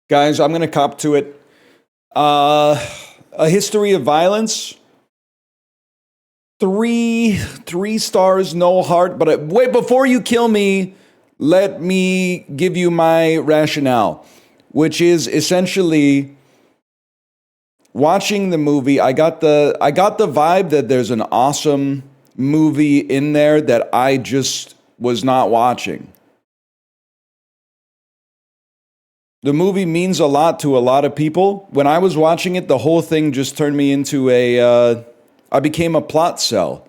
Guys, I'm gonna cop to it. Uh, a history of violence. Three stars, no heart. But wait, before you kill me, let me give you my rationale, which is essentially watching the movie. I got the vibe that there's an awesome movie in there that I just was not watching. The movie means a lot to a lot of people. When I was watching it, the whole thing just turned me into I became a plot cell.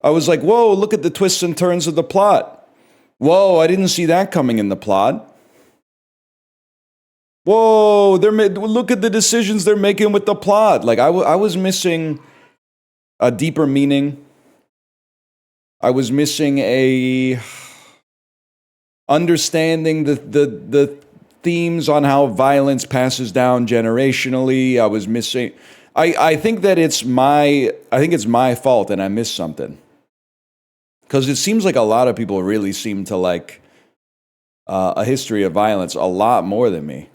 I was like, whoa, look at the twists and turns of the plot. Whoa, I didn't see that coming in the plot. Whoa, look at the decisions they're making with the plot. Like, I was missing a deeper meaning. I was missing a understanding the themes on how violence passes down generationally. I was missing. I think that it's my fault, and I missed something because it seems like a lot of people really seem to like a history of violence a lot more than me.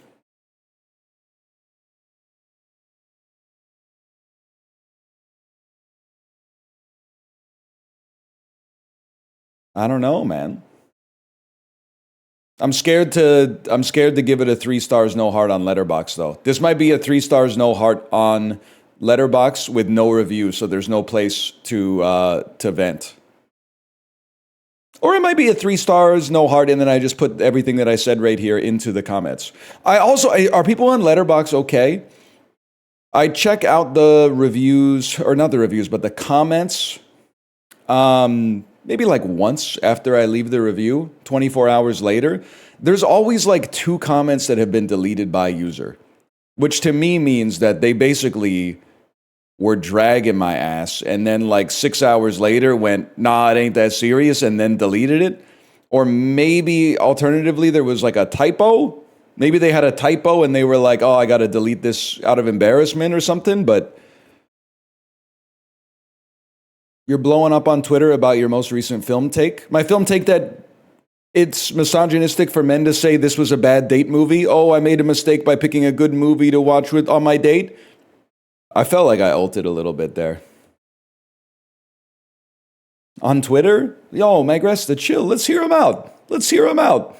I don't know, man. I'm scared to give it a 3 stars no heart on Letterbox though. This might be a 3 stars no heart on Letterbox with no review, so there's no place to vent. Or it might be a 3 stars no heart, and then I just put everything that I said right here into the comments. Are people on Letterbox okay? I check out the reviews, or not the reviews, but the comments. Maybe like once after I leave the review, 24 hours later, there's always like 2 comments that have been deleted by user, which to me means that they basically were dragging my ass and then like 6 hours later went, nah, it ain't that serious, and then deleted it. Or maybe alternatively, there was like a typo. Maybe they had a typo and they were like, oh, I got to delete this out of embarrassment or something, but you're blowing up on Twitter about your most recent film take. My film take that it's misogynistic for men to say this was a bad date movie. Oh, I made a mistake by picking a good movie to watch with on my date. I felt like I ulted a little bit there. On Twitter? Yo, Magresta, chill. Let's hear him out. Let's hear him out.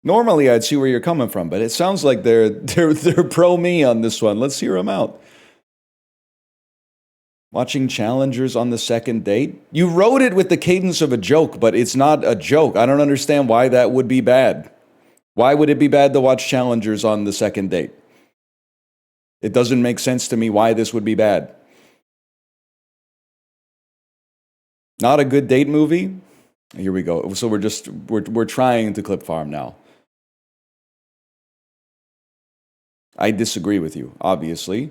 Normally, I'd see where you're coming from, but it sounds like they're pro me on this one. Let's hear them out. Watching challengers on the second date? You wrote it with the cadence of a joke, but it's not a joke. I don't understand why that would be bad. Why would it be bad to watch challengers on the second date? It doesn't make sense to me why this would be bad. Not a good date movie? Here we go. So we're trying to clip farm now. I disagree with you, obviously.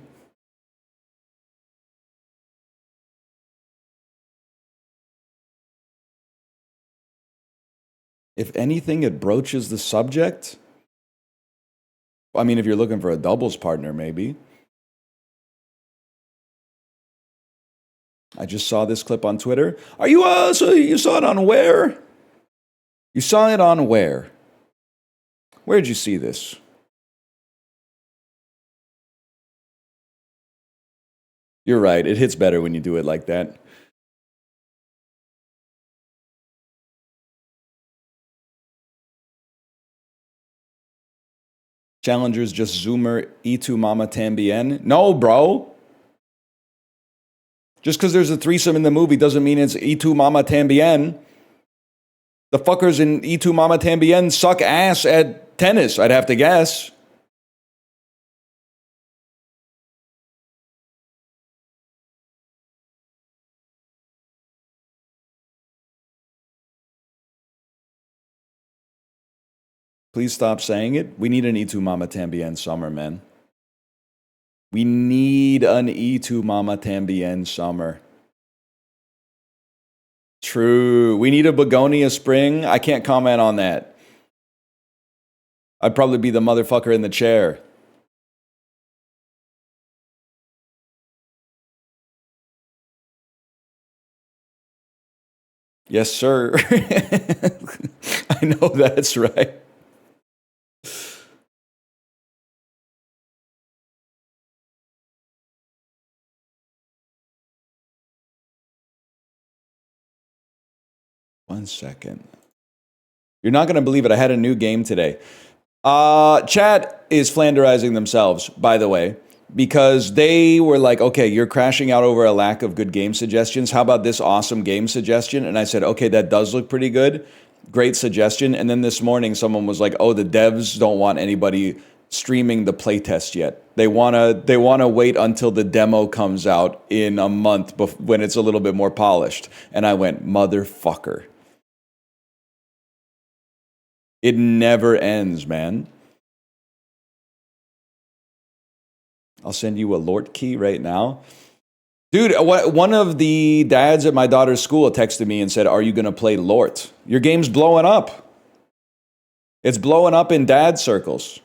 If anything, it broaches the subject. I mean, if you're looking for a doubles partner, maybe. I just saw this clip on Twitter. Are you, so you saw it on where? You saw it on where? Where'd you see this? You're right. It hits better when you do it like that. Challengers just Zoomer E2 Mama Tambien. No, bro. Just because there's a threesome in the movie doesn't mean it's E2 Mama Tambien. The fuckers in E2 Mama Tambien suck ass at tennis, I'd have to guess. Please stop saying it. We need an E2 Mama Tambien summer, man. We need an E2 Mama Tambien summer. True. We need a begonia spring. I can't comment on that. I'd probably be the motherfucker in the chair. Yes, sir. I know that's right. One second. You're not going to believe it. I had a new game today. Chat is flanderizing themselves, by the way, because they were like, okay, you're crashing out over a lack of good game suggestions. How about this awesome game suggestion? And I said, okay, that does look pretty good. Great suggestion. And then this morning, someone was like, oh, the devs don't want anybody streaming the playtest yet. They wanna wait until the demo comes out in a month when it's a little bit more polished. And I went, motherfucker. It never ends, man. I'll send you a Lort key right now. Dude, one of the dads at my daughter's school texted me and said, are you going to play Lort? Your game's blowing up. It's blowing up in dad circles.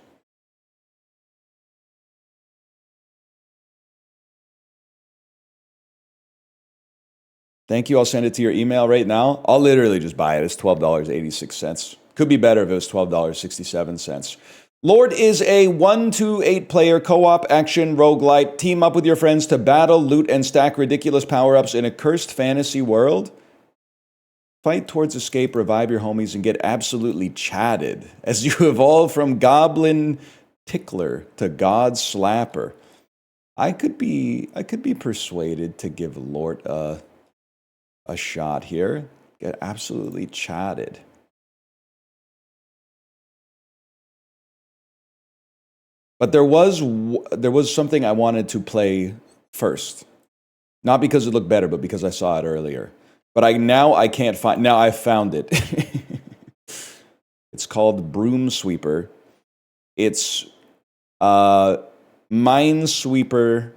Thank you. I'll send it to your email right now. I'll literally just buy it. It's $12.86. Could be better if it was $12.67. Lord is a 1 to 8 player co-op action roguelite. Team up with your friends to battle, loot, and stack ridiculous power-ups in a cursed fantasy world. Fight towards escape, revive your homies, and get absolutely chatted as you evolve from Goblin Tickler to God Slapper. I could be persuaded to give Lord a shot here. Get absolutely chatted. But there was something I wanted to play first. Not because it looked better, but because I saw it earlier. But I can't find. Now I found it. It's called Broom Sweeper. It's Minesweeper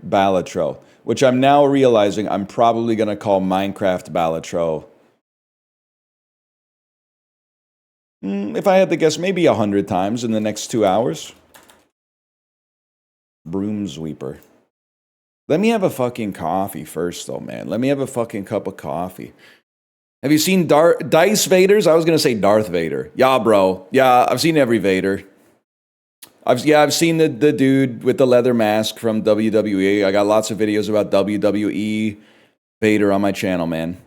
Balatro, which I'm now realizing I'm probably going to call Minecraft Balatro. If I had to guess, maybe 100 times in the next 2 hours. Broom Sweeper. Let me have a fucking coffee first, though, man. Let me have a fucking cup of coffee. Have you seen Dice Vaders? I was going to say Darth Vader. Yeah, bro. Yeah, I've seen every Vader. I've seen the dude with the leather mask from WWE. I got lots of videos about WWE Vader on my channel, man.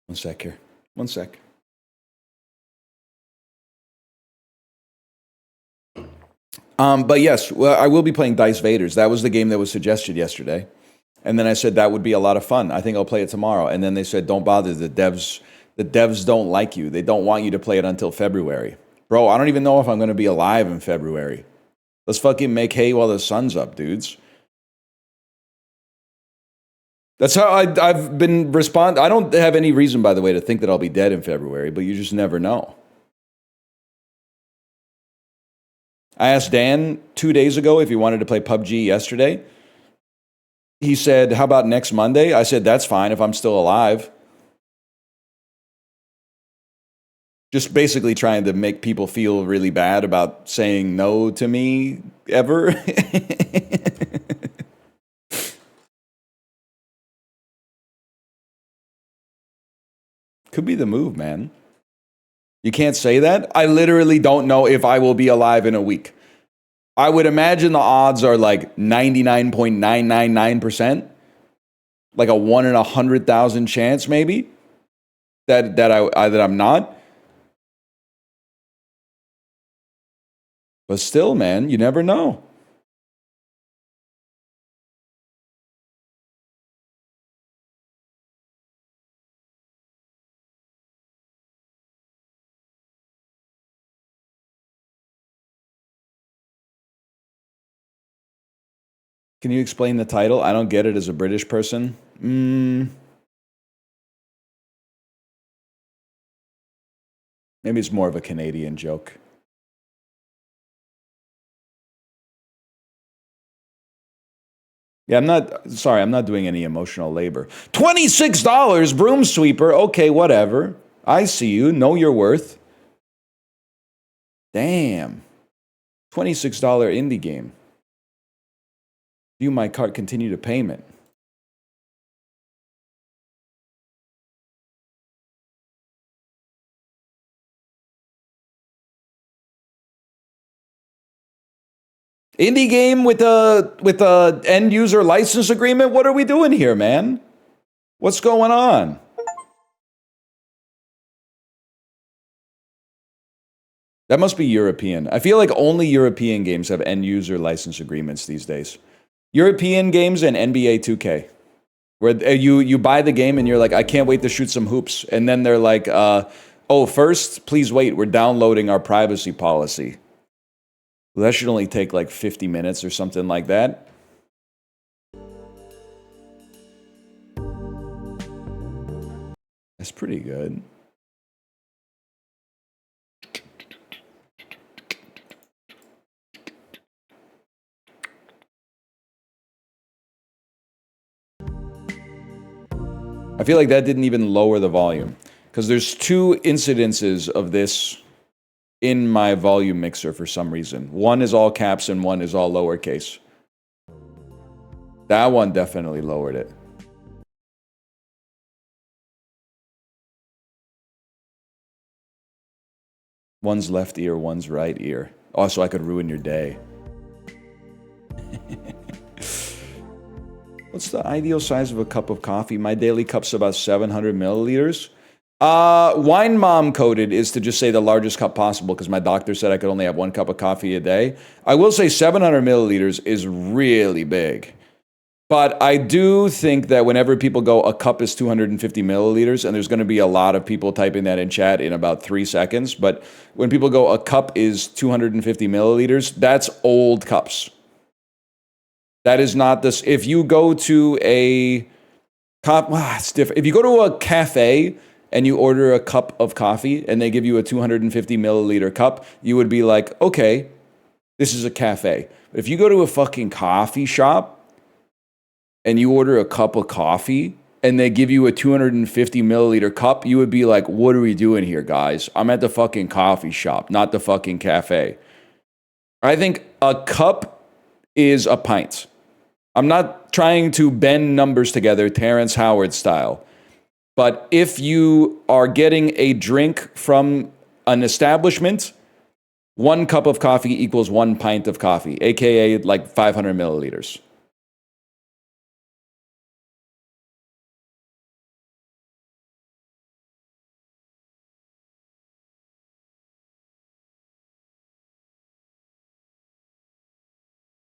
One sec here. One sec. But yes, well, I will be playing Dice Vaders. That was the game that was suggested yesterday. And then I said that would be a lot of fun. I think I'll play it tomorrow. And then they said, don't bother. The devs don't like you. They don't want you to play it until February. Bro, I don't even know if I'm going to be alive in February. Let's fucking make hay while the sun's up, dudes. That's how I've been responding. I don't have any reason, by the way, to think that I'll be dead in February, but you just never know. I asked Dan 2 days ago if he wanted to play PUBG yesterday. He said, how about next Monday? I said, that's fine if I'm still alive. Just basically trying to make people feel really bad about saying no to me ever. Could be the move, man. You can't say that? I literally don't know if I will be alive in a week. I would imagine the odds are like 99.999%. Like a 1 in 100,000 chance, maybe, that I'm not. But still, man, you never know. Can you explain the title? I don't get it as a British person. Maybe it's more of a Canadian joke. Yeah, I'm not doing any emotional labor. $26, Broom Sweeper. Okay, whatever. I see you. Know your worth. Damn. $26 indie game. View my cart, continue to payment. Indie game with a end user license agreement? What are we doing here, man? What's going on? That must be European. I feel like only European games have end user license agreements these days. European games and NBA 2K. Where you buy the game and you're like, I can't wait to shoot some hoops. And then they're like, oh, first, please wait, we're downloading our privacy policy. Well, that should only take like 50 minutes or something like that. That's pretty good. I feel like that didn't even lower the volume because there's two incidences of this in my volume mixer for some reason. One is all caps and one is all lowercase. That one definitely lowered it. One's left ear, one's right ear. Also, I could ruin your day. What's the ideal size of a cup of coffee? My daily cup's about 700 milliliters. Wine Mom coded is to just say the largest cup possible because my doctor said I could only have one cup of coffee a day. I will say 700 milliliters is really big. But I do think that whenever people go, a cup is 250 milliliters, and there's going to be a lot of people typing that in chat in about 3 seconds. But when people go, a cup is 250 milliliters, that's old cups. That is not this. If you go to a it's different. If you go to a cafe and you order a cup of coffee and they give you a 250 milliliter cup, you would be like, okay, this is a cafe. But if you go to a fucking coffee shop and you order a cup of coffee and they give you a 250 milliliter cup, you would be like, what are we doing here, guys? I'm at the fucking coffee shop, not the fucking cafe. I think a cup is a pint. I'm not trying to bend numbers together, Terrence Howard style. But if you are getting a drink from an establishment, 1 cup of coffee equals 1 pint of coffee, aka like 500 milliliters.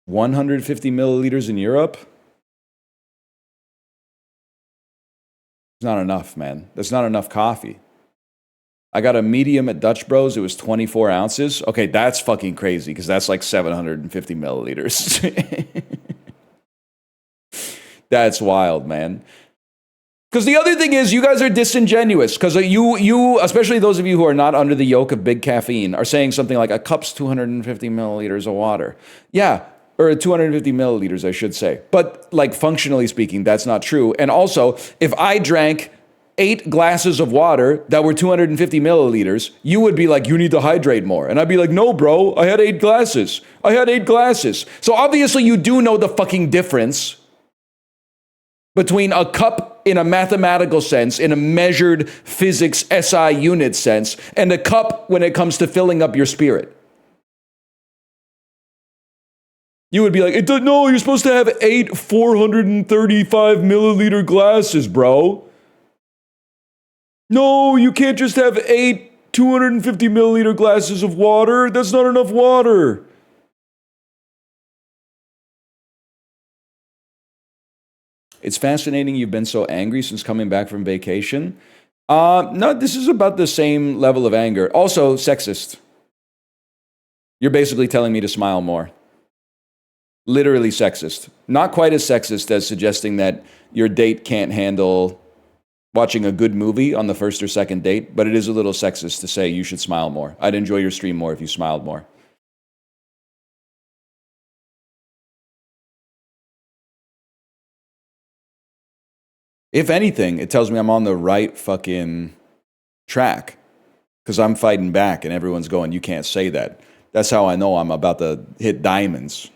$150 milliliters in Europe? It's not enough, man. That's not enough coffee. I got a medium at Dutch Bros. It was 24 ounces. Okay, that's fucking crazy because that's like 750 milliliters. That's wild, man. Because the other thing is, you guys are disingenuous. Because you, especially those of you who are not under the yoke of big caffeine, are saying something like a cup's 250 milliliters of water. Yeah, or 250 milliliters, I should say. But like functionally speaking, that's not true. And also, if I drank 8 glasses of water that were 250 milliliters, you would be like, you need to hydrate more. And I'd be like, no, bro, I had 8 glasses. I had 8 glasses. So obviously you do know the fucking difference between a cup in a mathematical sense, in a measured physics SI unit sense, and a cup when it comes to filling up your spirit. You would be like, no, you're supposed to have 8 435 milliliter glasses, bro. No, you can't just have 8 250 milliliter glasses of water. That's not enough water. It's fascinating you've been so angry since coming back from vacation. No, this is about the same level of anger. Also, sexist. You're basically telling me to smile more. Literally sexist. Not quite as sexist as suggesting that your date can't handle watching a good movie on the first or second date, but it is a little sexist to say you should smile more. I'd enjoy your stream more if you smiled more. If anything, it tells me I'm on the right fucking track. because I'm fighting back and everyone's going, you can't say that. That's how I know I'm about to hit diamonds.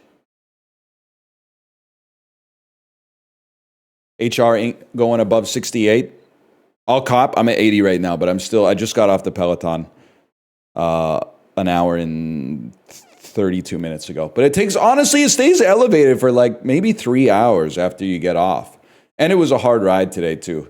HR ain't going above 68. I'll cop. I'm at 80 right now, but I just got off the Peloton an hour and 32 minutes ago. But honestly, it stays elevated for like maybe 3 hours after you get off. And it was a hard ride today too.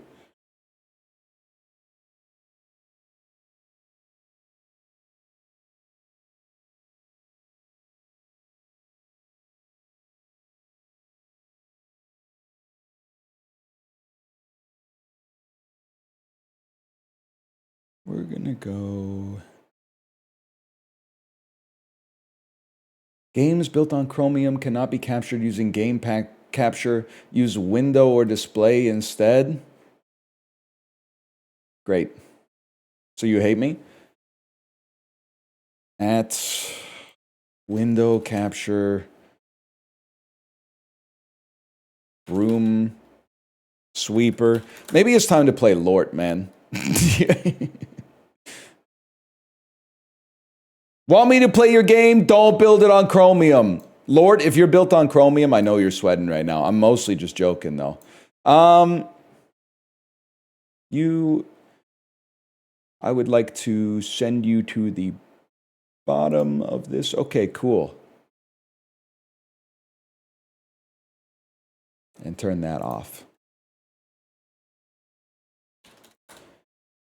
We're gonna go. Games built on Chromium cannot be captured using game pack capture. Use window or display instead. Great. So you hate me? At window capture broom sweeper. Maybe it's time to play Lort, man. Want me to play your game? Don't build it on Chromium. Lord, if you're built on Chromium, I know you're sweating right now. I'm mostly just joking, though. I would like to send you to the bottom of this. Okay, cool. And turn that off.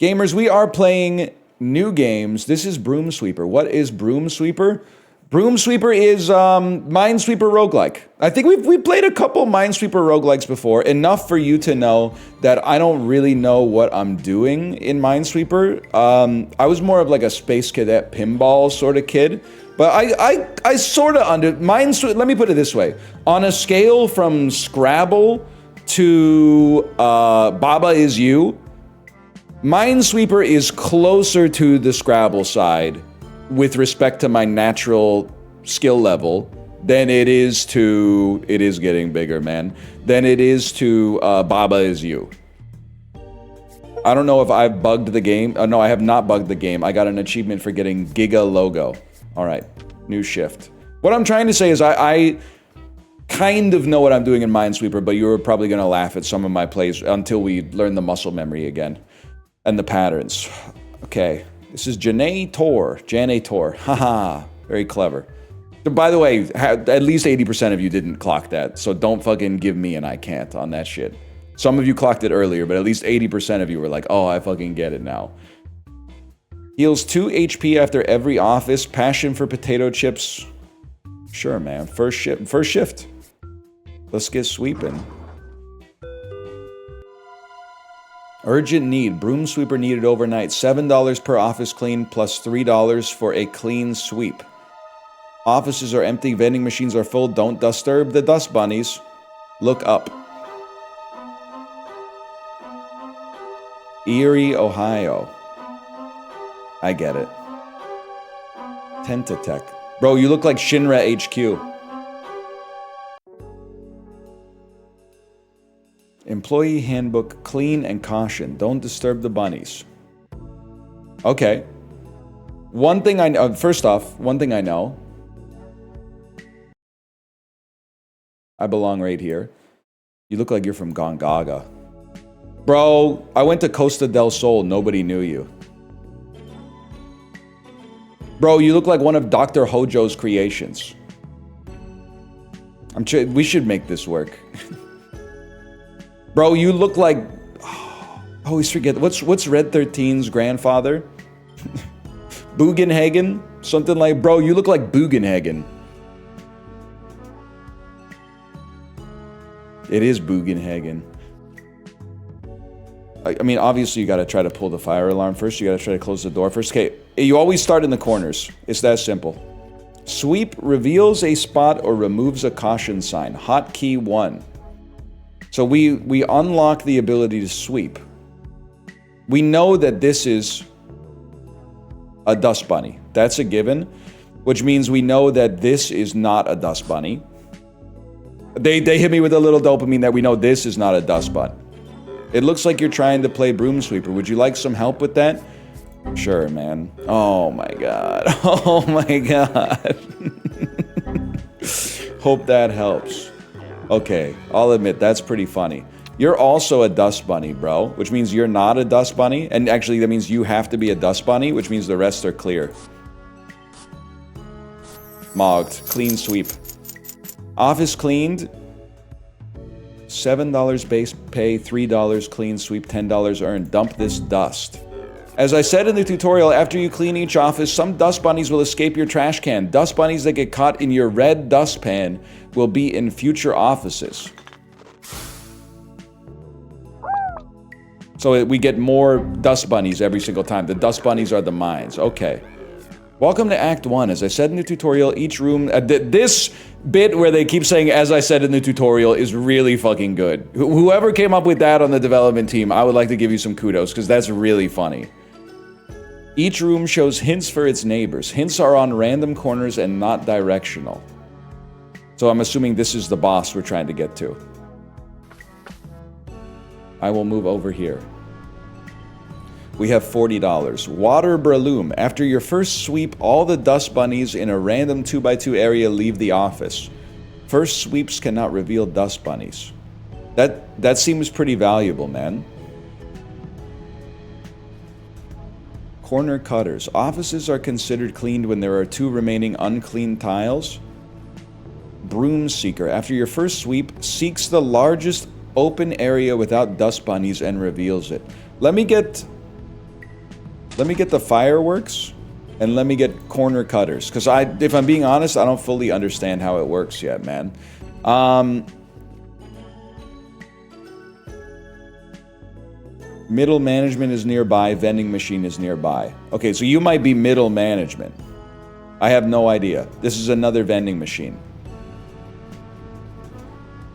Gamers, we are playing new games. This is Broom Sweeper. What is Broom Sweeper? Broom Sweeper is Minesweeper roguelike. I think we've played a couple Minesweeper roguelikes before, enough for you to know that I don't really know what I'm doing in Minesweeper. I was more of like a Space Cadet pinball sort of kid, but I sort of let me put it this way. On a scale from Scrabble to Baba Is You, Minesweeper is closer to the Scrabble side with respect to my natural skill level than it is getting bigger, man, than it is to Baba Is You. I don't know if I've bugged the game. No, I have not bugged the game. I got an achievement for getting Giga Logo. All right, new shift. What I'm trying to say is I kind of know what I'm doing in Minesweeper, but you're probably going to laugh at some of my plays until we learn the muscle memory again. And the patterns. Okay, this is Janae Tor. Haha, very clever. By the way, at least 80% of you didn't clock that, so don't fucking give me an I can't on that shit. Some of you clocked it earlier, but at least 80% of you were like, oh, I fucking get it now. Heals 2 HP after every office. Passion for potato chips. Sure, man. First shift. Let's get sweeping. Urgent need. Broom sweeper needed overnight. $7 per office clean plus $3 for a clean sweep. Offices are empty. Vending machines are full. Don't disturb the dust bunnies. Look up. Erie, Ohio. I get it. Tentatech. Bro, you look like Shinra HQ. Employee handbook, clean and caution. Don't disturb the bunnies. Okay. One thing I know, first off, one thing I know. I belong right here. You look like you're from Gongaga. Bro, I went to Costa del Sol. Nobody knew you. Bro, you look like one of Dr. Hojo's creations. We should make this work. Bro, you look like... Oh, I always forget. What's Red 13's grandfather? Bugenhagen? Something like... Bro, you look like Bugenhagen. It is Bugenhagen. I mean, obviously you gotta try to pull the fire alarm first. You gotta try to close the door first. Okay, you always start in the corners. It's that simple. Sweep reveals a spot or removes a caution sign. Hotkey 1. So we unlock the ability to sweep. We know that this is a dust bunny. That's a given, which means we know that this is not a dust bunny. They hit me with a little dopamine that we know this is not a dust bunny. It looks like you're trying to play Broom Sweeper. Would you like some help with that? Sure, man. Oh my god. Oh my god. Hope that helps. Okay, I'll admit, that's pretty funny. You're also a dust bunny, bro, which means you're not a dust bunny. And actually, that means you have to be a dust bunny, which means the rest are clear. Mogged. Clean sweep. Office cleaned. $7 base pay, $3 clean sweep, $10 earned. Dump this dust. As I said in the tutorial, after you clean each office, some dust bunnies will escape your trash can. Dust bunnies that get caught in your red dustpan will be in future offices. So we get more dust bunnies every single time. The dust bunnies are the mines. Okay. Welcome to Act 1. As I said in the tutorial, each room... this bit where they keep saying, as I said in the tutorial, is really fucking good. Whoever came up with that on the development team, I would like to give you some kudos, because that's really funny. Each room shows hints for its neighbors. Hints are on random corners and not directional. So I'm assuming this is the boss we're trying to get to. I will move over here. We have $40. Water Breloom. After your first sweep, all the dust bunnies in a random 2x2 area leave the office. First sweeps cannot reveal dust bunnies. That seems pretty valuable, man. Corner cutters. Offices are considered cleaned when there are 2 remaining unclean tiles. Broom Seeker. After your first sweep, seeks the largest open area without dust bunnies and reveals it. Let me get the fireworks and let me get corner cutters, because if I'm being honest, I don't fully understand how it works yet, man. Middle management is nearby, vending machine is nearby. Okay, so you might be middle management. I have no idea. This is another vending machine.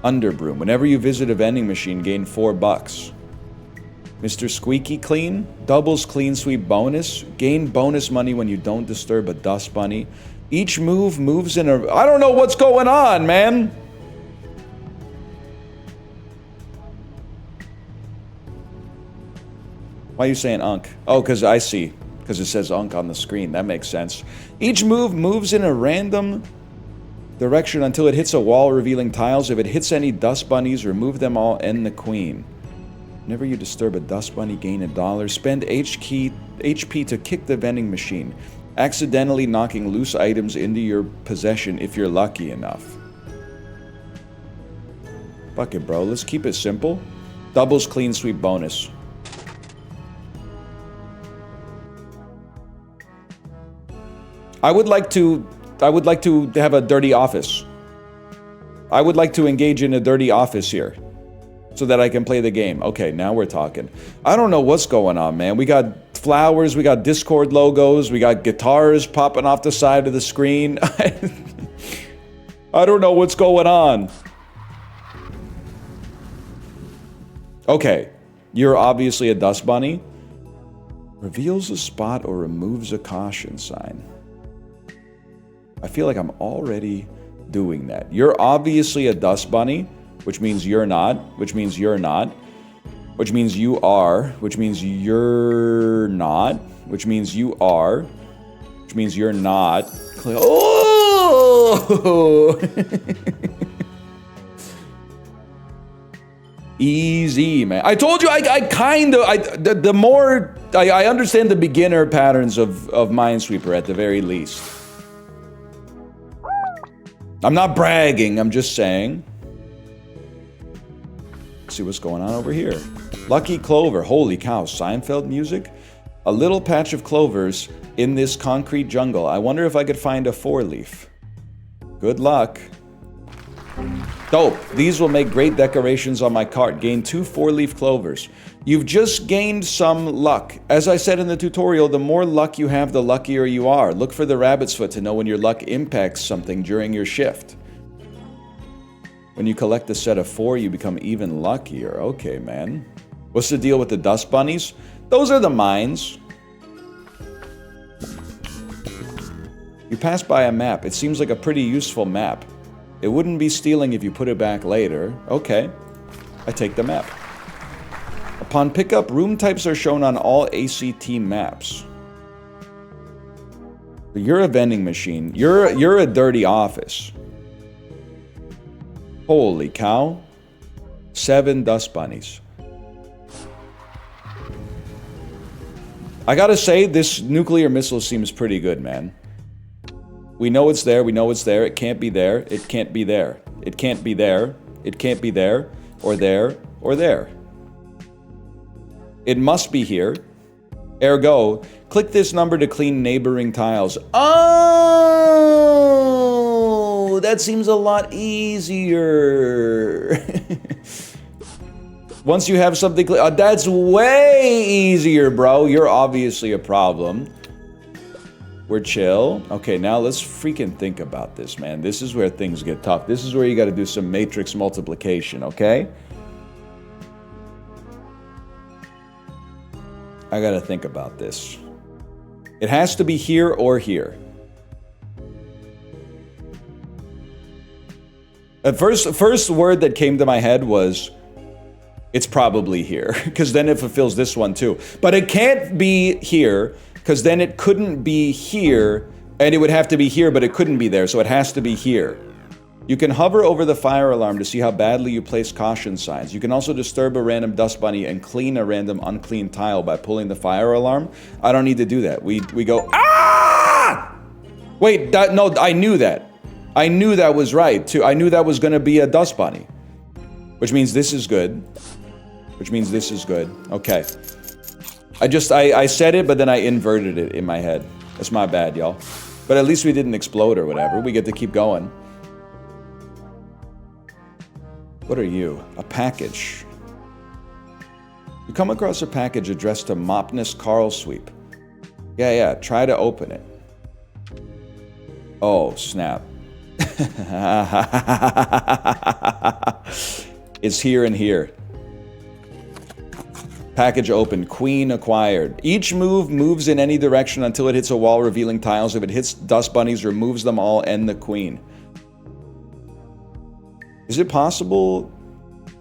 Underbroom. Whenever you visit a vending machine, gain $4. Mr. Squeaky Clean. Doubles clean sweep bonus. Gain bonus money when you don't disturb a dust bunny. Each move moves in a... I don't know what's going on, man! Why are you saying unk? Oh, because I see. Because it says unk on the screen. That makes sense. Each move moves in a random direction until it hits a wall revealing tiles. If it hits any dust bunnies, remove them all and the queen. Whenever you disturb a dust bunny, gain $1. Spend HP to kick the vending machine, accidentally knocking loose items into your possession if you're lucky enough. Fuck it, bro. Let's keep it simple. Doubles clean sweep bonus. I would like to have a dirty office. I would like to engage in a dirty office here, so that I can play the game. Okay, now we're talking. I don't know what's going on, man. We got flowers, we got Discord logos, we got guitars popping off the side of the screen. I don't know what's going on. Okay, you're obviously a dust bunny. Reveals a spot or removes a caution sign. I feel like I'm already doing that. You're obviously a dust bunny, which means you're not, which means you're not, which means you are, which means you're not, which means you are, which means you're not. Oh! Easy, man. I told you, the more, I understand the beginner patterns of Minesweeper at the very least. I'm not bragging, I'm just saying. Let's see what's going on over here. Lucky Clover. Holy cow, Seinfeld music? A little patch of clovers in this concrete jungle. I wonder if I could find a 4-leaf. Good luck. Dope. These will make great decorations on my cart. Gain 2 4-leaf clovers. You've just gained some luck. As I said in the tutorial, the more luck you have, the luckier you are. Look for the rabbit's foot to know when your luck impacts something during your shift. When you collect a set of 4, you become even luckier. Okay, man. What's the deal with the dust bunnies? Those are the mines. You pass by a map. It seems like a pretty useful map. It wouldn't be stealing if you put it back later. Okay. I take the map. Upon pickup, room types are shown on all ACT maps. You're a vending machine. You're a dirty office. Holy cow. 7 dust bunnies. I gotta say, this nuclear missile seems pretty good, man. We know it's there, we know it's there. It can't be there, it can't be there. It can't be there, it can't be there, or there, or there. It must be here. Ergo, click this number to clean neighboring tiles. Oh, that seems a lot easier. Once you have something, that's way easier, bro. You're obviously a problem. We're chill. Okay, now let's freaking think about this, man. This is where things get tough. This is where you got to do some matrix multiplication, okay? I got to think about this. It has to be here or here. The first word that came to my head was, it's probably here, because then it fulfills this one too. But it can't be here, because then it couldn't be here, and it would have to be here, but it couldn't be there, so it has to be here. You can hover over the fire alarm to see how badly you place caution signs. You can also disturb a random dust bunny and clean a random unclean tile by pulling the fire alarm. I don't need to do that. We go, ah! Wait, no, I knew that. I knew that was right, too. I knew that was going to be a dust bunny. Which means this is good. Which means this is good. Okay. I said it, but then I inverted it in my head. That's my bad, y'all. But at least we didn't explode or whatever. We get to keep going. What are you? A package. You come across a package addressed to Mopness Carl Sweep. Yeah, try to open it. Oh, snap. It's here and here. Package opened. Queen acquired. Each move moves in any direction until it hits a wall revealing tiles. If it hits dust bunnies, removes them all and the queen. Is it possible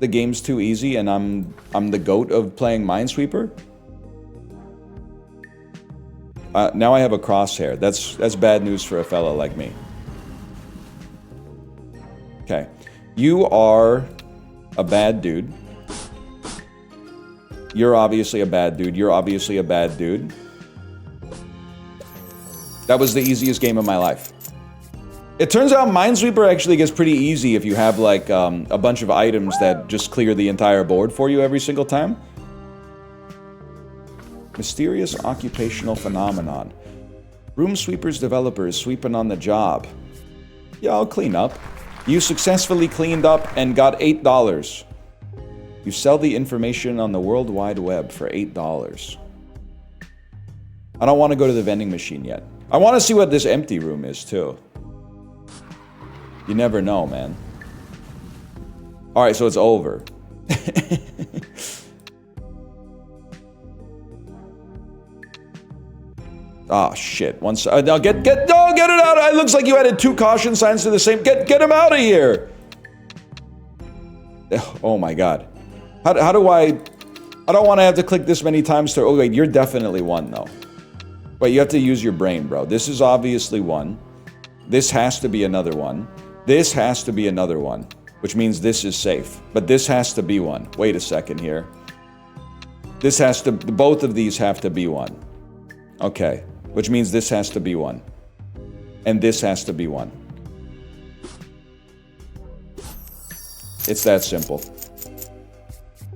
the game's too easy and I'm the goat of playing Minesweeper? Now I have a crosshair. That's bad news for a fella like me. Okay. You are a bad dude. You're obviously a bad dude. You're obviously a bad dude. That was the easiest game of my life. It turns out Minesweeper actually gets pretty easy if you have like a bunch of items that just clear the entire board for you every single time. Mysterious occupational phenomenon. Room sweepers developer is sweeping on the job. Yeah, I'll clean up. You successfully cleaned up and got $8. You sell the information on the World Wide Web for $8. I don't want to go to the vending machine yet. I want to see what this empty room is, too. You never know, man. Alright, so it's over. Oh, shit. Once no, get it out! It looks like you added 2 caution signs to the same... Get him out of here! Oh my god. How do I don't want to have to click this many times to... Oh, wait, you're definitely 1, though. Wait, you have to use your brain, bro. This is obviously 1. This has to be another 1. This has to be another 1. Which means this is safe. But this has to be 1. Wait a second here. This has to... Both of these have to be 1. Okay. Which means this has to be 1. And this has to be 1. It's that simple.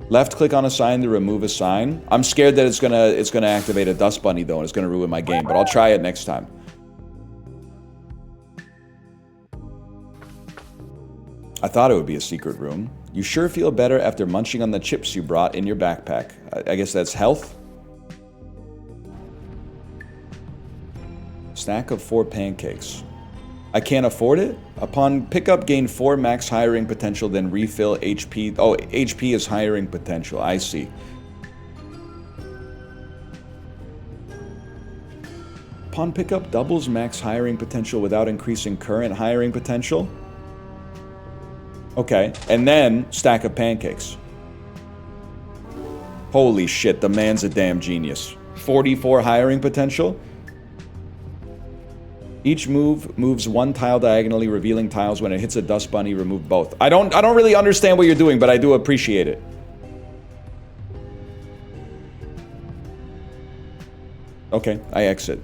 Left click on a sign to remove a sign. I'm scared that it's gonna activate a dust bunny though, and it's gonna ruin my game, but I'll try it next time. I thought it would be a secret room. You sure feel better after munching on the chips you brought in your backpack. I guess that's health? Stack of 4 pancakes. I can't afford it? Upon pickup, gain 4 max hiring potential, then refill HP. Oh, HP is hiring potential. I see. Upon pickup, doubles max hiring potential without increasing current hiring potential. Okay, and then stack of pancakes. Holy shit, the man's a damn genius. 44 hiring potential? Each move moves one tile diagonally, revealing tiles. When it hits a dust bunny, remove both. I don't really understand what you're doing, but I do appreciate it. Okay, I exit.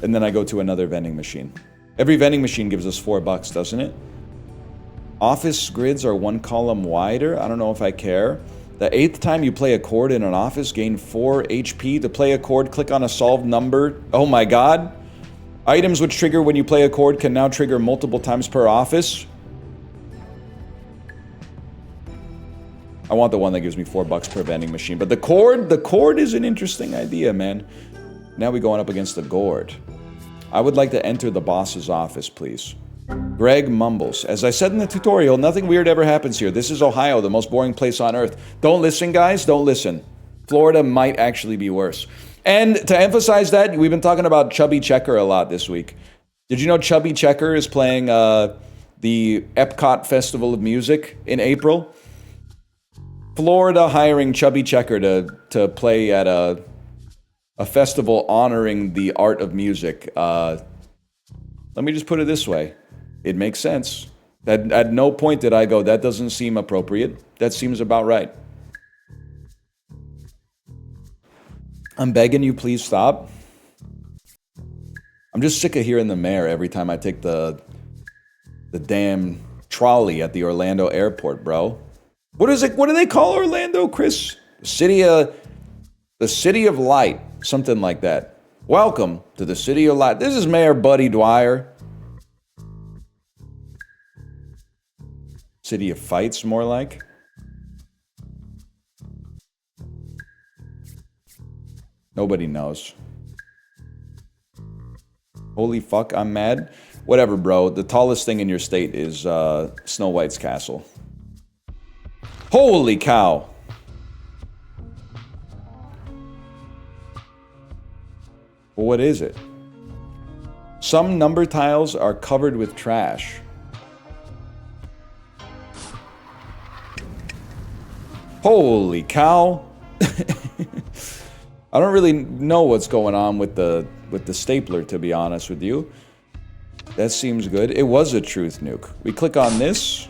And then I go to another vending machine. Every vending machine gives us $4, doesn't it? Office grids are 1 column wider. I don't know if I care. The 8th time you play a chord in an office, gain 4 HP. To play a chord, click on a solved number. Oh my god. Items which trigger when you play a chord can now trigger multiple times per office. I want the one that gives me $4 per vending machine. But the chord is an interesting idea, man. Now we're going up against the gourd. I would like to enter the boss's office, please. Greg mumbles. As I said in the tutorial, nothing weird ever happens here. This is Ohio, the most boring place on earth. Don't listen, guys. Don't listen. Florida might actually be worse. And to emphasize that, we've been talking about Chubby Checker a lot this week. Did you know Chubby Checker is playing the Epcot Festival of Music in April? Florida hiring Chubby Checker to play at a festival honoring the art of music. Let me just put it this way. It makes sense. At no point did I go, that doesn't seem appropriate. That seems about right. I'm begging you, please stop. I'm just sick of hearing the mayor every time I take the damn trolley at the Orlando airport, bro. What is it? What do they call Orlando, Chris? The city of light. Something like that. Welcome to the city of light. This is Mayor Buddy Dwyer. City of fights, more like. Nobody knows. Holy fuck, I'm mad. Whatever, bro. The tallest thing in your state is Snow White's castle. Holy cow. Well, what is it? Some number tiles are covered with trash. Holy cow. I don't really know what's going on with the stapler, to be honest with you. That seems good. It was a truth nuke. We click on this.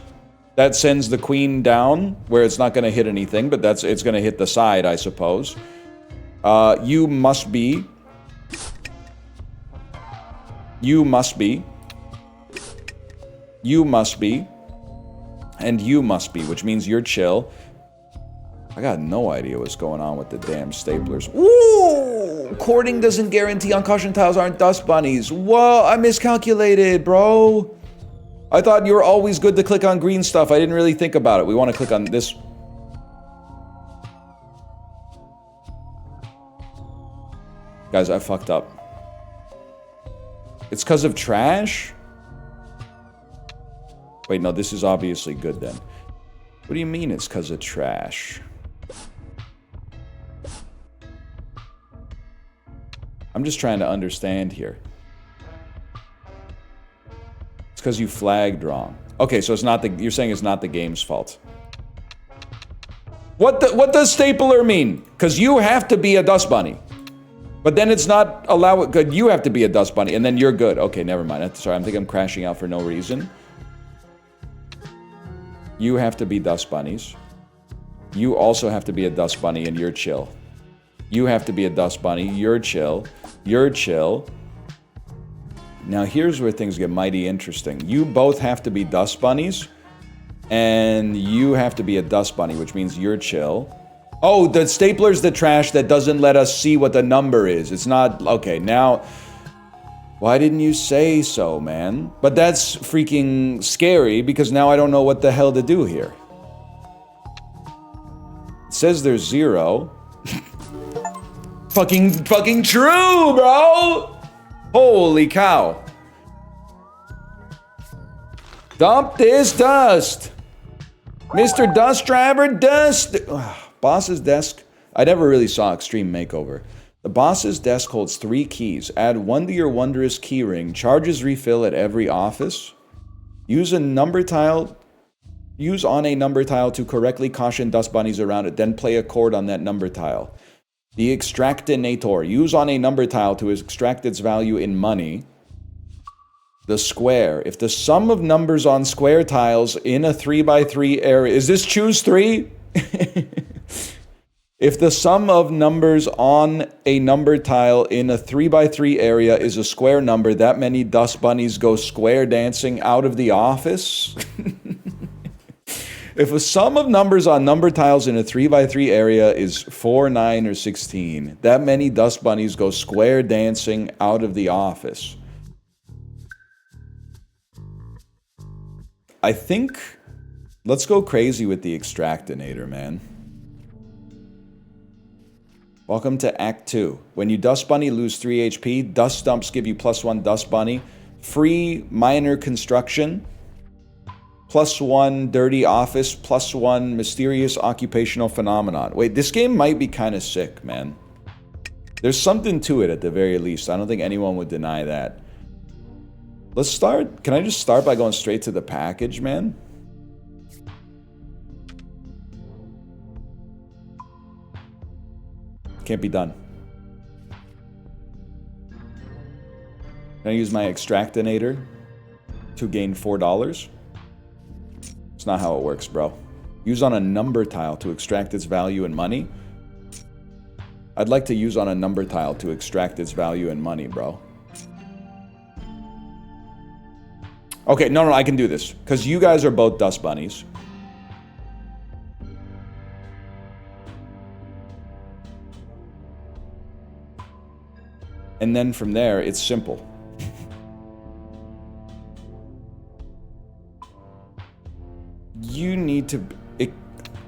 That sends the queen down, where it's not going to hit anything, but it's going to hit the side, I suppose. You must be. You must be. You must be. And you must be, which means you're chill. I got no idea what's going on with the damn staplers. Ooh! Cording doesn't guarantee uncautioned tiles aren't dust bunnies. Whoa, I miscalculated, bro. I thought you were always good to click on green stuff. I didn't really think about it. We want to click on this. Guys, I fucked up. It's because of trash? Wait, no, this is obviously good then. What do you mean it's because of trash? I'm just trying to understand here. It's because you flagged wrong. Okay, so it's not the, you're saying it's not the game's fault. What does stapler mean? Because you have to be a dust bunny. But then it's not good. You have to be a dust bunny, and then you're good. Okay, never mind. Sorry, I think I'm crashing out for no reason. You have to be dust bunnies. You also have to be a dust bunny, and you're chill. You have to be a dust bunny. You're chill. You're chill. Now here's where things get mighty interesting. You both have to be dust bunnies, and you have to be a dust bunny, which means you're chill. Oh, the stapler's the trash that doesn't let us see what the number is. It's not... Okay, now... Why didn't you say so, man? But that's freaking scary, because now I don't know what the hell to do here. It says there's 0. Fucking true, bro! Holy cow. Dump this dust! Mr. Dust Driver, dust! Boss's desk. I never really saw Extreme Makeover. The boss's desk holds 3 keys. Add 1 to your wondrous keyring. Charges refill at every office. Use on a number tile to correctly caution dust bunnies around it. Then play a chord on that number tile. The extractinator. Use on a number tile to extract its value in money. The square. If the sum of numbers on square tiles in a 3x3 area... Is this choose 3? If the sum of numbers on a number tile in a 3x3 area is a square number, that many dust bunnies go square dancing out of the office? If a sum of numbers on number tiles in a 3x3 area is 4, 9, or 16, that many dust bunnies go square dancing out of the office. I think... Let's go crazy with the extractinator, man. Welcome to Act 2. When you Dust Bunny, lose 3 HP. Dust Stumps give you +1 Dust Bunny. Free Minor Construction. +1 Dirty Office. +1 Mysterious Occupational Phenomenon. Wait, this game might be kind of sick, man. There's something to it at the very least. I don't think anyone would deny that. Let's start. Can I just start by going straight to the package, man? Can't be done. Can I use my extractinator to gain $4? It's not how it works, bro. Use on a number tile to extract its value in money. I'd like to use on a number tile to extract its value in money, bro. Okay, no, I can do this. Because you guys are both dust bunnies. And then from there, it's simple. You need to...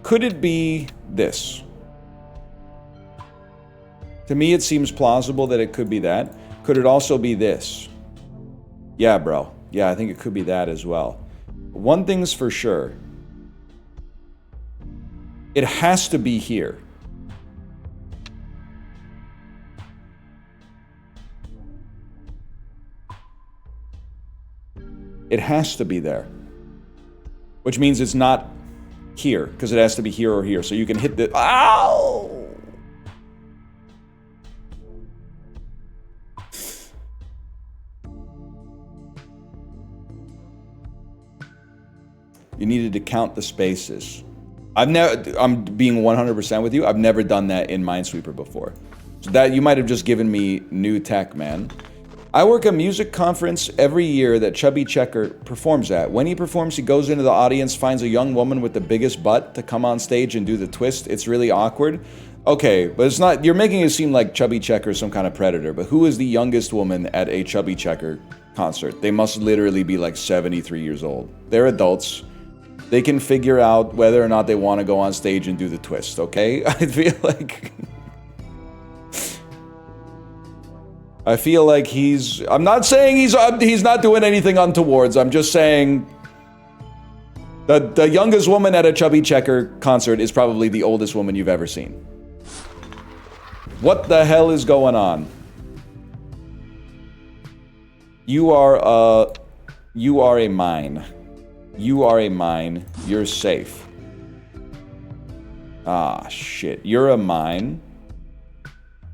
Could it be this? To me, it seems plausible that it could be that. Could it also be this? Yeah, bro. Yeah, I think it could be that as well. One thing's for sure. It has to be here. It has to be there. Which means it's not here, because it has to be here or here. So you can hit the... Ow! You needed to count the spaces. I'm being 100% with you. I've never done that in Minesweeper before. So that you might have just given me new tech, man. I work a music conference every year that Chubby Checker performs at. When he performs, he goes into the audience, finds a young woman with the biggest butt to come on stage and do the twist. It's really awkward. Okay, but it's not... You're making it seem like Chubby Checker is some kind of predator, but who is the youngest woman at a Chubby Checker concert? They must literally be like 73 years old. They're adults. They can figure out whether or not they want to go on stage and do the twist, okay? I feel like he's... I'm not saying he's not doing anything untowards. I'm just saying the youngest woman at a Chubby Checker concert is probably the oldest woman you've ever seen. What the hell is going on? You are a mine. You are a mine. You're safe. Ah, shit. You're a mine.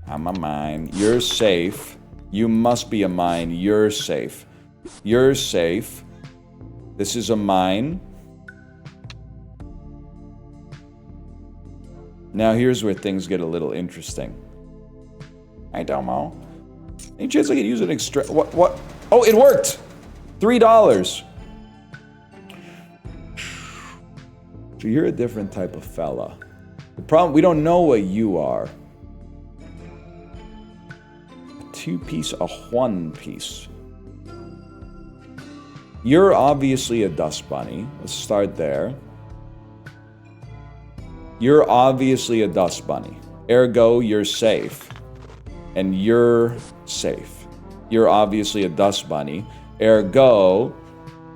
I'm a mine. You're safe. You must be a mine. You're safe. You're safe. This is a mine. Now here's where things get a little interesting. I don't know. Any chance I could use an extra... What? Oh, it worked! $3. So you're a different type of fella. The problem, we don't know what you are. A 2-piece, a 1-piece. You're obviously a dust bunny. Let's start there. You're obviously a dust bunny. Ergo, you're safe. And you're safe. You're obviously a dust bunny. Ergo,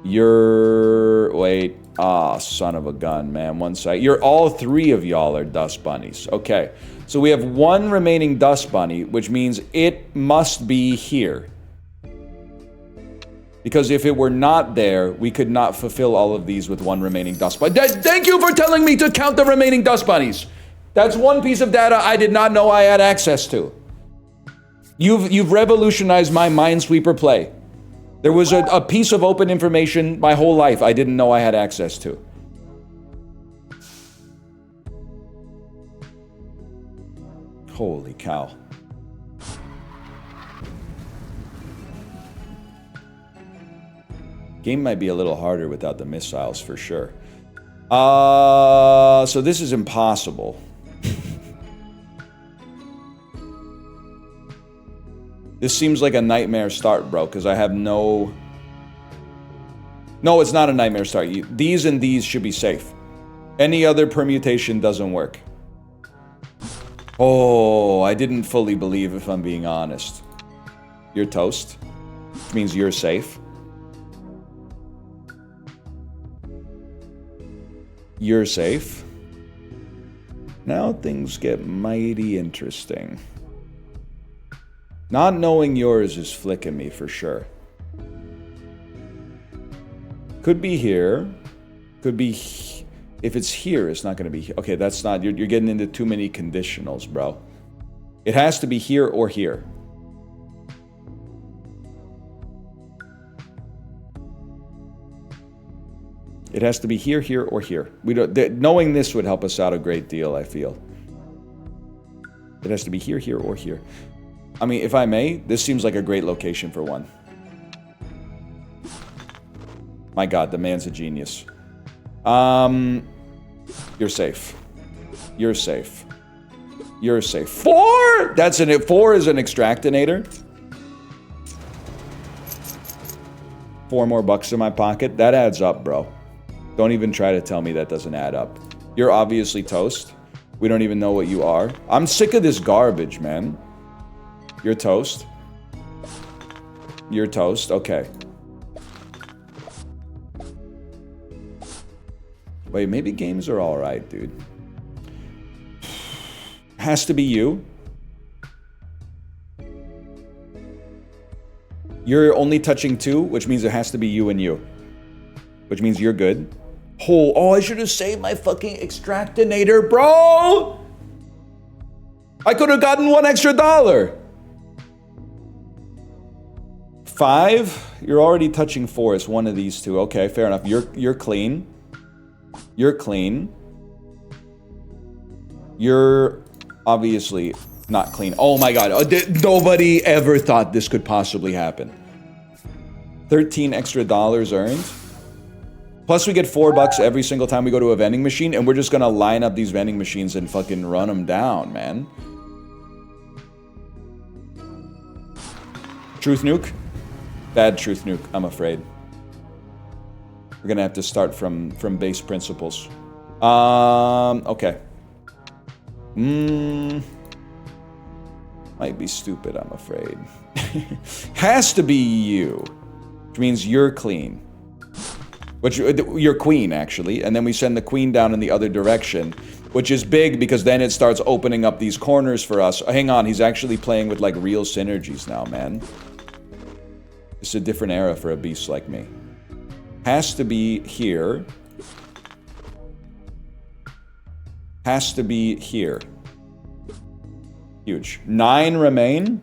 you're... Wait. Ah, son of a gun, man. One side. You're all three of y'all are dust bunnies. Okay. So we have one remaining dust bunny, which means it must be here. Because if it were not there, we could not fulfill all of these with one remaining dust bunny. Thank you for telling me to count the remaining dust bunnies! That's one piece of data I did not know I had access to. You've revolutionized my Minesweeper play. There was a piece of open information my whole life I didn't know I had access to. Holy cow. Game might be a little harder without the missiles for sure. So this is impossible. This seems like a nightmare start, bro, because I have no... No, it's not a nightmare start. These and these should be safe. Any other permutation doesn't work. Oh, I didn't fully believe, if I'm being honest. You're toast, which means you're safe. You're safe. Now things get mighty interesting. Not knowing yours is flicking me for sure. Could be here. Could be... If it's here, it's not going to be here. Okay, that's not... You're getting into too many conditionals, bro. It has to be here or here. It has to be here, here, or here. We don't... Knowing this would help us out a great deal, I feel. It has to be here, here, or here. I mean, if I may, this seems like a great location for one. My God, the man's a genius. You're safe. You're safe. You're safe. 4? That's an... 4 is an extractinator. 4 more bucks in my pocket. That adds up, bro. Don't even try to tell me that doesn't add up. You're obviously toast. We don't even know what you are. I'm sick of this garbage, man. You're toast. You're toast. Okay. Wait, maybe games are alright, dude. Has to be you. You're only touching 2, which means it has to be you and you. Which means you're good. Oh, I should have saved my fucking extractinator, bro! I could have gotten $1 extra. 5? You're already touching 4. It's one of these two. Okay, fair enough. You're clean. You're clean. You're obviously not clean. Oh my God. Nobody ever thought this could possibly happen. $13 extra earned. Plus we get $4 every single time we go to a vending machine, and we're just gonna line up these vending machines and fucking run them down, man. Truth nuke? Bad truth nuke, I'm afraid. We're gonna have to start from base principles. Okay. Might be stupid, I'm afraid. Has to be you. Which means you're clean. Which, you're queen, actually. And then we send the queen down in the other direction. Which is big, because then it starts opening up these corners for us. Hang on, he's actually playing with, like, real synergies now, man. It's a different era for a beast like me. Has to be here. Has to be here. Huge. 9 remain.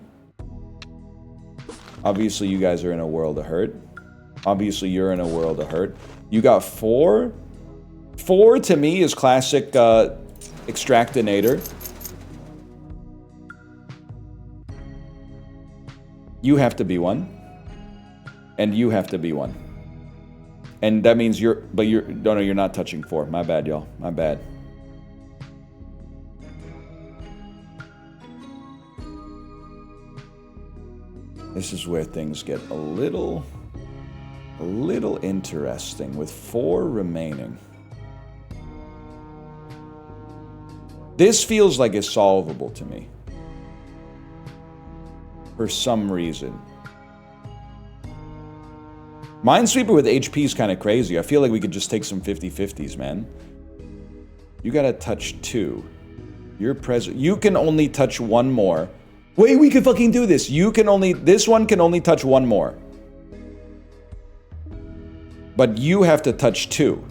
Obviously, you guys are in a world of hurt. Obviously, you're in a world of hurt. You got 4. 4 to me is classic extractinator. You have to be one. And you have to be one. And that means you're... But you're... No, you're not touching 4. My bad, y'all. My bad. This is where things get a little interesting with 4 remaining. This feels like it's solvable to me. For some reason. Minesweeper with HP is kind of crazy. I feel like we could just take some 50-50s, man. You gotta touch 2. You're present. You can only touch 1 more. Wait, we can fucking do this. You can only... This one can only touch 1 more. But you have to touch 2.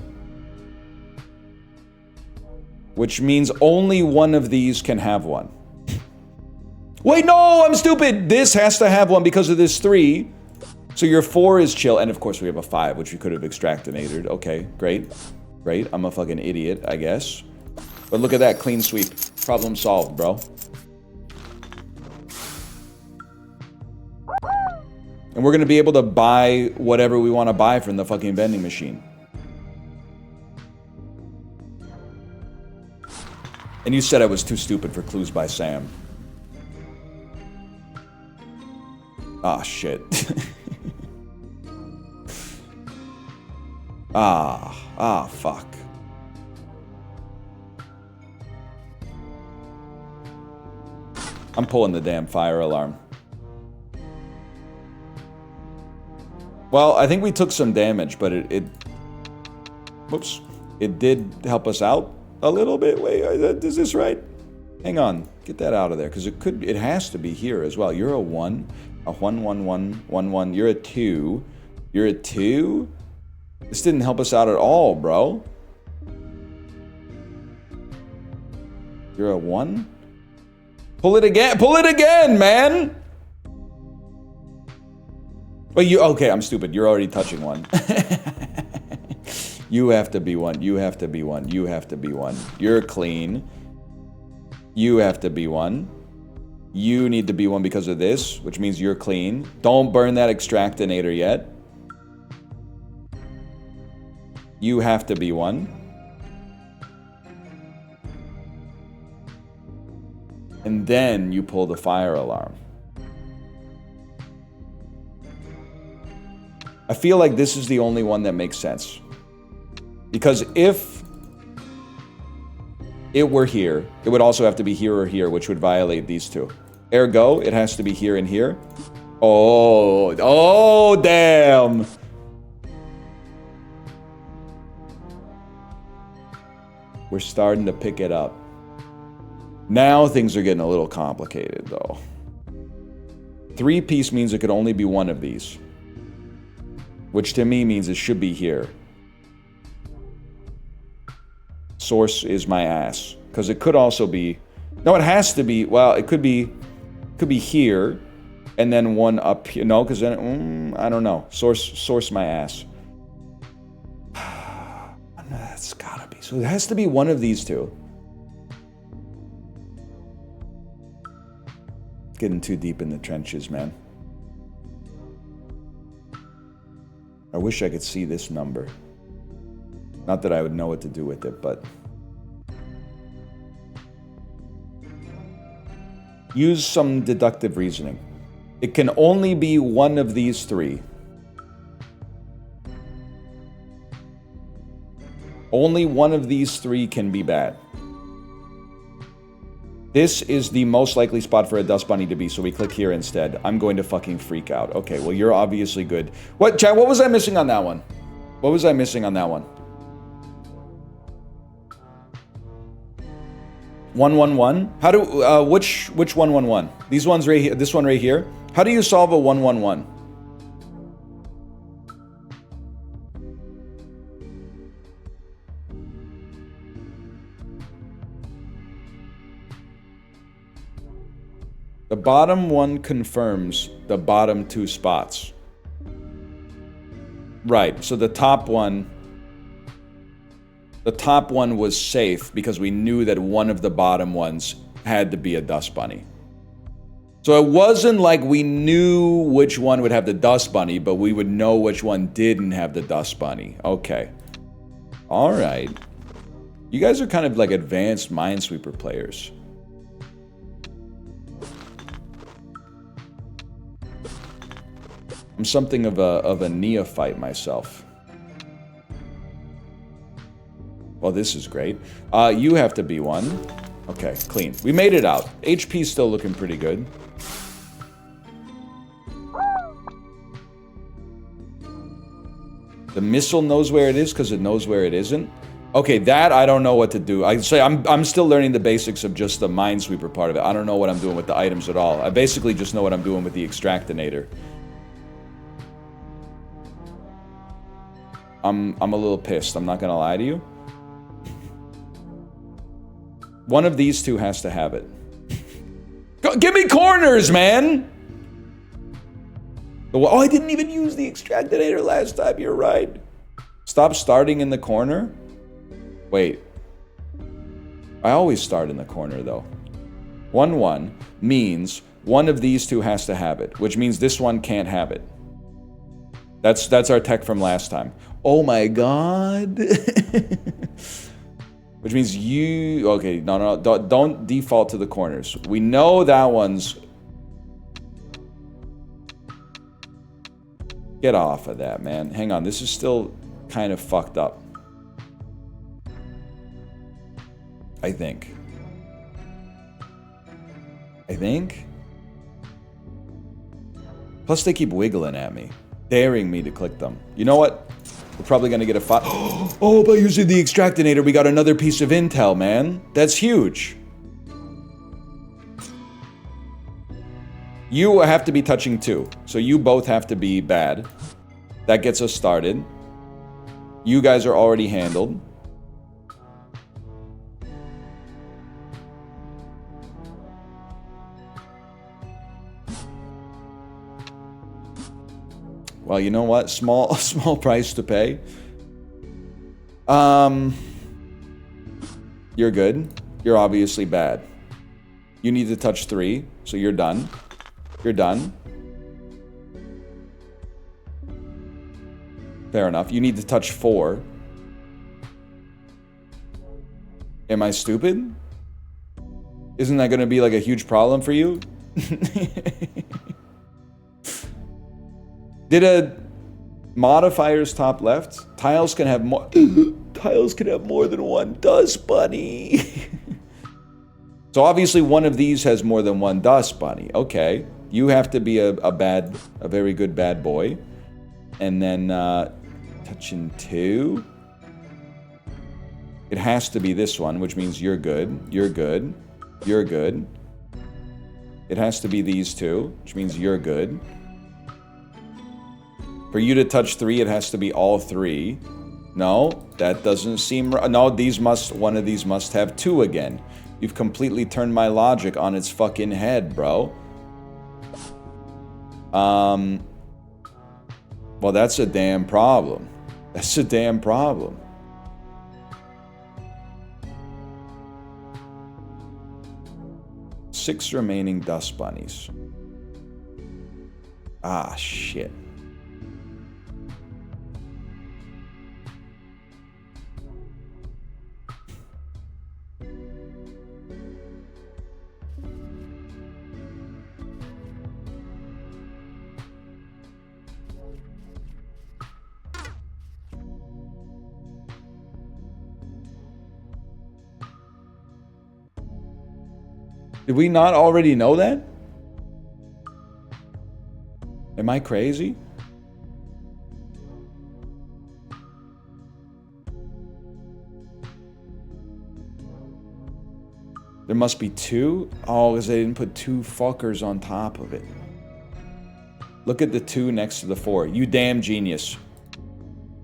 Which means only one of these can have one. Wait, no, I'm stupid. This has to have one because of this 3. So your 4 is chill. And of course we have a 5, which we could have extractinated. Okay, great. Great. I'm a fucking idiot, I guess. But look at that. Clean sweep. Problem solved, bro. And we're going to be able to buy whatever we want to buy from the fucking vending machine. And you said I was too stupid for clues by Sam. Ah, shit. Fuck. I'm pulling the damn fire alarm. Well, I think we took some damage, but whoops. It did help us out a little bit. Wait, is this right? Hang on. Get that out of there, because it has to be here as well. You're a 1. A 1, 1, 1, 1, 1. You're a 2. You're a 2? This didn't help us out at all, bro. You're a 1? Pull it again! Pull it again, man! But okay, I'm stupid. You're already touching 1. You have to be 1. You have to be 1. You have to be 1. You're clean. You have to be 1. You need to be 1 because of this, which means you're clean. Don't burn that extractinator yet. You have to be 1. And then you pull the fire alarm. I feel like this is the only one that makes sense. Because if it were here, it would also have to be here or here, which would violate these 2. Ergo, it has to be here and here. Oh, damn. We're starting to pick it up. Now things are getting a little complicated, though. 3-piece means it could only be one of these. Which to me means it should be here. Source is my ass. Because it could also be... No, it has to be... Well, it could be here. And then one up here. No, because then... I don't know. Source my ass. That's gotta be... So it has to be one of these 2. Getting too deep in the trenches, man. I wish I could see this number. Not that I would know what to do with it, but... Use some deductive reasoning. It can only be one of these 3. Only one of these 3 can be bad. This is the most likely spot for a dust bunny to be, so we click here instead. I'm going to fucking freak out. Okay, well, you're obviously good. What, chat, what was I missing on that one? What was I missing on that one? 111? How do, which 111? These ones right here, this one right here? How do you solve a 111? The bottom one confirms the bottom 2 spots. Right, so the top one was safe because we knew that one of the bottom ones had to be a dust bunny. So it wasn't like we knew which one would have the dust bunny, but we would know which one didn't have the dust bunny. Okay. All right. You guys are kind of like advanced Minesweeper players. I'm something of a neophyte myself. Well, this is great. You have to be 1. Okay, clean. We made it out. HP's still looking pretty good. The missile knows where it is because it knows where it isn't. Okay, that I don't know what to do. I say I'm still learning the basics of just the Minesweeper part of it. I don't know what I'm doing with the items at all. I basically just know what I'm doing with the extractinator. I'm a little pissed. I'm not gonna lie to you. One of these two has to have it. Go, give me corners, man! Oh, I didn't even use the extractinator last time, you're right. Stop starting in the corner? Wait. I always start in the corner, though. 1-1 means one of these two has to have it, which means this one can't have it. That's our tech from last time. Oh my god. Which means you... Okay, no, don't default to the corners. We know that one's... Get off of that, man. Hang on, this is still kind of fucked up. I think. Plus they keep wiggling at me, daring me to click them. You know what? We're probably gonna get a five. Oh, by using the extractinator, we got another piece of intel, man. That's huge. You have to be touching 2, so you both have to be bad. That gets us started. You guys are already handled. Well, you know what? Small price to pay. You're good. You're obviously bad. You need to touch 3, so you're done. You're done. Fair enough. You need to touch 4. Am I stupid? Isn't that going to be like a huge problem for you? Did a modifiers top left? Tiles can have more. Tiles can have more than one dust bunny. So obviously one of these has more than one dust bunny. Okay, you have to be a very good bad boy, and then touching 2. It has to be this one, which means you're good. You're good. You're good. It has to be these 2, which means you're good. For you to touch 3, it has to be all 3. No, that doesn't seem right. No, one of these must have 2 again. You've completely turned my logic on its fucking head, bro. Well, that's a damn problem. That's a damn problem. Six remaining dust bunnies. Ah, shit. Did we not already know that? Am I crazy? There must be 2? Oh, because they didn't put 2 fuckers on top of it. Look at the 2 next to the 4. You damn genius.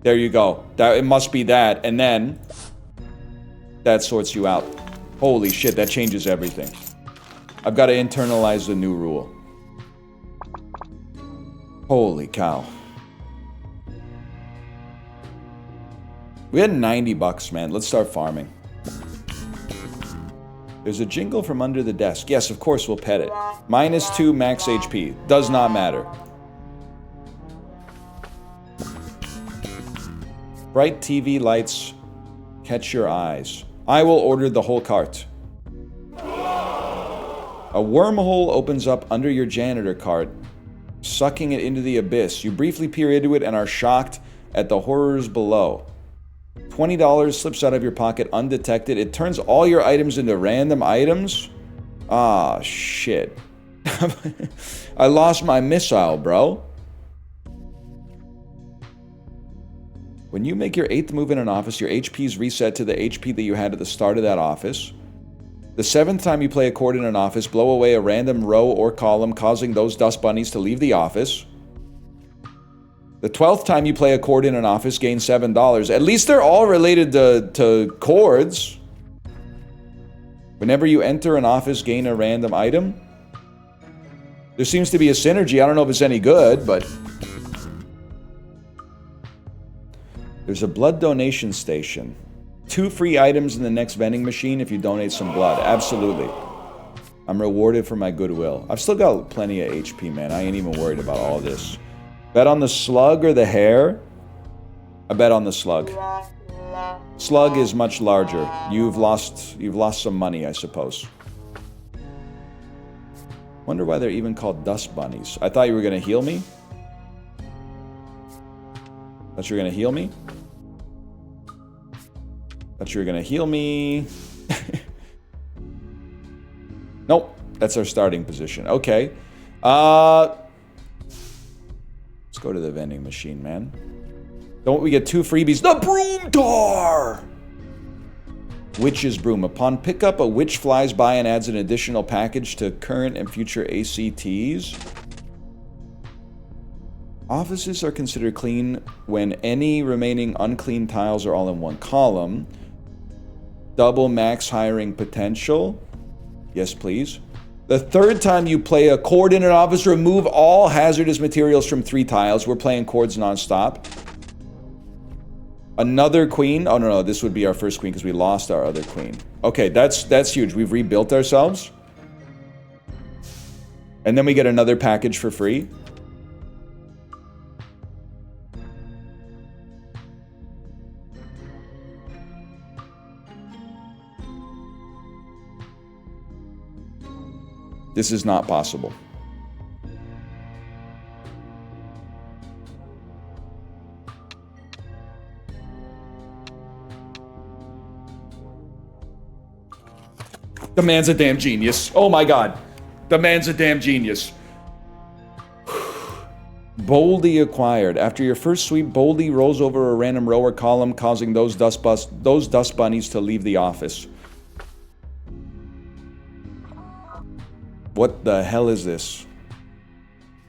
There you go. It must be that, and then that sorts you out. Holy shit, that changes everything. I've got to internalize the new rule. Holy cow. We had 90 bucks, man. Let's start farming. There's a jingle from under the desk. Yes, of course we'll pet it. -2 max HP. Does not matter. Bright TV lights catch your eyes. I will order the whole cart. A wormhole opens up under your janitor cart, sucking it into the abyss. You briefly peer into it and are shocked at the horrors below. $20 slips out of your pocket undetected. It turns all your items into random items. Ah, shit. I lost my missile, bro. When you make your 8th move in an office, your HP is reset to the HP that you had at the start of that office. The 7th time you play a chord in an office, blow away a random row or column, causing those dust bunnies to leave the office. The 12th time you play a chord in an office, gain $7. At least they're all related to chords. Whenever you enter an office, gain a random item. There seems to be a synergy. I don't know if it's any good, but... There's a blood donation station. 2 free items in the next vending machine if you donate some blood. Absolutely. I'm rewarded for my goodwill. I've still got plenty of HP, man. I ain't even worried about all this. Bet on the slug or the hare? I bet on the slug. Slug is much larger. You've lost some money, I suppose. Wonder why they're even called dust bunnies. I thought you were gonna heal me. Thought you were gonna heal me. Thought you were gonna heal me. Nope, that's our starting position. Okay. Let's go to the vending machine, man. Don't we get 2 freebies? The broom door! Witch's broom. Upon pickup, a witch flies by and adds an additional package to current and future ACTs. Offices are considered clean when any remaining unclean tiles are all in one column. Double max hiring potential. Yes, please. The 3rd time you play a chord in an office, remove all hazardous materials from 3 tiles. We're playing chords non-stop. Another queen. Oh, no, this would be our first queen because we lost our other queen. Okay, that's huge. We've rebuilt ourselves. And then we get another package for free. This is not possible. The man's a damn genius. Oh my god. The man's a damn genius. Boldy acquired. After your first sweep, Boldy rolls over a random row or column, causing those dust bunnies to leave the office. What the hell is this?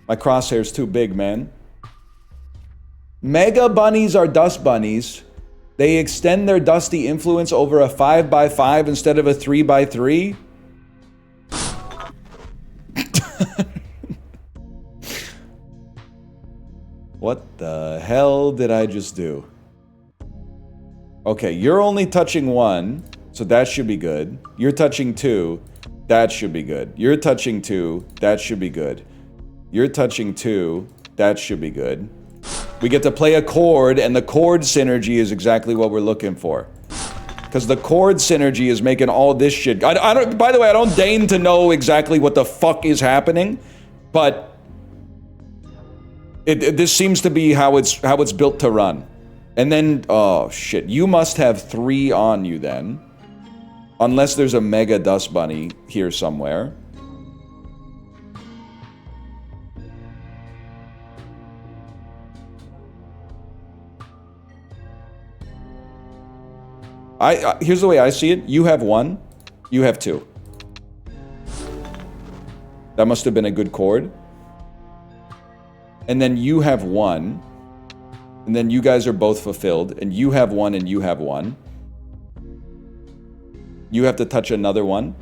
My crosshair's too big, man. Mega bunnies are dust bunnies. They extend their dusty influence over a 5x5 instead of a 3x3. What the hell did I just do? Okay, you're only touching 1, so that should be good. You're touching 2. That should be good. You're touching 2. That should be good. You're touching 2. That should be good. We get to play a chord, and the chord synergy is exactly what we're looking for. Because the chord synergy is making all this shit. I don't. By the way, I don't deign to know exactly what the fuck is happening, but this seems to be how it's built to run. And then, oh shit, you must have 3 on you then. Unless there's a mega dust bunny here somewhere. Here's the way I see it. You have 1. You have 2. That must have been a good chord. And then you have 1. And then you guys are both fulfilled. And you have 1 and you have 1. You have to touch another one.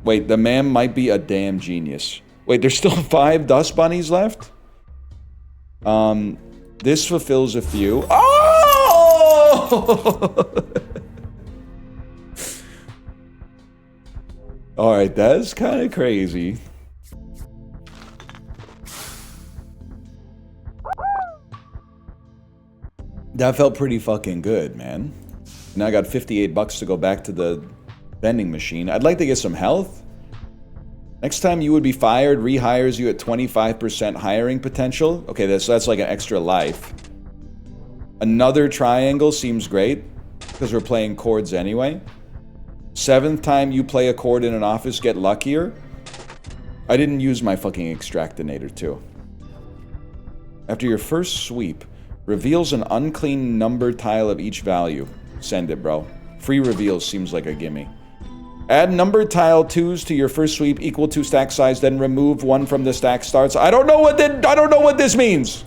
Wait, the man might be a damn genius. Wait, there's still 5 dust bunnies left? This fulfills a few. Oh! Alright, that's kind of crazy. That felt pretty fucking good, man. Now I got 58 bucks to go back to the vending machine. I'd like to get some health. Next time you would be fired, rehires you at 25% hiring potential. Okay, that's like an extra life. Another triangle seems great, because we're playing chords anyway. 7th time you play a chord in an office, get luckier. I didn't use my fucking extractinator too. After your first sweep, reveals an unclean number tile of each value. Send it, bro. Free reveals seems like a gimme. Add number tile 2s to your first sweep equal to stack size, then remove 1 from the stack starts. I don't know what this means.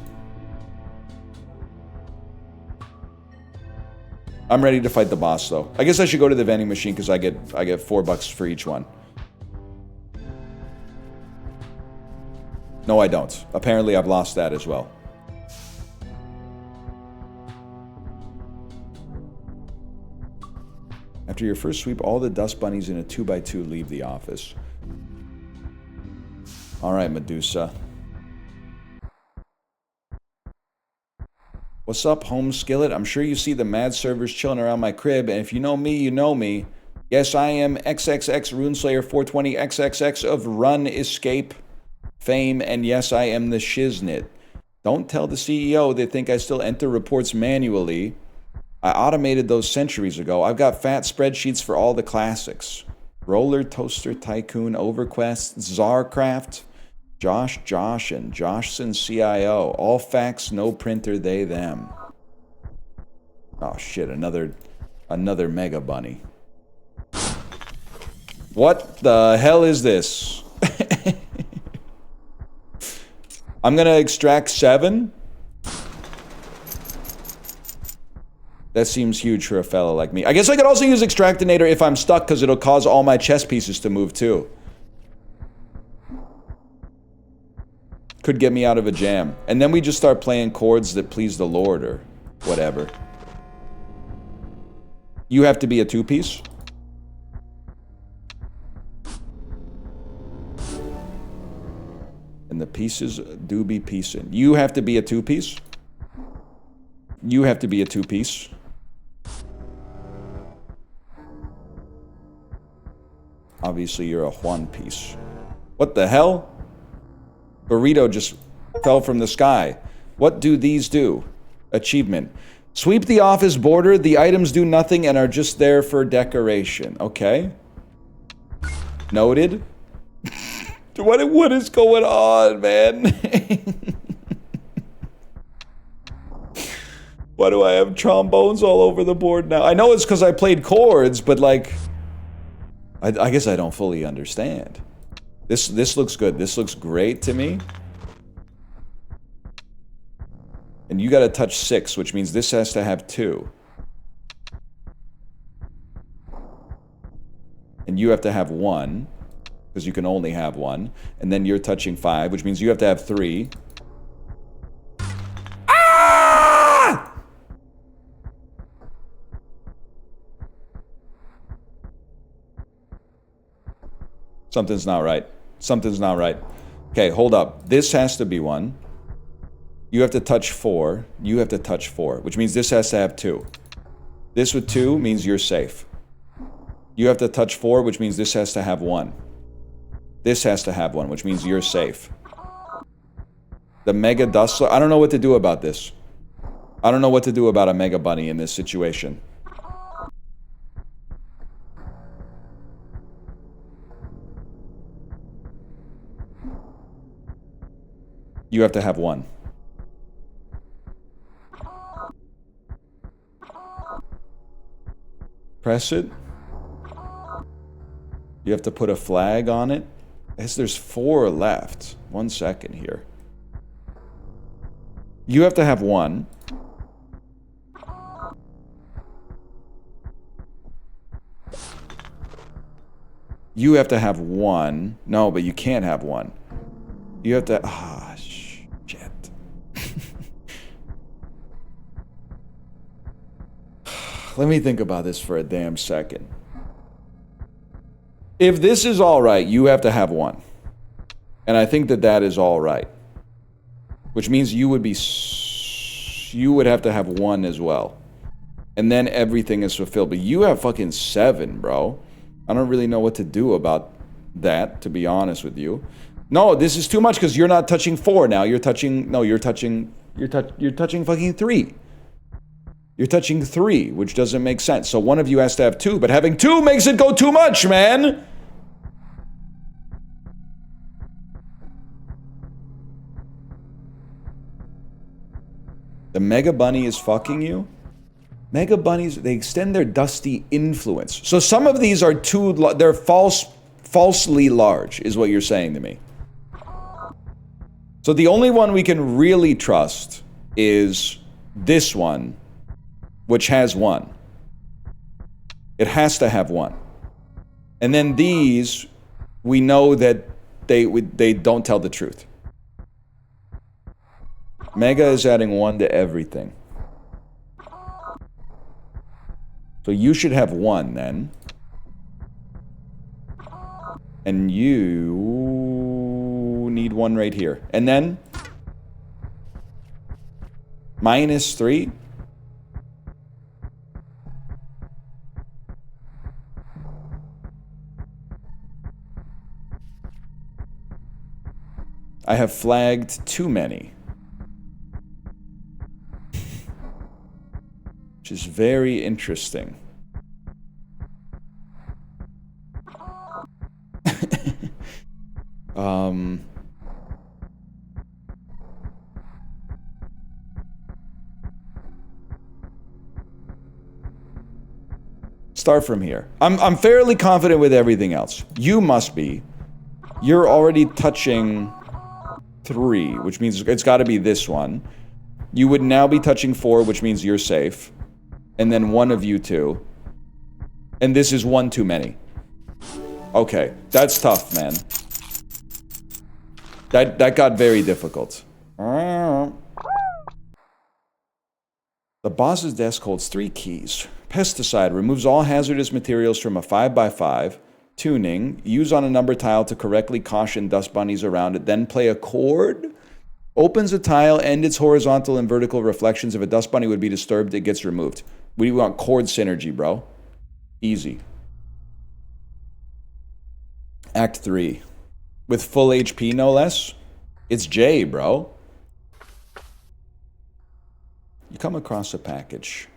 I'm ready to fight the boss, though. I guess I should go to the vending machine because I get $4 for each one. No, I don't. Apparently, I've lost that as well. After your first sweep, all the dust bunnies in a 2x2 leave the office. Alright, Medusa. What's up, home skillet? I'm sure you see the mad servers chilling around my crib, and if you know me, you know me. Yes, I am XXX Runeslayer 420 XXX of Run Escape fame, and yes, I am the shiznit. Don't tell the CEO they think I still enter reports manually. I automated those centuries ago. I've got fat spreadsheets for all the classics. Roller Toaster Tycoon, Overquest, Czarcraft, Josh, and Joshson CIO. All facts, no printer, they, them. Oh shit, another Mega Bunny. What the hell is this? I'm gonna extract 7. That seems huge for a fella like me. I guess I could also use Extractinator if I'm stuck, because it'll cause all my chess pieces to move too. Could get me out of a jam. And then we just start playing chords that please the Lord or whatever. You have to be a 2-piece? And the pieces do be piecing. You have to be a 2-piece? You have to be a 2-piece. Obviously, you're a 1-piece. What the hell? Burrito just fell from the sky. What do these do? Achievement. Sweep the office border. The items do nothing and are just there for decoration. Okay. Noted. What is going on, man? Why do I have trombones all over the board now? I know it's because I played chords, but like... I guess I don't fully understand. This looks good. This looks great to me. And you gotta touch 6, which means this has to have 2. And you have to have 1, because you can only have 1. And then you're touching 5, which means you have to have 3. Ah! Something's not right. Something's not right. Okay, hold up. This has to be 1. You have to touch 4. You have to touch 4, which means this has to have 2. This with 2 means you're safe. You have to touch 4, which means this has to have 1. This has to have 1, which means you're safe. The Mega Dustler. I don't know what to do about this. I don't know what to do about a Mega Bunny in this situation. You have to have 1. Press it. You have to put a flag on it. There's 4 left. 1 second here. You have to have 1. You have to have 1. No, but you can't have 1. You have to... Ah, shit. Let me think about this for a damn second. If this is all right, you have to have 1. And I think that that is all right. Which means you would be... You would have to have 1 as well. And then everything is fulfilled. But you have fucking 7, bro. I don't really know what to do about that, to be honest with you. No, this is too much because you're not touching 4 now. You're touching... No, you're touching fucking 3. You're touching 3, which doesn't make sense. So one of you has to have 2, but having 2 makes it go too much, man! The Mega Bunny is fucking you? Mega Bunnies, they extend their dusty influence. So some of these are they're falsely large, is what you're saying to me. So the only one we can really trust is this one, which has 1. It has to have 1. And then these, we know that they don't tell the truth. Mega is adding 1 to everything. So you should have 1 then. And you need 1 right here. And then -3. I have flagged too many. Which is very interesting. Start from here. I'm fairly confident with everything else. You must be. You're already touching 3, which means it's got to be this one. You would now be touching 4, which means you're safe. And then 1 of you 2. And this is 1 too many. Okay, that's tough, man. That got very difficult. The boss's desk holds 3 keys. Pesticide removes all hazardous materials from a 5x5. Tuning, use on a number tile to correctly caution dust bunnies around it, then play a chord. Opens a tile and its horizontal and vertical reflections. If a dust bunny would be disturbed, it gets removed. We want chord synergy, bro. Easy. Act 3. With full HP, no less. It's J, bro. You come across a package.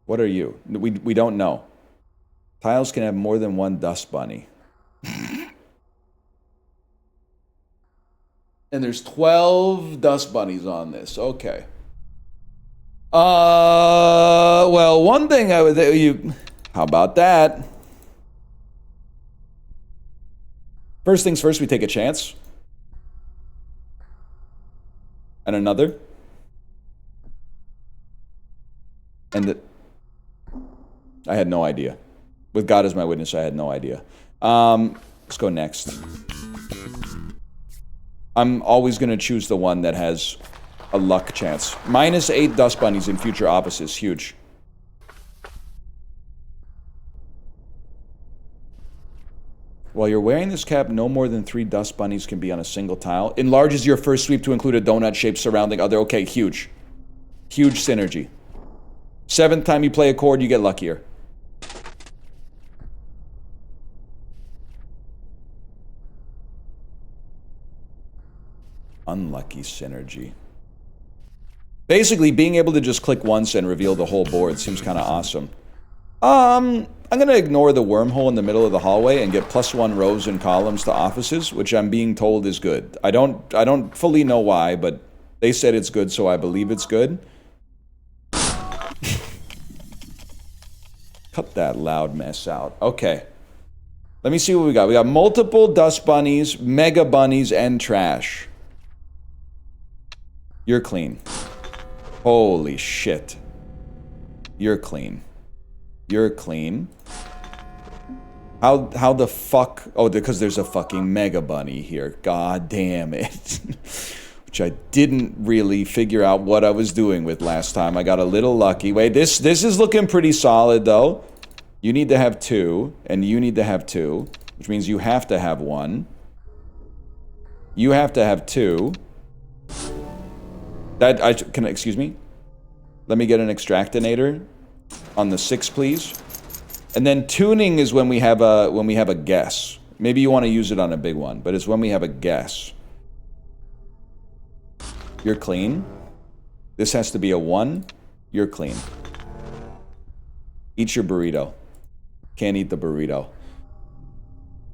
What are you? We don't know. Tiles can have more than 1 dust bunny. And there's 12 dust bunnies on this. Okay. Well, one thing I would... How about that? First things first, we take a chance. And another. And I had no idea. With God as my witness, I had no idea. Let's go next. I'm always going to choose the one that has a luck chance. -8 dust bunnies in future opposites. Huge. While you're wearing this cap, no more than 3 dust bunnies can be on a single tile. Enlarges your first sweep to include a donut shape surrounding other... Okay, huge. Huge synergy. 7th time you play a chord, you get luckier. Unlucky synergy. Basically, being able to just click once and reveal the whole board seems kind of awesome. I'm gonna ignore the wormhole in the middle of the hallway and get +1 rows and columns to offices, which I'm being told is good. I don't fully know why, but they said it's good, so I believe it's good. Cut that loud mess out. Okay. Let me see what we got. We got multiple dust bunnies, mega bunnies, and trash. You're clean. Holy shit. You're clean. You're clean. How the fuck... Oh, because there's a fucking mega bunny here. God damn it. Which I didn't really figure out what I was doing with last time. I got a little lucky. Wait, this is looking pretty solid, though. You need to have 2, and you need to have 2, which means you have to have 1. You have to have 2. Excuse me? Let me get an extractinator on the 6, please. And then tuning is when we have a guess. Maybe you want to use it on a big one, but it's when we have a guess. You're clean. This has to be a 1. You're clean. Eat your burrito. Can't eat the burrito.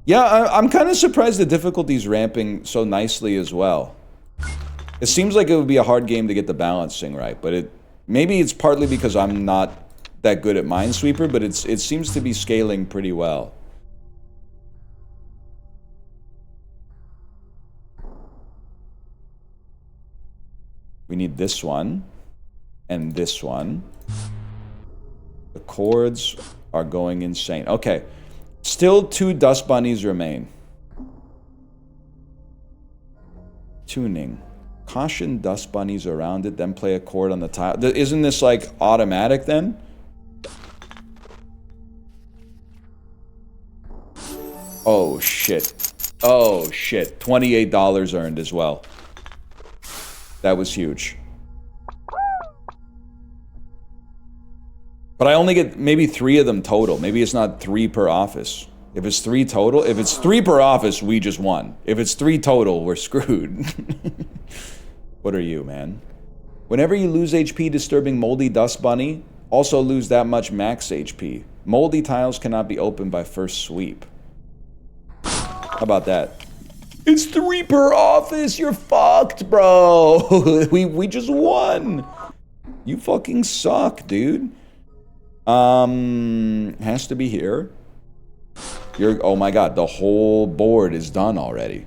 Yeah, I'm kind of surprised the difficulty's ramping so nicely as well. It seems like it would be a hard game to get the balancing right, but maybe it's partly because I'm not that good at Minesweeper, but it seems to be scaling pretty well. We need this one, and this one. The chords are going insane. Okay. Still 2 dust bunnies remain. Tuning. Caution dust bunnies around it, then play a chord on the tile. Isn't this like automatic then? Oh shit. Oh shit. $28 earned as well. That was huge. But I only get maybe 3 of them total. Maybe it's not 3 per office. If it's 3 total, if it's 3 per office, we just won. If it's 3 total, we're screwed. What are you, man? Whenever you lose HP disturbing Moldy Dust Bunny, also lose that much max HP. Moldy tiles cannot be opened by first sweep. How about that? It's 3 per office! You're fucked, bro! we just won! You fucking suck, dude. Has to be here. Oh my god, the whole board is done already.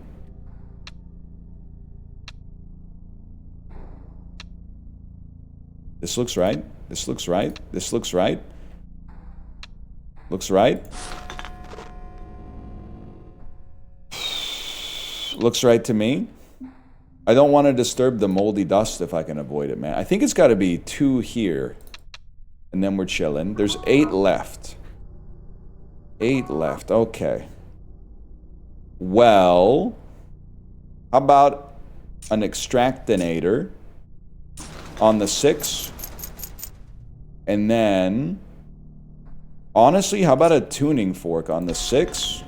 This looks right. This looks right. This looks right. Looks right. Looks right to me. I don't want to disturb the moldy dust if I can avoid it, man. I think it's got to be 2 here. And then we're chilling. There's 8 left. 8 left. Okay. Well, how about an extractinator on the 6? And then, honestly, how about a tuning fork on the 6?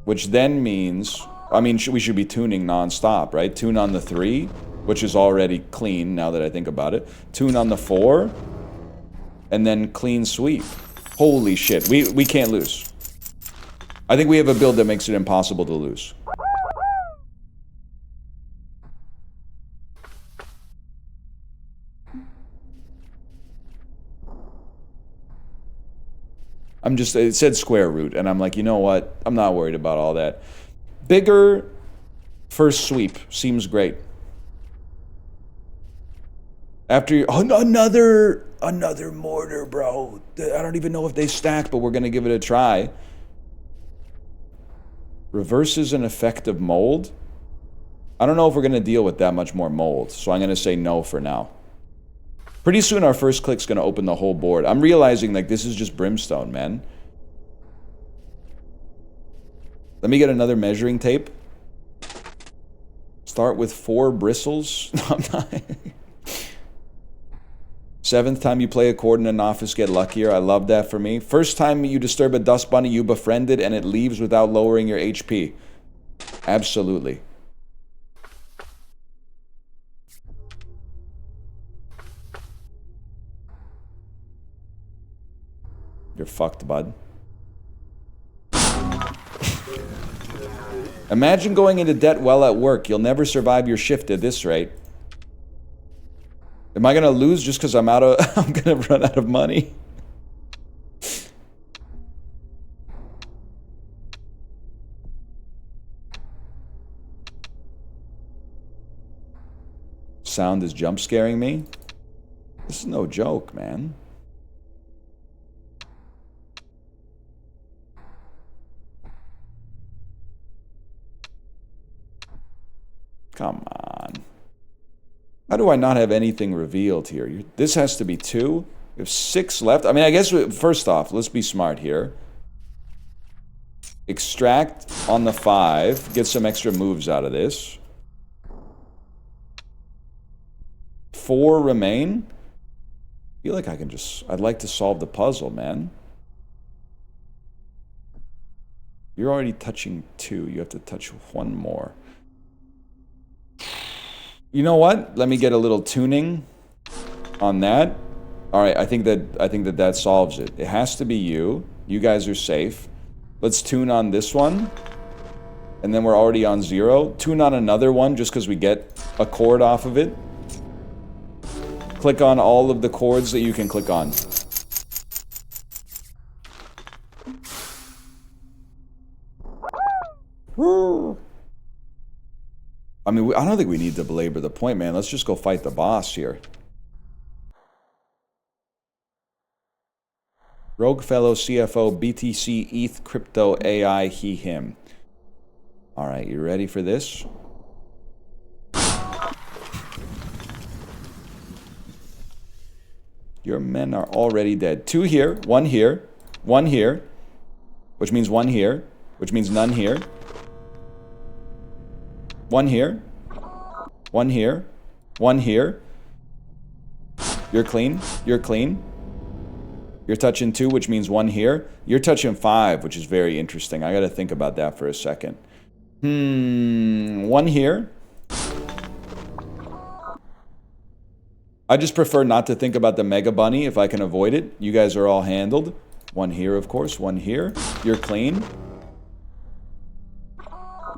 Which then means, I mean, we should be tuning non-stop, right? Tune on the 3, which is already clean now that I think about it. Tune on the 4, and then clean sweep. Holy shit, we can't lose. I think we have a build that makes it impossible to lose. It said square root, and I'm like, you know what? I'm not worried about all that. Bigger first sweep seems great. After another mortar, bro. I don't even know if they stack, but we're gonna give it a try. Reverses an effect of mold. I don't know if we're gonna deal with that much more mold, so I'm gonna say no for now. Pretty soon our first click's gonna open the whole board. I'm realizing like this is just brimstone, man. Let me get another measuring tape. Start with 4 bristles. No, I'm not. 7th time you play a chord in an office, get luckier. I love that for me. First time you disturb a dust bunny, you befriend it and it leaves without lowering your HP. Absolutely. You're fucked, bud. Imagine going into debt while at work. You'll never survive your shift at this rate. Am I gonna lose just because I'm gonna run out of money? Sound is jump scaring me. This is no joke, man. Come on. How do I not have anything revealed here? This has to be 2. We have 6 left. I mean, I guess, first off, let's be smart here. Extract on the 5. Get some extra moves out of this. 4 remain. I feel like I'd like to solve the puzzle, man. You're already touching 2. You have to touch 1 more. You know what? Let me get a little tuning on that. All right, I think that solves it. It has to be you. You guys are safe. Let's tune on this one. And then we're already on 0. Tune on another one just because we get a chord off of it. Click on all of the chords that you can click on. I mean, I don't think we need to belabor the point, man. Let's just go fight the boss here. Rogue Fellow, CFO, BTC, ETH, Crypto, AI, he, him. All right, you ready for this? Your men are already dead. 2 here, 1 here, 1 here, which means 1 here, which means none here. 1 here, 1 here, 1 here. You're clean, you're clean. You're touching 2, which means 1 here. You're touching 5, which is very interesting. I gotta think about that for a second. 1 here. I just prefer not to think about the Mega Bunny if I can avoid it. You guys are all handled. 1 here, of course. 1 here. You're clean.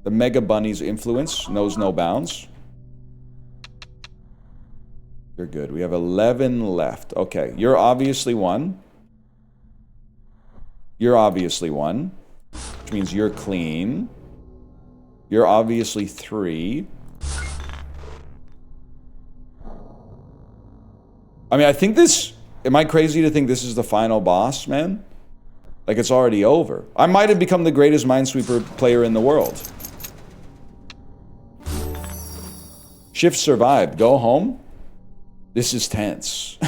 The Mega Bunny's influence knows no bounds. You're good. We have 11 left. Okay, you're obviously 1. You're obviously 1, which means you're clean. You're obviously 3. I mean, I think this... Am I crazy to think this is the final boss, man? Like, it's already over. I might have become the greatest Minesweeper player in the world. Shift survived. Go home? This is tense.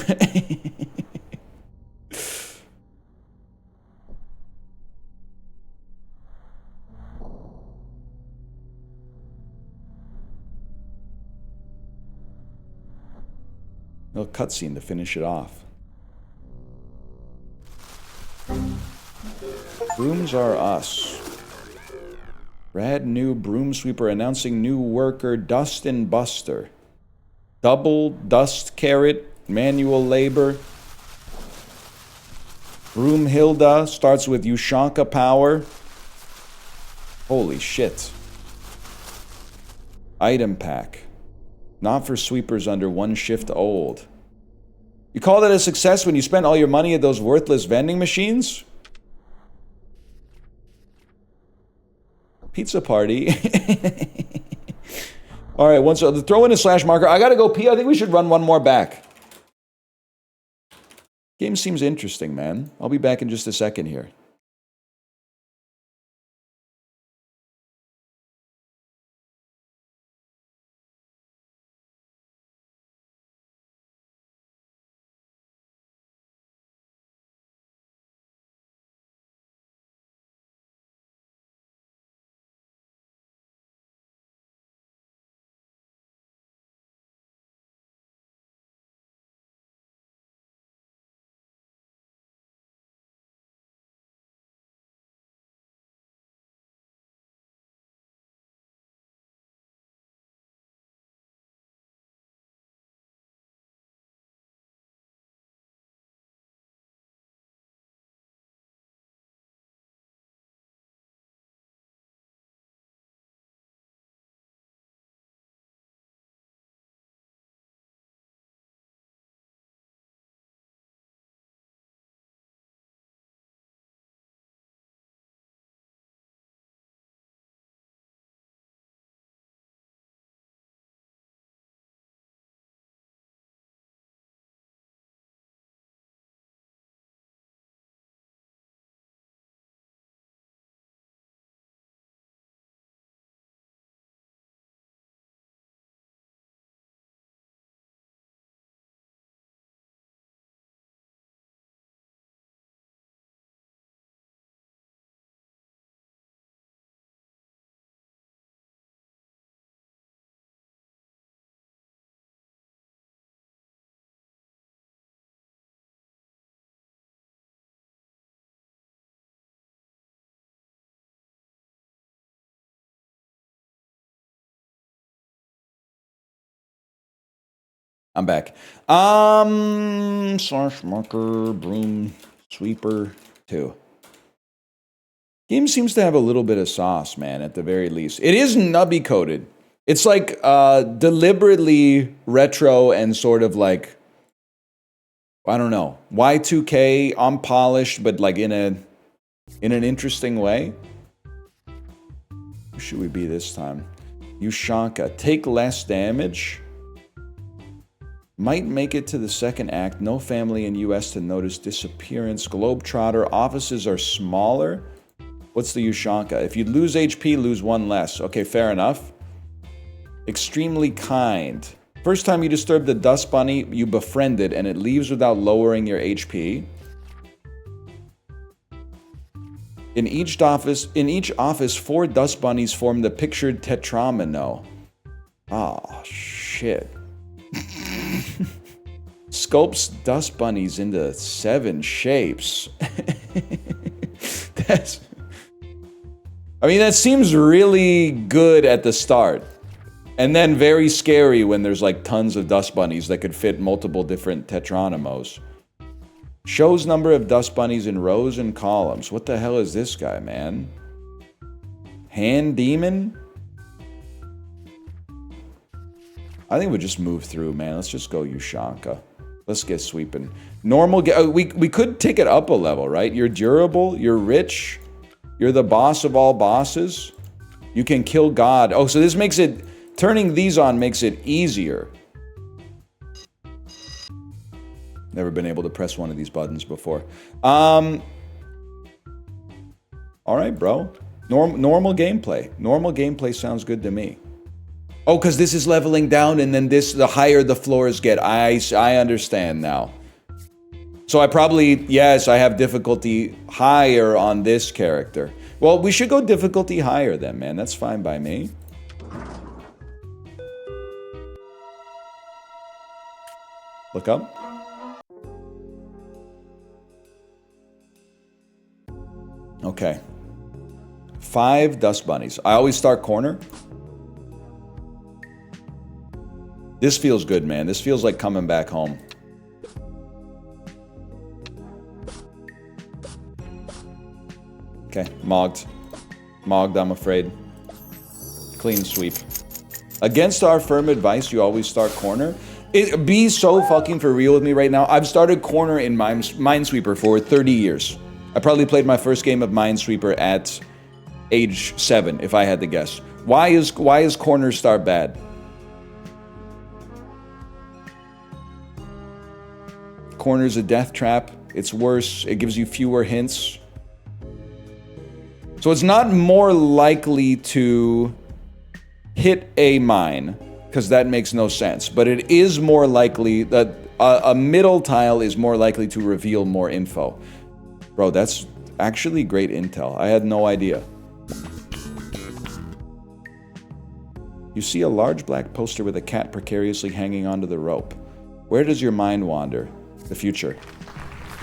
Little cutscene to finish it off. Brooms are us. Rad new broom sweeper announcing new worker Dustin Buster. Double dust carrot, manual labor. Broomhilda starts with Ushanka power. Holy shit. Item pack. Not for sweepers under 1 shift old. You call that a success when you spent all your money at those worthless vending machines? Pizza party. All right, once throw in a slash marker. I gotta go pee. I think we should run one more back. Game seems interesting, man. I'll be back in just a second here. I'm back. Slash marker, broom, sweeper, 2. Game seems to have a little bit of sauce, man, at the very least. It is nubby coated. It's like deliberately retro and sort of like, I don't know, Y2K, unpolished, but like in an interesting way. Who should we be this time? Ushanka. Take less damage. Might make it to the second act. No family in U.S. to notice disappearance. Globetrotter. Offices are smaller. What's the Ushanka? If you lose HP, lose one less. Okay, fair enough. Extremely kind. First time you disturb the dust bunny, you befriend it, and it leaves without lowering your HP. In each office, 4 dust bunnies form the pictured tetramino. Oh, shit. Sculpts dust bunnies into 7 shapes. I mean, that seems really good at the start. And then very scary when there's like tons of dust bunnies that could fit multiple different tetranimos. Shows number of dust bunnies in rows and columns. What the hell is this guy, man? Hand demon? I think we'll just move through, man. Let's just go Ushanka. Let's get sweeping. Normal, we could take it up a level, right? You're durable, you're rich, you're the boss of all bosses. You can kill God. Oh, so this makes it, turning these on makes it easier. Never been able to press one of these buttons before. All right, bro. Normal gameplay. Normal gameplay sounds good to me. Oh, because this is leveling down, and then this, the higher the floors get. I understand now. So I probably, yes, I have difficulty higher on this character. Well, we should go difficulty higher then, man. That's fine by me. Look up. Okay. 5 dust bunnies. I always start corner. This feels good, man. This feels like coming back home. Okay, mogged. Mogged, I'm afraid. Clean sweep. Against our firm advice, you always start corner. Be so fucking for real with me right now. I've started corner in Minesweeper for 30 years. I probably played my first game of Minesweeper at age 7, if I had to guess. Why is corner start bad? Corner's a death trap. It's worse. It gives you fewer hints. So it's not more likely to hit a mine, because that makes no sense. But it is more likely that a middle tile is more likely to reveal more info. Bro, that's actually great intel. I had no idea. You see a large black poster with a cat precariously hanging onto the rope. Where does your mind wander? The future.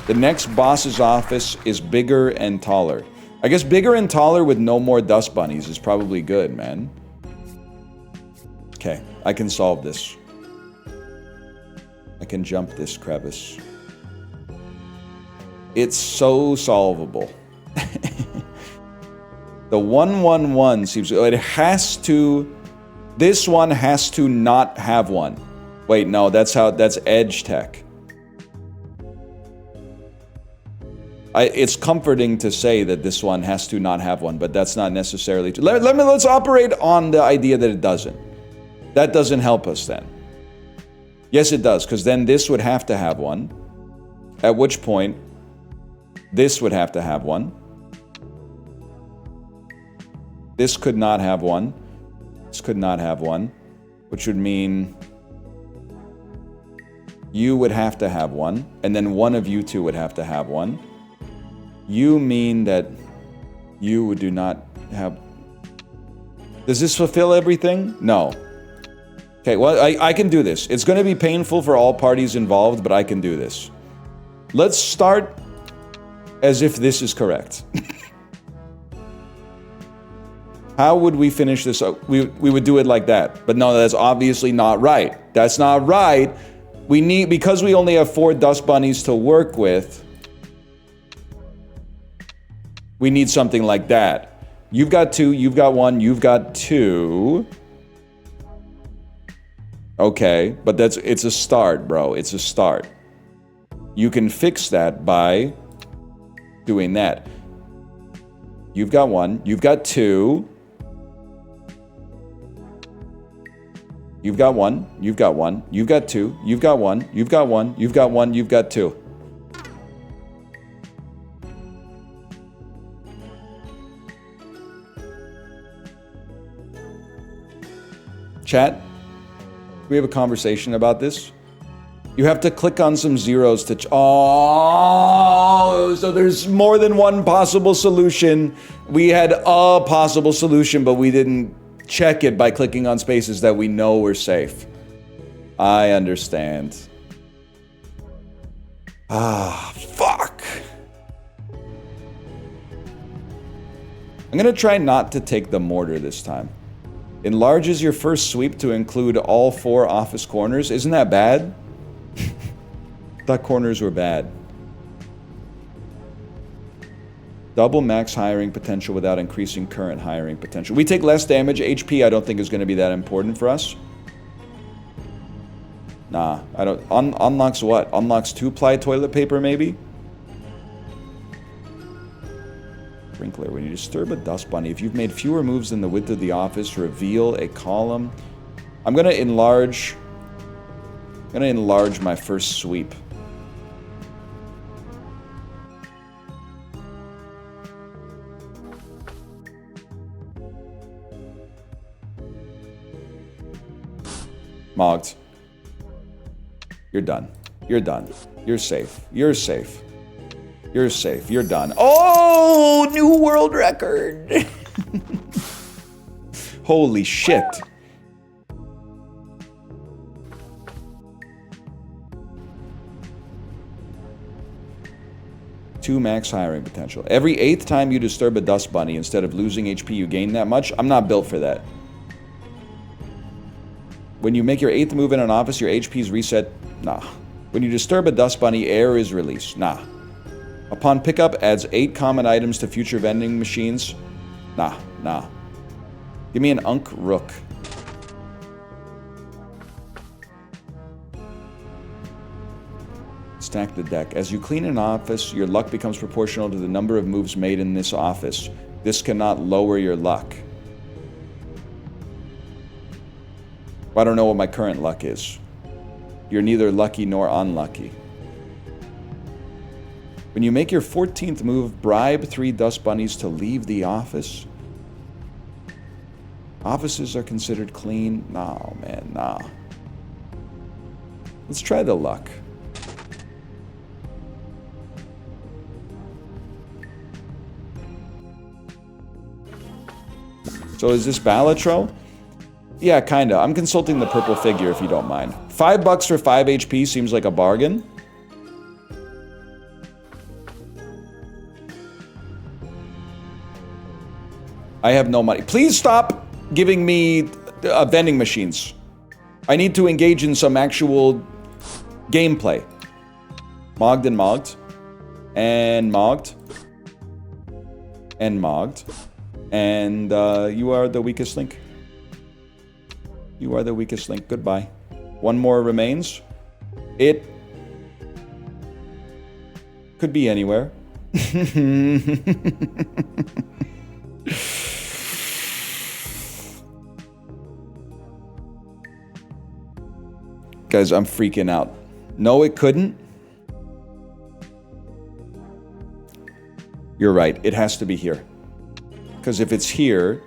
The next boss's office is bigger and taller. I guess bigger and taller with no more dust bunnies is probably good, man. Okay, I can solve this. I can jump this crevice. It's so solvable. The 111 seems... It has to... This one has to not have one. Wait, no, that's edge tech. It's comforting to say that this one has to not have one, but that's not necessarily true. Let's operate on the idea that it doesn't. That doesn't help us then. Yes, it does, because then this would have to have one. At which point, this would have to have one. This could not have one. This could not have one. Which would mean you would have to have one, and then one of you two would have to have one. You mean that you do not have... Does this fulfill everything? No. Okay, well, I can do this. It's going to be painful for all parties involved, but I can do this. Let's start as if this is correct. How would we finish this? We would do it like that. But no, that's obviously not right. That's not right. We need... Because we only have 4 dust bunnies to work with... We need something like that. You've got 2, you've got 1, you've got 2. Okay, but it's a start, bro. It's a start. You can fix that by doing that. You've got 1, you've got 2. You've got one. You've got one. You've got two. You've got one. You've got one. You've got one. You've got two. Chat, we have a conversation about this. You have to click on some zeros to... Oh, so there's more than one possible solution. We had a possible solution, but we didn't check it by clicking on spaces that we know were safe. I understand. Ah, fuck. I'm gonna try not to take the mortar this time. Enlarges your first sweep to include all 4 office corners. Isn't that bad? Thought corners were bad. Double max hiring potential without increasing current hiring potential. We take less damage. HP I don't think is going to be that important for us. Nah, I don't. Unlocks what? Unlocks 2-ply toilet paper maybe? Sprinkler. When you disturb a dust bunny, if you've made fewer moves than the width of the office, reveal a column. I'm going to enlarge my first sweep. Mogged. You're done. You're done. You're safe. You're safe. You're safe. You're done. Oh, new world record. Holy shit. Two max hiring potential. Every 8th time you disturb a dust bunny, instead of losing HP, you gain that much. I'm not built for that. When you make your 8th move in an office, your HP is reset. Nah. When you disturb a dust bunny, air is released. Nah. Upon pickup, adds 8 common items to future vending machines. Nah, nah. Give me an Unk Rook. Stack the deck. As you clean an office, your luck becomes proportional to the number of moves made in this office. This cannot lower your luck. I don't know what my current luck is. You're neither lucky nor unlucky. When you make your 14th move, bribe 3 dust bunnies to leave the office. Offices are considered clean. No, man, nah. Let's try the luck. So is this Balatro? Yeah, kinda. I'm consulting the purple figure if you don't mind. $5 for 5 HP seems like a bargain. I have no money. Please stop giving me vending machines. I need to engage in some actual gameplay. Mogged and mogged. And mogged. And mogged. And you are the weakest link. You are the weakest link. Goodbye. One more remains. It could be anywhere. Guys, I'm freaking out. No, it couldn't. You're right. It has to be here. Because if it's here,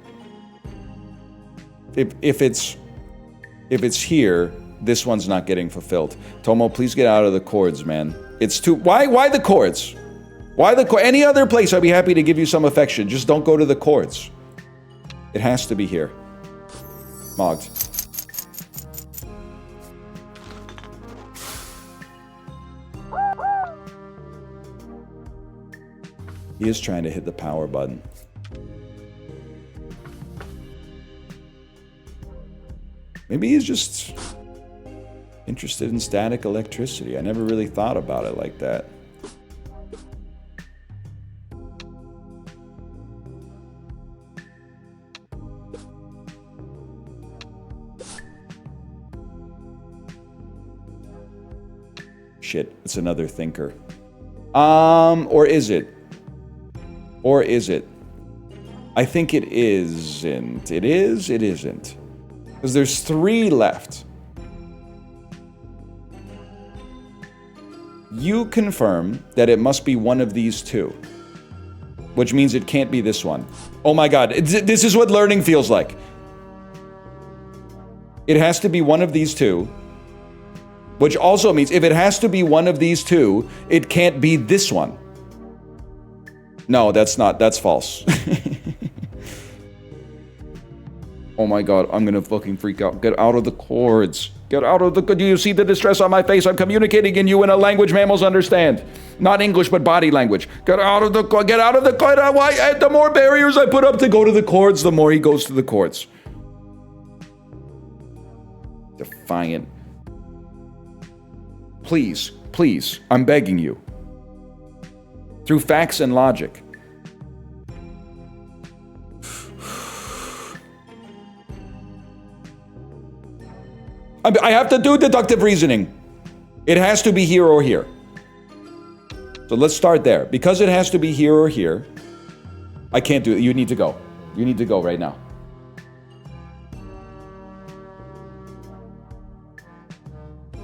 if it's here, this one's not getting fulfilled. Tomo, please get out of the chords, man. It's too... Why the chords? Why the chords? Any other place, I'd be happy to give you some affection. Just don't go to the chords. It has to be here. Mogged. He is trying to hit the power button. Maybe he's just interested in static electricity. I never really thought about it like that. Shit, it's another thinker. Or is it? Or is it? I think it isn't. It is, it isn't. Because there's 3 left. You confirm that it must be one of these 2. Which means it can't be this one. Oh my god, this is what learning feels like. It has to be one of these 2. Which also means if it has to be one of these 2, it can't be this one. No, that's false. Oh my god, I'm gonna fucking freak out. Get out of the cords. Get out of the... Do you see the distress on my face? I'm communicating in you in a language mammals understand. Not English, but body language. Get out of the... Get out of the... Why? The more barriers I put up to go to the cords, the more he goes to the cords. Defiant. Please, please, I'm begging you. Through facts and logic. I have to do deductive reasoning. It has to be here or here. So let's start there. Because it has to be here or here, I can't do it. You need to go. You need to go right now.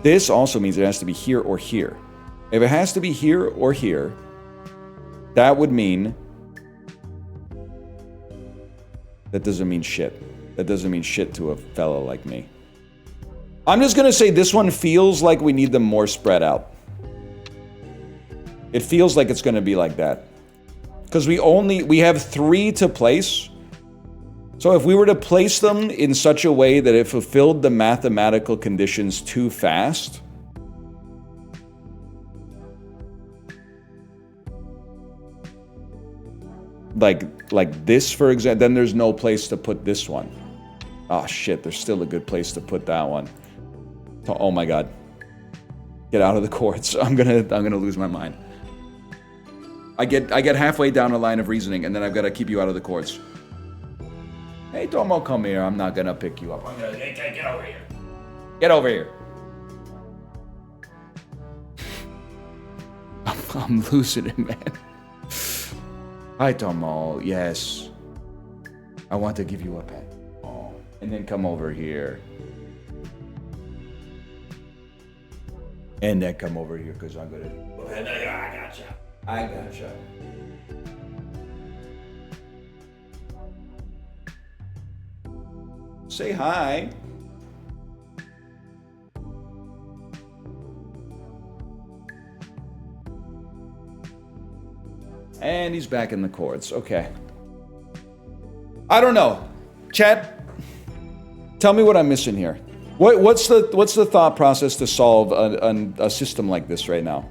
This also means it has to be here or here. If it has to be here or here, that would mean... That doesn't mean shit. That doesn't mean shit to a fellow like me. I'm just gonna say this one feels like we need them more spread out. It feels like it's gonna be like that. Because we have 3 to place. So if we were to place them in such a way that it fulfilled the mathematical conditions too fast, like this, for example, then there's no place to put this one. Oh shit, there's still a good place to put that one. Oh my god. Get out of the courts. I'm gonna lose my mind. I get halfway down a line of reasoning and then I've got to keep you out of the courts. Hey Tomo, come here. I'm not gonna pick you up. I'm gonna get over here. Get over here. I'm losing it, man. Hi Tomo. Yes. I want to give you a pet. Oh. And then come over here. And then come over here, because I'm gonna... I gotcha. I gotcha. Say hi. And he's back in the courts. Okay. I don't know. Chat, tell me what I'm missing here. What's the thought process to solve a system like this right now?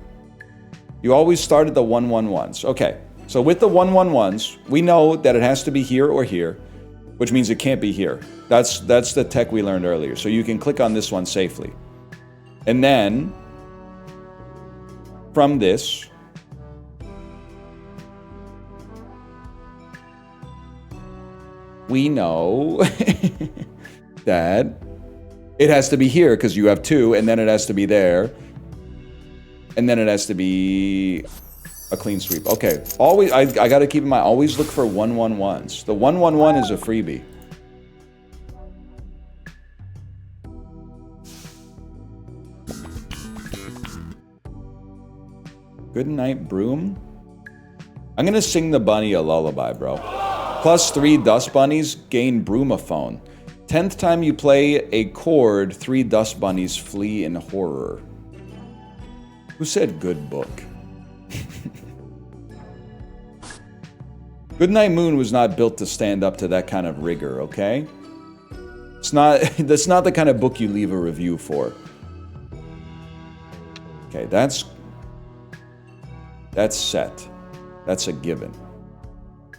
You always start at the 1-1-1s. Okay, so with the 1-1-1s, we know that it has to be here or here, which means it can't be here. That's the tech we learned earlier. So you can click on this one safely. And then, from this, we know that it has to be here because you have 2, and then it has to be there. And then it has to be a clean sweep. Okay, always, I got to keep in mind, always look for 1-1-1s. The 1-1-1 is a freebie. Good night, broom. I'm going to sing the bunny a lullaby, bro. +3 dust bunnies gain broomaphone. 10th time you play a chord, 3 dust bunnies flee in horror. Who said good book? Goodnight Moon was not built to stand up to that kind of rigor, okay? That's not the kind of book you leave a review for. Okay, that's set. That's a given.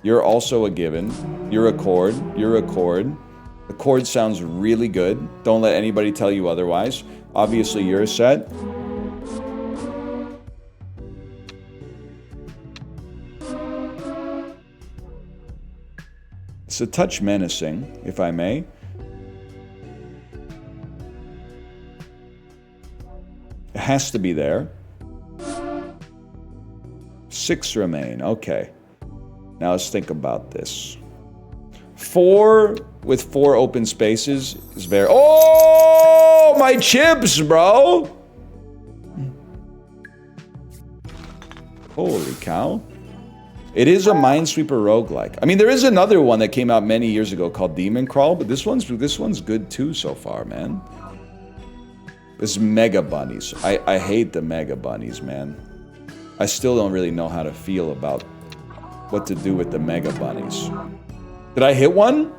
You're also a given. You're a chord. You're a chord. The chord sounds really good. Don't let anybody tell you otherwise. Obviously, you're a set. It's a touch menacing, if I may. It has to be there. 6 remain. Okay. Now let's think about this. 4 with 4 open spaces is very... Oh, my chips, bro! Holy cow. It is a Minesweeper roguelike. I mean, there is another one that came out many years ago called Demon Crawl, but this one's good too so far, man. This Mega Bunnies. I hate the Mega Bunnies, man. I still don't really know how to feel about what to do with the Mega Bunnies. Did I hit one?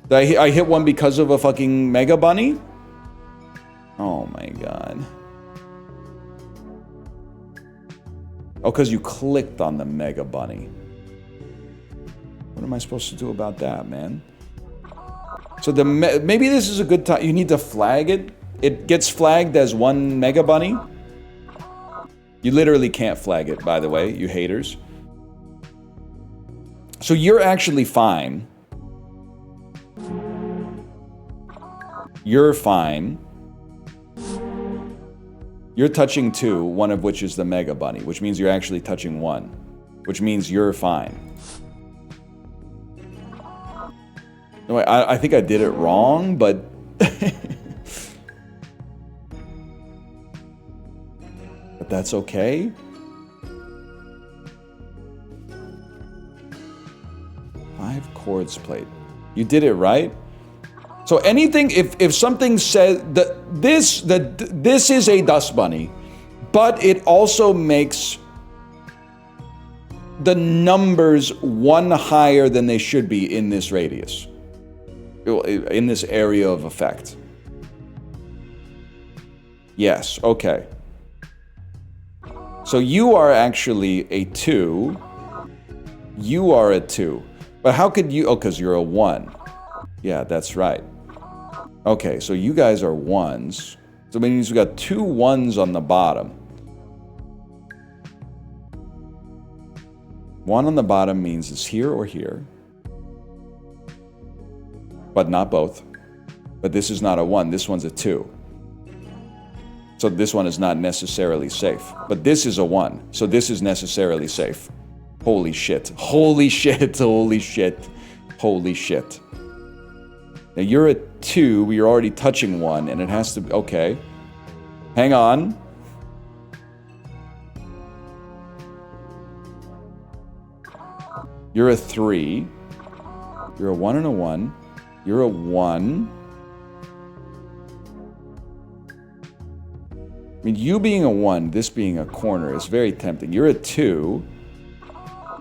Did I hit one because of a fucking Mega Bunny? Oh my god. Oh, because you clicked on the Mega Bunny. What am I supposed to do about that, man? So maybe this is a good time. You need to flag it. It gets flagged as one Mega Bunny. You literally can't flag it, by the way, you haters. So you're actually fine. You're fine. You're touching 2, one of which is the Mega Bunny, which means you're actually touching 1, which means you're fine. No, I think I did it wrong, but... but that's okay. Five chords played. You did it right. So anything, if something says that this is a dust bunny, but it also makes the numbers 1 higher than they should be in this radius, in this area of effect. Yes, okay. So you are actually a 2. You are a 2. But how could you... Oh, because you're a 1. Yeah, that's right. Okay, so you guys are 1s. So that means we got 2 1s on the bottom. 1 on the bottom means it's here or here. But not both. But this is not a 1. This one's a 2. So this one is not necessarily safe. But this is a 1. So this is necessarily safe. Holy shit. Holy shit. Holy shit. Holy shit. Now you're a 2, but you're already touching 1, and it has to be... Okay. Hang on. You're a 3. You're a 1 and a 1. You're a 1. I mean, you being a 1, this being a corner is very tempting. You're a 2.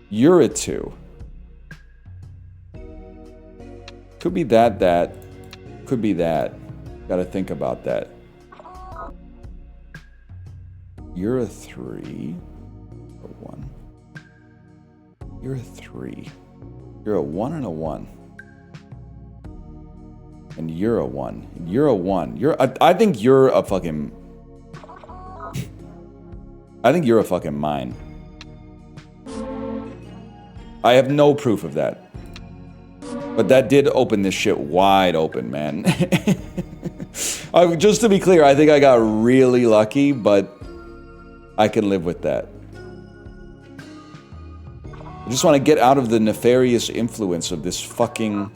You're a 2. Could be that. Could be that. Gotta think about that. You're a 3. A 1. You're a 3. You're a 1 and a 1. And you're a 1. You're a 1. I think you're a fucking... I think you're a fucking mine. I have no proof of that. But that did open this shit wide open, man. Just to be clear, I think I got really lucky, but I can live with that. I just want to get out of the nefarious influence of this fucking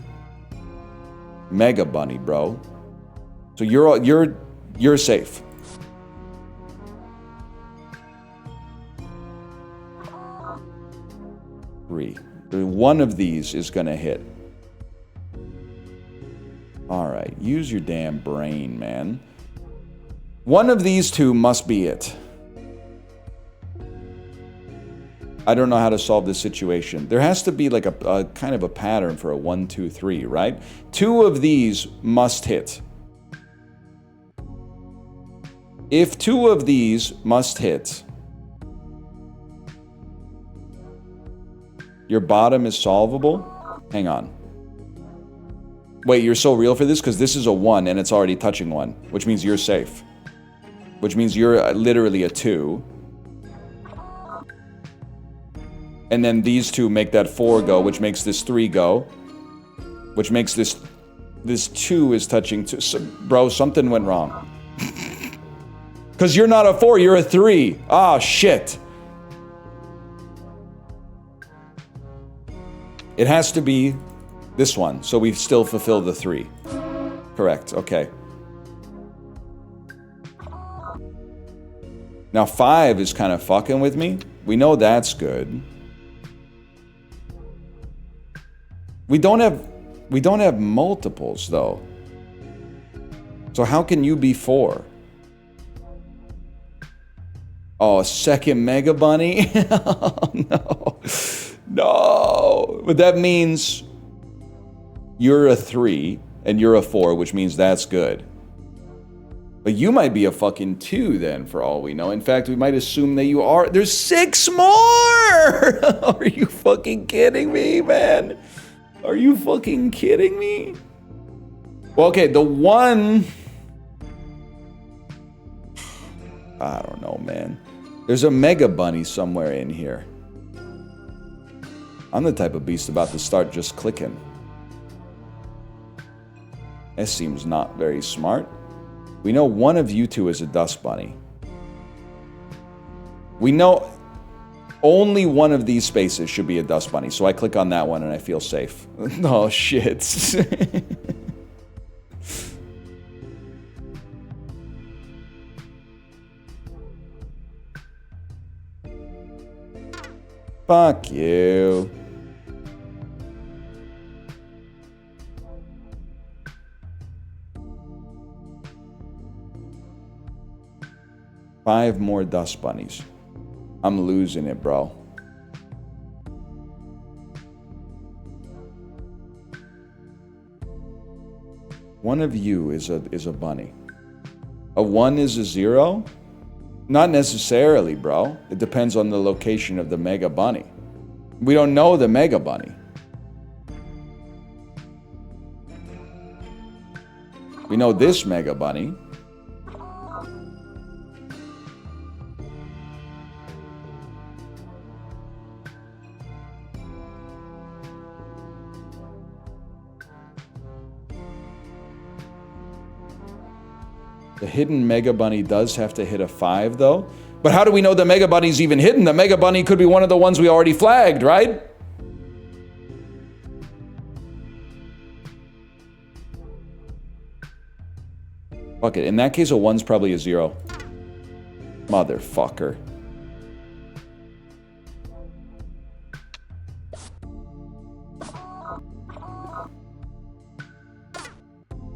Mega Bunny, bro. So you're safe. One of these is gonna hit. Alright, use your damn brain, man. One of these 2 must be it. I don't know how to solve this situation. There has to be like a kind of a pattern for a 1, 2, 3, right? 2 of these must hit. If 2 of these must hit, your bottom is solvable? Hang on. Wait, you're so real for this? Because this is a 1 and it's already touching 1, which means you're safe. Which means you're literally a 2. And then these 2 make that 4 go, which makes this 3 go. Which makes this 2 is touching 2. So, bro, something went wrong. Because you're not a 4, you're a 3. Ah, shit. It has to be This one. So we still fulfill the 3. Correct. Okay. Now 5 is kind of fucking with me. We know that's good. We don't have multiples though. So how can you be 4? Oh, a second Mega Bunny? Oh, no. No. But that means you're a 3 and you're a 4, which means that's good. But you might be a fucking 2 then, for all we know. In fact, we might assume that you are. There's 6 more! Are you fucking kidding me, man? Are you fucking kidding me? Well, okay, the 1... I don't know, man. There's a Mega Bunny somewhere in here. I'm the type of beast about to start just clicking. That seems not very smart. We know one of you two is a dust bunny. We know only one of these spaces should be a dust bunny, so I click on that one and I feel safe. Oh, shit. Fuck you. Five more dust bunnies. I'm losing it, bro. One of you is a bunny. A 1 is a 0? Not necessarily, bro. It depends on the location of the Mega Bunny. We don't know the Mega Bunny. We know this Mega Bunny. The hidden Mega Bunny does have to hit a 5, though. But how do we know the Mega Bunny's even hidden? The Mega Bunny could be one of the ones we already flagged, right? Fuck it. In that case, a 1's probably a 0. Motherfucker.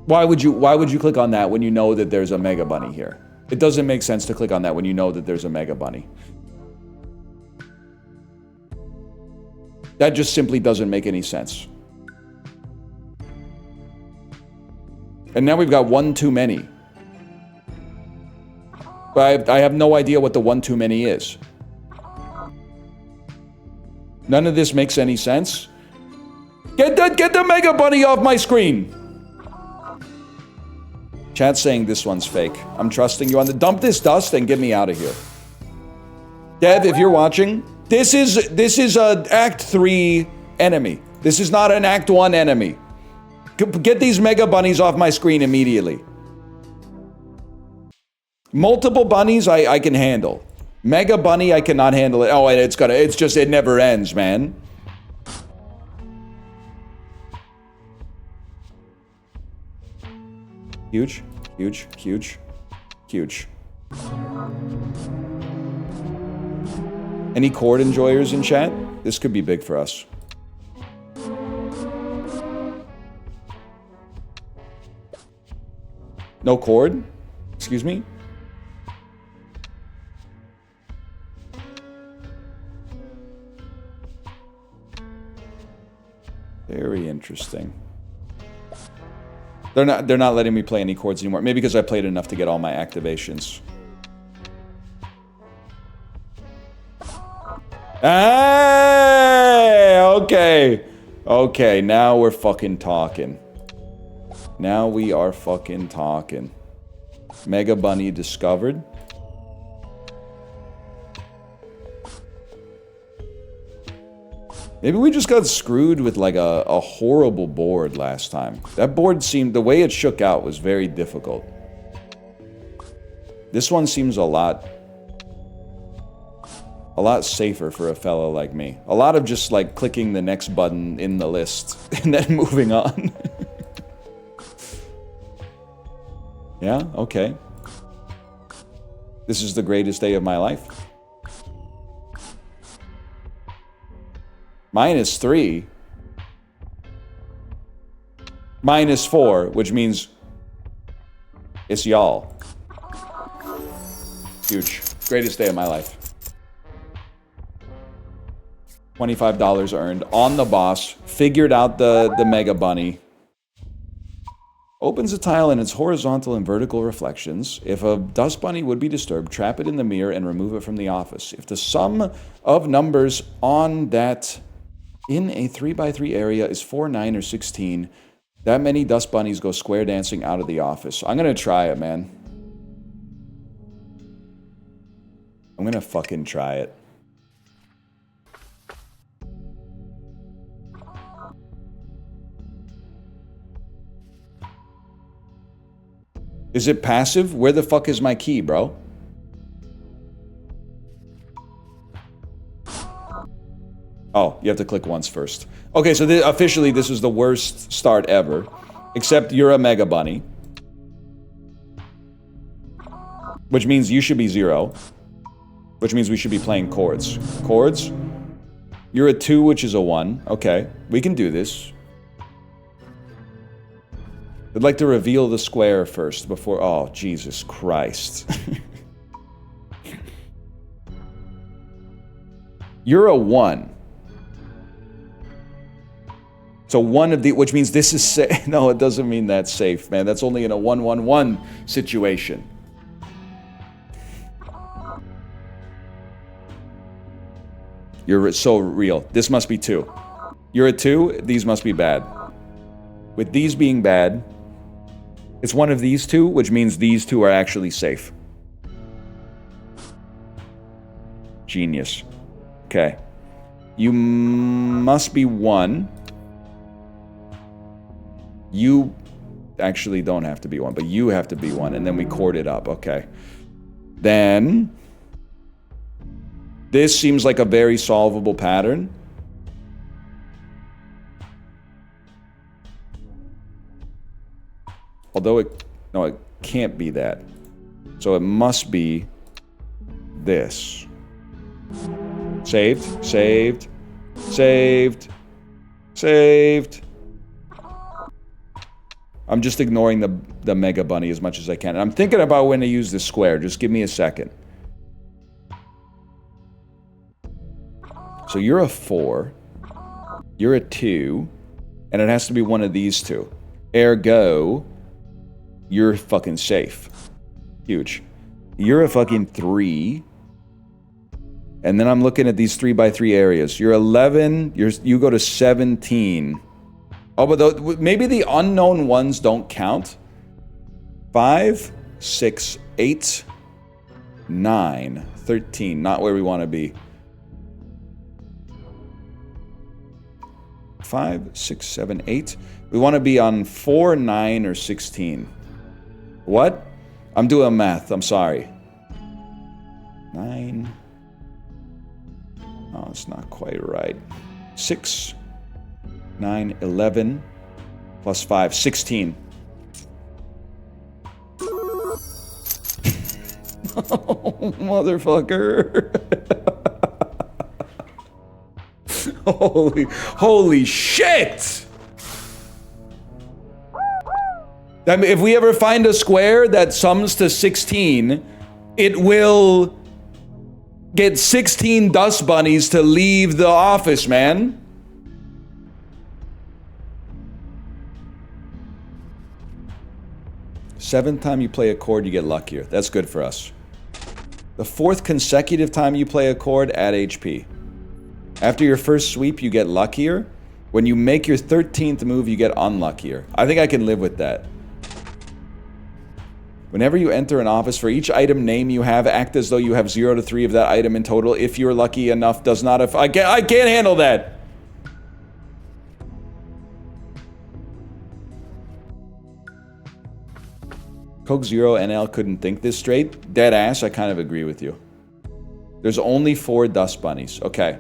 Why would you click on that when you know that there's a Mega Bunny here? It doesn't make sense to click on that when you know that there's a Mega Bunny. That just simply doesn't make any sense. And now we've got 1 too many. But I have no idea what the 1 too many is. None of this makes any sense. Get the Mega Bunny off my screen! Chat's saying this one's fake. I'm trusting you on the... Dump this dust and get me out of here. Dev, if you're watching, this is a Act 3 enemy. This is not an Act 1 enemy. Get these Mega Bunnies off my screen immediately. Multiple bunnies I can handle. Mega Bunny I cannot handle it. Oh, it never ends, man. Huge, huge, huge, huge. Any chord enjoyers in chat? This could be big for us. No chord? Excuse me? Very interesting. They're not letting me play any chords anymore. Maybe because I played enough to get all my activations. Hey! Okay. Okay, now we're fucking talking. Now we are fucking talking. Mega Bunny discovered. Maybe we just got screwed with like a horrible board last time. That board seemed, the way it shook out was very difficult. This one seems a lot A lot safer for a fellow like me. A lot of just like clicking the next button in the list and then moving on. Yeah, okay. This is the greatest day of my life. -3. -4, which means it's y'all. Huge. Greatest day of my life. $25 earned on the boss. Figured out the Mega Bunny. Opens a tile in its horizontal and vertical reflections. If a dust bunny would be disturbed, trap it in the mirror and remove it from the office. If the sum of numbers on that in a 3x3 area is 4, 9, or 16, that many dust bunnies go square dancing out of the office. I'm gonna try it, man. I'm gonna fucking try it. Is it passive? Where the fuck is my key, bro? Oh, you have to click once first. Okay, so officially this is the worst start ever. Except you're a Mega Bunny. Which means you should be 0. Which means we should be playing chords. Chords? You're a 2, which is a 1. Okay, we can do this. I'd like to reveal the square first before... Oh, Jesus Christ. You're a 1. So one of the... Which means this is safe. No, it doesn't mean that's safe, man. That's only in a 1-1-1 situation. You're so real. This must be 2. You're a 2. These must be bad. With these being bad... It's one of these 2, which means these 2 are actually safe. Genius. Okay. You must be 1. You actually don't have to be 1, but you have to be 1, and then we chord it up. Okay. Then... This seems like a very solvable pattern. Although it... No, it can't be that. So it must be... this. Saved. Saved. Saved. Saved. I'm just ignoring the Mega Bunny as much as I can. And I'm thinking about when to use the square. Just give me a second. So you're a 4. You're a 2. And it has to be one of these 2. Ergo... You're fucking safe. Huge. You're a fucking 3. And then I'm looking at these 3x3 areas. You're 11. You go to 17. Oh, but maybe the unknown ones don't count. 5, 6, 8, 9, 13. Not where we want to be. 5, 6, 7, 8. We want to be on 4, 9, or 16. What? I'm doing math. I'm sorry. 9. Oh, it's not quite right. 6, 9, 11, plus 5, 16. Oh, motherfucker. Holy shit! I mean, if we ever find a square that sums to 16, it will get 16 dust bunnies to leave the office, man. Seventh time you play a chord, you get luckier. That's good for us. The 4th consecutive time you play a chord, add HP. After your first sweep, you get luckier. When you make your 13th move, you get unluckier. I think I can live with that. Whenever you enter an office, for each item name you have, act as though you have 0 to 3 of that item in total. If you're lucky enough, does not... I can't handle that! Coke Zero NL couldn't think this straight. Dead ass, I kind of agree with you. There's only 4 dust bunnies. Okay.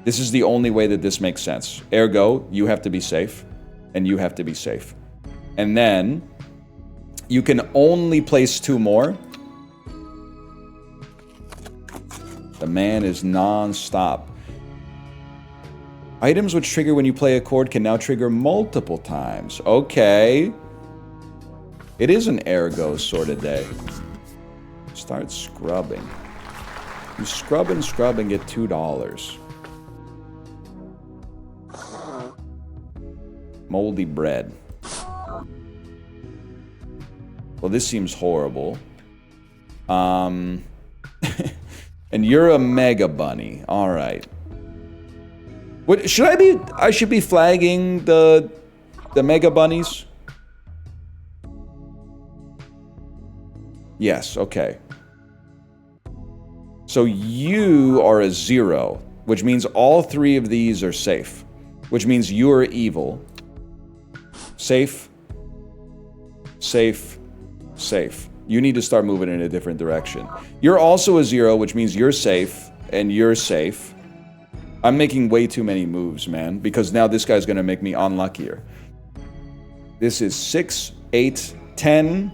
This is the only way that this makes sense. Ergo, you have to be safe, and you have to be safe. And then, you can only place 2 more. The man is non-stop. Items which trigger when you play a chord can now trigger multiple times. Okay. It is an ergo sort of day. Start scrubbing. You scrub and get $2. Moldy bread. Well, this seems horrible. And you're a mega bunny. All right. What should I be? I should be flagging the mega bunnies. Yes. Okay. So you are a 0, which means all 3 of these are safe, which means you are evil. Safe. Safe. Safe. You need to start moving in a different direction. You're also a 0, which means you're safe, and you're safe. I'm making way too many moves, man, because now this guy's gonna make me unluckier. This is 6, 8, 10.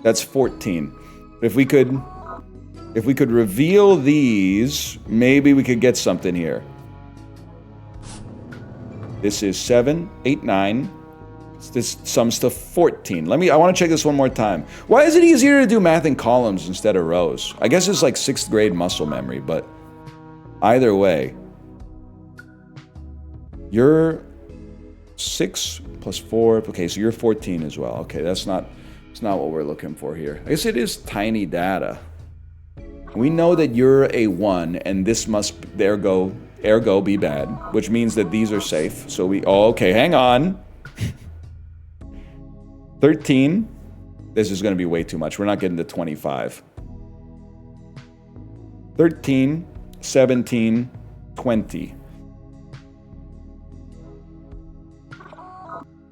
That's 14. If we could reveal these, maybe we could get something here. This is 7, 8, 9. This sums to 14. I want to check this one more time. Why is it easier to do math in columns instead of rows? I guess it's like 6th grade muscle memory, but either way. You're 6 plus 4. Okay, so you're 14 as well. Okay, that's not what we're looking for here. I guess it is tiny data. We know that you're a 1, and this must ergo be bad, which means that these are safe. So okay, hang on. 13. This is going to be way too much. We're not getting to 25. 13, 17, 20.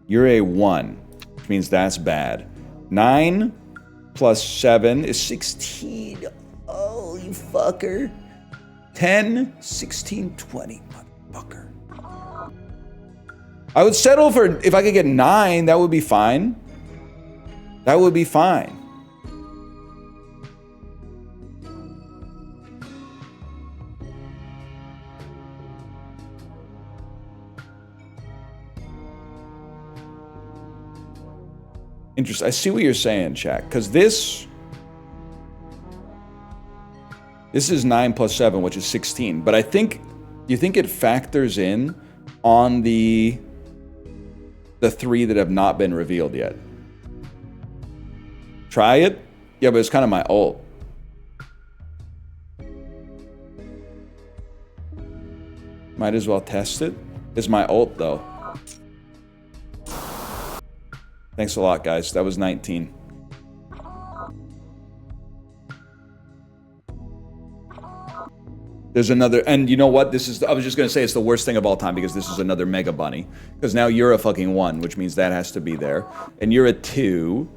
You're a 1, which means that's bad. 9 plus 7 is 16. Oh, you fucker. 10, 16, 20, motherfucker. I would settle for, if I could get 9, that would be fine. That would be fine. Interesting. I see what you're saying, chat. Because this is 9 plus 7, which is 16. But you think it factors in on the 3 that have not been revealed yet. Try it? Yeah, but it's kind of my ult. Might as well test it. It's my ult, though. Thanks a lot, guys. That was 19. There's another, and you know what? I was just going to say it's the worst thing of all time because this is another mega bunny. Because now you're a fucking 1, which means that has to be there. And you're a 2.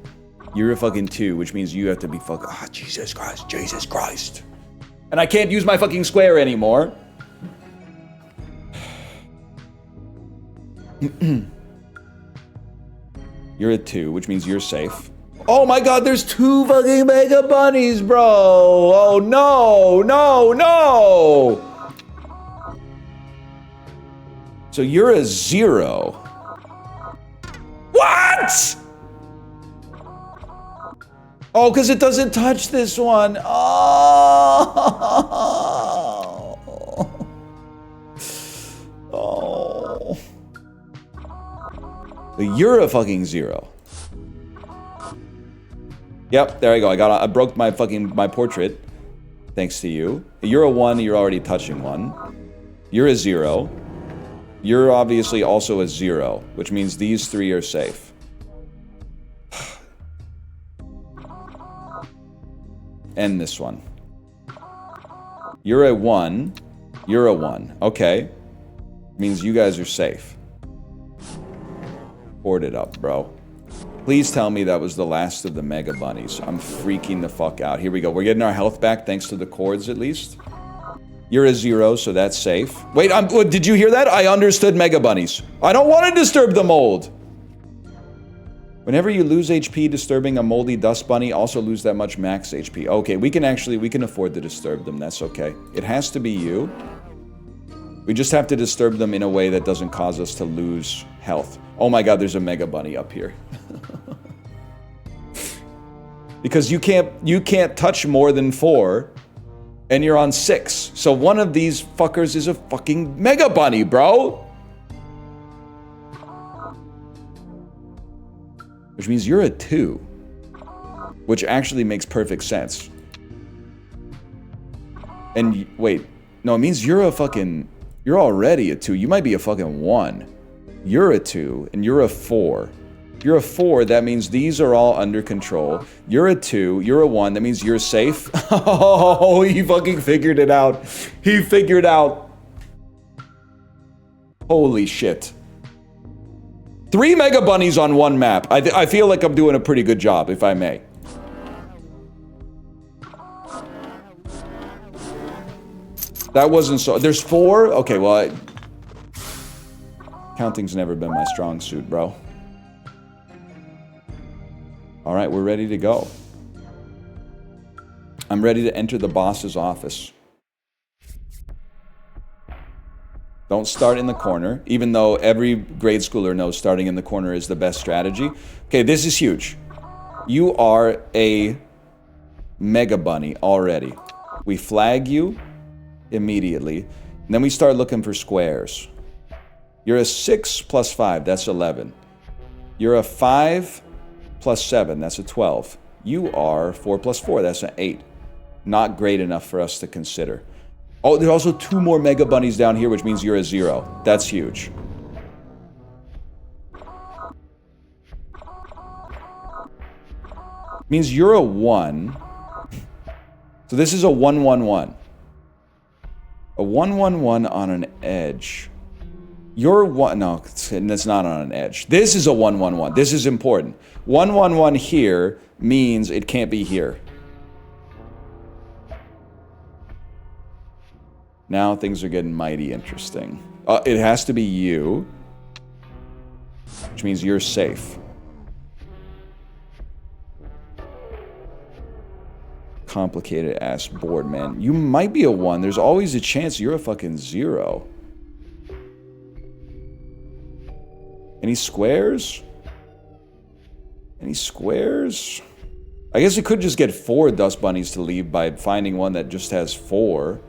You're a fucking 2, which means you have to be fucking... Ah, Jesus Christ, Jesus Christ. And I can't use my fucking square anymore. You're a 2, which means you're safe. Oh my god, there's 2 fucking mega bunnies, bro! Oh no, no, no! So you're a 0. What?! Oh, because it doesn't touch this one. Oh. Oh. You're a fucking 0. Yep, there I go. I broke my portrait. Thanks to you. You're a 1, you're already touching 1. You're a 0. You're obviously also a 0, which means these 3 are safe. End this one. You're a 1. You're a 1. Okay. Means you guys are safe. Board it up, bro. Please tell me that was the last of the Mega Bunnies. I'm freaking the fuck out. Here we go. We're getting our health back thanks to the cords at least. You're a 0, so that's safe. Wait, did you hear that? I understood Mega Bunnies. I don't want to disturb the mold. Whenever you lose HP disturbing a moldy dust bunny, also lose that much max HP. Okay, we can afford to disturb them. That's okay. It has to be you. We just have to disturb them in a way that doesn't cause us to lose health. Oh my god, there's a Mega Bunny up here. Because you can't touch more than 4, and you're on 6. So one of these fuckers is a fucking Mega Bunny, bro! Which means you're a 2. Which actually makes perfect sense. And wait, no, it means you're already a 2. You might be a fucking 1. You're a 2, and you're a 4. You're a 4, that means these are all under control. You're a 2, you're a 1, that means you're safe. Oh, he fucking figured it out. He figured out. Holy shit. 3 Mega Bunnies on 1 map. I feel like I'm doing a pretty good job, if I may. That wasn't so... There's 4? Okay, well, counting's never been my strong suit, bro. Alright, we're ready to go. I'm ready to enter the boss's office. Don't start in the corner, even though every grade schooler knows starting in the corner is the best strategy. Okay, this is huge. You are a Mega Bunny already. We flag you immediately, and then we start looking for squares. You're a 6 plus 5, that's 11. You're a 5 plus 7, that's a 12. You are 4 plus 4, that's an 8. Not great enough for us to consider. Oh, there are also 2 more Mega Bunnies down here, which means you're a 0. That's huge. Means you're a 1. So this is a 1-1-1. A 1-1-1 on an edge. You're 1... No, that's not on an edge. This is a 1-1-1. This is important. 1-1-1 here means it can't be here. Now things are getting mighty interesting. It has to be you. Which means you're safe. Complicated ass board, man. You might be a 1. There's always a chance you're a fucking 0. Any squares? Any squares? I guess it could just get 4 dust bunnies to leave by finding one that just has 4.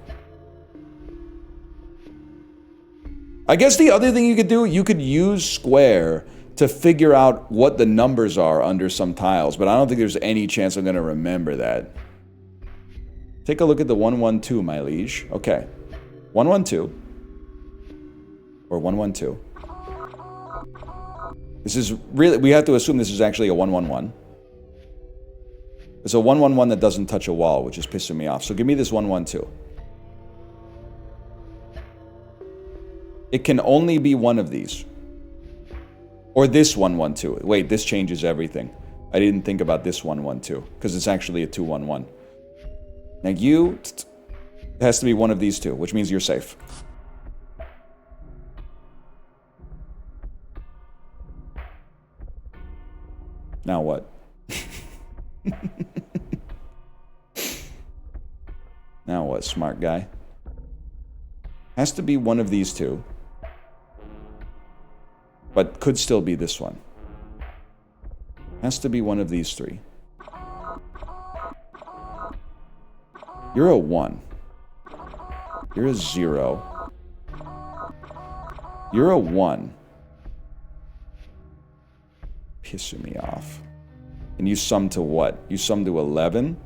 I guess the other thing you could do, you could use square to figure out what the numbers are under some tiles, but I don't think there's any chance I'm going to remember that. Take a look at the 1-1-2, my liege. Okay. 1-1-2. Or 1-1-2. This is really... We have to assume this is actually a 1-1-1. It's a 1-1-1 that doesn't touch a wall, which is pissing me off. So give me this 1-1-2. It can only be one of these. Or this 1-1-2. Wait, this changes everything. I didn't think about this 1-1-2, because it's actually a 2-1-1. Now you... It has to be one of these 2, which means you're safe. Now what? Now what, smart guy? Has to be one of these 2. But could still be this one. Has to be one of these 3. You're a 1. You're a 0. You're a 1. Pissing me off. And you sum to what? You sum to 11?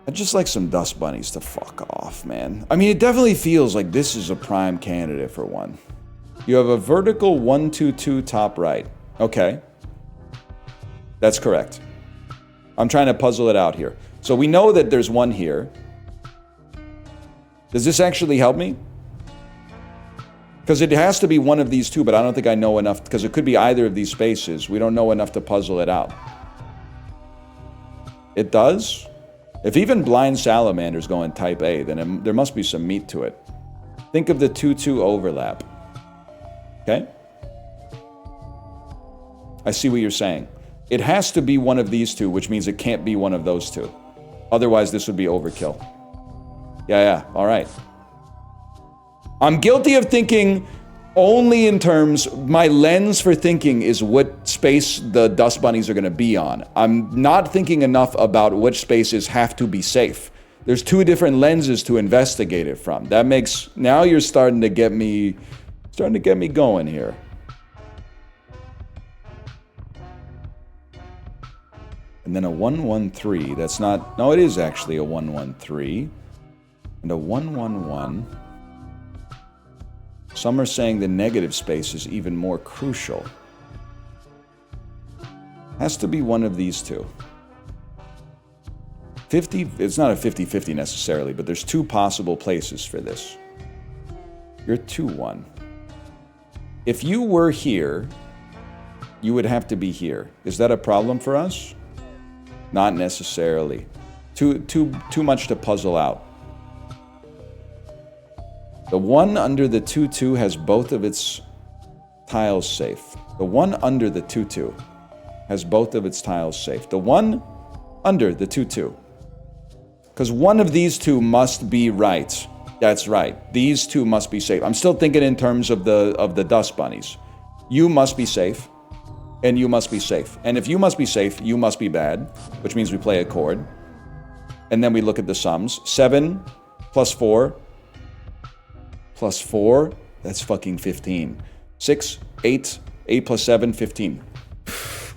I'd just like some dust bunnies to fuck off, man. I mean, it definitely feels like this is a prime candidate for one. You have a vertical 1-2-2 top right. Okay. That's correct. I'm trying to puzzle it out here. So we know that there's one here. Does this actually help me? Because it has to be one of these two, but I don't think I know enough, because it could be either of these spaces. We don't know enough to puzzle it out. It does? If even Blind Salamander's going type A, then there must be some meat to it. Think of the 2-2 overlap. Okay? I see what you're saying. It has to be one of these two, which means it can't be one of those two. Otherwise, this would be overkill. Yeah, all right. I'm guilty of thinking only in terms, my lens for thinking is what space the dust bunnies are going to be on. I'm not thinking enough about which spaces have to be safe. There's two different lenses to investigate it from. That makes, now you're starting to get me going here. And then a 1-1-3, that's not, no, it is actually a 1-1-3. And a 1-1-1. Some are saying the negative space is even more crucial. Has to be one of these two. 50, it's not a 50-50 necessarily, but there's two possible places for this. You're 2-1. If you were here, you would have to be here. Is that a problem for us? Not necessarily. Too much to puzzle out. The one under the 2-2 has both of its tiles safe. The one under the 2-2 has both of its tiles safe. The one under the 2-2. Because one of these two must be right. That's right. These two must be safe. I'm still thinking in terms of the dust bunnies. You must be safe, and you must be safe. And if you must be safe, you must be bad, which means we play a chord. And then we look at the sums. 7 plus 4 plus 4, that's fucking 15. 6, 8, 8 plus 7, 15.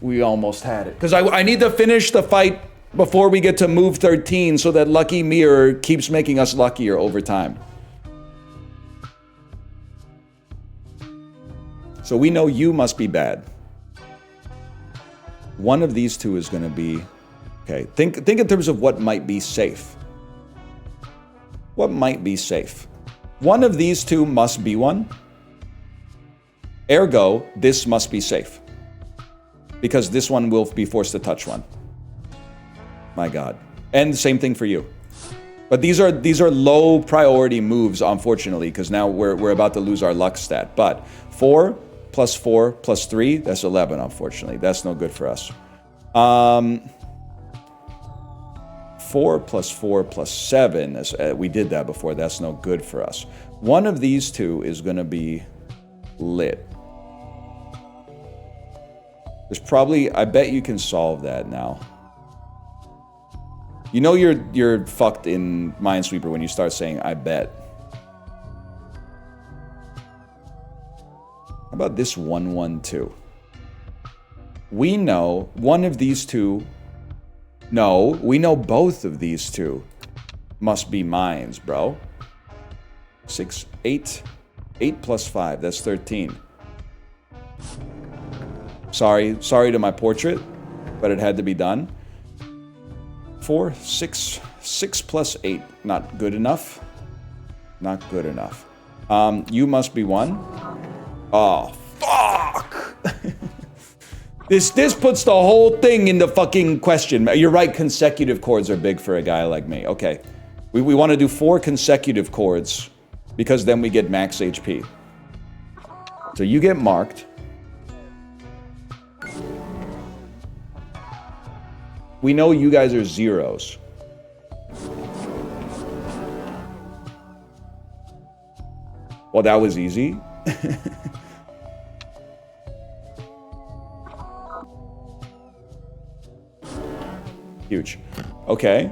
We almost had it. Because I need to finish the fight before we get to move 13 so that Lucky Mirror keeps making us luckier over time. So we know you must be bad. One of these two is going to be... Okay, think in terms of what might be safe. What might be safe? One of these two must be one. Ergo, this must be safe. Because this one will be forced to touch one. My God. And the same thing for you. But these are low priority moves, unfortunately, because now we're about to lose our luck stat. But 4 plus 4 plus 3, that's 11, unfortunately. That's no good for us. 4 plus 4 plus 7, we did that before, that's no good for us. One of these two is going to be lit. There's probably, I bet you can solve that now. You know you're fucked in Minesweeper when you start saying, I bet. How about this 1-1-2? We know one of these two... No, we know both of these two must be mines, bro. 6, 8. 8 plus 5, that's 13. Sorry to my portrait, but it had to be done. 4, 6, 6 plus 8, not good enough. Not good enough. You must be 1. Oh, fuck! This puts the whole thing into fucking question. You're right, consecutive chords are big for a guy like me. Okay. We want to do 4 consecutive chords because then we get max HP. So you get marked. We know you guys are zeros. Well, that was easy. Huge. Okay.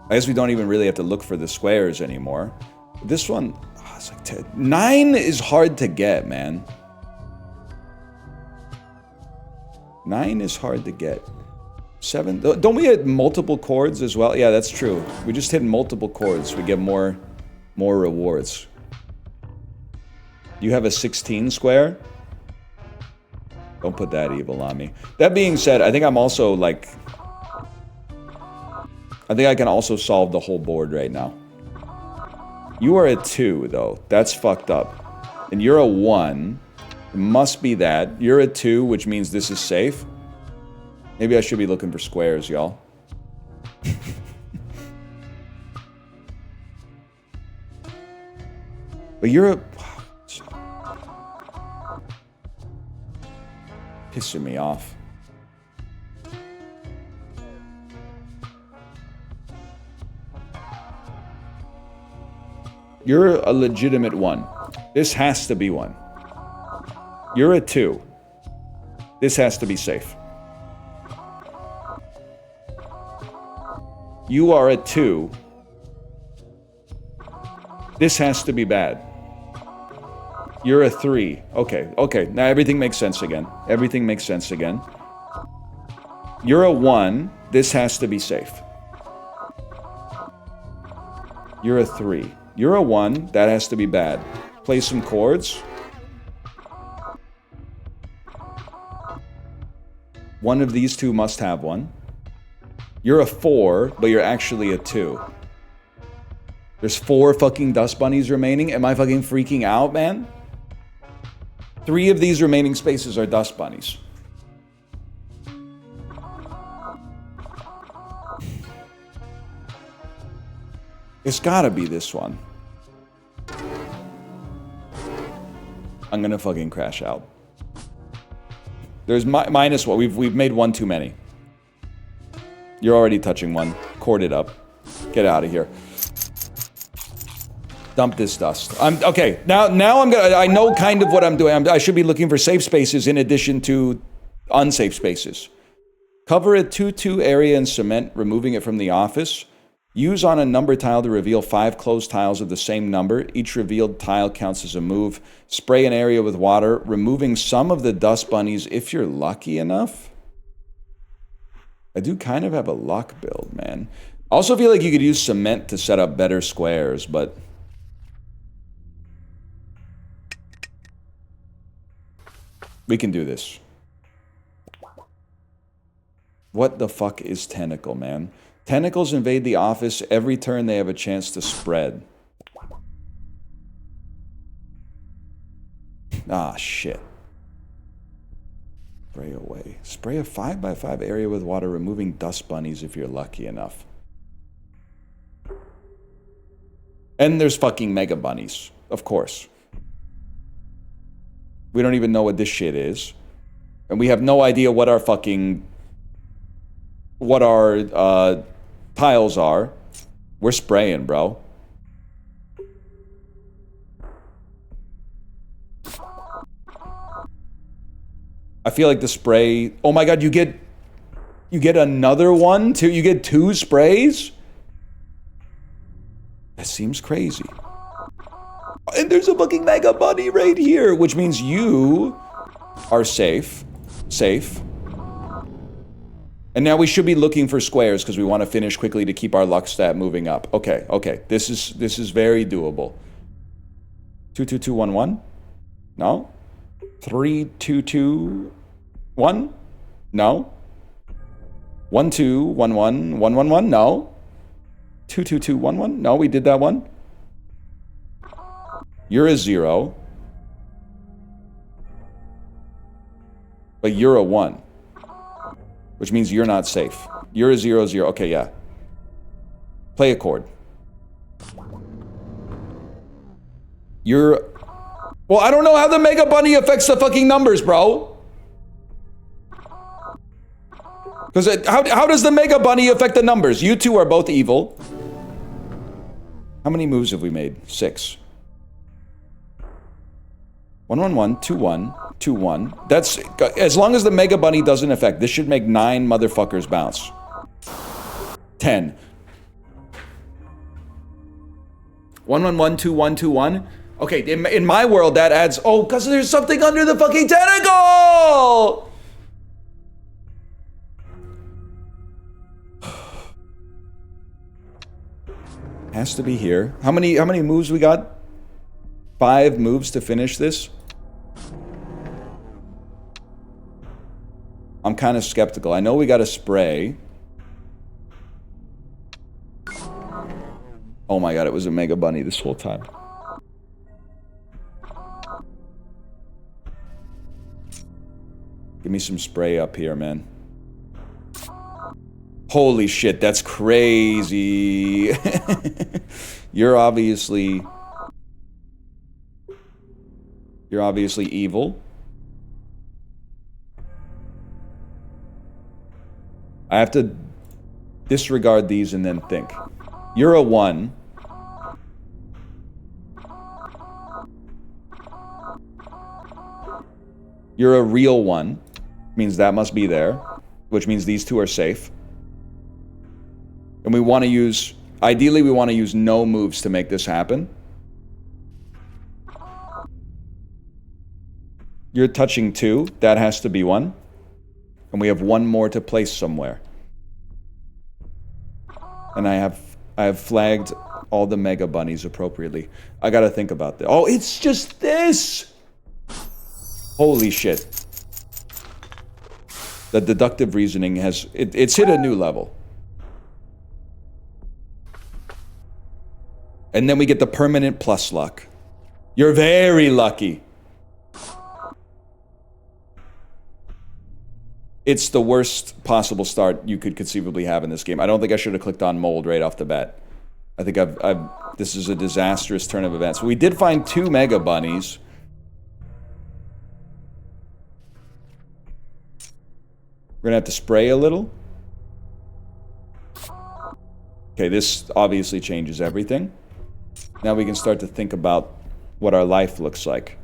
I guess we don't even really have to look for the squares anymore. This one, it's like 10. 9 is hard to get, man. 9 is hard to get. 7, don't we hit multiple chords as well? Yeah, that's true. We just hit multiple chords. We get more rewards. You have a 16 square? Don't put that evil on me. That being said, I think I'm also like... I think I can also solve the whole board right now. You are a 2, though. That's fucked up. And you're a 1. It must be that. You're a 2, which means this is safe. Maybe I should be looking for squares, y'all. But you're a... Pissing me off. You're a legitimate 1. This has to be 1. You're a 2. This has to be safe. You are a 2. This has to be bad. You're a 3. Okay, okay. Now everything makes sense again. Everything makes sense again. You're a 1. This has to be safe. You're a 3. You're a 1. That has to be bad. Play some chords. One of these two must have one. You're a 4, but you're actually a 2. There's 4 fucking dust bunnies remaining. Am I fucking freaking out, man? 3 of these remaining spaces are dust bunnies. It's gotta be this one. I'm gonna fucking crash out. There's minus one. We've made one too many. You're already touching one. Cord it up. Get out of here. Dump this dust. Okay. Now I'm gonna. I know kind of what I'm doing. I should be looking for safe spaces in addition to unsafe spaces. Cover a 2-2 area in cement, removing it from the office. Use on a number tile to reveal 5 closed tiles of the same number. Each revealed tile counts as a move. Spray an area with water, removing some of the dust bunnies if you're lucky enough. I do kind of have a luck build, man. I also feel like you could use cement to set up better squares, but... we can do this. What the fuck is tentacle, man? Tentacles invade the office every turn they have a chance to spread. Ah, shit. Spray away. Spray a 5x5 area with water, removing dust bunnies if you're lucky enough. And there's fucking mega bunnies, of course. We don't even know what this shit is. And we have no idea what our fucking... what our, tiles are. We're spraying, bro. I feel like the spray... oh my god, you get another one too? You get 2 sprays? That seems crazy. And there's a fucking mega bunny right here, which means you are safe. Safe. And now we should be looking for squares because we want to finish quickly to keep our luck stat moving up. Okay, okay. This is very doable. 2-2-2-1-1? No. 3-2-2-1? No. 1-2-1-1-1-1-1? No. 2-2-2-1-1? No, we did that one. You're a 0. But you're a 1. Which means you're not safe. You're a 0-0. Okay, yeah. Play a chord. You're... well, I don't know how the Mega Bunny affects the fucking numbers, bro. Because how does the Mega Bunny affect the numbers? You two are both evil. How many moves have we made? 6. 1-1-1, 2-1, 2-1. That's... as long as the Mega Bunny doesn't affect, this should make 9 motherfuckers bounce. 10. 1-1-1, 2-1, 2-1. Okay, in my world, that adds... oh, because there's something under the fucking tentacle! Has to be here. How many moves we got? 5 moves to finish this? I'm kind of skeptical. I know we got a spray. Oh Oh my god, it was a Mega Bunny this whole time. Give me some spray up here, man. Holy shit, that's crazy. You're obviously evil. I have to disregard these and then think. You're a 1. You're a real 1. Means that must be there. Which means these two are safe. And we want to use... Ideally, we want to use no moves to make this happen. You're touching 2. That has to be 1. And we have 1 more to place somewhere. And I have flagged all the Mega Bunnies appropriately. I gotta think about this. Oh, it's just this! Holy shit. The deductive reasoning has... It's hit a new level. And then we get the permanent plus luck. You're very lucky. It's the worst possible start you could conceivably have in this game. I don't think I should have clicked on mold right off the bat. I think this is a disastrous turn of events. We did find 2 Mega Bunnies. We're gonna have to spray a little. Okay, this obviously changes everything. Now we can start to think about what our life looks like.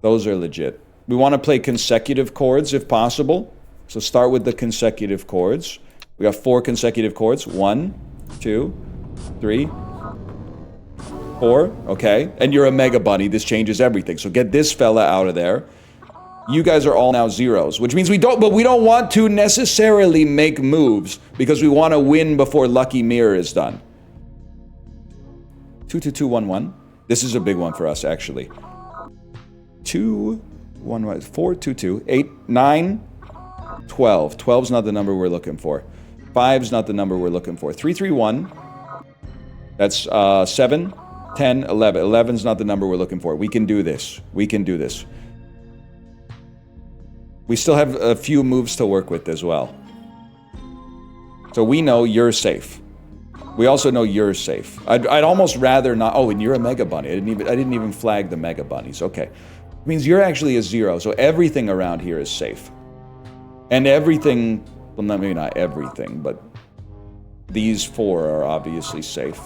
Those are legit. We want to play consecutive chords if possible. So start with the consecutive chords. We got 4 consecutive chords. 1, 2, 3, 4. Okay. And you're a Mega Bunny. This changes everything. So get this fella out of there. You guys are all now zeros, which means we don't want to necessarily make moves because we want to win before Lucky Mirror is done. 2, 2, 2, 1, 1. This is a big one for us, actually. 2, 1, 4, 2, 2, 8, 9, 12. 12's not the number we're looking for. 5's not the number we're looking for. 3, 3, 1. That's 7, 10, 11. 11's not the number we're looking for. We can do this. We can do this. We still have a few moves to work with as well. So we know you're safe. We also know you're safe. I'd almost rather not... Oh, and you're a Mega Bunny. I didn't even flag the Mega Bunnies. Okay. It means you're actually a 0, so everything around here is safe. And everything... Well, maybe not everything, but... These 4 are obviously safe.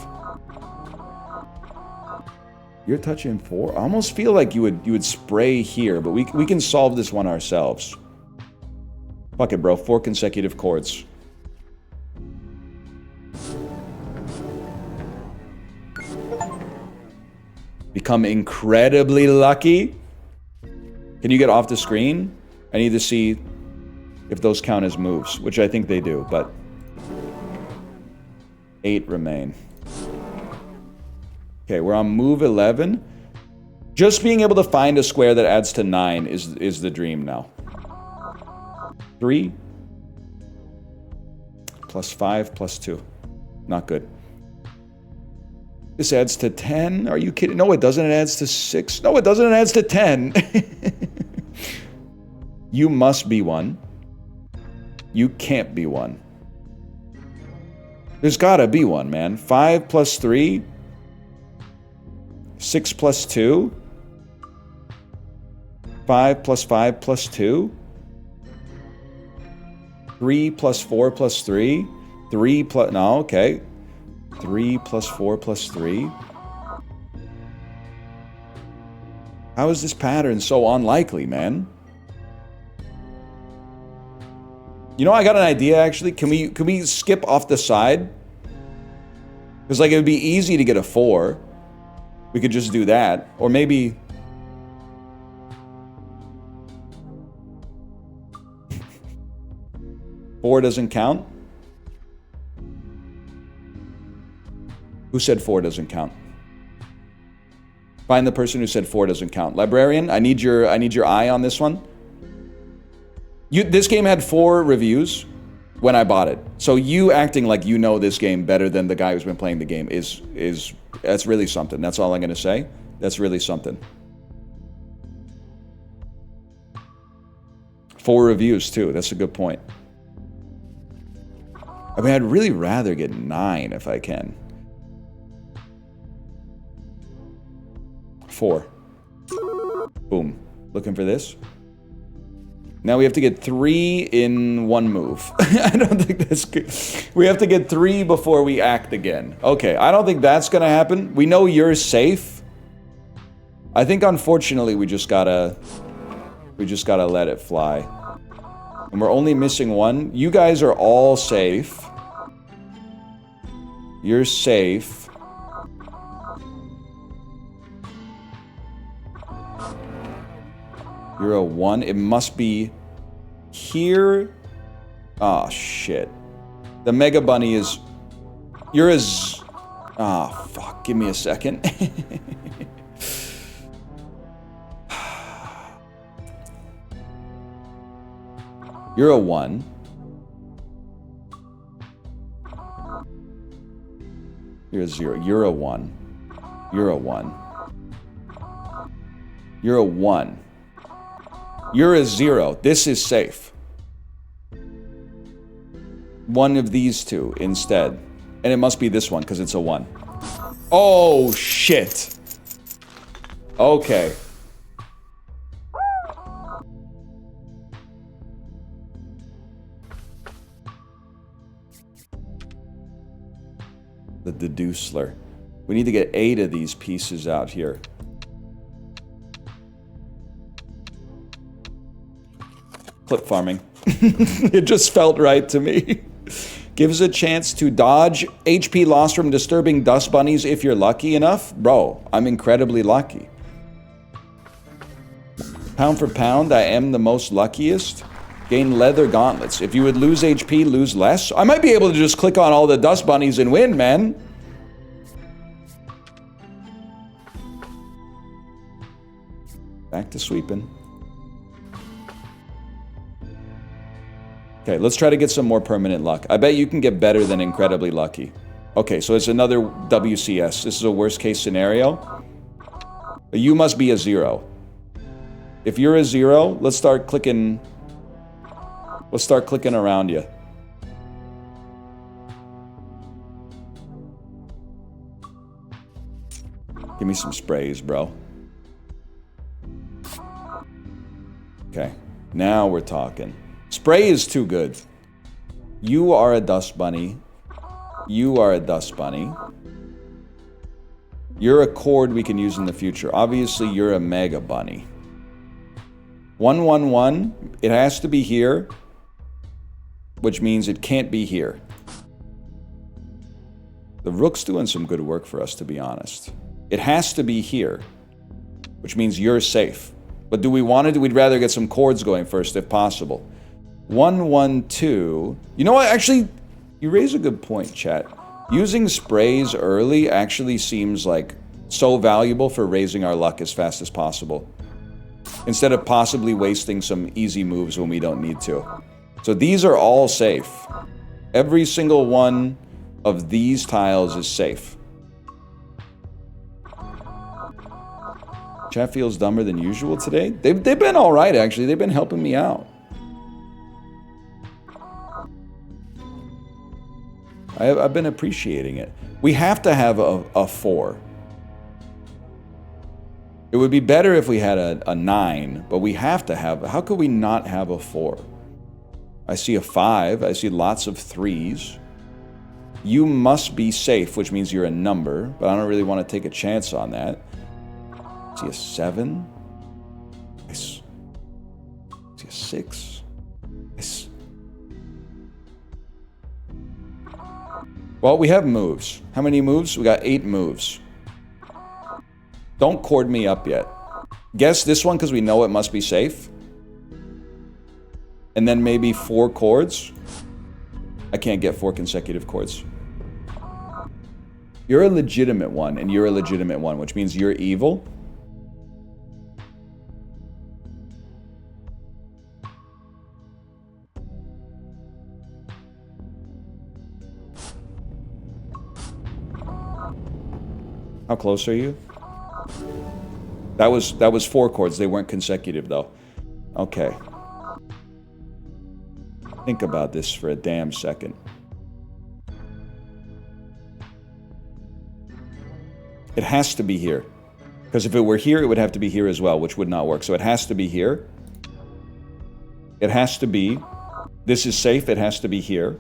You're touching 4? I almost feel like you would spray here, but we can solve this one ourselves. Fuck it, bro. 4 consecutive chords. Become incredibly lucky. Can you get off the screen? I need to see if those count as moves, which I think they do, but 8 remain. Okay, we're on move 11. Just being able to find a square that adds to 9 is the dream now. 3 plus 5 plus 2. Not good. This adds to 10. Are you kidding? No, it doesn't. It adds to 6. No, it doesn't. It adds to 10. You must be 1. You can't be 1. There's gotta be 1, man. 5 plus 3. 6 plus 2. 5 plus 5 plus 2. 3 plus 4 plus 3. 3 plus... No, okay. 3 plus 4 plus 3. How is this pattern so unlikely, man? You know, I got an idea, actually. Can we skip off the side? Because, like, it would be easy to get a 4. We could just do that. Or maybe... Four doesn't count? Who said 4 doesn't count? Find the person who said 4 doesn't count. Librarian, I need your eye on this one. This game had 4 reviews. when I bought it. So you acting like you know this game better than the guy who's been playing the game is that's really something. That's all I'm going to say. That's really something. 4 reviews too. That's a good point. I mean, I'd really rather get 9 if I can. 4. Boom. Looking for this. Now we have to get 3 in 1 move. I don't think that's good. We have to get 3 before we act again. Okay, I don't think that's gonna happen. We know you're safe. I think unfortunately we just gotta let it fly. And we're only missing 1. You guys are all safe. You're safe. You're a 1. It must be here. Oh, shit. The Mega Bunny is... You're as... Ah, oh, fuck. Give me a second. You're a 1. You're a 0. You're a 1. You're a 1. You're a 1. You're a 0. This is safe. One of these two instead. And it must be this one because it's a 1. Oh, shit. Okay. The deducer. We need to get 8 of these pieces out here. Clip farming. It just felt right to me. Gives a chance to dodge HP loss from disturbing dust bunnies if you're lucky enough. Bro, I'm incredibly lucky. Pound for pound, I am the most luckiest. Gain leather gauntlets. If you would lose HP, lose less. I might be able to just click on all the dust bunnies and win, man. Back to sweeping. Okay, let's try to get some more permanent luck. I bet you can get better than incredibly lucky. Okay, so it's another WCS. This is a worst case scenario. You must be a 0. If you're a 0, let's start clicking. Let's start clicking around you. Give me some sprays, bro. Okay, now we're talking. Spray is too good. You are a dust bunny. You are a dust bunny. You're a cord we can use in the future. Obviously, you're a mega bunny. 111. It has to be here, which means it can't be here. The rook's doing some good work for us, to be honest. It has to be here, which means you're safe. But do we want to? We'd rather get some chords going first, if possible. 112. You know what? Actually, you raise a good point, chat. Using sprays early actually seems like so valuable for raising our luck as fast as possible. Instead of possibly wasting some easy moves when we don't need to. So these are all safe. Every single one of these tiles is safe. Chat feels dumber than usual today. They've been all right, actually. They've been helping me out. I've been appreciating it. We have to have a 4. It would be better if we had a 9, but we have to have... How could we not have a 4? I see a 5. I see lots of 3s. You must be safe, which means you're a number, but I don't really want to take a chance on that. I see a 7. I see a 6. Well, we have moves. How many moves? We got 8 moves. Don't cord me up yet. Guess this one because we know it must be safe. And then maybe 4 chords. I can't get 4 consecutive chords. You're a legitimate one, and you're a legitimate one, which means you're evil. How close are you? That was 4 chords. They weren't consecutive though. Okay. Think about this for a damn second. It has to be here. Because if it were here, it would have to be here as well, which would not work. So it has to be here. It has to be. This is safe. It has to be here.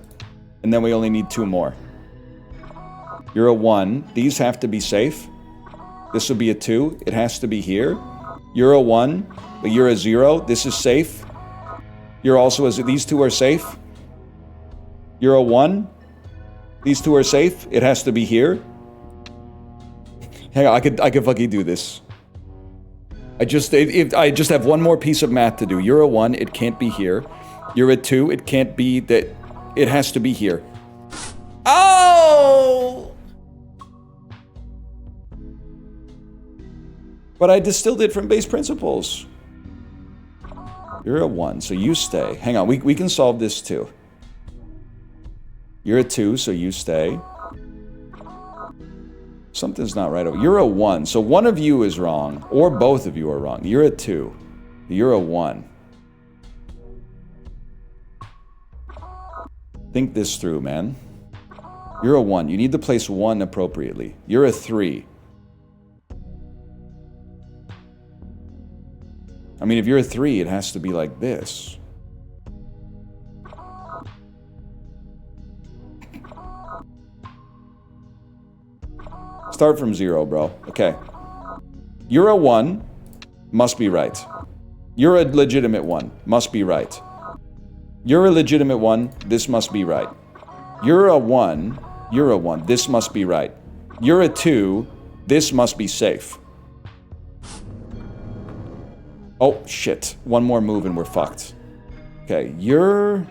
And then we only need 2 more. You're a 1. These have to be safe. This will be a 2. It has to be here. You're a 1, but you're a 0. This is safe. You're also a... These 2 are safe. You're a 1. These 2 are safe. It has to be here. Hang on, I could fucking do this. I just have one more piece of math to do. You're a 1, it can't be here. You're a 2, it can't be that. It has to be here. Oh! But I distilled it from base principles. You're a 1, so you stay. Hang on, we can solve this too. You're a 2, so you stay. Something's not right over. You're a 1, so one of you is wrong, or both of you are wrong. You're a 2. You're a 1. Think this through, man. You're a 1. You need to place 1 appropriately. You're a 3. I mean, if you're a 3, it has to be like this. Start from 0, bro. Okay. You're a 1. Must be right. You're a legitimate 1. Must be right. You're a legitimate 1. This must be right. You're a 1. You're a 1. This must be right. You're a 2. This must be safe. Oh, shit. One more move and we're fucked. Okay, you're...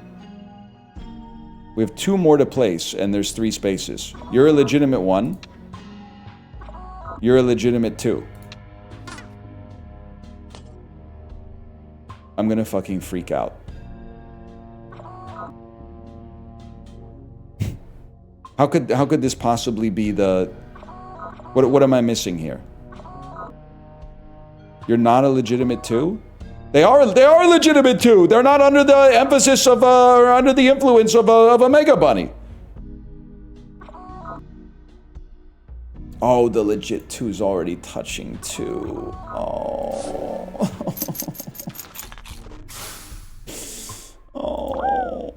We have 2 more to place and there's 3 spaces. You're a legitimate 1. You're a legitimate 2. I'm gonna fucking freak out. How could this possibly be the... What am I missing here? You're not a legitimate 2? They are legitimate 2! They're not under the emphasis of, or under the influence of a Mega Bunny. Oh, the legit 2's already touching 2. Oh. Oh.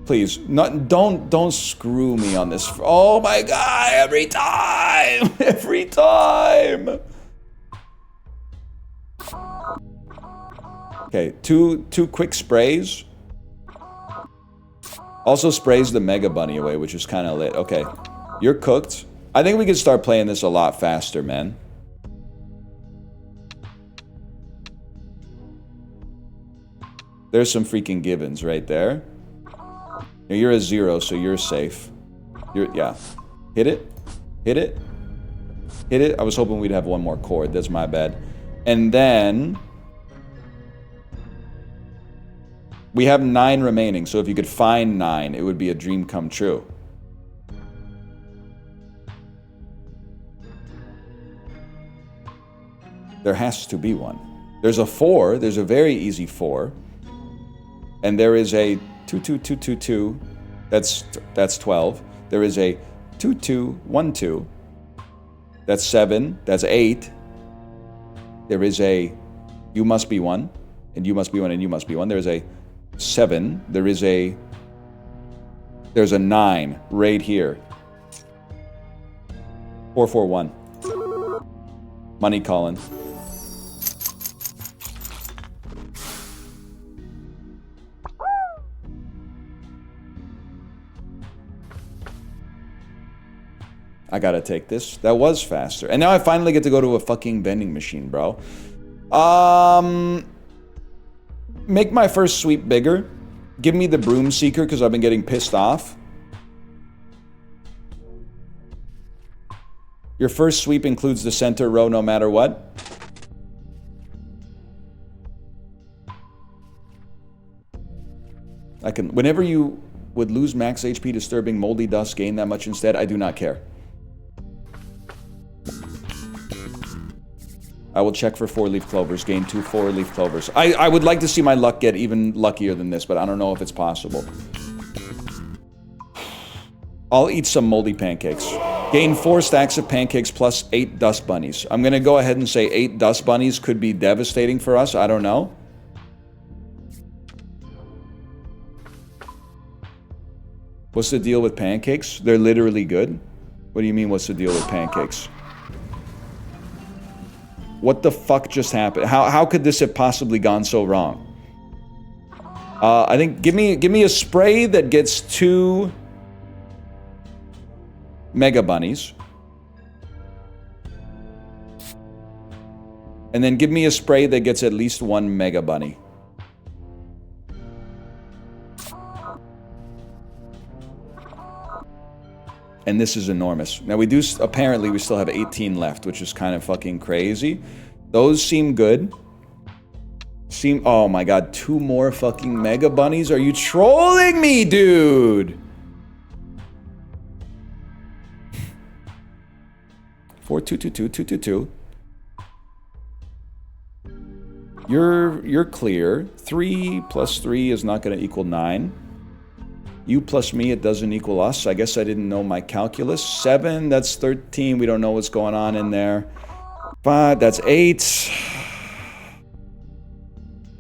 Please, don't screw me on this. Oh my god, every time! Every time! Okay, two quick sprays. Also sprays the Mega Bunny away, which is kind of lit. Okay, you're cooked. I think we can start playing this a lot faster, man. There's some freaking givens right there. You're a 0, so you're safe. Yeah. Hit it. Hit it. Hit it. I was hoping we'd have one more chord. That's my bad. And then... we have 9 remaining, so if you could find 9, it would be a dream come true. There has to be one. There's a 4. There's a very easy 4. And there is a 2, 2, 2, 2, 2. That's 12. There is a 2, 2, 1, 2. That's 7. That's 8. There is a you must be 1, and you must be 1, and you must be 1. There's a 7. There's a 9 right here. 4, 4, 1. Money calling. I gotta take this. That was faster. And now I finally get to go to a fucking vending machine, bro. Make my first sweep bigger. Give me the broom seeker because I've been getting pissed off. Your first sweep includes the center row no matter what. I can, whenever you Would lose max HP disturbing moldy dust gain that much instead? I do not care. I will check for 4-leaf clovers. Gain 2 4-leaf clovers. I would like to see my luck get even luckier than this, but I don't know if it's possible. I'll eat some moldy pancakes. Gain 4 stacks of pancakes plus 8 dust bunnies. I'm going to go ahead and say 8 dust bunnies could be devastating for us. I don't know. What's the deal with pancakes? They're literally good. What do you mean, what's the deal with pancakes? What the fuck just happened? How could this have possibly gone so wrong? I think give me a spray that gets 2 mega bunnies. And then give me a spray that gets at least 1 mega bunny. And this is enormous. Now apparently we still have 18 left, which is kind of fucking crazy. Those seem good. Oh my god, 2 more fucking mega bunnies? Are you trolling me, dude? 4 2 2 2 2 2 2. You're clear. 3 plus 3 is not going to equal 9. You plus me, it doesn't equal us. I guess I didn't know my calculus. 7, that's 13. We don't know what's going on in there. 5, that's 8.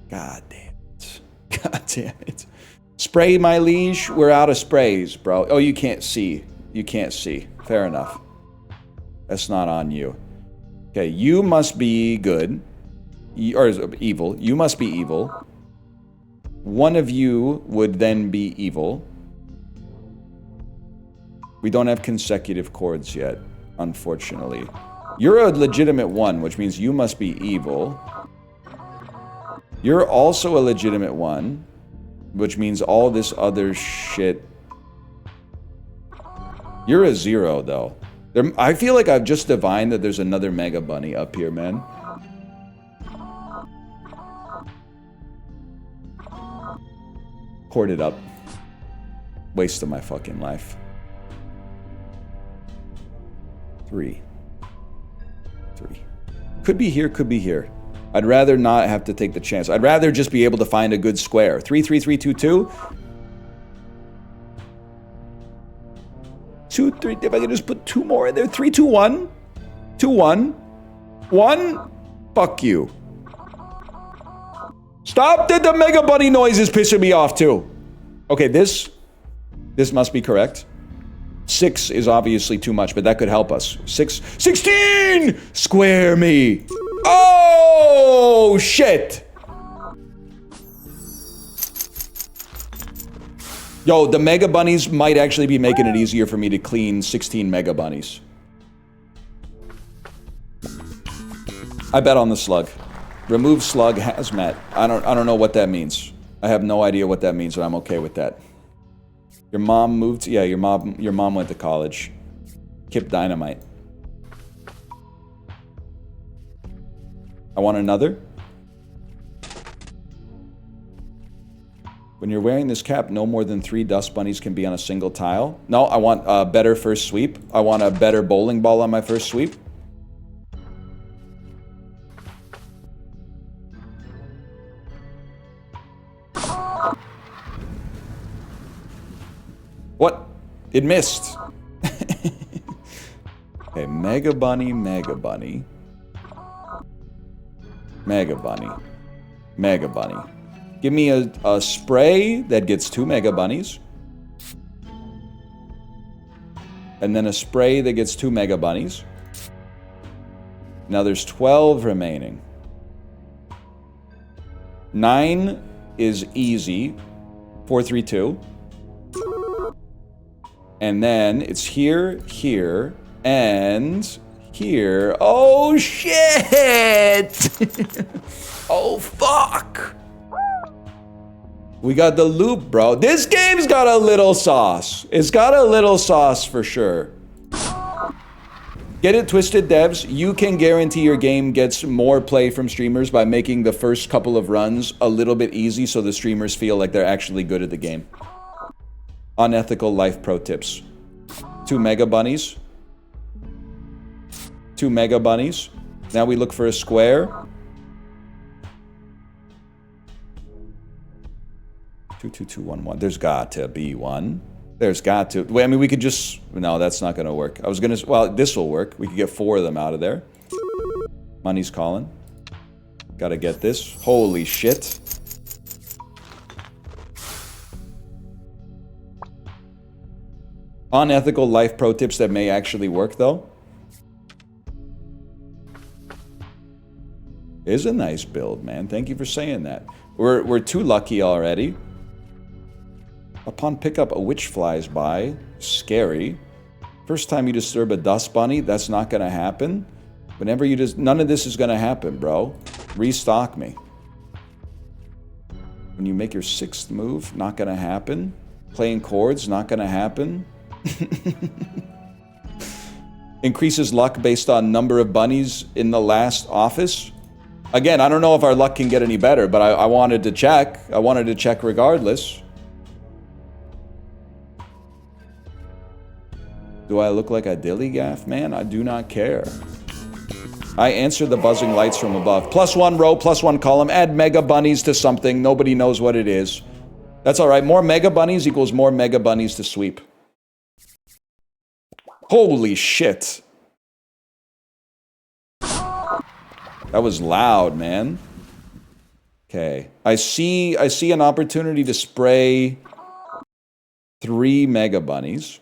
God damn it. God damn it. Spray, my liege. We're out of sprays, bro. Oh, you can't see. You can't see. Fair enough. That's not on you. Okay, you must be good. Or evil. You must be evil. One of you would then be evil. We don't have consecutive chords yet, unfortunately. You're a legitimate 1, which means you must be evil. You're also a legitimate 1, which means all this other shit. You're a 0, though. I feel like I've just divined that there's another mega bunny up here, man. Hoard it up. Waste of my fucking life. 3. Could be here, could be here. I'd rather not have to take the chance. I'd rather just be able to find a good square. 3 3 3 2 2. 2 3. If I could just put 2 more in there. 3 2 1. 2 1. 1. Fuck you. Stop! The mega bunny noise is pissing me off too. Okay, this must be correct. 6 is obviously too much, but that could help us. 16! Square me! Oh, shit! Yo, the mega bunnies might actually be making it easier for me to clean 16 mega bunnies. I bet on the slug. Remove slug hazmat. I don't know what that means. I have no idea what that means, but I'm okay with that. Your mom moved? Yeah, your mom went to college. Kip Dynamite. I want another. When you're wearing this cap, no more than 3 dust bunnies can be on a single tile. No, I want a better first sweep. I want a better bowling ball on my first sweep. What? It missed. Okay, Mega Bunny, Mega Bunny. Mega Bunny. Mega Bunny. Give me a spray that gets 2 Mega Bunnies. And then a spray that gets 2 Mega Bunnies. Now there's 12 remaining. 9 is easy. 4, 3, 2. And then it's here, here, and here. Oh, shit! Oh, fuck! We got the loop, bro. This game's got a little sauce. It's got a little sauce for sure. Get it twisted, devs. You can guarantee your game gets more play from streamers by making the first couple of runs a little bit easy so the streamers feel like they're actually good at the game. Unethical life pro tips. 2 mega bunnies. 2 mega bunnies. Now we look for a square. 22211. There's got to be one. There's got to. I mean, we could just. No, that's not going to work. I was going to. Well, this will work. We could get 4 of them out of there. Money's calling. Gotta get this. Holy shit. Unethical life pro tips that may actually work, though. Is a nice build, man. Thank you for saying that. We're too lucky already. Upon pickup, a witch flies by. Scary. First time you disturb a dust bunny, that's not gonna happen. Whenever you just... None of this is gonna happen, bro. Restock me. When you make your 6th move, not gonna happen. Playing chords, not gonna happen. Increases luck based on number of bunnies in the last office. Again, I don't know if our luck can get any better, but I wanted to check. I wanted to check regardless. Do I look like a dillygaff? Man, I do not care. I answer the buzzing lights from above. +1 row, +1 column. Add mega bunnies to something. Nobody knows what it is. That's all right. More mega bunnies equals more mega bunnies to sweep. Holy shit. That was loud, man. Okay. I see an opportunity to spray 3 mega bunnies.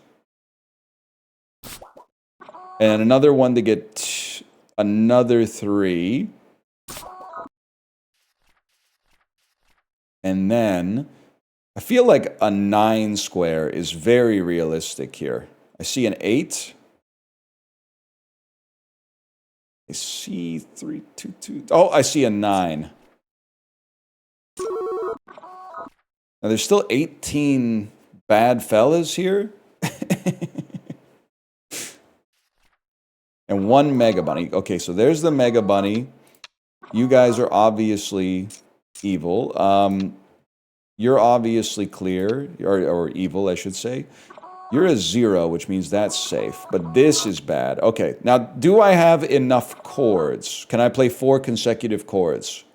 And another one to get another 3. And then I feel like a 9 square is very realistic here. I see an 8. I see 3, 2, 2. Oh, I see a 9. Now there's still 18 bad fellas here. And 1 mega bunny. Okay, so there's the mega bunny. You guys are obviously evil. You're obviously clear, or evil, I should say. You're a 0, which means that's safe. But this is bad. Okay, now, do I have enough chords? Can I play 4 consecutive chords?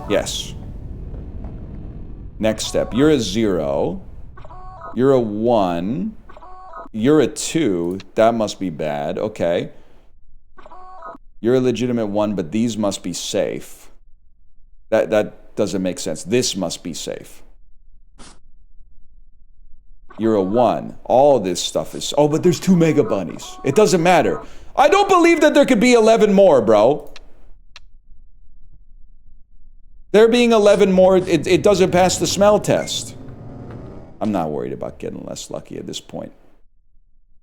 Yes. Next step. You're a 0. You're a 1. You're a 2. That must be bad. Okay. You're a legitimate 1, but these must be safe. That doesn't make sense. This must be safe. You're a 1. All this stuff is... Oh, but there's 2 mega bunnies. It doesn't matter. I don't believe that there could be 11 more, bro. There being 11 more, it doesn't pass the smell test. I'm not worried about getting less lucky at this point.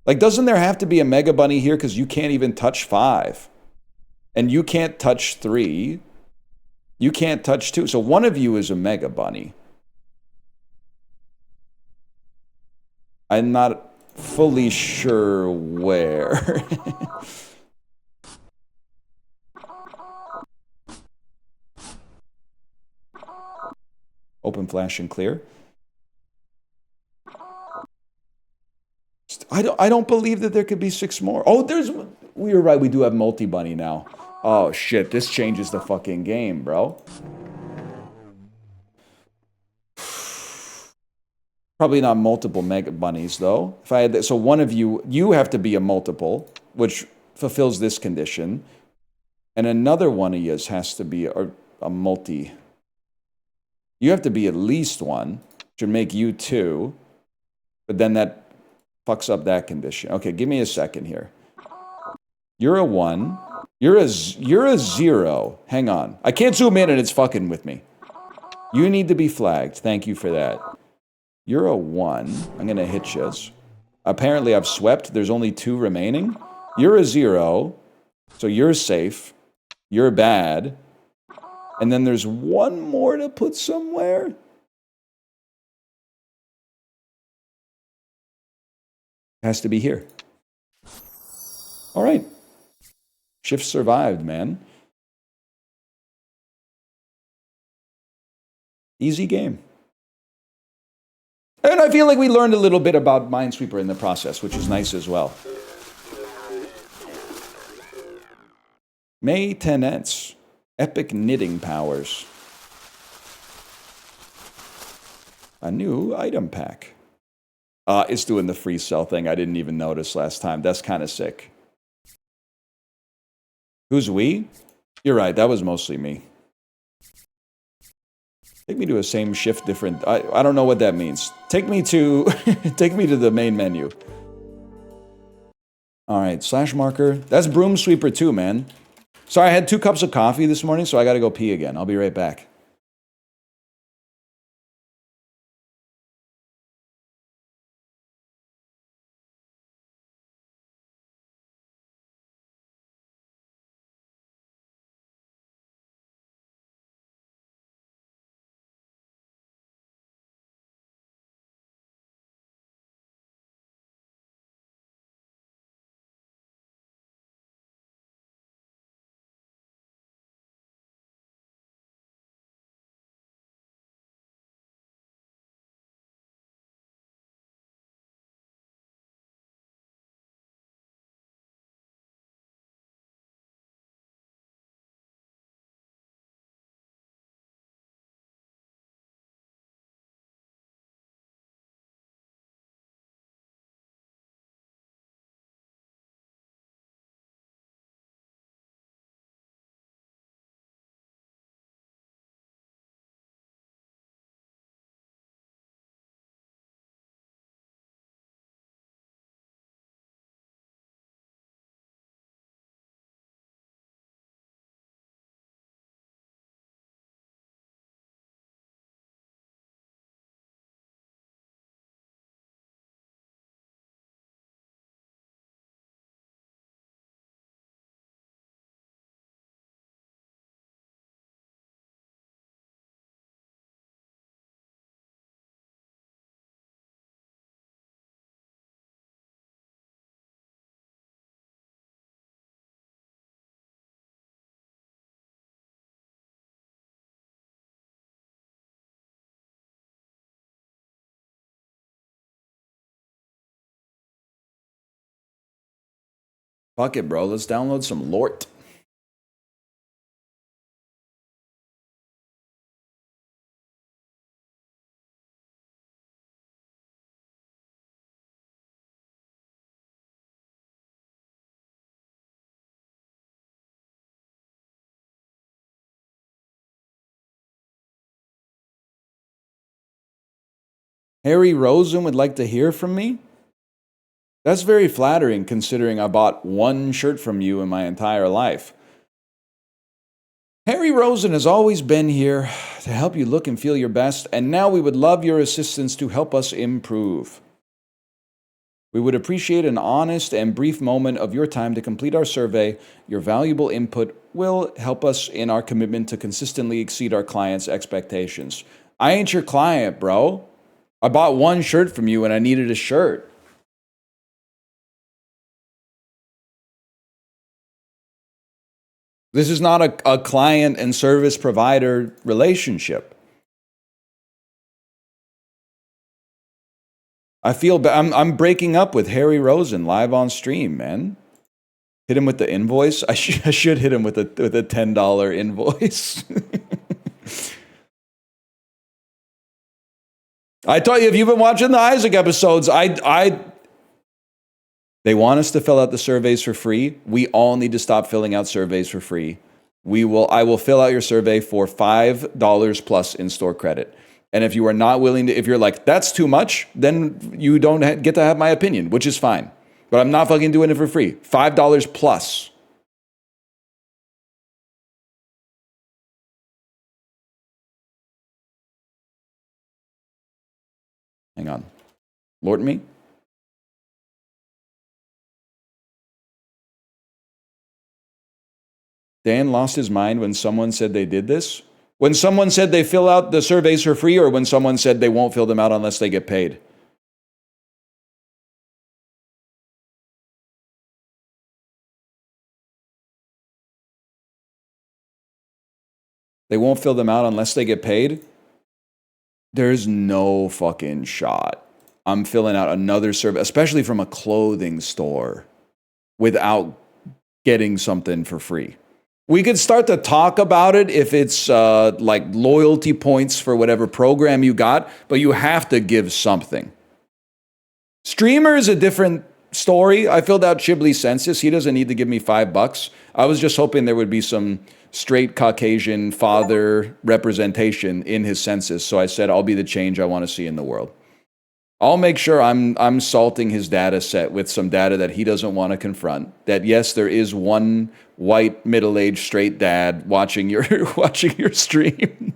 Like, doesn't there have to be a mega bunny here? Because you can't even touch 5. And you can't touch 3. You can't touch 2. So one of you is a mega bunny. I'm not fully sure where. Open, flash, and clear. I don't believe that there could be 6 more. Oh, we were right, we do have multi-bunny now. Oh shit, this changes the fucking game, bro. Probably not multiple mega bunnies though. If I had that, so one of you have to be a multiple, which fulfills this condition. And another one of yous has to be a multi. You have to be at least 1, which would make you 2. But then that fucks up that condition. Okay, give me a second here. You're a 1. You're a 0. Hang on. I can't zoom in and it's fucking with me. You need to be flagged. Thank you for that. You're a 1. I'm going to hit you. Apparently I've swept. There's only 2 remaining. You're a 0. So you're safe. You're bad. And then there's 1 more to put somewhere. Has to be here. All right. Shift survived, man. Easy game. And I feel like we learned a little bit about Minesweeper in the process, which is nice as well. Maintenance. Epic knitting powers. A new item pack. It's doing the free sell thing. I didn't even notice last time. That's kind of sick. Who's we? You're right. That was mostly me. Take me to a same shift different. I don't know what that means. Take me to take me to the main menu. All right, slash marker. That's broom sweeper too, man. Sorry, I had 2 cups of coffee this morning, so I got to go pee again. I'll be right back. Fuck it, bro. Let's download some Lort. Harry Rosen would like to hear from me? That's very flattering considering I bought 1 shirt from you in my entire life. Harry Rosen has always been here to help you look and feel your best, and now we would love your assistance to help us improve. We would appreciate an honest and brief moment of your time to complete our survey. Your valuable input will help us in our commitment to consistently exceed our clients' expectations. I ain't your client, bro. I bought 1 shirt from you and I needed a shirt. This is not a client and service provider relationship. I feel I'm breaking up with Harry Rosen live on stream, man. Hit him with the invoice. I should hit him with a $10 invoice. I told you, if you've been watching the Isaac episodes, they want us to fill out the surveys for free. We all need to stop filling out surveys for free. I will fill out your survey for $5 plus in-store credit. And if you are not willing to, if you're like, that's too much, then you don't get to have my opinion, which is fine. But I'm not fucking doing it for free. $5 plus. Hang on. Lord me? Dan lost his mind when someone said they did this? When someone said they fill out the surveys for free, or when someone said they won't fill them out unless they get paid? They won't fill them out unless they get paid? There's no fucking shot I'm filling out another survey, especially from a clothing store, without getting something for free. We could start to talk about it if it's like loyalty points for whatever program you got, but you have to give something. Streamer is a different story. I filled out Chibley's census. He doesn't need to give me $5. I was just hoping there would be some straight Caucasian father representation in his census. So I said, I'll be the change I want to see in the world. I'll make sure I'm salting his data set with some data that he doesn't want to confront. That yes, there is one white middle-aged straight dad watching your watching your stream.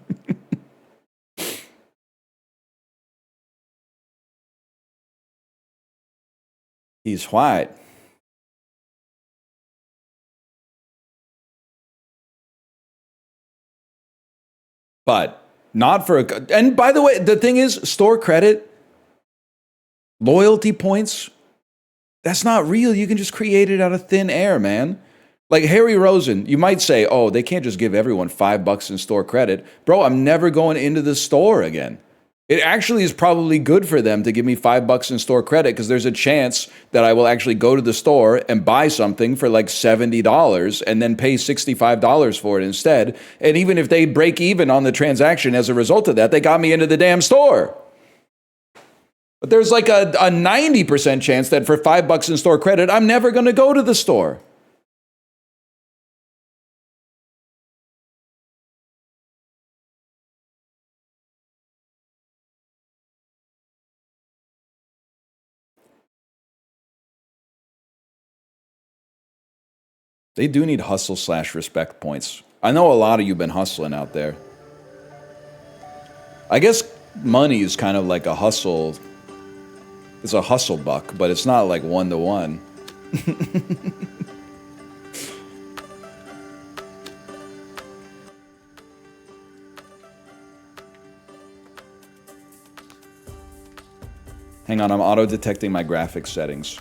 He's white. But not for a... And by the way, the thing is, store credit, loyalty points, that's not real. You can just create it out of thin air, man. Like Harry Rosen, you might say, oh, they can't just give everyone $5 in store credit. Bro, I'm never going into the store again. It actually is probably good for them to give me $5 in store credit because there's a chance that I will actually go to the store and buy something for like $70 and then pay $65 for it instead. And even if they break even on the transaction as a result of that, they got me into the damn store. But there's like a 90% chance that for $5 in store credit, I'm never going to go to the store. They do need hustle/respect points. I know a lot of you been hustling out there. I guess money is kind of like a hustle. It's a hustle buck, but it's not like one-to-one. Hang on, I'm auto-detecting my graphics settings.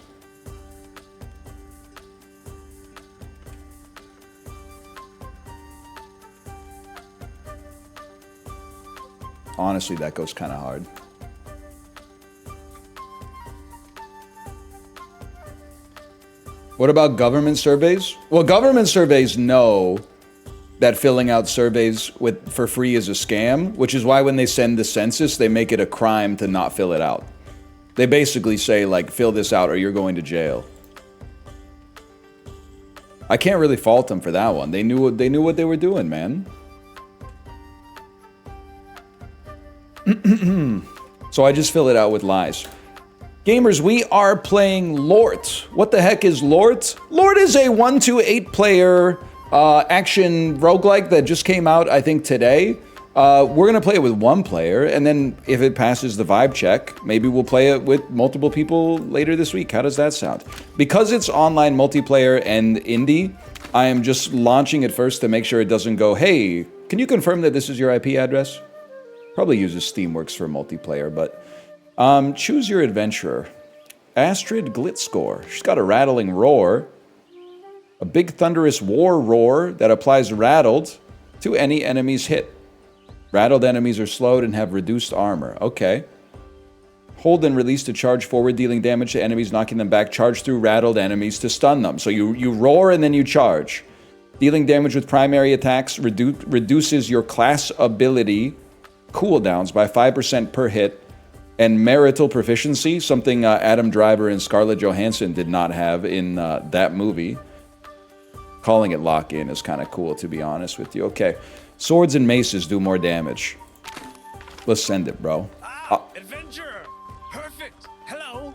Honestly, that goes kind of hard. What about government surveys? Well, government surveys know that filling out surveys for free is a scam, which is why when they send the census, they make it a crime to not fill it out. They basically say, like, fill this out or you're going to jail. I can't really fault them for that one. They knew what they were doing, man. So I just fill it out with lies. Gamers, we are playing Lort. What the heck is Lort? Lort is a 1 to 8 player action roguelike that just came out, I think, today. We're going to play it with one player, and then if it passes the vibe check, maybe we'll play it with multiple people later this week. How does that sound? Because it's online multiplayer and indie, I am just launching it first to make sure it doesn't go, hey, can you confirm that this is your IP address? Probably uses Steamworks for multiplayer, but choose your adventurer. Astrid Glitzscore. She's got a rattling roar. A big thunderous war roar that applies rattled to any enemies hit. Rattled enemies are slowed and have reduced armor. Okay. Hold and release to charge forward, dealing damage to enemies, knocking them back. Charge through rattled enemies to stun them. So you roar and then you charge. Dealing damage with primary attacks reduces your class ability cooldowns by 5% per hit, and marital proficiency, something Adam Driver and Scarlett Johansson did not have in that movie. Calling it lock-in is kind of cool, to be honest with you. Okay, swords and maces do more damage. Let's send it, bro. Adventurer! Perfect! Hello!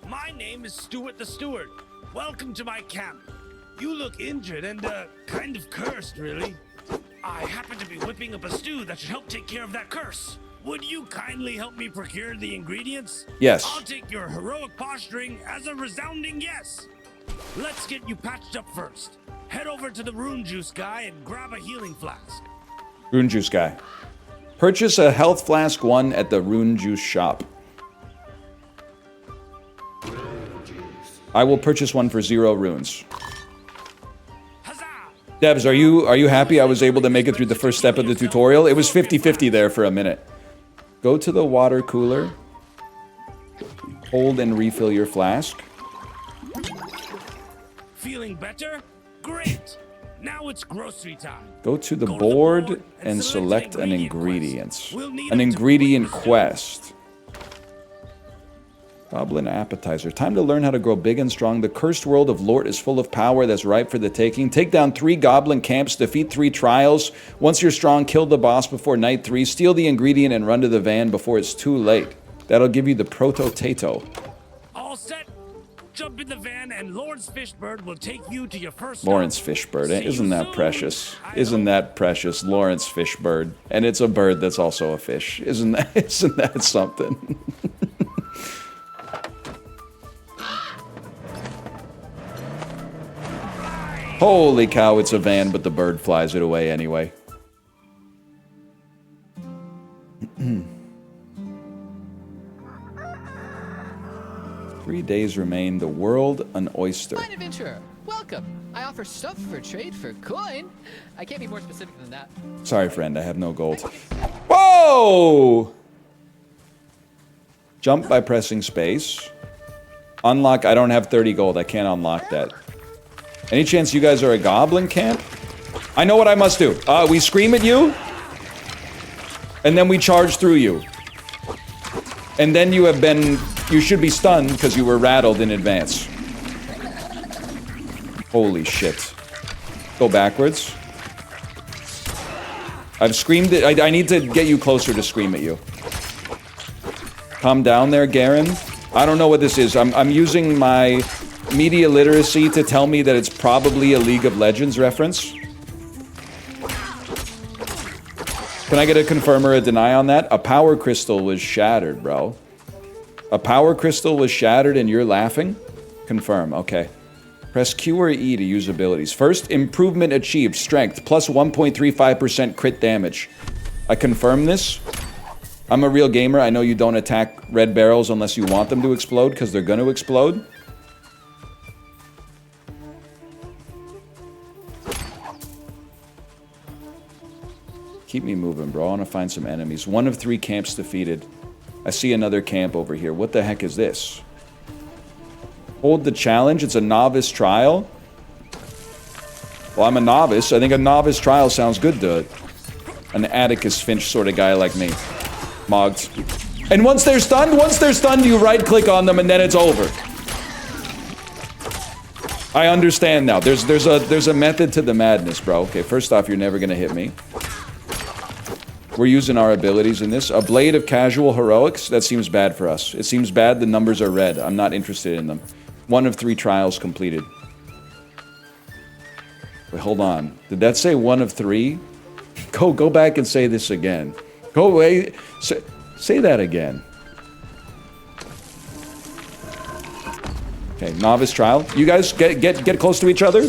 My name is Stuart the Steward. Welcome to my camp. You look injured and, kind of cursed, really. I happen to be whipping up a stew that should help take care of that curse. Would you kindly help me procure the ingredients? Yes. I'll take your heroic posturing as a resounding yes. Let's get you patched up first. Head over to the Rune Juice guy and grab a healing flask. Rune Juice guy. Purchase a health flask 1 at the Rune Juice shop. I will purchase one for 0 runes. Debs, are you happy I was able to make it through the first step of the tutorial? It was 50-50 there for a minute. Go to the water cooler. Hold and refill your flask. Feeling better? Great. Now it's grocery time. Go to the board and select an ingredient. An ingredient quest. Goblin appetizer. Time to learn how to grow big and strong. The cursed world of Lort is full of power that's ripe for the taking. Take down 3 goblin camps, defeat 3 trials. Once you're strong, kill the boss before night 3. Steal the ingredient and run to the van before it's too late. That'll give you the proto-tato. All set. Jump in the van and Lawrence Fishbird will take you to your first Lawrence stop. Fishbird. See Isn't you that soon. precious? Isn't that precious? Lawrence Fishbird. And it's a bird that's also a fish. Isn't that something? Holy cow, it's a van, but the bird flies it away anyway. 3 days remain. The world an oyster. Fine adventurer, welcome. I offer stuff for trade for coin. I can't be more specific than that. Sorry, friend, I have no gold. Whoa! Jump by pressing space. Unlock. I don't have 30 gold. I can't unlock that. Any chance you guys are a goblin camp? I know what I must do. We scream at you. And then we charge through you. And then you have been... You should be stunned because you were rattled in advance. Holy shit. Go backwards. I've screamed it. I need to get you closer to scream at you. Calm down there, Garen. I don't know what this is. I'm using my media literacy to tell me that it's probably a League of Legends reference. Can I get a confirm or a deny on that? A power crystal was shattered, bro. A power crystal was shattered and you're laughing? Confirm, okay. Press Q or E to use abilities. First, improvement achieved. Strength, plus 1.35% crit damage. I confirm this. I'm a real gamer. I know you don't attack red barrels unless you want them to explode, because they're going to explode. Keep me moving, bro. I want to find some enemies. 1 of 3 camps defeated. I see another camp over here. What the heck is this? Hold the challenge. It's a novice trial. Well, I'm a novice. I think a novice trial sounds good to an Atticus Finch sort of guy like me. Mogged. And once they're stunned, you right-click on them and then it's over. I understand now. There's a method to the madness, bro. Okay, first off, you're never gonna hit me. We're using our abilities in this. A blade of casual heroics. That seems bad for us. It seems bad. The numbers are red. I'm not interested in them. 1 of 3 trials completed. Wait, hold on. Did that say 1 of 3? Go back and say this again. Go away. Say that again. Okay, novice trial. You guys get close to each other.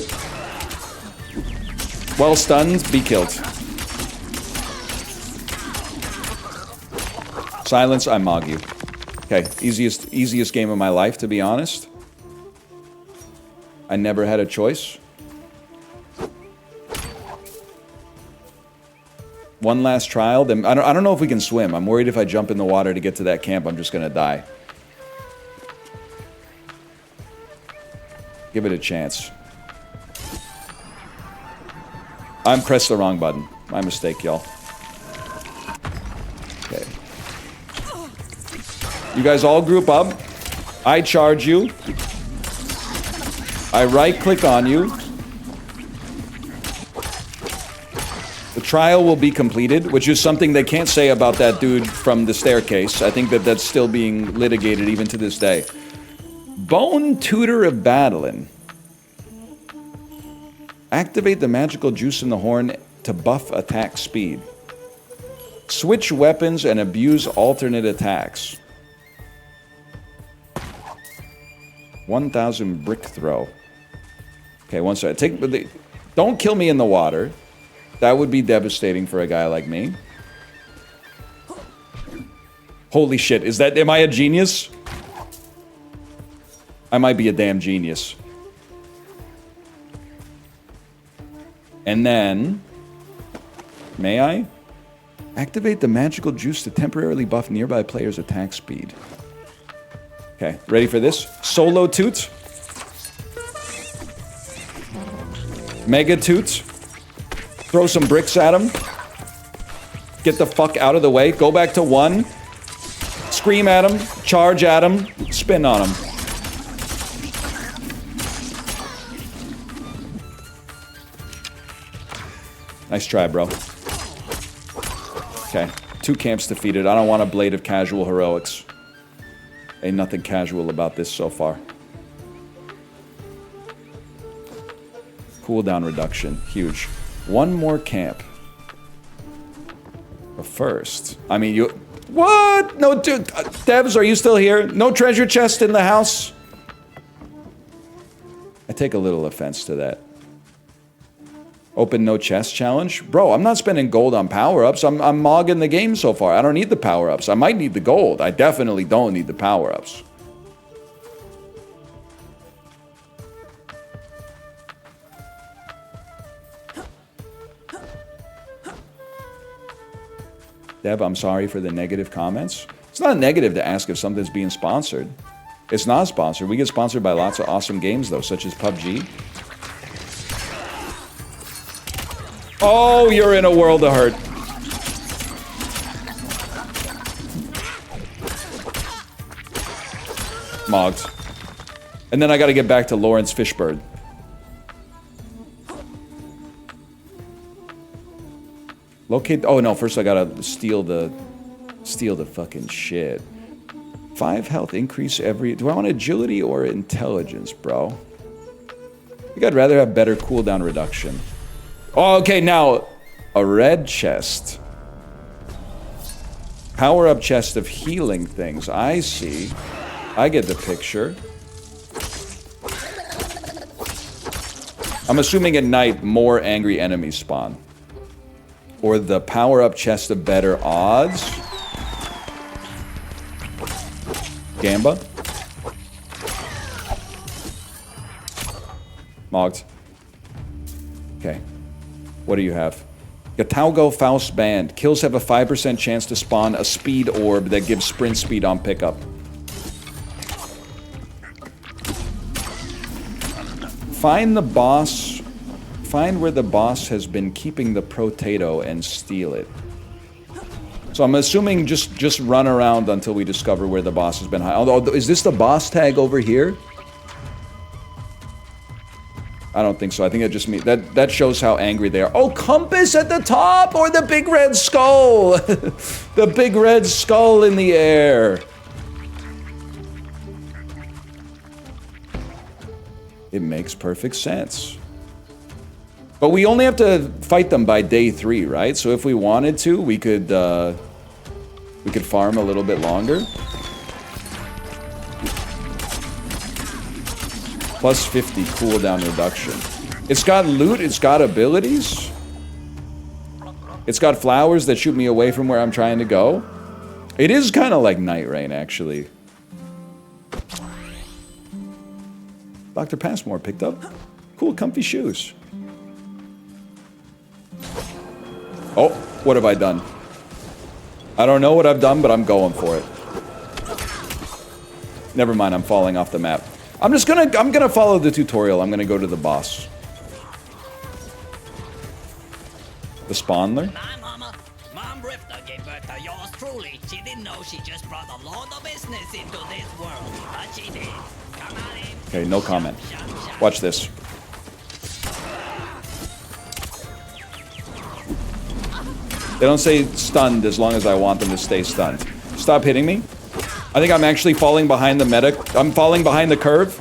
Well stunned, be killed. Silence, I mog you. Okay, easiest game of my life, to be honest. I never had a choice. One last trial, then I don't know if we can swim. I'm worried if I jump in the water to get to that camp, I'm just gonna die. Give it a chance. I pressed the wrong button. My mistake, y'all. Okay. You guys all group up. I charge you. I right-click on you. The trial will be completed, which is something they can't say about that dude from the staircase. I think that's still being litigated even to this day. Bone Tutor of Battling. Activate the magical juice in the horn to buff attack speed. Switch weapons and abuse alternate attacks. 1,000 brick throw. Okay, one second. Don't kill me in the water. That would be devastating for a guy like me. Holy shit, am I a genius? I might be a damn genius. And then, may I? Activate the magical juice to temporarily buff nearby players' attack speed. Okay, ready for this? Solo toot. Mega toot. Throw some bricks at him. Get the fuck out of the way. Go back to 1. Scream at him. Charge at him. Spin on him. Nice try, bro. Okay. 2 camps defeated. I don't want a blade of casual heroics. Ain't nothing casual about this so far. Cooldown reduction. Huge. 1 more camp. But first, I mean, you... What? No, dude. Devs, are you still here? No treasure chest in the house? I take a little offense to that. Open no chest challenge? Bro, I'm not spending gold on power-ups. I'm mogging the game so far. I don't need the power-ups. I might need the gold. I definitely don't need the power-ups. Dev, I'm sorry for the negative comments. It's not negative to ask if something's being sponsored. It's not sponsored. We get sponsored by lots of awesome games, though, such as PUBG. Oh, you're in a world of hurt. Mogged. And then I gotta get back to Lawrence Fishburne. Locate... Oh, no, first I gotta steal the fucking shit. 5 health increase every... Do I want agility or intelligence, bro? I think I'd rather have better cooldown reduction. Oh, okay, now... A red chest. Power-up chest of healing things. I see. I get the picture. I'm assuming at night more angry enemies spawn. Or the power-up chest of better odds. Gamba. Mogged. Okay. What do you have? Gataugo Faust Band. Kills have a 5% chance to spawn a speed orb that gives sprint speed on pickup. Find the boss. Find where the boss has been keeping the potato and steal it. So I'm assuming just run around until we discover where the boss has been hiding. Although, is this the boss tag over here? I don't think so. I think it just means that shows how angry they are. Oh, compass at the top or the big red skull. The big red skull in the air. It makes perfect sense. But we only have to fight them by day 3, right? So if we wanted to, we could farm a little bit longer. Plus 50 cooldown reduction. It's got loot, it's got abilities. It's got flowers that shoot me away from where I'm trying to go. It is kind of like Night Rain, actually. Dr. Passmore picked up cool, comfy shoes. Oh, what have I done? I don't know what I've done, but I'm going for it. Never mind, I'm falling off the map. I'm gonna follow the tutorial. I'm gonna go to the boss. The Spawnler? My mama, Mom Rifter gave birth to yours truly. She didn't know she just brought a load of business into this world, but she did. Come on in. Okay, no comment. Watch this. They don't say stunned as long as I want them to stay stunned. Stop hitting me. I think I'm actually falling behind the meta. I'm falling behind the curve.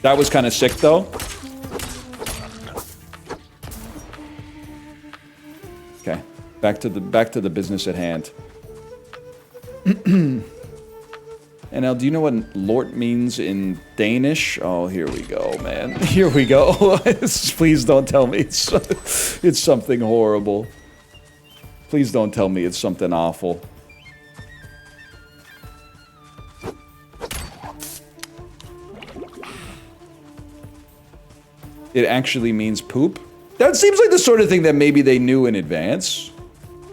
That was kind of sick, though. Okay, back to the business at hand. And now, do you know what Lort means in Danish? Oh, here we go, man. Here we go. Please don't tell me it's something horrible. Please don't tell me it's something awful. It actually means poop? That seems like the sort of thing that maybe they knew in advance.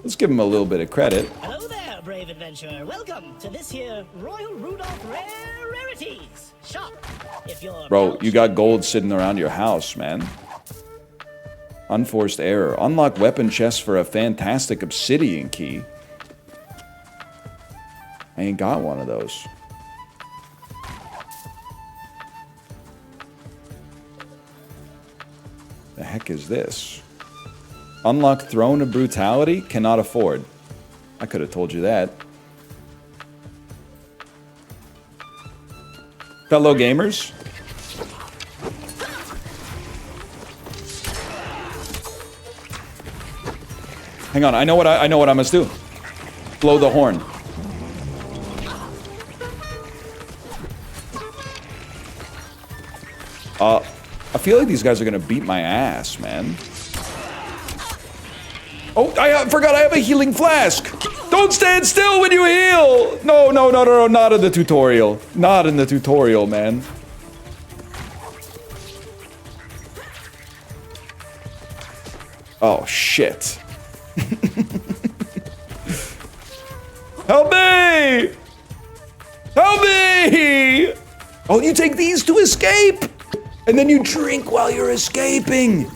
Let's give them a little bit of credit. Hello there, brave adventurer. Welcome to this here Royal Rudolph Rarities shop. If you're Bro, you got gold sitting around your house, man. Unforced error. Unlock weapon chest for a fantastic obsidian key. I ain't got one of those. The heck is this? Unlock Throne of Brutality? Cannot afford. I could have told you that. Fellow gamers? Hang on, I know what I must do. Blow the horn. I feel like these guys are gonna beat my ass, man. Oh, I forgot I have a healing flask! Don't stand still when you heal! No, no, no, no, no, not in the tutorial. Not in the tutorial, man. Oh, shit. Help me! Help me! Oh, you take these to escape! And then you drink while you're escaping!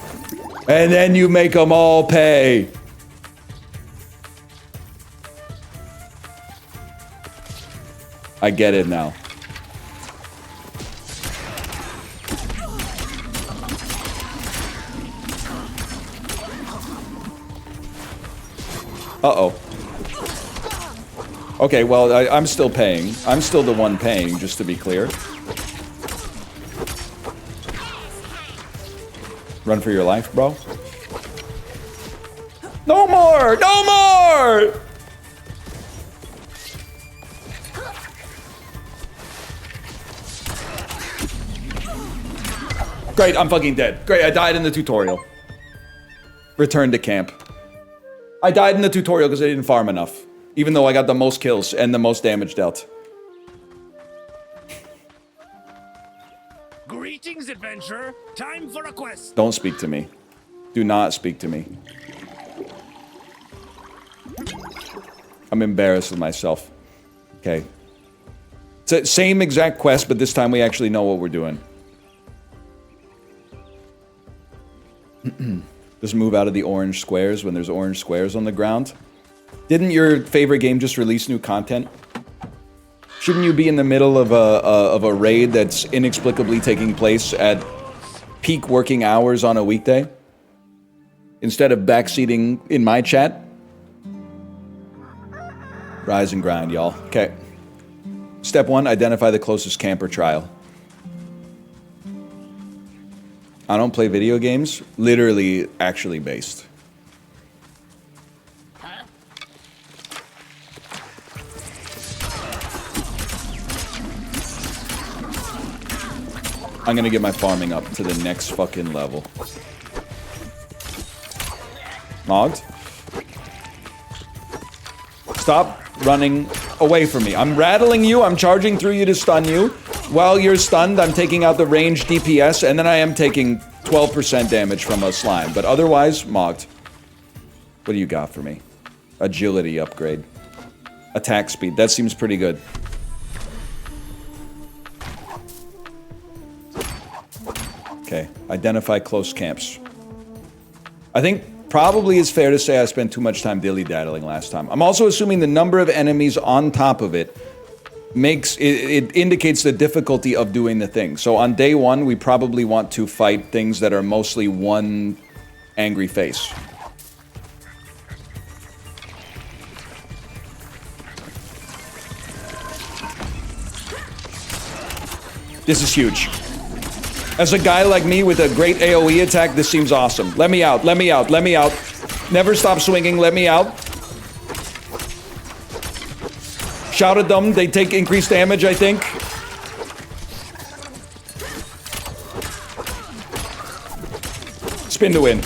And then you make them all pay. I get it now. Uh-oh. Okay, well, I'm still paying. I'm still the one paying, just to be clear. Run for your life, bro. No more! No more! Great, I'm fucking dead. Great, I died in the tutorial. Return to camp. I died in the tutorial because I didn't farm enough. Even though I got the most kills and the most damage dealt. Greetings, adventurer. Time for a quest. Don't speak to me. Do not speak to me. I'm embarrassed with myself. Okay. It's the same exact quest, but this time we actually know what we're doing. Just move out of the orange squares when there's orange squares on the ground. Didn't your favorite game just release new content? Shouldn't you be in the middle of a raid that's inexplicably taking place at peak working hours on a weekday? Instead of backseating in my chat? Rise and grind, y'all. Okay. Step 1, identify the closest camper trial. I don't play video games. Literally, actually based. I'm gonna get my farming up to the next fucking level. Mogged? Stop running away from me. I'm rattling you, I'm charging through you to stun you. While you're stunned, I'm taking out the ranged DPS, and then I am taking 12% damage from a slime. But otherwise, mogged. What do you got for me? Agility upgrade. Attack speed. That seems pretty good. Okay. Identify close camps. I think probably it's fair to say I spent too much time dilly-daddling last time. I'm also assuming the number of enemies on top of it makes it indicates the difficulty of doing the thing. So on day 1, we probably want to fight things that are mostly one angry face. This is huge. As a guy like me with a great AoE attack, this seems awesome. Let me out, let me out, let me out. Never stop swinging, let me out. Shout at them, they take increased damage, I think. Spin to win.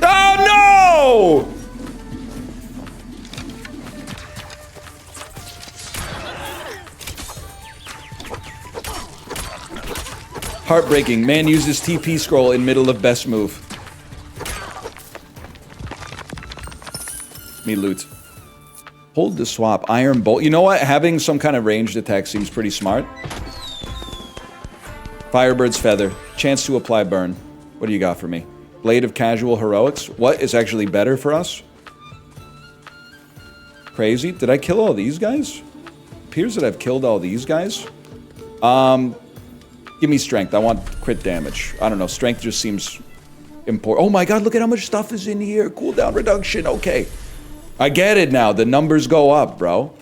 Oh no! Heartbreaking. Man uses TP scroll in middle of best move. me loot. Hold the swap. Iron bolt. You know what? Having some kind of ranged attack seems pretty smart. Firebird's feather. Chance to apply burn. What do you got for me? Blade of casual heroics. What is actually better for us? Crazy. Did I kill all these guys? Appears that I've killed all these guys. Give me strength. I want crit damage. I don't know. Strength just seems important. Oh my god, look at how much stuff is in here. Cooldown reduction. Okay. I get it now. The numbers go up, bro.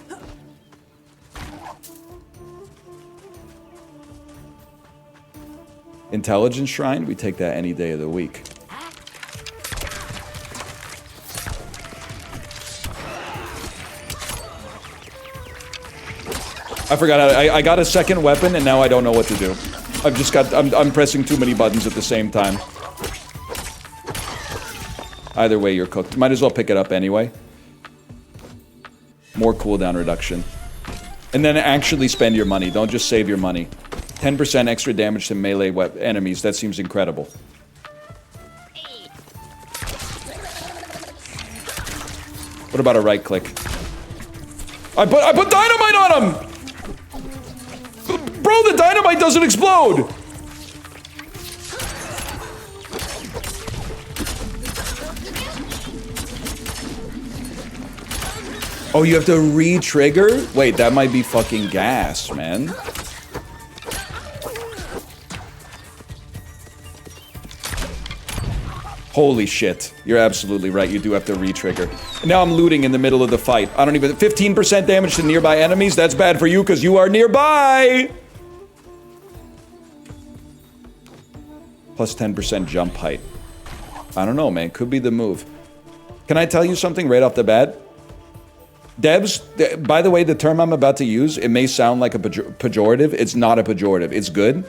Intelligence Shrine. We take that any day of the week. I forgot. I got a second weapon, and now I don't know what to do. I've just got... I'm pressing too many buttons at the same time. Either way, you're cooked. Might as well pick it up anyway. More cooldown reduction. And then actually spend your money. Don't just save your money. 10% extra damage to melee enemies. That seems incredible. What about a right click? I put dynamite on him! Bro, the dynamite doesn't explode! Oh, you have to re-trigger? Wait, that might be fucking gas, man. Holy shit. You're absolutely right. You do have to re-trigger. Now I'm looting in the middle of the fight. I don't even... 15% damage to nearby enemies? That's bad for you because you are nearby! Plus 10% jump height. I don't know, man. Could be the move. Can I tell you something right off the bat? Devs, by the way, the term I'm about to use, it may sound like a pejorative. It's not a pejorative. It's good.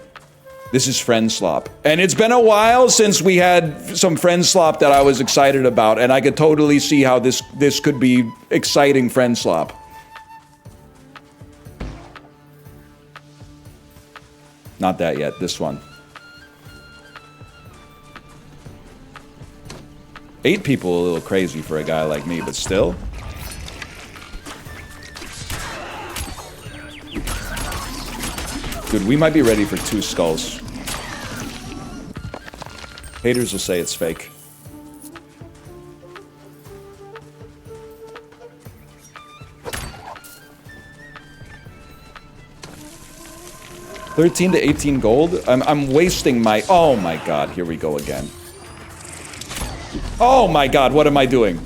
This is friend slop. And it's been a while since we had some friend slop that I was excited about, and I could totally see how this could be exciting friend slop. Not that yet, this one. 8 people a little crazy for a guy like me, but still. Dude, we might be ready for 2 skulls. Haters will say it's fake. $13 to 18 gold? I'm wasting my... Oh my god, here we go again. Oh my god, what am I doing?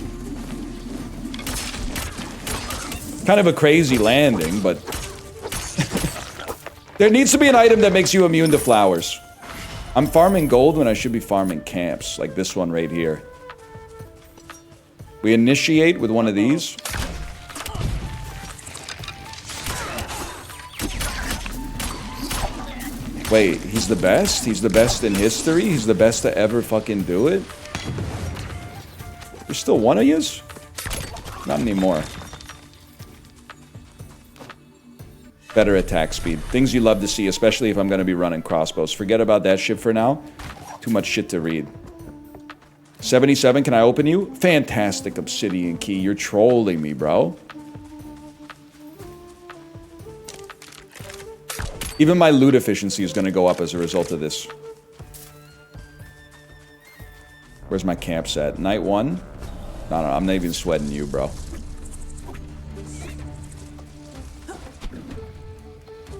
Kind of a crazy landing, but... There needs to be an item that makes you immune to flowers. I'm farming gold when I should be farming camps, like this one right here. We initiate with one of these. Wait, he's the best? He's the best in history? He's the best to ever fucking do it? There's still one of yous? Not anymore. Better attack speed. Things you love to see, especially if I'm going to be running crossbows. Forget about that shit for now. Too much shit to read. 77, can I open you? Fantastic obsidian key. You're trolling me, bro. Even my loot efficiency is going to go up as a result of this. Where's my camps at? Night 1? No, I'm not even sweating you, bro.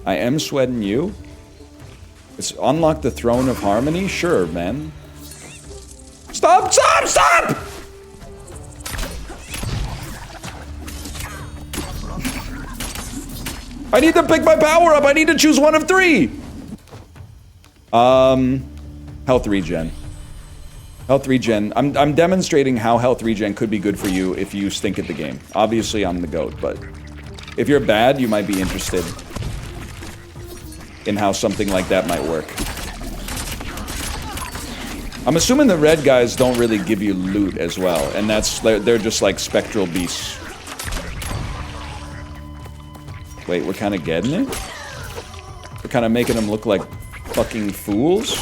I am sweating you. It's unlock the throne of harmony? Sure, man. Stop! Stop! Stop! I need to pick my power up. I need to choose one of 3. Health regen. Health regen. I'm demonstrating how health regen could be good for you if you stink at the game. Obviously, I'm the GOAT, but if you're bad, you might be interested in how something like that might work. I'm assuming the red guys don't really give you loot as well, and they're just like spectral beasts. Wait, we're kind of getting it? We're kind of making them look like fucking fools?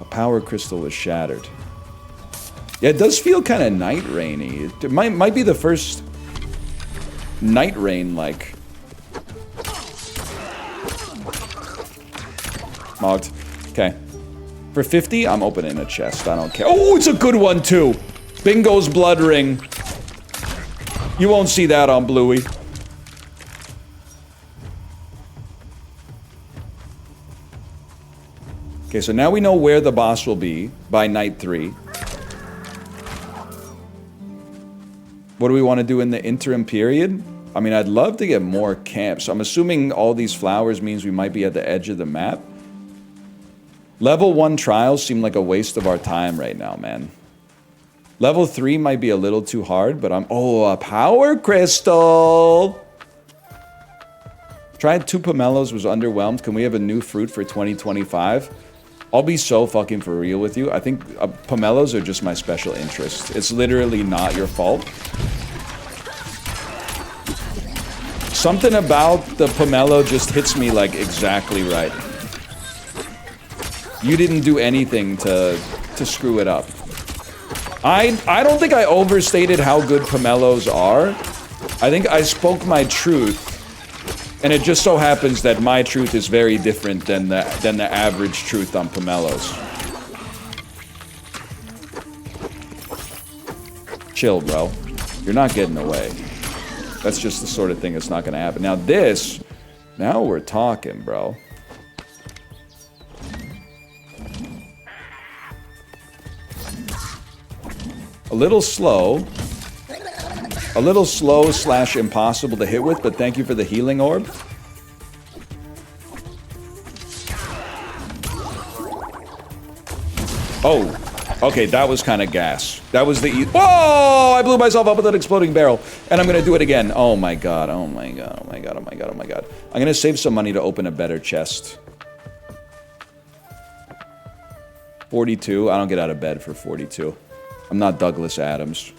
A power crystal was shattered. Yeah, it does feel kind of night rainy. It might be the first night rain, like. Mogged. Okay. For 50, I'm opening a chest. I don't care. Oh, it's a good one, too. Bingo's blood ring. You won't see that on Bluey. Okay, so now we know where the boss will be by night 3. What do we want to do in the interim period? I mean, I'd love to get more camps. I'm assuming all these flowers means we might be at the edge of the map. Level 1 trials seem like a waste of our time right now, man. Level 3 might be a little too hard, but I'm... Oh, a power crystal! Tried 2 pomelos, was underwhelmed. Can we have a new fruit for 2025? I'll be so fucking for real with you. I think pomelos are just my special interest. It's literally not your fault. Something about the pomelo just hits me like exactly right. You didn't do anything to screw it up. I don't think I overstated how good pomelos are. I think I spoke my truth. And it just so happens that my truth is very different than the average truth on pomelos. Chill, bro. You're not getting away. That's just the sort of thing that's not gonna happen. Now this, now we're talking, bro. A little slow / impossible to hit with, but thank you for the healing orb. Oh, okay, that was kind of gas. That was the whoa! I blew myself up with an exploding barrel, and I'm gonna do it again. Oh my god! Oh my god! Oh my god! Oh my god! Oh my god! I'm gonna save some money to open a better chest. 42. I don't get out of bed for 42. I'm not Douglas Adams.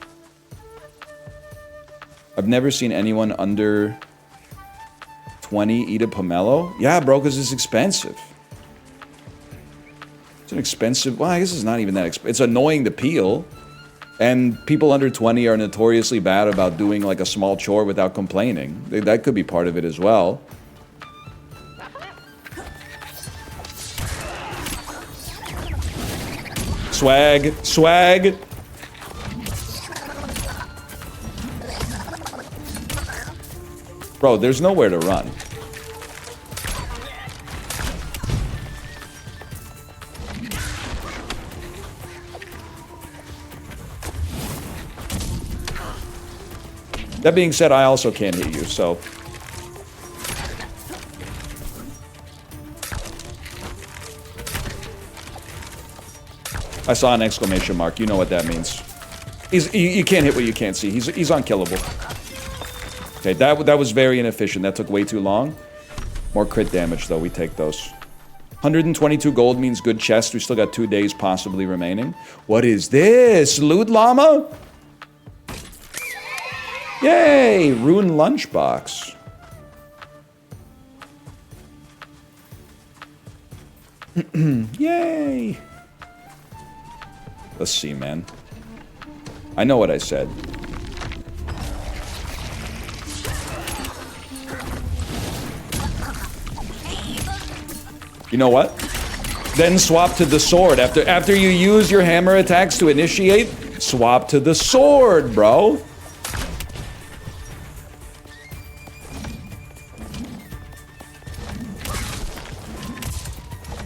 I've never seen anyone under 20 eat a pomelo. Yeah, bro, because it's expensive. It's an expensive... Well, I guess it's not even that expensive. It's annoying to peel. And people under 20 are notoriously bad about doing, like, a small chore without complaining. That could be part of it as well. Swag. Swag. Bro, there's nowhere to run. That being said, I also can't hit you, so... I saw an exclamation mark. You know what that means. You can't hit what you can't see. He's unkillable. Okay, that was very inefficient. That took way too long. More crit damage, though. We take those. 122 gold means good chest. We still got 2 days possibly remaining. What is this? Loot llama? Yay! Ruined lunchbox. Yay! Let's see, man. I know what I said. You know what? Then swap to the sword. After you use your hammer attacks to initiate, swap to the sword, bro.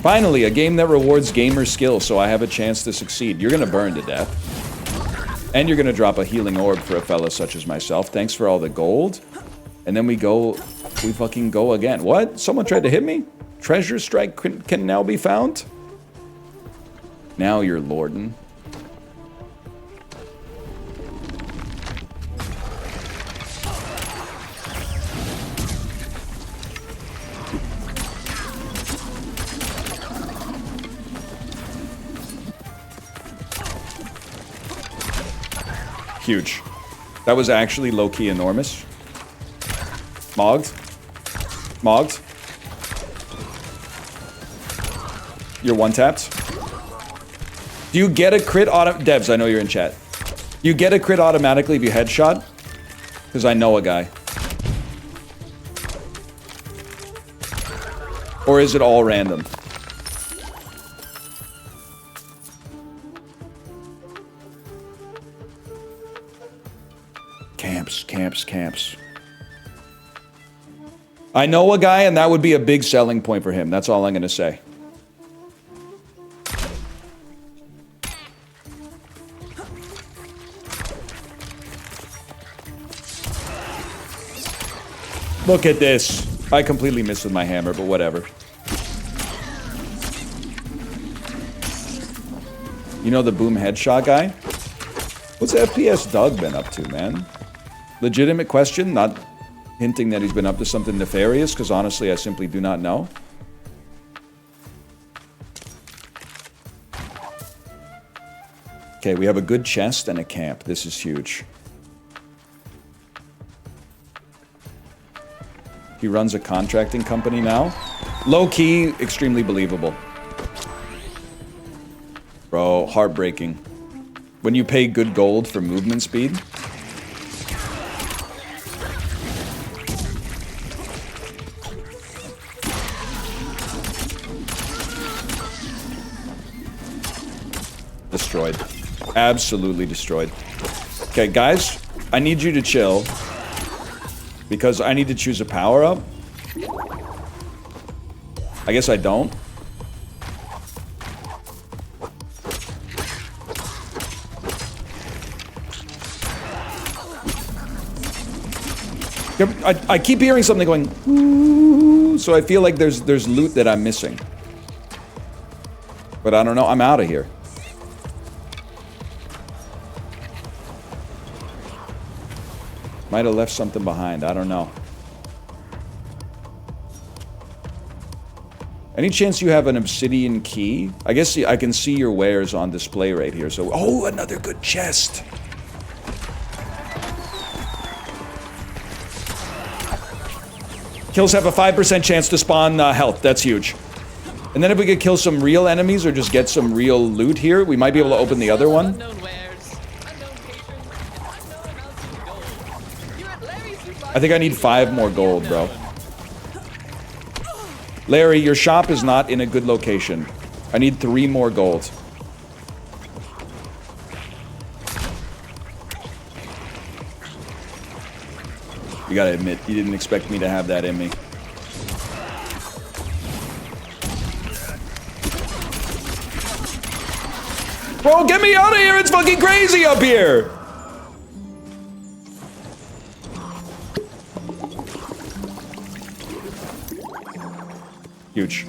Finally, a game that rewards gamer skill, so I have a chance to succeed. You're gonna burn to death. And you're gonna drop a healing orb for a fella such as myself. Thanks for all the gold. And then we fucking go again. What? Someone tried to hit me? Treasure strike can now be found? Now you're lordin'. Huge. That was actually low-key enormous. Mogged. Mogged. You're one-tapped. Do you get a crit Devs, I know you're in chat. You get a crit automatically if you headshot? Because I know a guy. Or is it all random? Camps, camps, camps. I know a guy, and that would be a big selling point for him. That's all I'm going to say. Look at this. I completely missed with my hammer, but whatever. You know the boom headshot guy? What's FPS Doug been up to, man? Legitimate question, not hinting that he's been up to something nefarious, because honestly, I simply do not know. Okay, we have a good chest and a camp. This is huge. He runs a contracting company now. Low-key, extremely believable. Bro, heartbreaking. When you pay good gold for movement speed. Destroyed. Absolutely destroyed. Okay, guys, I need you to chill. Because I need to choose a power-up. I guess I don't. I keep hearing something going, ooh, so I feel like there's loot that I'm missing. But I don't know, I'm out of here. Might have left something behind, I don't know. Any chance you have an obsidian key? I guess I can see your wares on display right here, so... Oh, another good chest! Kills have a 5% chance to spawn health, that's huge. And then if we could kill some real enemies or just get some real loot here, we might be able to open the other one. I think I need 5 more gold, bro. Larry, your shop is not in a good location. I need 3 more gold. You gotta admit, you didn't expect me to have that in me. Bro, get me out of here! It's fucking crazy up here! Huge.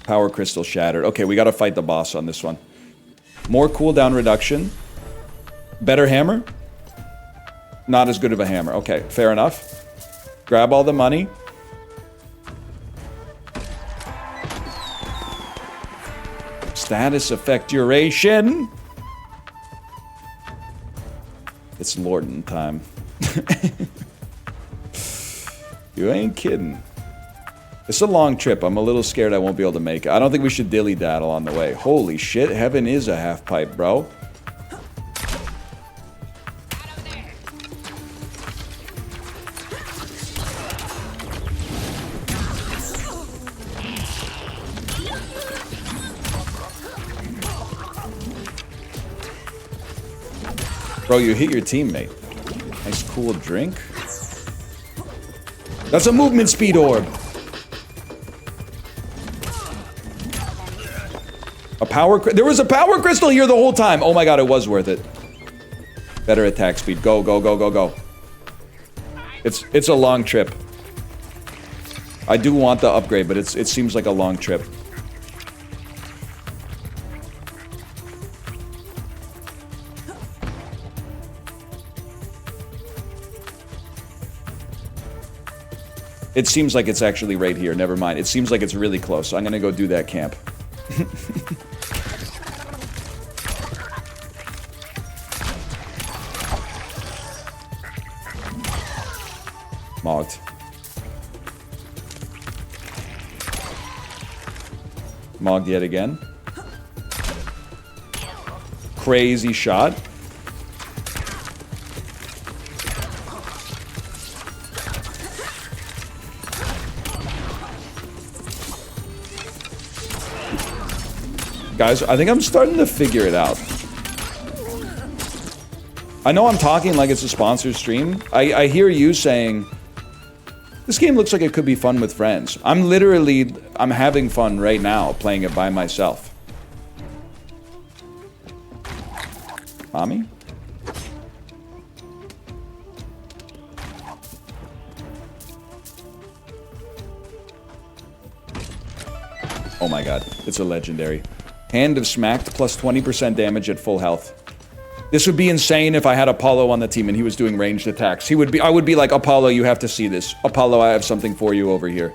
Power crystal shattered. Okay, we gotta fight the boss on this one. More cooldown reduction. Better hammer? Not as good of a hammer. Okay, fair enough. Grab all the money. Status effect duration. It's Lorden time. You ain't kidding. It's a long trip. I'm a little scared I won't be able to make it. I don't think we should dilly-daddle on the way. Holy shit, heaven is a half pipe, bro. Bro, you hit your teammate. Nice cool drink. That's a movement speed orb. There was a power crystal here the whole time. Oh my god, it was worth it. Better attack speed. Go, go, go, go, go. It's a long trip. I do want the upgrade, but it seems like a long trip. It seems like it's actually right here. Never mind. It seems like it's really close. So I'm gonna go do that camp. Mogged. Mogged yet again. Crazy shot. Guys, I think I'm starting to figure it out. I know I'm talking like it's a sponsored stream. I hear you saying, this game looks like it could be fun with friends. I'm having fun right now playing it by myself. Mommy? Oh my god, it's a legendary. Hand of Smacked plus 20% damage at full health. This would be insane if I had Apollo on the team and he was doing ranged attacks. I would be like, Apollo, you have to see this. Apollo, I have something for you over here.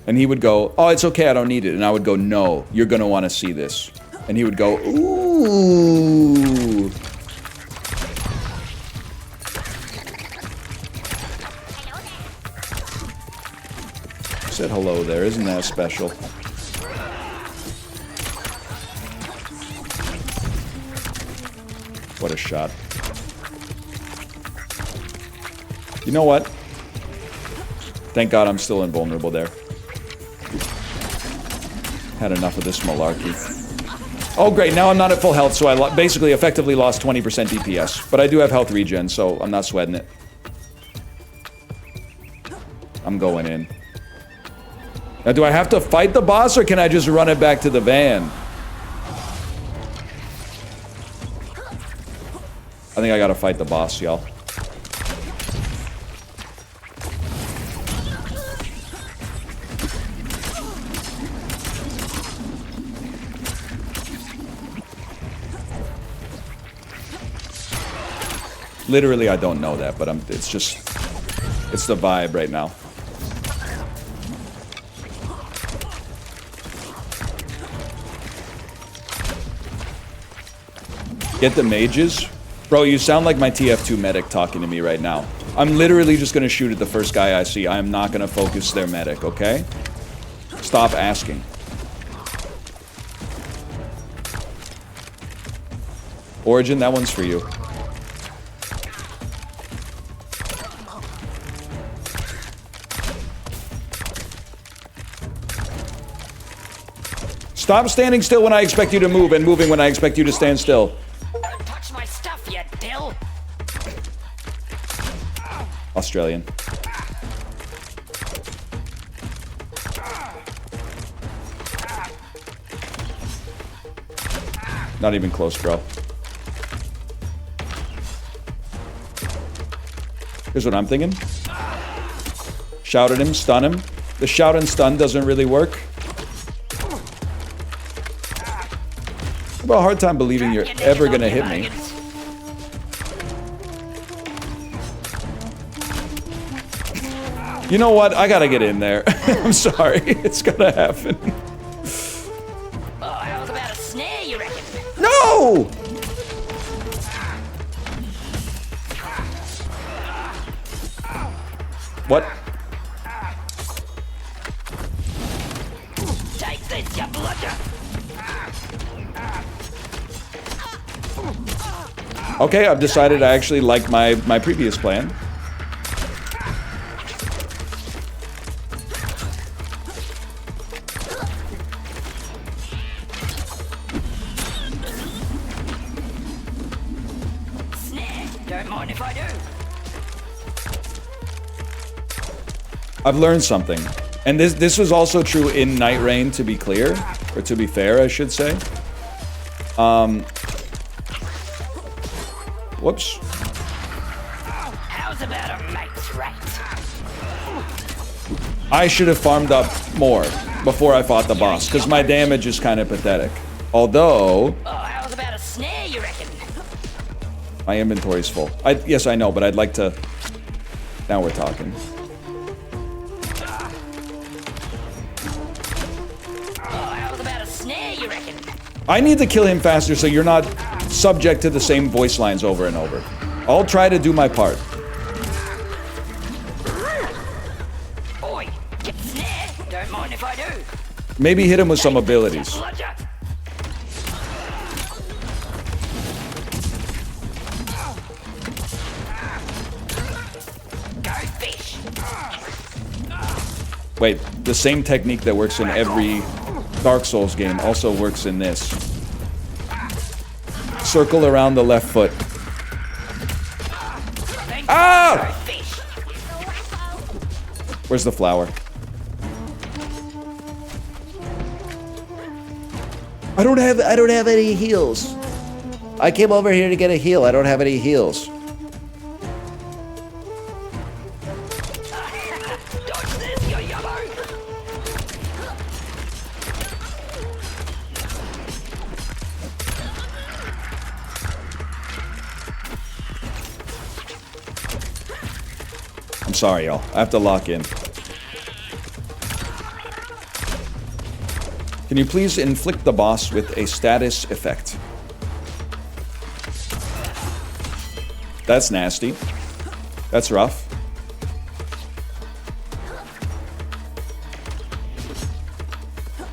And he would go, oh, it's okay, I don't need it. And I would go, no, you're gonna want to see this. And he would go, ooh. Said hello there, isn't that special? What a shot. You know what? Thank God I'm still invulnerable there. Had enough of this malarkey. Oh great, now I'm not at full health, so I basically effectively lost 20% DPS. But I do have health regen, so I'm not sweating it. I'm going in. Now do I have to fight the boss, or can I just run it back to the van? I think I gotta fight the boss, y'all. Literally, I don't know that, but it's the vibe right now. Get the mages? Bro, you sound like my TF2 medic talking to me right now. I'm literally just gonna shoot at the first guy I see. I am not gonna focus their medic, okay? Stop asking. Origin, that one's for you. Stop standing still when I expect you to move, and moving when I expect you to stand still. Don't touch my stuff yet, Dill. Australian. Not even close, bro. Here's what I'm thinking. Shout at him, stun him. The shout and stun doesn't really work. I have a hard time believing you're ever gonna hit me. You know what? I gotta get in there. I'm sorry. It's gonna happen. Oh, how was about a snare, you reckon? No! What? Take this, you bludger. Okay, I've decided I actually like my previous plan. Don't mind if I do. I've learned something. And this was also true in Night Rain, to be clear. Or to be fair, I should say. Whoops. How's about a mate's rate? I should have farmed up more before I fought the boss, because my damage is kind of pathetic. Although, Oh, how's about a snare, you reckon? my inventory's full. Yes, I know, but I'd like to... Now we're talking. Oh, how's about a snare, you reckon? I need to kill him faster so you're not subject to the same voice lines over and over. I'll try to do my part. Oi, get snare. Maybe hit him with some abilities. Wait, the same technique that works in every Dark Souls game also works in this. Circle around the left foot. Ah! Where's the flower? I don't have any heals. I came over here to get a heal. I don't have any heals. I'm sorry, y'all. I have to lock in. Can you please inflict the boss with a status effect? That's nasty. That's rough.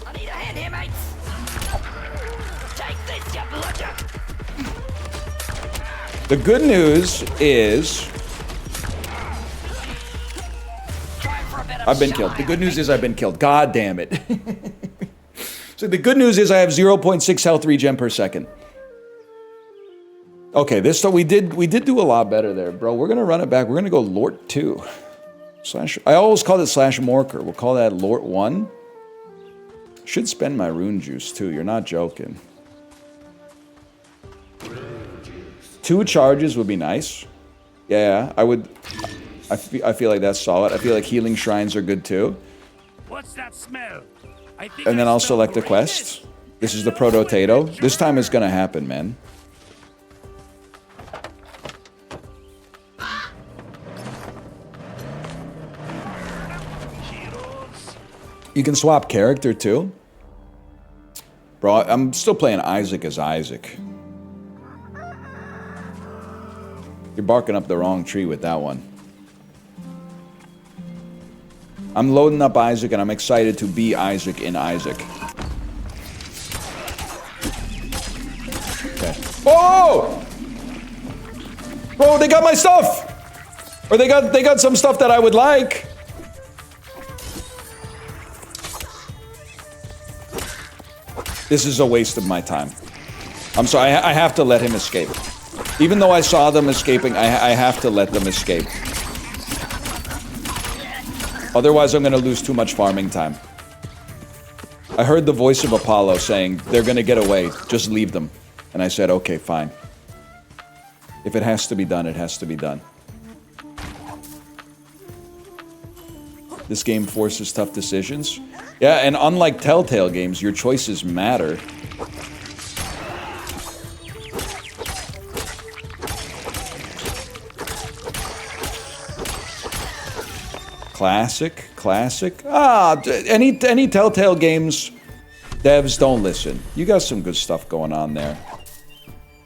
I need a hand here, mates. Take this, you bludger. The good news is I've been killed. The good news is I've been killed. God damn it. So the good news is I have 0.6 health regen per second. Okay, this so we did do a lot better there, bro. We're gonna run it back. We're gonna go Lort 2. I always called it /Morker. We'll call that Lort 1. Should spend my rune juice too. You're not joking. 2 charges would be nice. Yeah, I would. I feel like that's solid. I feel like healing shrines are good too. What's that smell? I think And then I I'll smell select a greatness. quest. This is the Proto-Tato. This time it's gonna happen, man. You can swap character too. Bro, I'm still playing Isaac as Isaac. You're barking up the wrong tree with that one. I'm loading up Isaac and I'm excited to be Isaac in Isaac. Okay. Oh! Bro, they got my stuff! Or they got some stuff that I would like. This is a waste of my time. I'm sorry, I have to let him escape. Even though I saw them escaping, I have to let them escape. Otherwise, I'm gonna lose too much farming time. I heard the voice of Apollo saying, they're gonna get away, just leave them. And I said, okay, fine. If it has to be done, it has to be done. This game forces tough decisions. Yeah, and unlike Telltale games, your choices matter. Classic. Ah, any Telltale games, devs, don't listen. You got some good stuff going on there.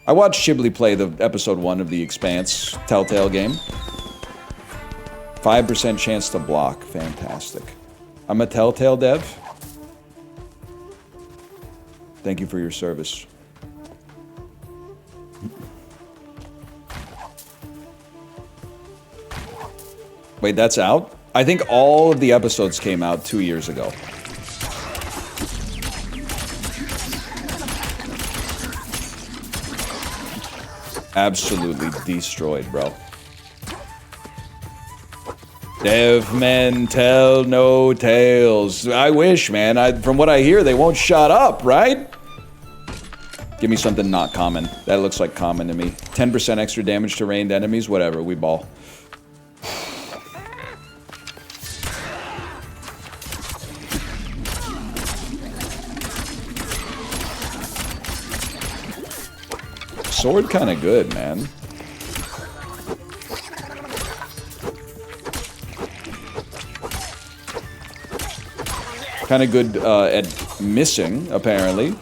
I watched Shibley play the episode 1 of The Expanse Telltale game. 5% chance to block. Fantastic. I'm a Telltale dev. Thank you for your service. Wait, that's out? I think all of the episodes came out 2 years ago. Absolutely destroyed, bro. Dev men tell no tales. I wish, man. From what I hear, they won't shut up, right? Give me something not common. That looks like common to me. 10% extra damage to ranged enemies. Whatever, we ball. Sword kind of good, man. Kind of good at missing, apparently.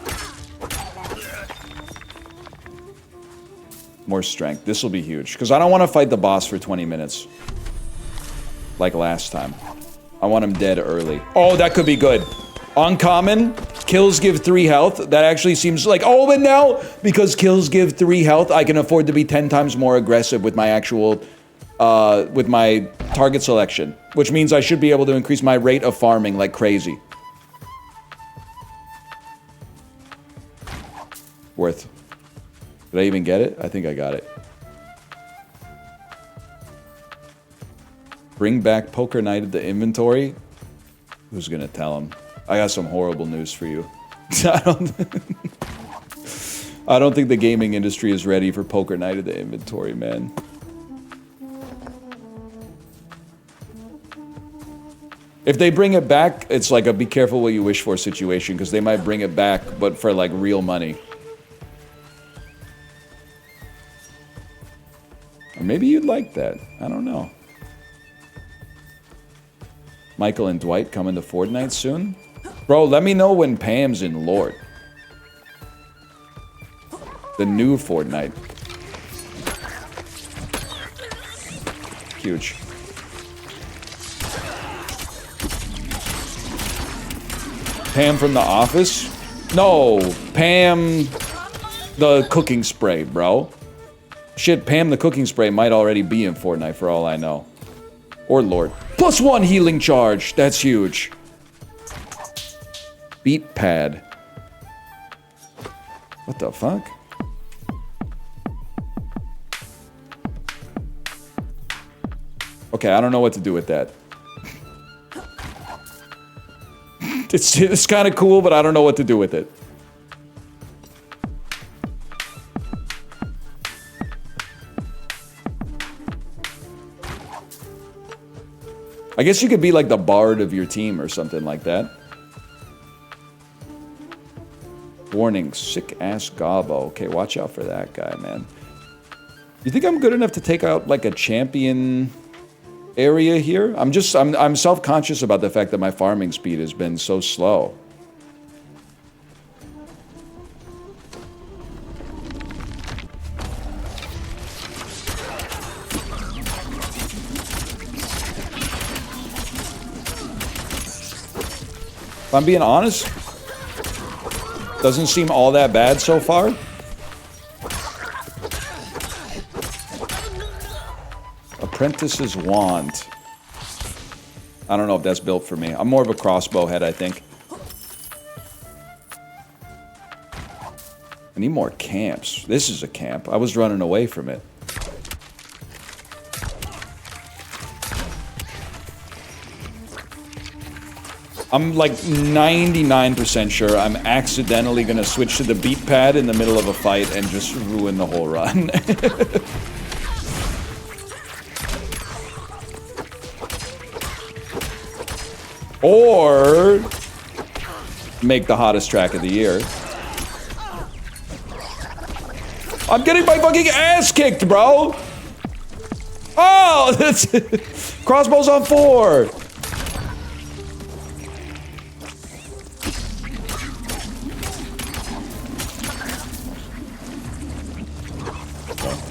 More strength. This will be huge. Because I don't want to fight the boss for 20 minutes. Like last time. I want him dead early. Oh, that could be good. Uncommon, kills give 3 health. That actually seems like, oh, and now, because kills give 3 health, I can afford to be 10 times more aggressive with my actual, with my target selection. Which means I should be able to increase my rate of farming like crazy. Worth. Did I even get it? I think I got it. Bring back Poker Night at the inventory? Who's gonna tell him? I got some horrible news for you. I don't think the gaming industry is ready for Poker Night at the inventory, man. If they bring it back, it's like a be careful what you wish for situation, because they might bring it back, but for like real money. Or maybe you'd like that. I don't know. Michael and Dwight coming to Fortnite soon? Bro, let me know when Pam's in Lord. The new Fortnite. Huge. Pam from The Office? No, Pam the cooking spray, bro. Shit, Pam the cooking spray might already be in Fortnite for all I know. Or Lord. +1 healing charge. That's huge. Beat pad. What the fuck? Okay, I don't know what to do with that. It's kind of cool, but I don't know what to do with it. I guess you could be like the bard of your team or something like that. Warning, sick-ass Gobbo. Okay, watch out for that guy, man. You think I'm good enough to take out, like, a champion area here? I'm self-conscious about the fact that my farming speed has been so slow. If I'm being honest, doesn't seem all that bad so far. Apprentice's Wand. I don't know if that's built for me. I'm more of a crossbow head, I think. I need more camps. This is a camp. I was running away from it. I'm like 99% sure I'm accidentally gonna switch to the beat pad in the middle of a fight and just ruin the whole run. Or make the hottest track of the year. I'm getting my fucking ass kicked, bro! Oh, that's crossbows on 4.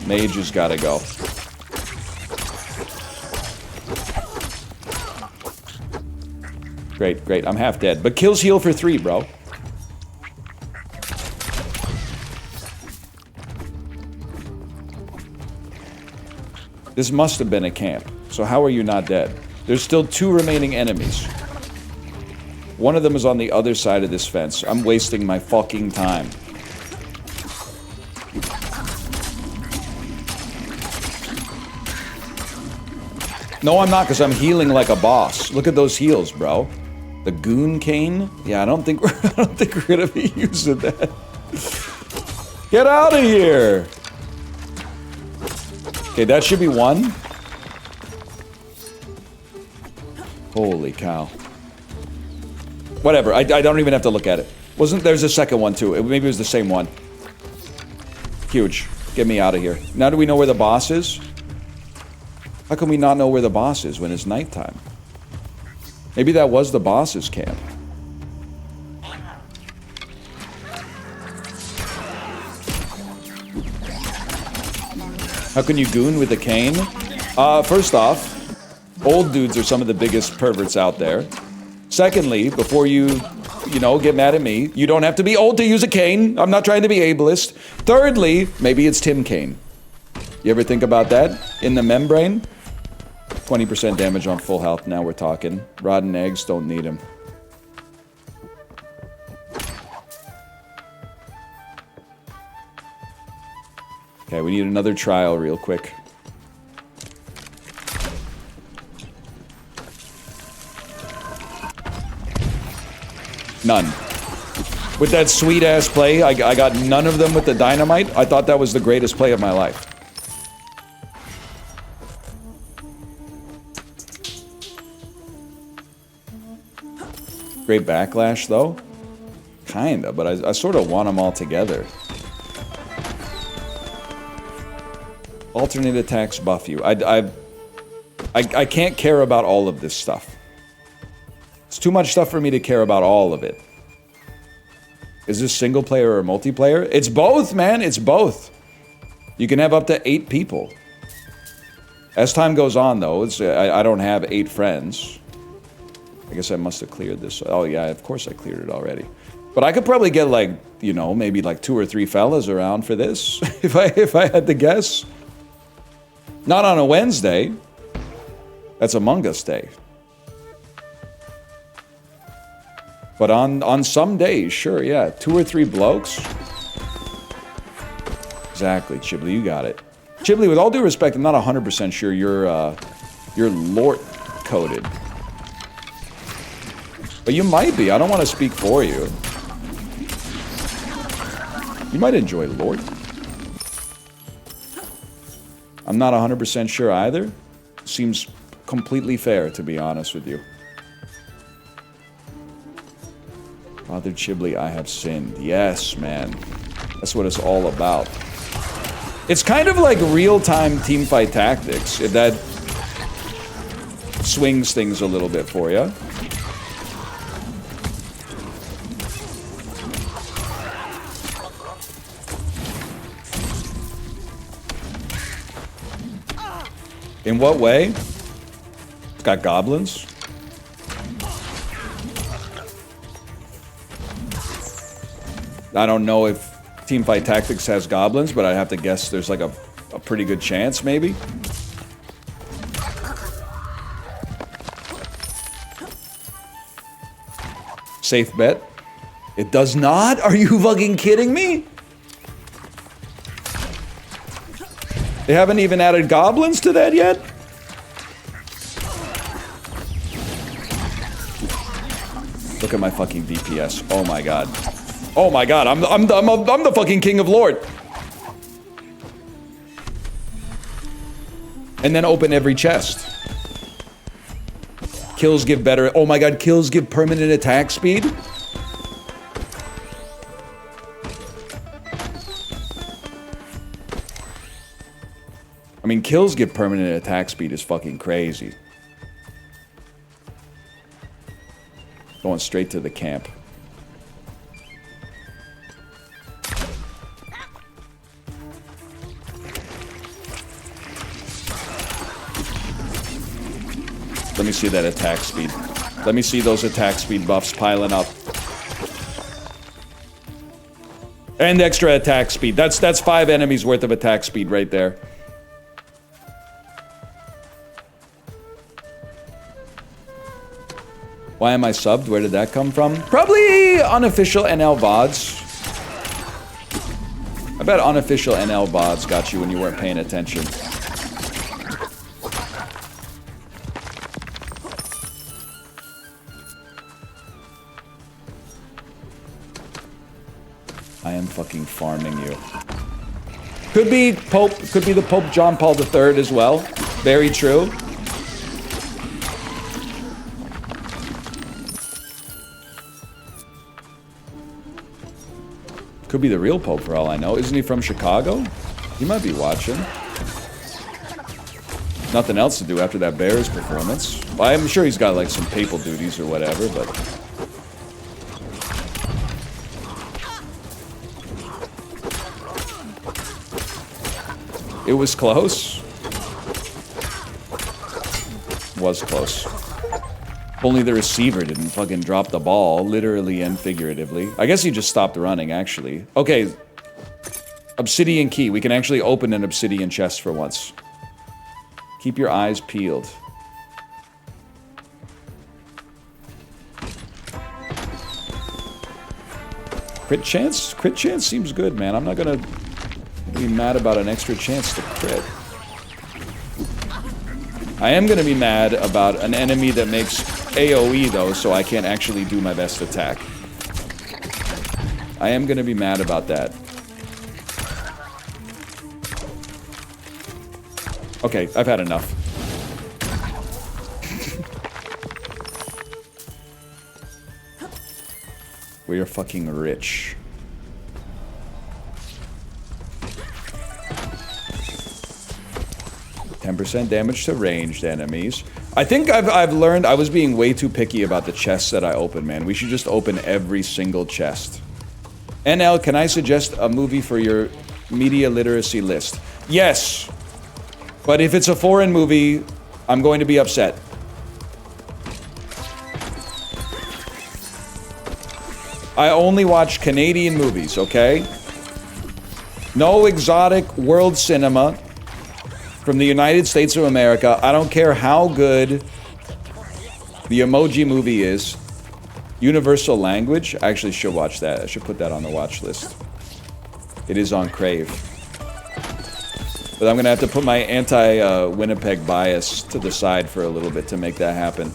Mage has gotta go. Great, great. I'm half dead. But kills heal for 3, bro. This must have been a camp. So how are you not dead? There's still 2 remaining enemies. One of them is on the other side of this fence. I'm wasting my fucking time. No, I'm not, because I'm healing like a boss. Look at those heals, bro. The Goon Cane? Yeah, I don't think we're gonna be using that. Get out of here! Okay, that should be 1. Holy cow. Whatever, I don't even have to look at it. There's a second one too. Maybe it was the same one. Huge. Get me out of here. Now do we know where the boss is? How can we not know where the boss is when it's nighttime? Maybe that was the boss's camp. How can you goon with a cane? First off, old dudes are some of the biggest perverts out there. Secondly, before you you know, get mad at me. You don't have to be old to use a cane. I'm not trying to be ableist. Thirdly, maybe it's Tim Kaine. You ever think about that? In the membrane? 20% damage on full health. Now we're talking. Rotten eggs, don't need him. Okay, we need another trial real quick. None. With that sweet-ass play, I got none of them with the dynamite. I thought that was the greatest play of my life. Great backlash, though. Kinda, but I sort of want them all together. Alternate attacks buff you. I can't care about all of this stuff. It's too much stuff for me to care about all of it. Is this single player or multiplayer? It's both, man. It's both. You can have up to 8 people. As time goes on, though, I don't have 8 friends. I guess I must have cleared this. Oh, yeah, of course I cleared it already. But I could probably get, like, you know, maybe like 2 or 3 fellas around for this, if I had to guess. Not on a Wednesday. That's Among Us Day. But on some days, sure, yeah. 2 or 3 blokes. Exactly, Chibli, you got it. Chibli, with all due respect, I'm not 100% sure you're Lort coded. But you might be. I don't want to speak for you. You might enjoy Lort. I'm not 100% sure either. Seems completely fair, to be honest with you. Father Chibli, I have sinned. Yes, man. That's what it's all about. It's kind of like real-time teamfight tactics, if that swings things a little bit for you. In what way? It's got goblins. I don't know if Teamfight Tactics has goblins, but I have to guess there's like a pretty good chance, maybe. Safe bet. It does not? Are you fucking kidding me? They haven't even added goblins to that yet? Look at my fucking DPS. Oh my god. Oh my god, I'm the fucking king of Lord. And then open every chest. Kills give better. Oh my god, kills give permanent attack speed? I mean, kills give permanent attack speed is fucking crazy. Going straight to the camp. Let me see that attack speed. Let me see those attack speed buffs piling up. And extra attack speed. That's 5 enemies worth of attack speed right there. Why am I subbed? Where did that come from? Probably unofficial NL VODs. I bet unofficial NL VODs got you when you weren't paying attention. I am fucking farming you. Could be Pope, could be the Pope John Paul III as well. Very true. Could be the real Pope for all I know. Isn't he from Chicago? He might be watching. Nothing else to do after that Bears performance. Well, I'm sure he's got like some papal duties or whatever, but... It was close. Was close. Only the receiver didn't fucking drop the ball, literally and figuratively. I guess he just stopped running, actually. Okay. Obsidian key. We can actually open an obsidian chest for once. Keep your eyes peeled. Crit chance? Crit chance seems good, man. I'm not gonna be mad about an extra chance to crit. I am gonna be mad about an enemy that makes AoE, though, so I can't actually do my best attack. I am gonna be mad about that. Okay, I've had enough. We are fucking rich. 10% damage to ranged enemies. I think I've learned I was being way too picky about the chests that I open, man. We should just open every single chest. NL, can I suggest a movie for your media literacy list? Yes! But if it's a foreign movie, I'm going to be upset. I only watch Canadian movies, okay? No exotic world cinema from the United States of America. I don't care how good the Emoji Movie is. Universal language? I actually should watch that. I should put that on the watch list. It is on Crave. But I'm gonna have to put my anti-Winnipeg bias to the side for a little bit to make that happen.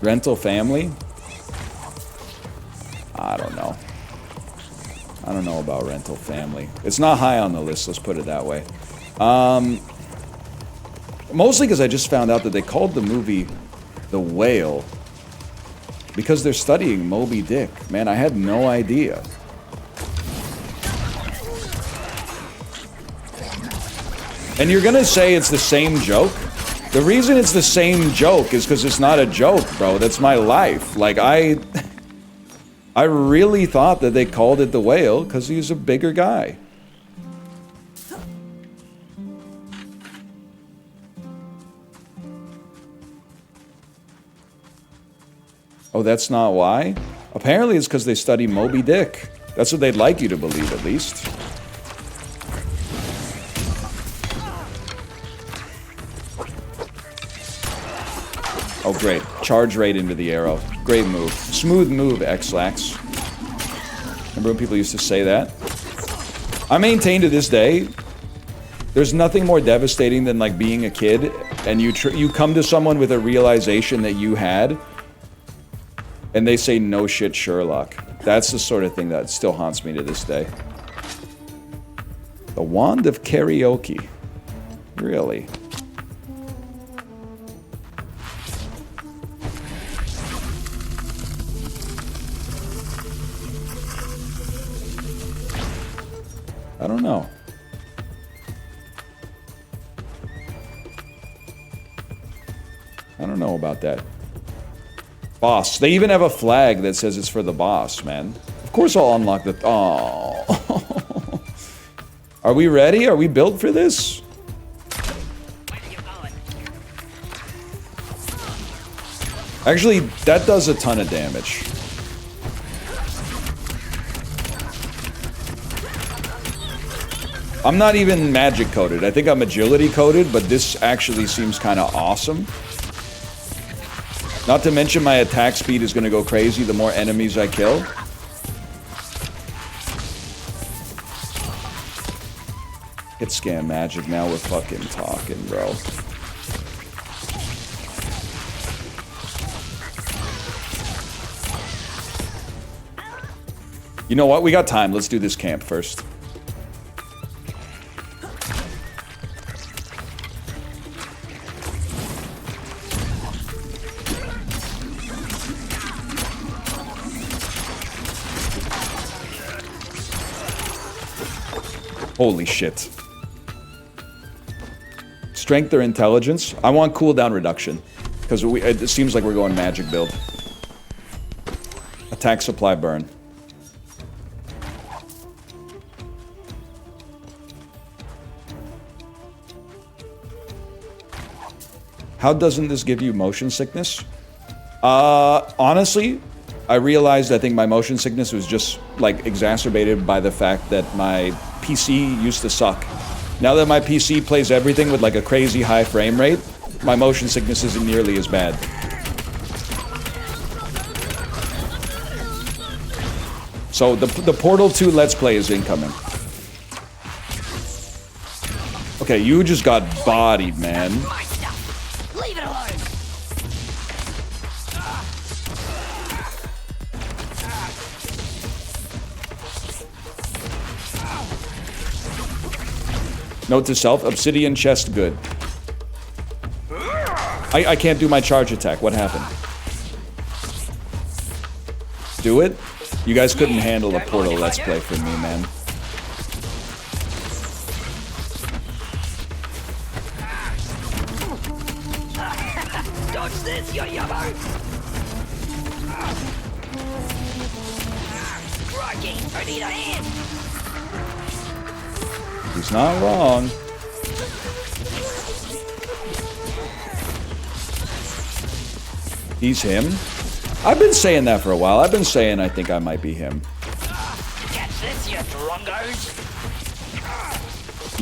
Rental family? I don't know. I don't know about rental family. It's not high on the list, let's put it that way. Mostly because I just found out that they called the movie The Whale because they're studying Moby Dick. Man, I had no idea. And you're gonna say it's the same joke? The reason it's the same joke is because it's not a joke, bro. That's my life. Like, I really thought that they called it The Whale because he's a bigger guy. Oh, that's not why? Apparently it's because they study Moby Dick. That's what they'd like you to believe, at least. Oh, great. Charge right into the arrow. Great move. Smooth move, X-Lax. Remember when people used to say that? I maintain to this day, there's nothing more devastating than, like, being a kid, and you come to someone with a realization that you had, and they say, no shit, Sherlock. That's the sort of thing that still haunts me to this day. The Wand of Karaoke. Really? I don't know. I don't know about that. Boss. They even have a flag that says it's for the boss, man. Of course I'll unlock the... Oh. Are we ready? Are we built for this? Where are you going? Actually, that does a ton of damage. I'm not even magic coded. I think I'm agility coded, but this actually seems kind of awesome. Not to mention my attack speed is going to go crazy the more enemies I kill. Hit scan magic, now we're fucking talking, bro. You know what? We got time. Let's do this camp first. Holy shit. Strength or intelligence? I want cooldown reduction. Because it seems like we're going magic build. Attack, supply, burn. How doesn't this give you motion sickness? Honestly, I realized I think my motion sickness was just like exacerbated by the fact that my PC used to suck. Now that my PC plays everything with like a crazy high frame rate, my motion sickness isn't nearly as bad. So the Portal 2 Let's Play is incoming. Okay, you just got bodied, man. My stuff. Leave it alone. Note to self, obsidian chest good. I can't do my charge attack. What happened? Do it? You guys couldn't handle a Portal Let's Play from me, man. Dodge this, you yabbo! Crikey, I need a hand! He's not wrong. He's him? I've been saying that for a while. I've been saying I think I might be him. Catch this, you drongos!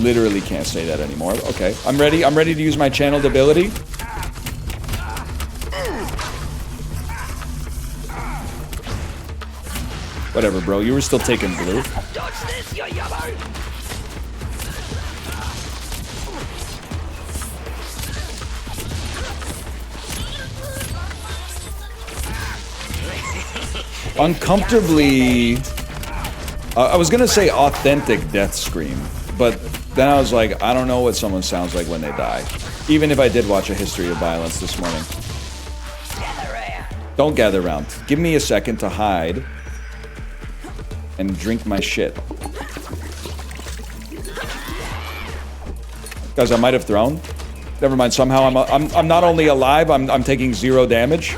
Literally can't say that anymore. Okay, I'm ready. I'm ready to use my channeled ability. Whatever, bro. You were still taking blue. Dodge this, you yabbo! Uncomfortably... I was gonna say authentic death scream, but then I was like, I don't know what someone sounds like when they die. Even if I did watch a history of violence this morning. Gather round. Don't gather around. Give me a second to hide and drink my shit. Guys, I might have thrown. Never mind. Somehow I'm not only alive. I'm taking 0 damage.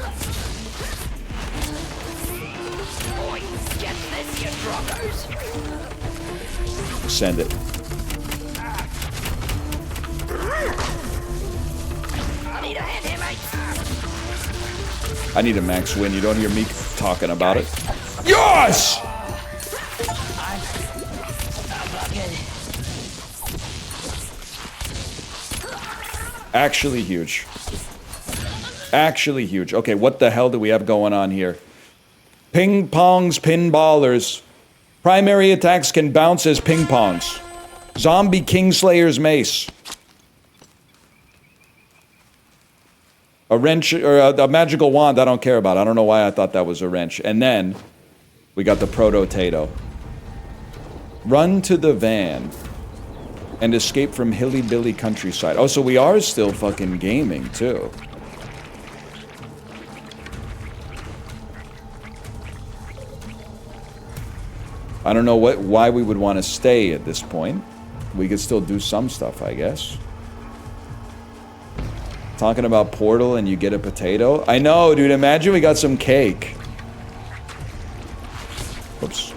Boy, get this, you drongos! Send it. I need a hand here, mate! I need a max win. You don't hear me talking about it. Yes! Actually huge. Actually huge. Okay, what the hell do we have going on here? Ping pongs, pinballers. Primary attacks can bounce as ping pongs. Zombie Kingslayer's mace. A wrench, or a magical wand I don't care about. I don't know why I thought that was a wrench. And then, we got the Proto-Tato. Run to the van. And escape from hilly-billy countryside. Oh, so we are still fucking gaming, too. I don't know why we would want to stay at this point. We could still do some stuff, I guess. Talking about Portal and you get a potato? I know, dude. Imagine we got some cake. Oops.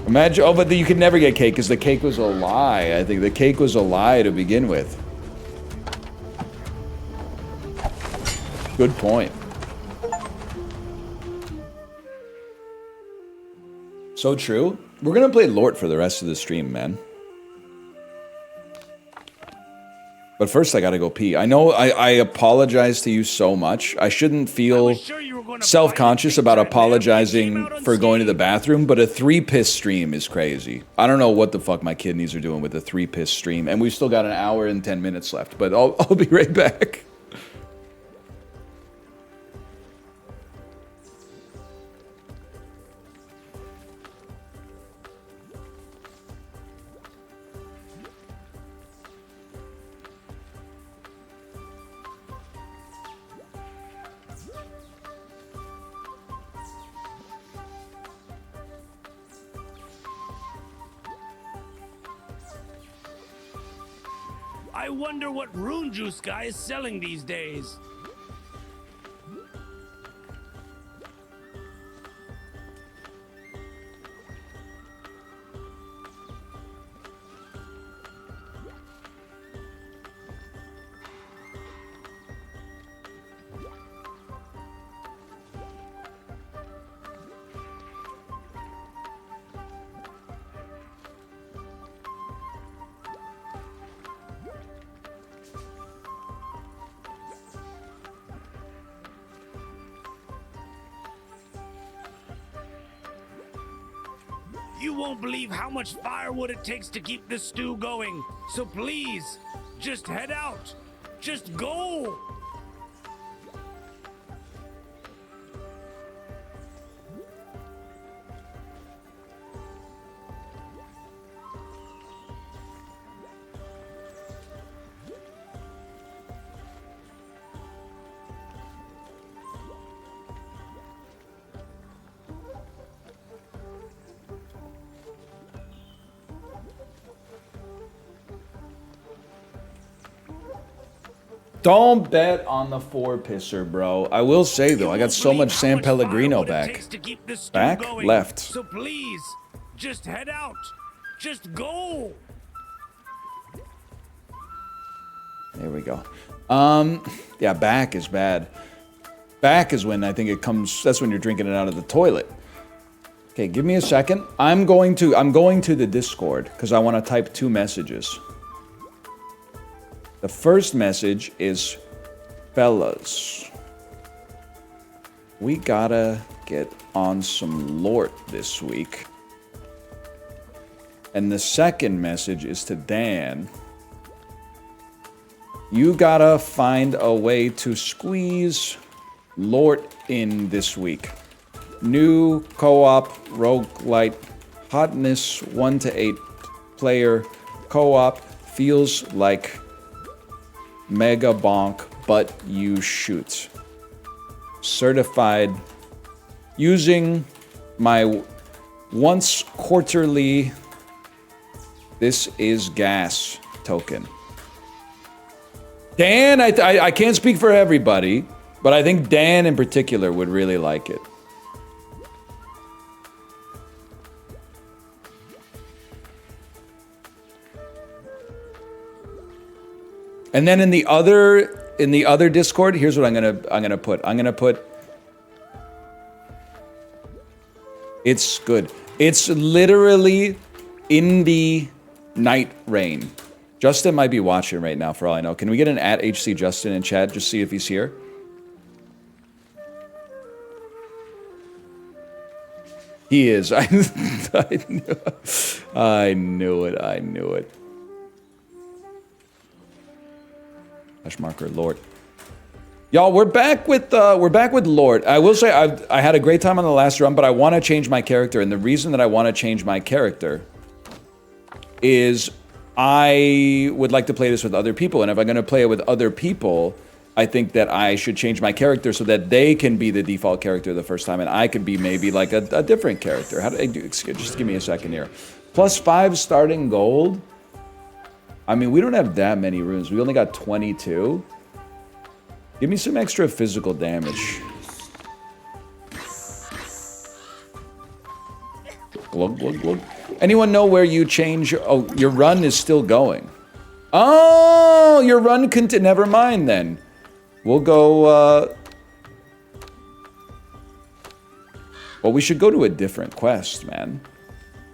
Imagine, oh, but you could never get cake because the cake was a lie. I think the cake was a lie to begin with. Good point. So true. We're gonna play Lort for the rest of the stream, man. But first I gotta go pee. I know I apologize to you so much. I shouldn't feel self-conscious about apologizing for going to the bathroom, but a 3-piss stream is crazy. I don't know what the fuck my kidneys are doing with a 3-piss stream, and we've still got an hour and 10 minutes left, but I'll be right back. I wonder what Rune Juice guy is selling these days. You won't believe how much firewood it takes to keep this stew going. So please, just head out. Just go. Don't bet on the 4-pisser, bro. I will say, though, I got so much San Pellegrino back. Back? Left. So please, just head out. Just go. There we go. Yeah, back is bad. Back is when I think it comes, that's when you're drinking it out of the toilet. Okay, give me a second. I'm going to the Discord because I want to type 2 messages. The first message is, fellas, we gotta get on some Lort this week. And the second message is to Dan. You gotta find a way to squeeze Lort in this week. New co-op roguelite hotness 1 to 8 player co-op feels like Mega bonk, but you shoot. Certified using my once quarterly this is gas token. Dan, I can't speak for everybody, but I think Dan in particular would really like it. And then in the other Discord, here's what I'm gonna put. I'm gonna put. It's good. It's literally indie night rain. Justin might be watching right now, for all I know. Can we get an @HC Justin in chat? Just see if he's here. He is. I knew it. Hash marker Lord. Y'all, we're back with Lord. I will say I had a great time on the last run, but I want to change my character, and the reason that I want to change my character is I would like to play this with other people, and if I'm going to play it with other people, I think that I should change my character so that they can be the default character the first time, and I could be maybe like a different character. How do I do? Just give me a second here. +5 starting gold. I mean, we don't have that many runes. We only got 22. Give me some extra physical damage. Glug, glug, glug. Anyone know where you change? Oh, your run is still going. Oh, your run never mind then. We'll go, well, we should go to a different quest, man.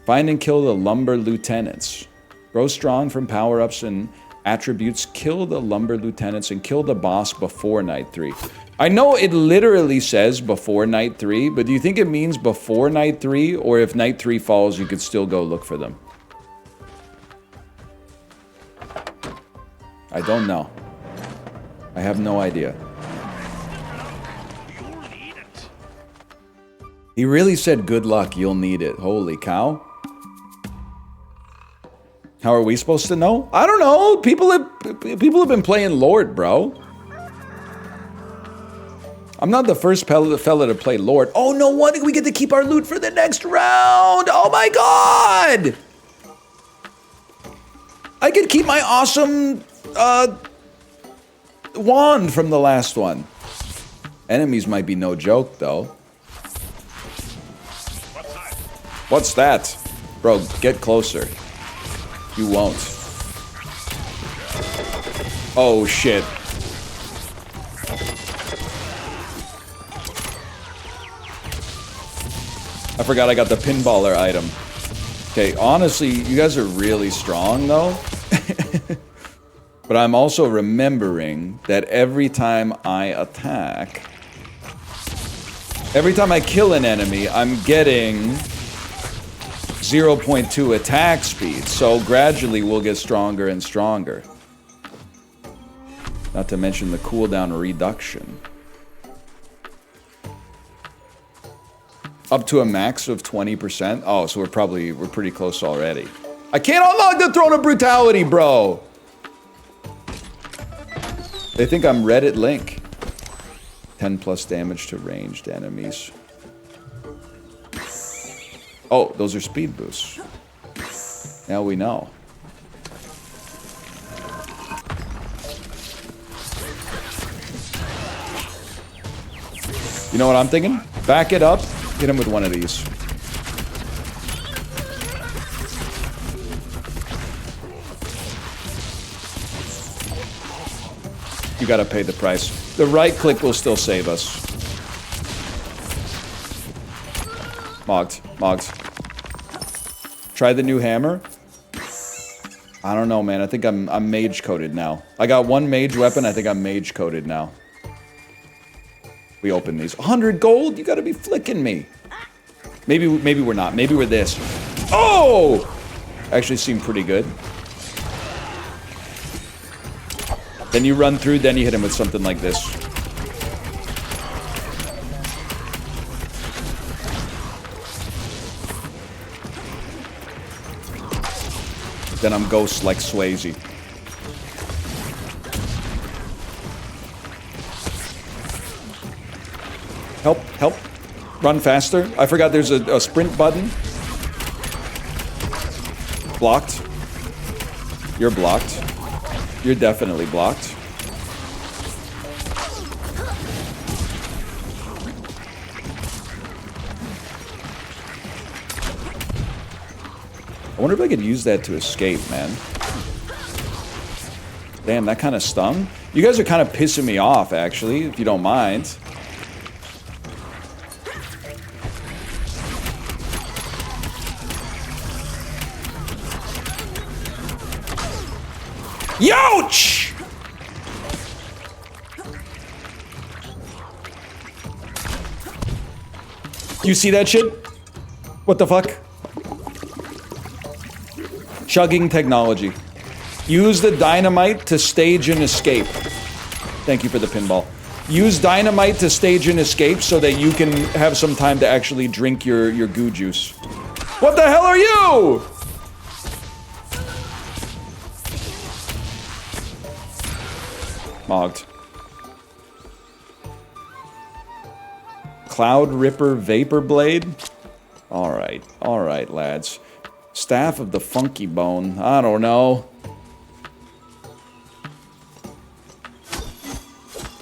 Find and kill the lumber lieutenants. Grow strong from power-ups and attributes. Kill the lumber lieutenants and kill the boss before night 3. I know it literally says before night 3, but do you think it means before night 3? Or if night 3 falls, you could still go look for them? I don't know. I have no idea. He really said good luck, you'll need it. Holy cow. How are we supposed to know? I don't know. People have been playing Lord, bro. I'm not the first fella to play Lord. Oh, no wonder we get to keep our loot for the next round. Oh my god! I could keep my awesome wand from the last one. Enemies might be no joke, though. What's that? Bro, get closer. You won't. Oh, shit. I forgot I got the pinballer item. Okay, honestly, you guys are really strong, though. But I'm also remembering that every time I attack, every time I kill an enemy, I'm getting 0.2 attack speed, so gradually we'll get stronger and stronger. Not to mention the cooldown reduction. Up to a max of 20%. Oh, so we're pretty close already. I can't unlock the Throne of Brutality, bro! They think I'm Reddit Link. 10 plus damage to ranged enemies. Oh, those are speed boosts. Now we know. You know what I'm thinking? Back it up, hit him with one of these. You gotta pay the price. The right click will still save us. Mogged. Try the new hammer. I don't know, man. I think I'm mage coded now. I got one mage weapon. I think I'm mage coded now. We open these. 100 gold? You gotta be flicking me. Maybe we're not. Maybe we're this. Oh! Actually seemed pretty good. Then you run through, then you hit him with something like this. Then I'm ghost like Swayze. Help. Run faster. I forgot there's a sprint button. Blocked. You're blocked. You're definitely blocked. I wonder if I could use that to escape, man. Damn, that kind of stung. You guys are kind of pissing me off, actually, if you don't mind. Youch! You see that shit? What the fuck? Chugging technology. Use the dynamite to stage an escape. Thank you for the pinball. Use dynamite to stage an escape so that you can have some time to actually drink your goo juice. What the hell are you? Mogged. Cloud Ripper Vapor Blade? Alright, lads. Staff of the Funky Bone. I don't know.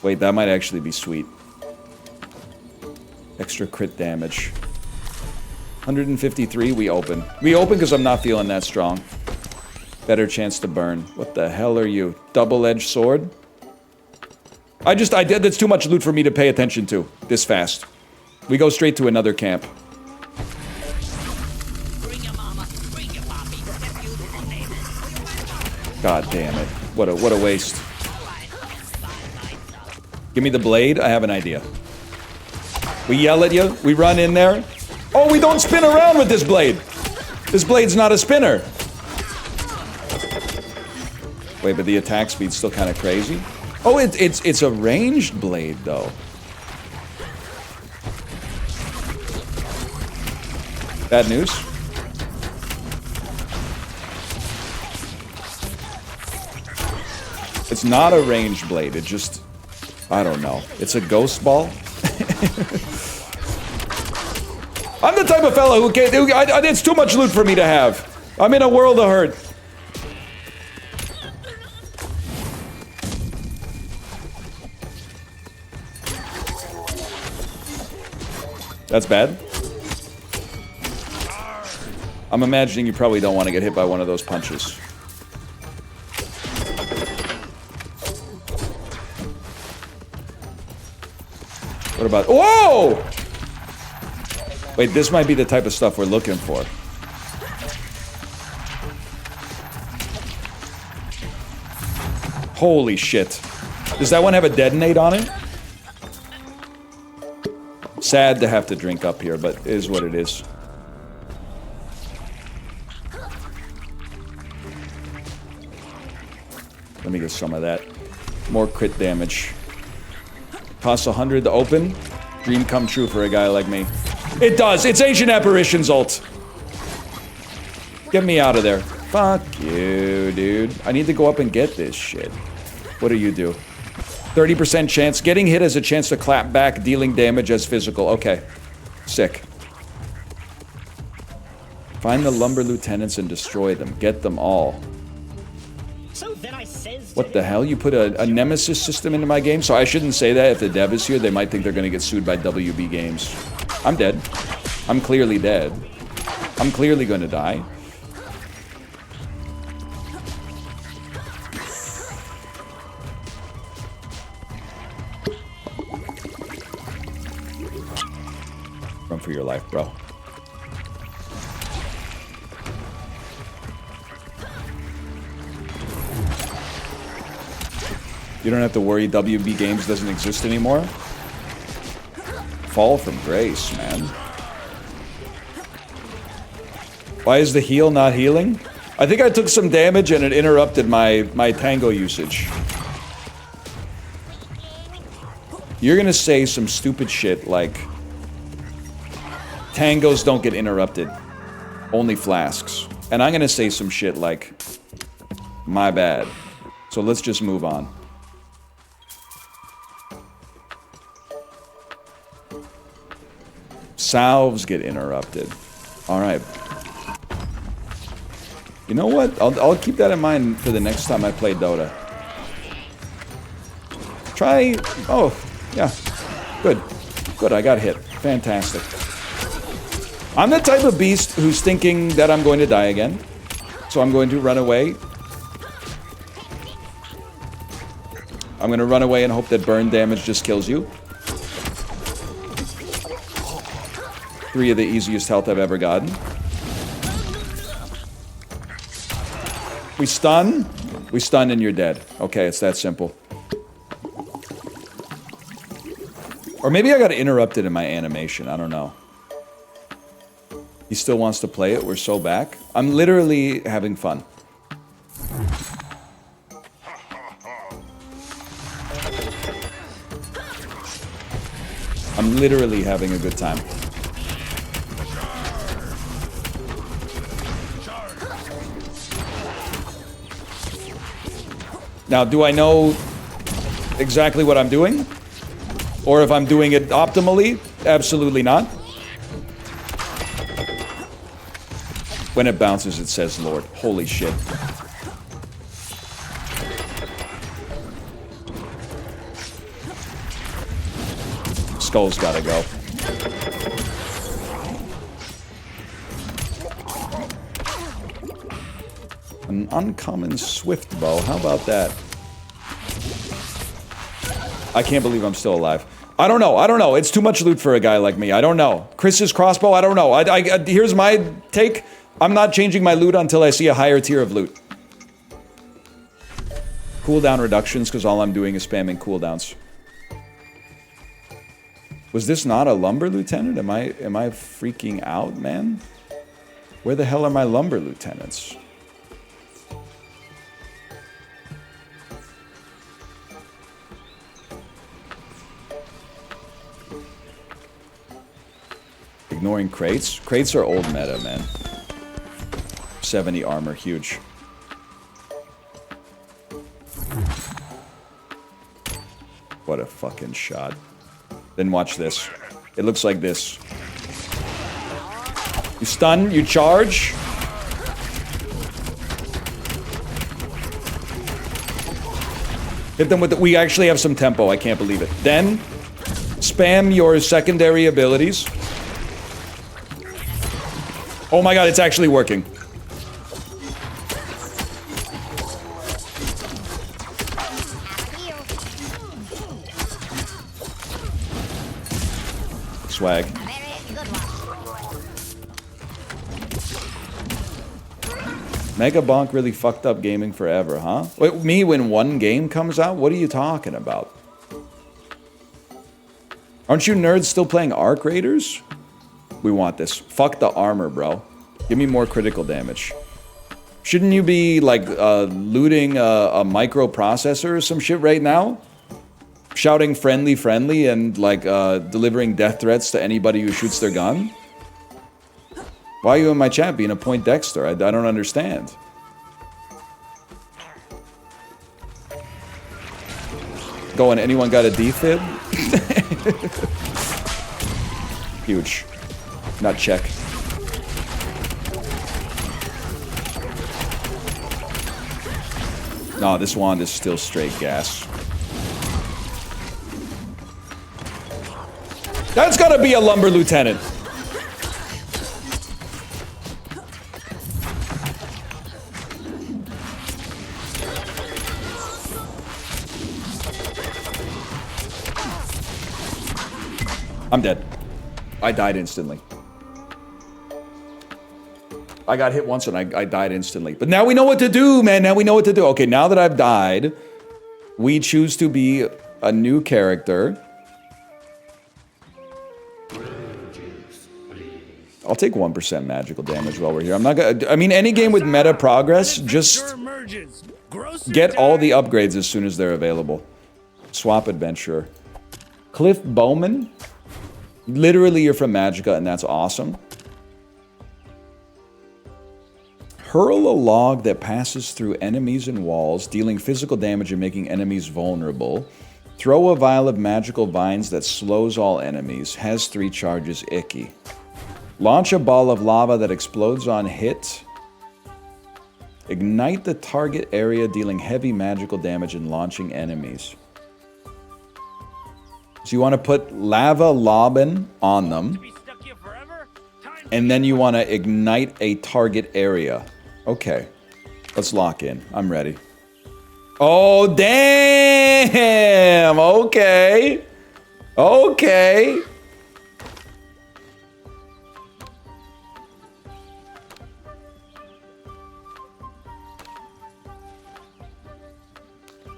Wait, that might actually be sweet. Extra crit damage. 153, we open. We open because I'm not feeling that strong. Better chance to burn. What the hell are you? Double-edged sword? I did. That's too much loot for me to pay attention to this fast. We go straight to another camp. Bring your mama, bring your poppy, that beautiful name. God damn it. What a waste. Give me the blade. I have an idea. We yell at you. We run in there. Oh, we don't spin around with this blade. This blade's not a spinner. Wait, but the attack speed's still kind of crazy. Oh, it's a ranged blade, though. Bad news. It's not a ranged blade. It just... I don't know. It's a ghost ball. I'm the type of fellow who can't... It's too much loot for me to have. I'm in a world of hurt. That's bad. I'm imagining you probably don't want to get hit by one of those punches. What about... Whoa! Wait, this might be the type of stuff we're looking for. Holy shit. Does that one have a detonate on it? Sad to have to drink up here, but it is what it is. Let me get some of that. More crit damage. Costs 100 to open. Dream come true for a guy like me. It does! It's Ancient Apparition's ult! Get me out of there. Fuck you, dude. I need to go up and get this shit. What do you do? 30% chance. Getting hit has a chance to clap back, dealing damage as physical. Okay. Sick. Find the lumber lieutenants and destroy them. Get them all. So then I says What the hell? You put a nemesis system into my game? So I shouldn't say that. If the dev is here, they might think they're going to get sued by WB Games. I'm dead. I'm clearly dead. I'm clearly going to die. Run for your life, bro. You don't have to worry WB Games doesn't exist anymore. Fall from grace, man. Why is the heal not healing? I think I took some damage and it interrupted my tango usage. You're gonna say some stupid shit like tangos don't get interrupted, only flasks. And I'm gonna say some shit like, my bad. So let's just move on. Salves get interrupted. Alright. You know what? I'll keep that in mind for the next time I play Dota. Try... Oh, yeah. Good. Good, I got hit. Fantastic. I'm the type of beast who's thinking that I'm going to die again. So I'm going to run away. I'm going to run away and hope that burn damage just kills you. 3 of the easiest health I've ever gotten. We stun and you're dead. Okay, it's that simple. Or maybe I got interrupted in my animation, I don't know. He still wants to play it, we're so back. I'm literally having fun. I'm literally having a good time. Now, do I know exactly what I'm doing? Or if I'm doing it optimally? Absolutely not. When it bounces, it says Lord. Holy shit. Skull's gotta go. An uncommon swift bow. How about that? I can't believe I'm still alive. I don't know. It's too much loot for a guy like me. I don't know. Chris's crossbow, I don't know. Here's my take. I'm not changing my loot until I see a higher tier of loot. Cooldown reductions, because all I'm doing is spamming cooldowns. Was this not a lumber lieutenant? Am I freaking out, man? Where the hell are my lumber lieutenants? Ignoring crates? Crates are old meta, man. 70 armor, huge. What a fucking shot. Then watch this. It looks like this. You stun, you charge. Hit them with the... We actually have some tempo, I can't believe it. Then, spam your secondary abilities. Oh my god, it's actually working. Swag. Mega Bonk really fucked up gaming forever, huh? Wait, me when one game comes out? What are you talking about? Aren't you nerds still playing Arc Raiders? We want this. Fuck the armor, bro. Give me more critical damage. Shouldn't you be, like, looting a microprocessor or some shit right now? Shouting friendly, friendly, and, like, delivering death threats to anybody who shoots their gun? Why are you in my chat being a Poindexter? I don't understand. Going, anyone got a defib? Huge. Not check. No, this wand is still straight gas. That's gotta be a lumber lieutenant. I'm dead. I died instantly. I got hit once and I died instantly. But now we know what to do, man. Now we know what to do. Okay, now that I've died, we choose to be a new character. I'll take 1% magical damage while we're here. I'm not gonna... I mean, any game with meta progress, just get all the upgrades as soon as they're available. Swap adventurer. Cliff Bowman? Literally, you're from Magicka, and that's awesome. Hurl a log that passes through enemies and walls, dealing physical damage and making enemies vulnerable. Throw a vial of magical vines that slows all enemies. Has 3 charges. Icky. Launch a ball of lava that explodes on hit. Ignite the target area, dealing heavy magical damage and launching enemies. So you want to put lava lobbin on them. And then you want to ignite a target area. Okay. Let's lock in. I'm ready. Oh, damn! Okay. Okay.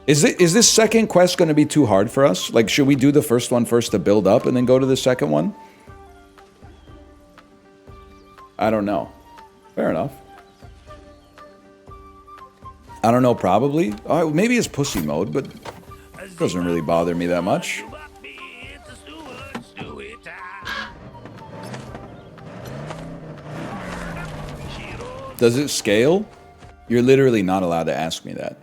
Is this second quest going to be too hard for us? Like, should we do the first one first to build up and then go to the second one? I don't know. Fair enough. I don't know, probably. Maybe it's pussy mode, but it doesn't really bother me that much. Does it scale? You're literally not allowed to ask me that.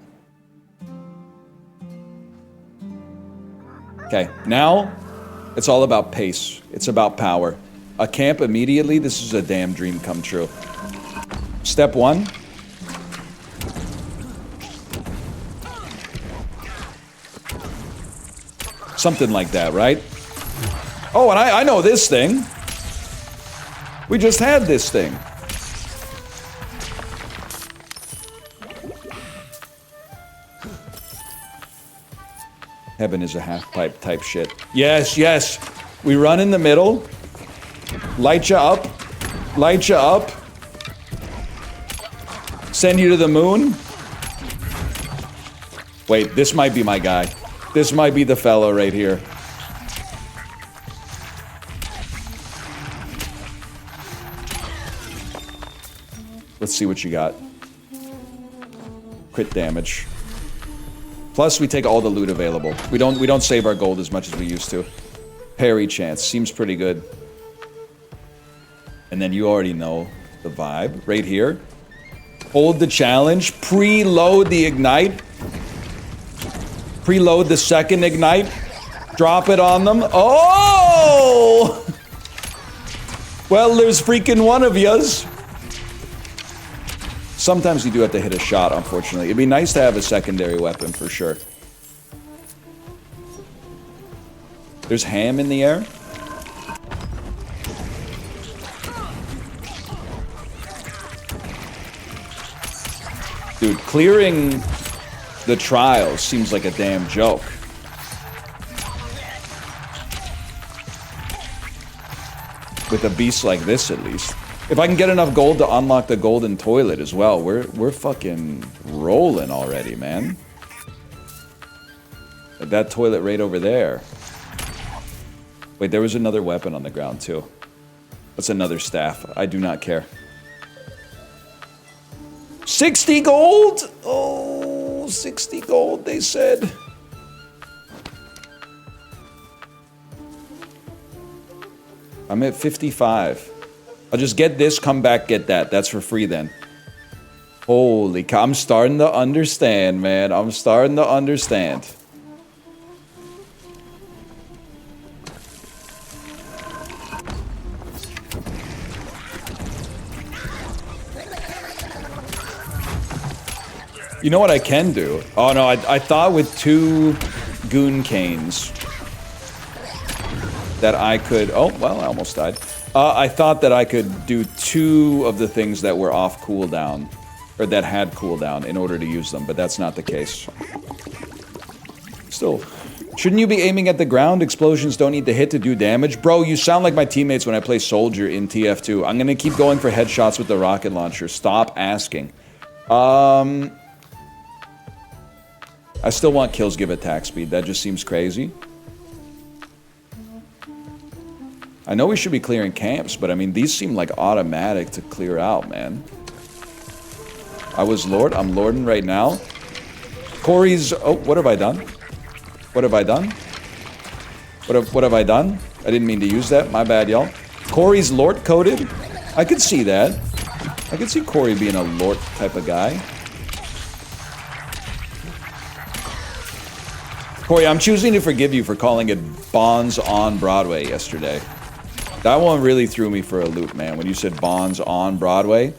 Okay, now it's all about pace. It's about power. A camp immediately, this is a damn dream come true. Step 1. Something like that, right? Oh, and I know this thing. We just had this thing. Heaven is a half-pipe type shit. Yes, yes. We run in the middle. Light you up. Light you up. Send you to the moon. Wait, this might be my guy. This might be the fellow right here. Let's see what you got. Crit damage. Plus, we take all the loot available. We don't save our gold as much as we used to. Parry chance seems pretty good. And then you already know the vibe right here. Hold the challenge. Preload the ignite. Preload the second ignite. Drop it on them. Oh! Well, there's freaking one of yous. Sometimes you do have to hit a shot, unfortunately. It'd be nice to have a secondary weapon for sure. There's ham in the air. Dude, clearing the trials seems like a damn joke. With a beast like this, at least. If I can get enough gold to unlock the golden toilet as well, we're fucking rolling already, man. That toilet right over there. Wait, there was another weapon on the ground too. That's another staff. I do not care. 60 gold? Oh, 60 gold, they said. I'm at 55. I'll just get this, come back, get that. That's for free then. Holy cow, I'm starting to understand, man. I'm starting to understand. You know what I can do? Oh no, I thought with 2 goon canes that I could... Oh, well, I almost died. I thought that I could do 2 of the things that were off cooldown, or that had cooldown, in order to use them, but that's not the case. Still, shouldn't you be aiming at the ground? Explosions don't need to hit to do damage. Bro, you sound like my teammates when I play Soldier in TF2. I'm gonna keep going for headshots with the rocket launcher. Stop asking. I still want kills give attack speed. That just seems crazy. I know we should be clearing camps, but I mean, these seem like automatic to clear out, man. I was Lord. I'm Lording right now. Corey's... Oh, what have I done? What have I done? What have I done? I didn't mean to use that. My bad, y'all. Corey's Lord coded. I could see that. I could see Corey being a Lord type of guy. Corey, I'm choosing to forgive you for calling it Bonds on Broadway yesterday. That one really threw me for a loop, man, when you said Bonds on Broadway.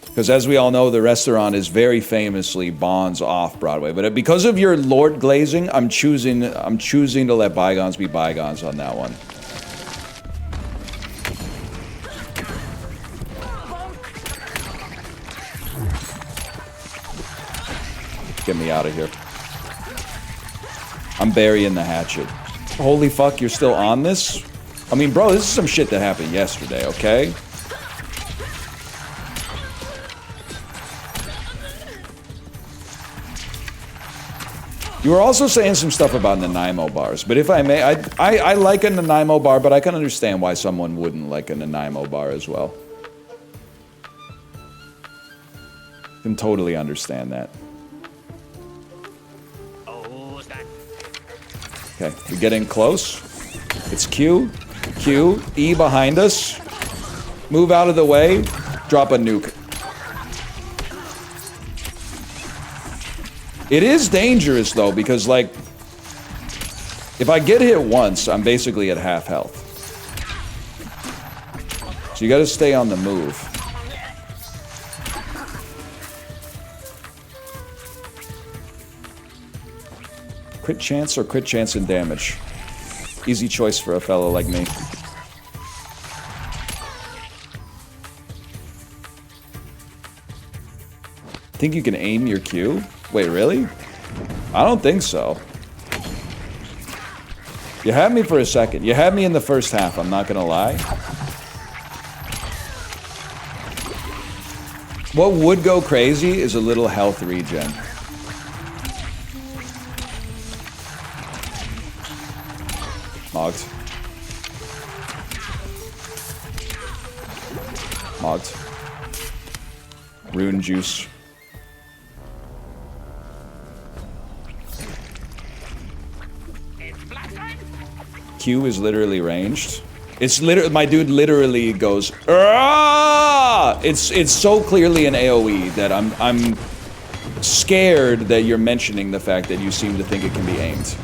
Because as we all know, the restaurant is very famously Bonds off Broadway. But because of your Lord glazing, I'm choosing to let bygones be bygones on that one. Get me out of here. I'm burying the hatchet. Holy fuck, you're still on this? I mean, bro, this is some shit that happened yesterday, okay? You were also saying some stuff about Nanaimo bars, but if I may, I like a Nanaimo bar, but I can understand why someone wouldn't like a Nanaimo bar as well. Can totally understand that. Okay, we're getting close. It's Q, Q, E behind us. Move out of the way. Drop a nuke. It is dangerous though, because like, if I get hit once, I'm basically at half health. So you gotta stay on the move. Crit chance or crit chance and damage? Easy choice for a fellow like me. Think you can aim your Q? Wait, really? I don't think so. You had me for a second. You had me in the first half, I'm not gonna lie. What would go crazy is a little health regen. Mogged. Mogged. Rune juice. Q is literally ranged. It's literally, my dude literally goes, "Arrgh!" It's so clearly an AoE that I'm scared that you're mentioning the fact that you seem to think it can be aimed.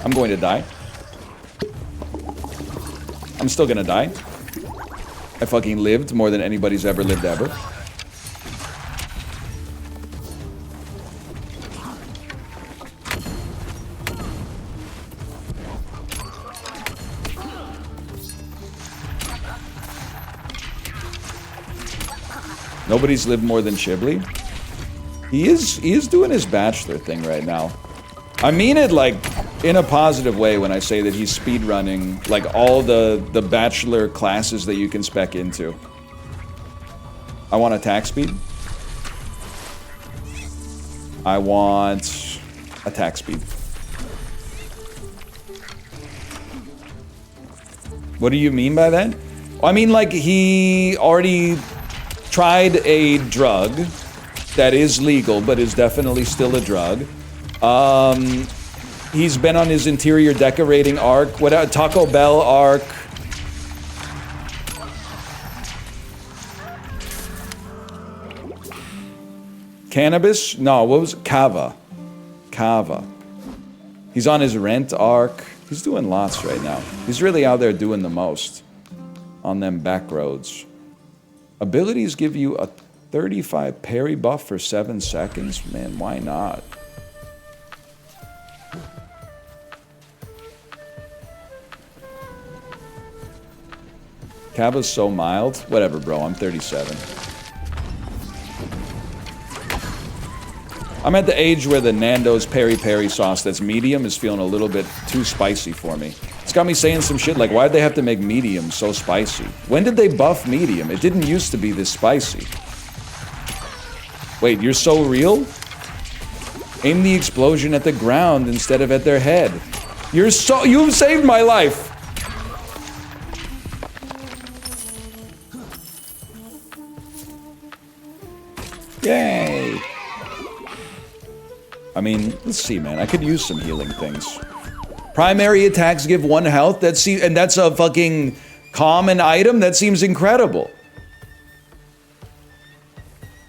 I'm going to die. I'm still gonna die. I fucking lived more than anybody's ever lived ever. Nobody's lived more than Chibli. He is doing his bachelor thing right now. I mean it like in a positive way when I say that he's speedrunning like all the bachelor classes that you can spec into. I want attack speed. I want attack speed. What do you mean by that? I mean, like, he already tried a drug that is legal, but is definitely still a drug. He's been on his interior decorating arc. Taco Bell arc. Cannabis? No, what was it? Kava. Kava. He's on his rent arc. He's doing lots right now. He's really out there doing the most on them back roads. Abilities give you a 35 parry buff for 7 seconds. Man, why not? Kava's so mild. Whatever, bro. I'm 37. I'm at the age where the Nando's peri-peri sauce that's medium is feeling a little bit too spicy for me. It's got me saying some shit like, why'd they have to make medium so spicy? When did they buff medium? It didn't used to be this spicy. Wait, you're so real? Aim the explosion at the ground instead of at their head. You've saved my life! Yay! I mean, let's see, man. I could use some healing things. Primary attacks give 1 health. And that's a fucking common item? That seems incredible.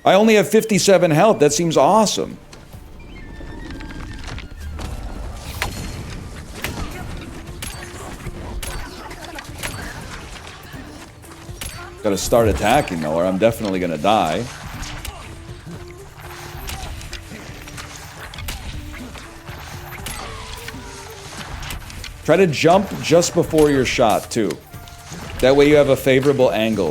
I only have 57 health. That seems awesome. Gotta start attacking, though, or I'm definitely gonna die. Try to jump just before your shot, too. That way you have a favorable angle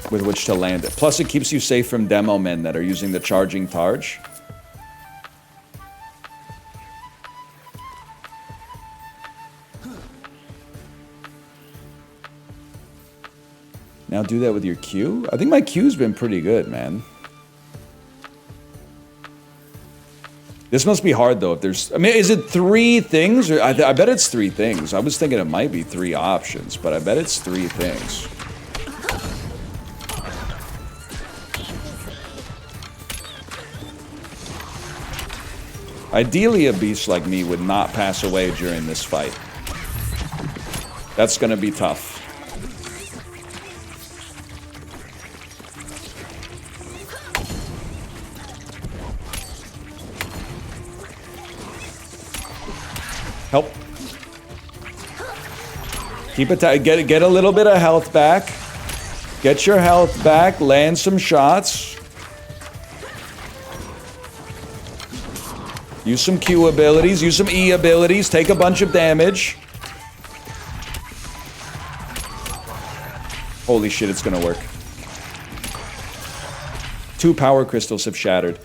with which to land it. Plus, it keeps you safe from demo men that are using the charging targe. Now do that with your Q? I think my Q's been pretty good, man. This must be hard, though, if there's... I mean, is it 3 things? Or I bet it's 3 things. I was thinking it might be 3 options, but I bet it's 3 things. Ideally, a beast like me would not pass away during this fight. That's gonna be tough. Help. Keep attack. Get a little bit of health back. Get your health back. Land some shots. Use some Q abilities. Use some E abilities. Take a bunch of damage. Holy shit, it's gonna work. 2 power crystals have shattered.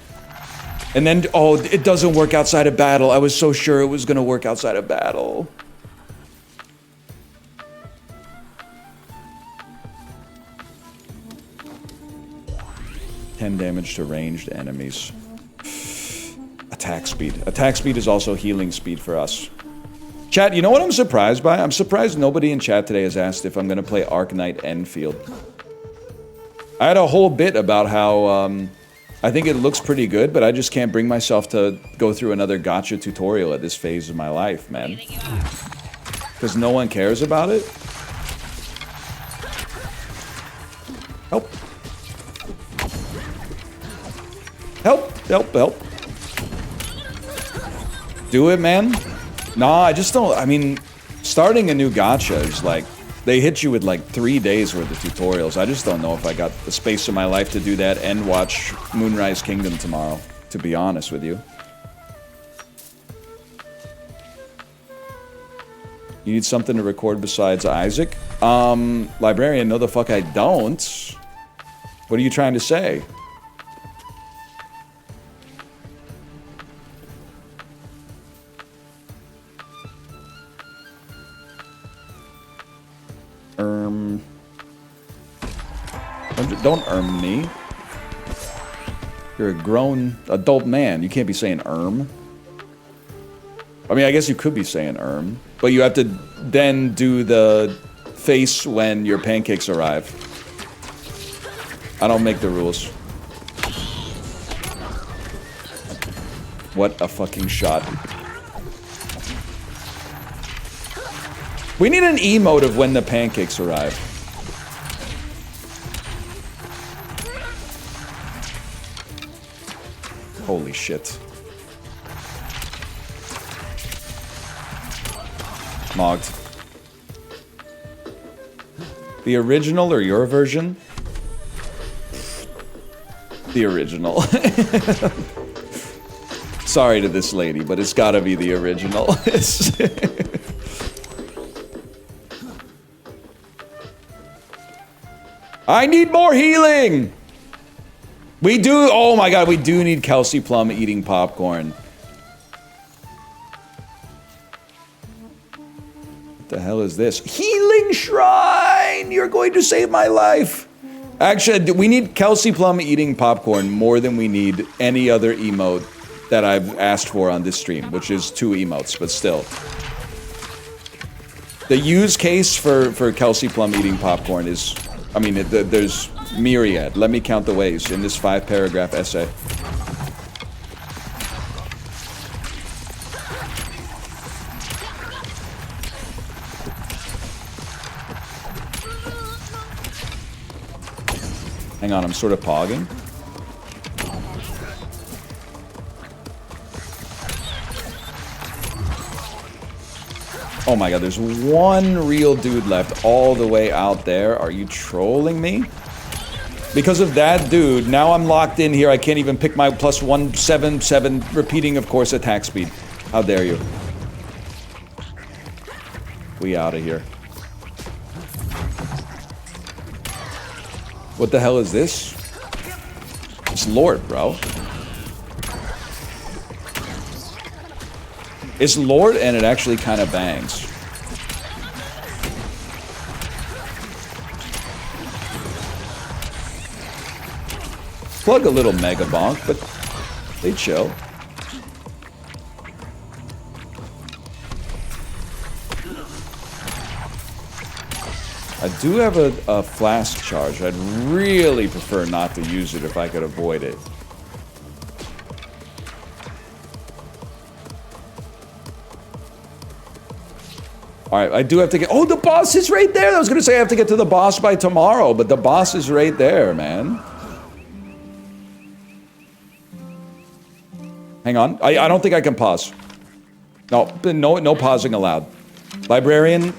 And then, oh, it doesn't work outside of battle. I was so sure it was gonna work outside of battle. $10 damage to ranged enemies. Attack speed. Attack speed is also healing speed for us. Chat, you know what I'm surprised by? I'm surprised nobody in chat today has asked if I'm gonna play Arc Knight Enfield. I had a whole bit about how, I think it looks pretty good, but I just can't bring myself to go through another gacha tutorial at this phase of my life, man. Because no one cares about it. Help. Help, help, help. Do it, man. Nah, I just don't, I mean, starting a new gacha is like, they hit you with like 3 days worth of tutorials. I just don't know if I got the space of my life to do that and watch Moonrise Kingdom tomorrow, to be honest with you. You need something to record besides Isaac? Librarian, no the fuck I don't. What are you trying to say? Don't me. You're a grown adult man. You can't be saying I mean, I guess you could be saying but you have to then do the face when your pancakes arrive. I don't make the rules. What a fucking shot. We need an emote of when the pancakes arrive. Holy shit. Mogged. The original or your version? The original. Sorry to this lady, but it's gotta be the original. I need more healing! We do, oh my god, we do need Kelsey Plum eating popcorn. What the hell is this? Healing Shrine! You're going to save my life! Actually, we need Kelsey Plum eating popcorn more than we need any other emote that I've asked for on this stream, which is 2 emotes, but still. The use case for Kelsey Plum eating popcorn is, I mean, there's myriad. Let me count the ways in this 5-paragraph essay. Hang on, I'm sort of pogging. Oh my god, there's one real dude left all the way out there. Are you trolling me? Because of that dude, now I'm locked in here. I can't even pick my plus 177 repeating, of course, attack speed. How dare you? We out of here. What the hell is this? It's Lord, bro. It's Lord, and it actually kind of bangs. Plug a little Mega Bonk, but they chill. I do have a flask charge. I'd really prefer not to use it if I could avoid it. Alright, I do have to get... Oh, the boss is right there! I was gonna say I have to get to the boss by tomorrow, but the boss is right there, man. Hang on. I don't think I can pause. No pausing allowed. Librarian,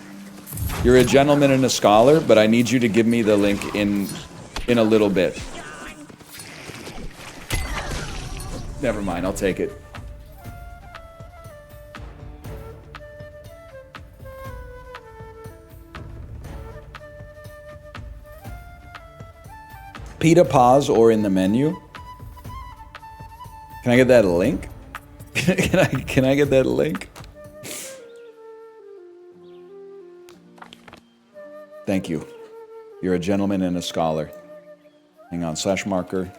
you're a gentleman and a scholar, but I need you to give me the link in a little bit. Never mind, I'll take it. Pita pause or in the menu. Can I get that link? Can I get that link? Thank you. You're a gentleman and a scholar. Hang on, slash marker.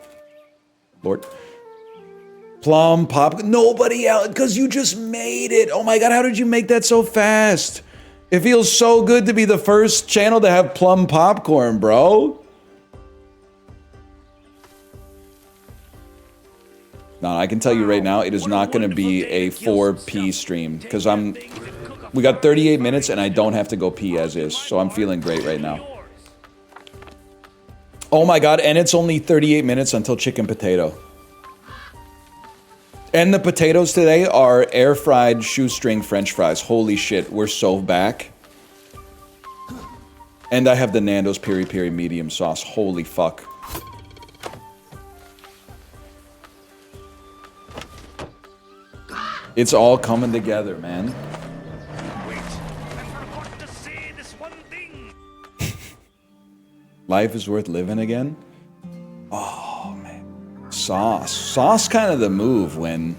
Lord. Plum, pop, nobody else, because you just made it. Oh my god, how did you make that so fast? It feels so good to be the first channel to have plum popcorn, bro. No, I can tell you right now, it is not going to be a 4P stream, because we got 38 minutes and I don't have to go pee as is, so I'm feeling great right now. Oh my god, and it's only 38 minutes until chicken potato. And the potatoes today are air-fried shoestring french fries. Holy shit, we're so back. And I have the Nando's Piri Piri medium sauce. Holy fuck. It's all coming together, man. Wait, I'm forgot to say this one thing. Life is worth living again? Oh, man. Sauce. Sauce kind of the move when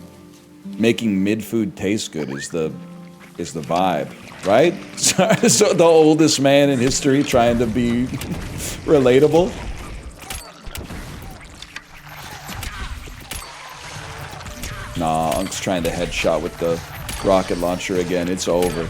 making mid-food taste good is the vibe, right? So the oldest man in history trying to be relatable. Nah, Unk's trying to headshot with the rocket launcher again. It's over.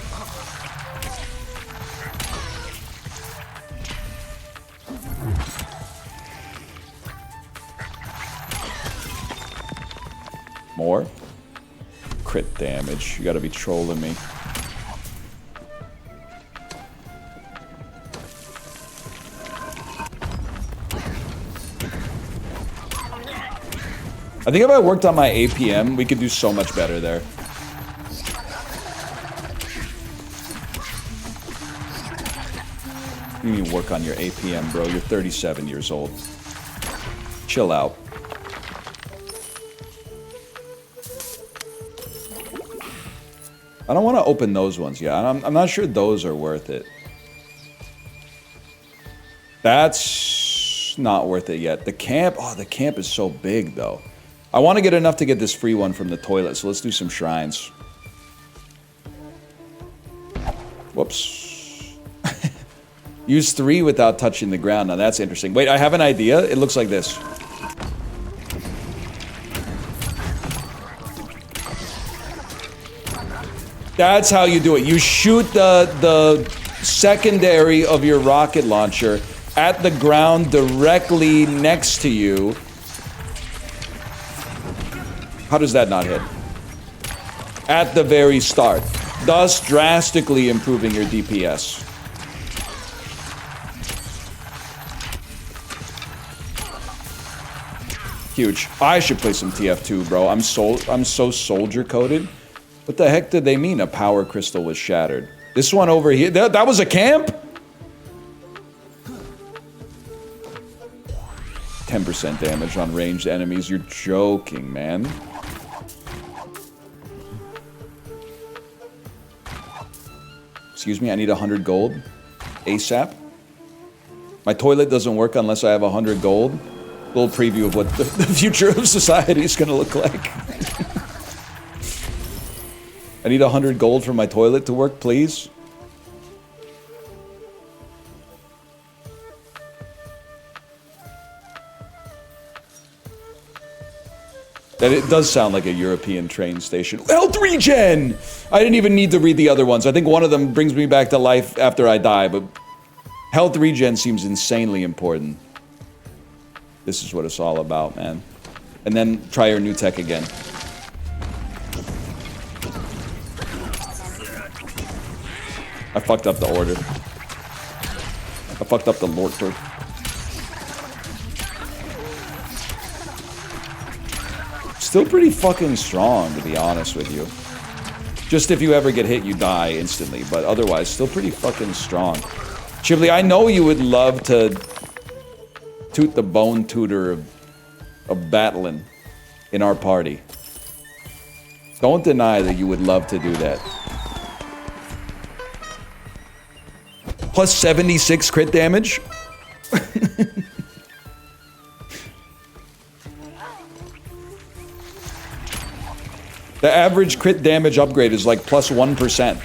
damage. You gotta be trolling me. I think if I worked on my APM, we could do so much better there. You need to work on your APM, bro. You're 37 years old. Chill out. I don't want to open those ones yet. I'm not sure those are worth it. That's not worth it yet. The camp, oh, the camp is so big, though. I want to get enough to get this free one from the toilet, so let's do some shrines. Whoops. Use 3 without touching the ground. Now that's interesting. Wait, I have an idea. It looks like this. That's how you do it. You shoot the secondary of your rocket launcher at the ground directly next to you. How does that not hit? At the very start, thus drastically improving your DPS. Huge. I should play some TF2, bro. I'm so soldier coded. What the heck did they mean? A power crystal was shattered. This one over here, that was a camp? 10% damage on ranged enemies. You're joking, man. Excuse me, I need 100 gold. ASAP. My toilet doesn't work unless I have 100 gold. Little preview of what the future of society is gonna look like. I need 100 gold for my toilet to work, please. That it does sound like a European train station. Health regen! I didn't even need to read the other ones. I think one of them brings me back to life after I die, but health regen seems insanely important. This is what it's all about, man. And then try your new tech again. I fucked up the order. I fucked up the Lorter. Still pretty fucking strong, to be honest with you. Just if you ever get hit, you die instantly. But otherwise, still pretty fucking strong. Chibli, I know you would love to toot the bone tutor of battling in our party. Don't deny that you would love to do that. Plus 76 crit damage? The average crit damage upgrade is like plus 1%.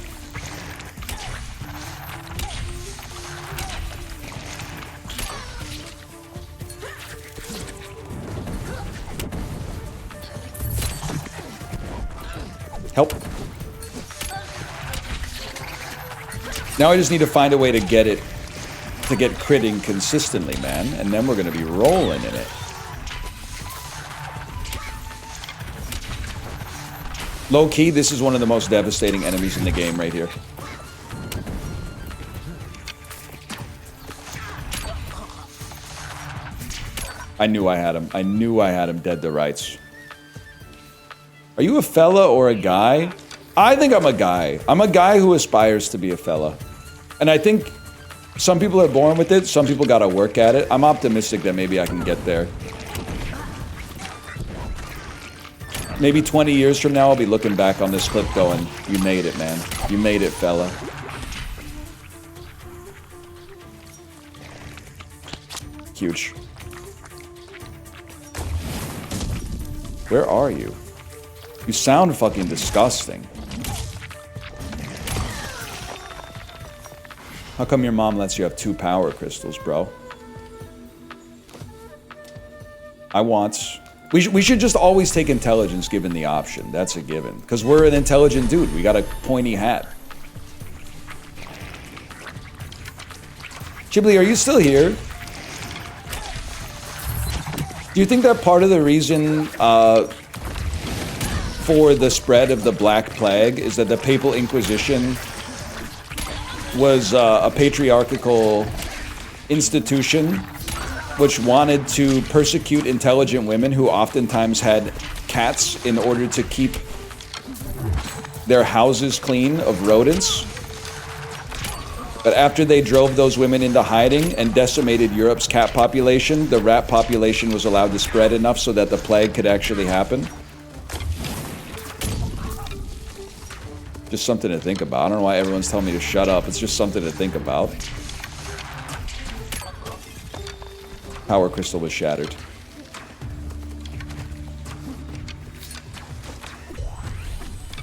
Help. Now I just need to find a way to get it, to get critting consistently, man. And then we're going to be rolling in it. Low key, this is one of the most devastating enemies in the game right here. I knew I had him. I knew I had him dead to rights. Are you a fella or a guy? I think I'm a guy. I'm a guy who aspires to be a fella. And I think some people are born with it. Some people gotta work at it. I'm optimistic that maybe I can get there. Maybe 20 years from now, I'll be looking back on this clip going, you made it, man. You made it, fella. Huge. Where are you? You sound fucking disgusting. How come your mom lets you have 2 power crystals, bro? I want... We should just always take intelligence given the option. That's a given. Because we're an intelligent dude. We got a pointy hat. Chibli, are you still here? Do you think that part of the reason for the spread of the Black Plague is that the Papal Inquisition was a patriarchal institution which wanted to persecute intelligent women who oftentimes had cats in order to keep their houses clean of rodents. But after they drove those women into hiding and decimated Europe's cat population, the rat population was allowed to spread enough so that the plague could actually happen. Just something to think about. I don't know why everyone's telling me to shut up. It's just something to think about. Power crystal was shattered.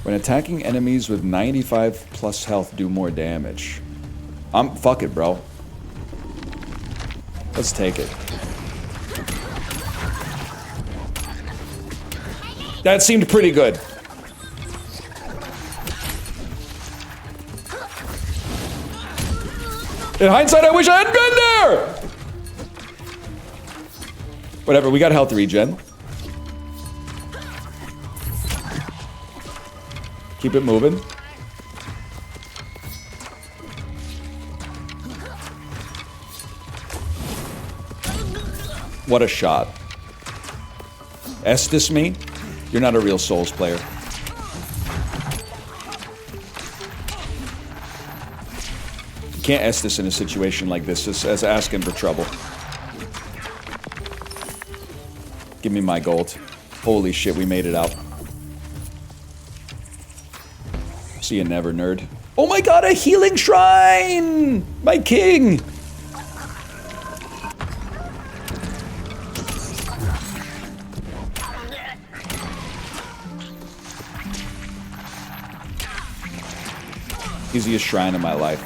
When attacking enemies with 95 plus health, do more damage. Fuck it, bro. Let's take it. That seemed pretty good. In hindsight, I wish I hadn't been there! Whatever, we got health regen. Keep it moving. What a shot. Estes me? You're not a real Souls player. You can't Estes in a situation like this. It's asking for trouble. Give me my gold. Holy shit, we made it out. See you never, nerd. Oh my god, a healing shrine! My king! Easiest shrine of my life.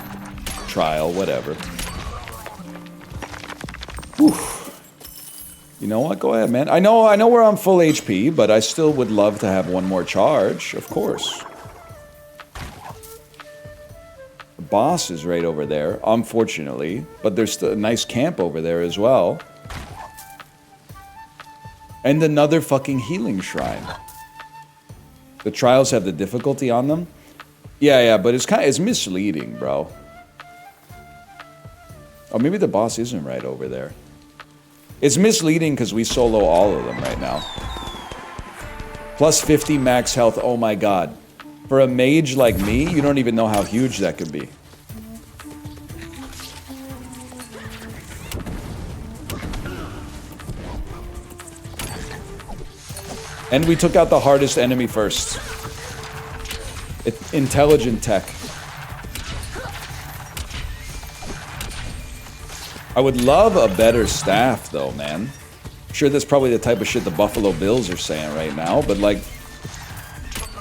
Trial, whatever. Whew. You know what? Go ahead, man. I know we're on full HP, but I still would love to have one more charge, of course. The boss is right over there, unfortunately, but there's still a nice camp over there as well. And another fucking healing shrine. The trials have the difficulty on them. Yeah, but it's misleading, bro. Oh, maybe the boss isn't right over there. It's misleading because we solo all of them right now. Plus 50 max health, oh my god. For a mage like me, you don't even know how huge that could be. And we took out the hardest enemy first. Intelligent tech. I would love a better staff, though, man. I'm sure that's probably the type of shit the Buffalo Bills are saying right now, but like,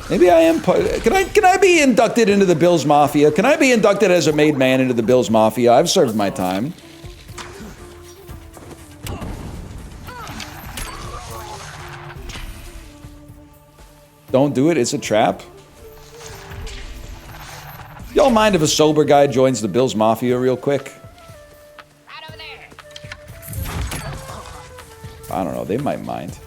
maybe I am part. Can I be inducted into the Bills Mafia? Can I be inducted as a made man into the Bills Mafia? I've served my time. Don't do it. It's a trap. Y'all mind if a sober guy joins the Bills Mafia real quick? I don't know, they might mind.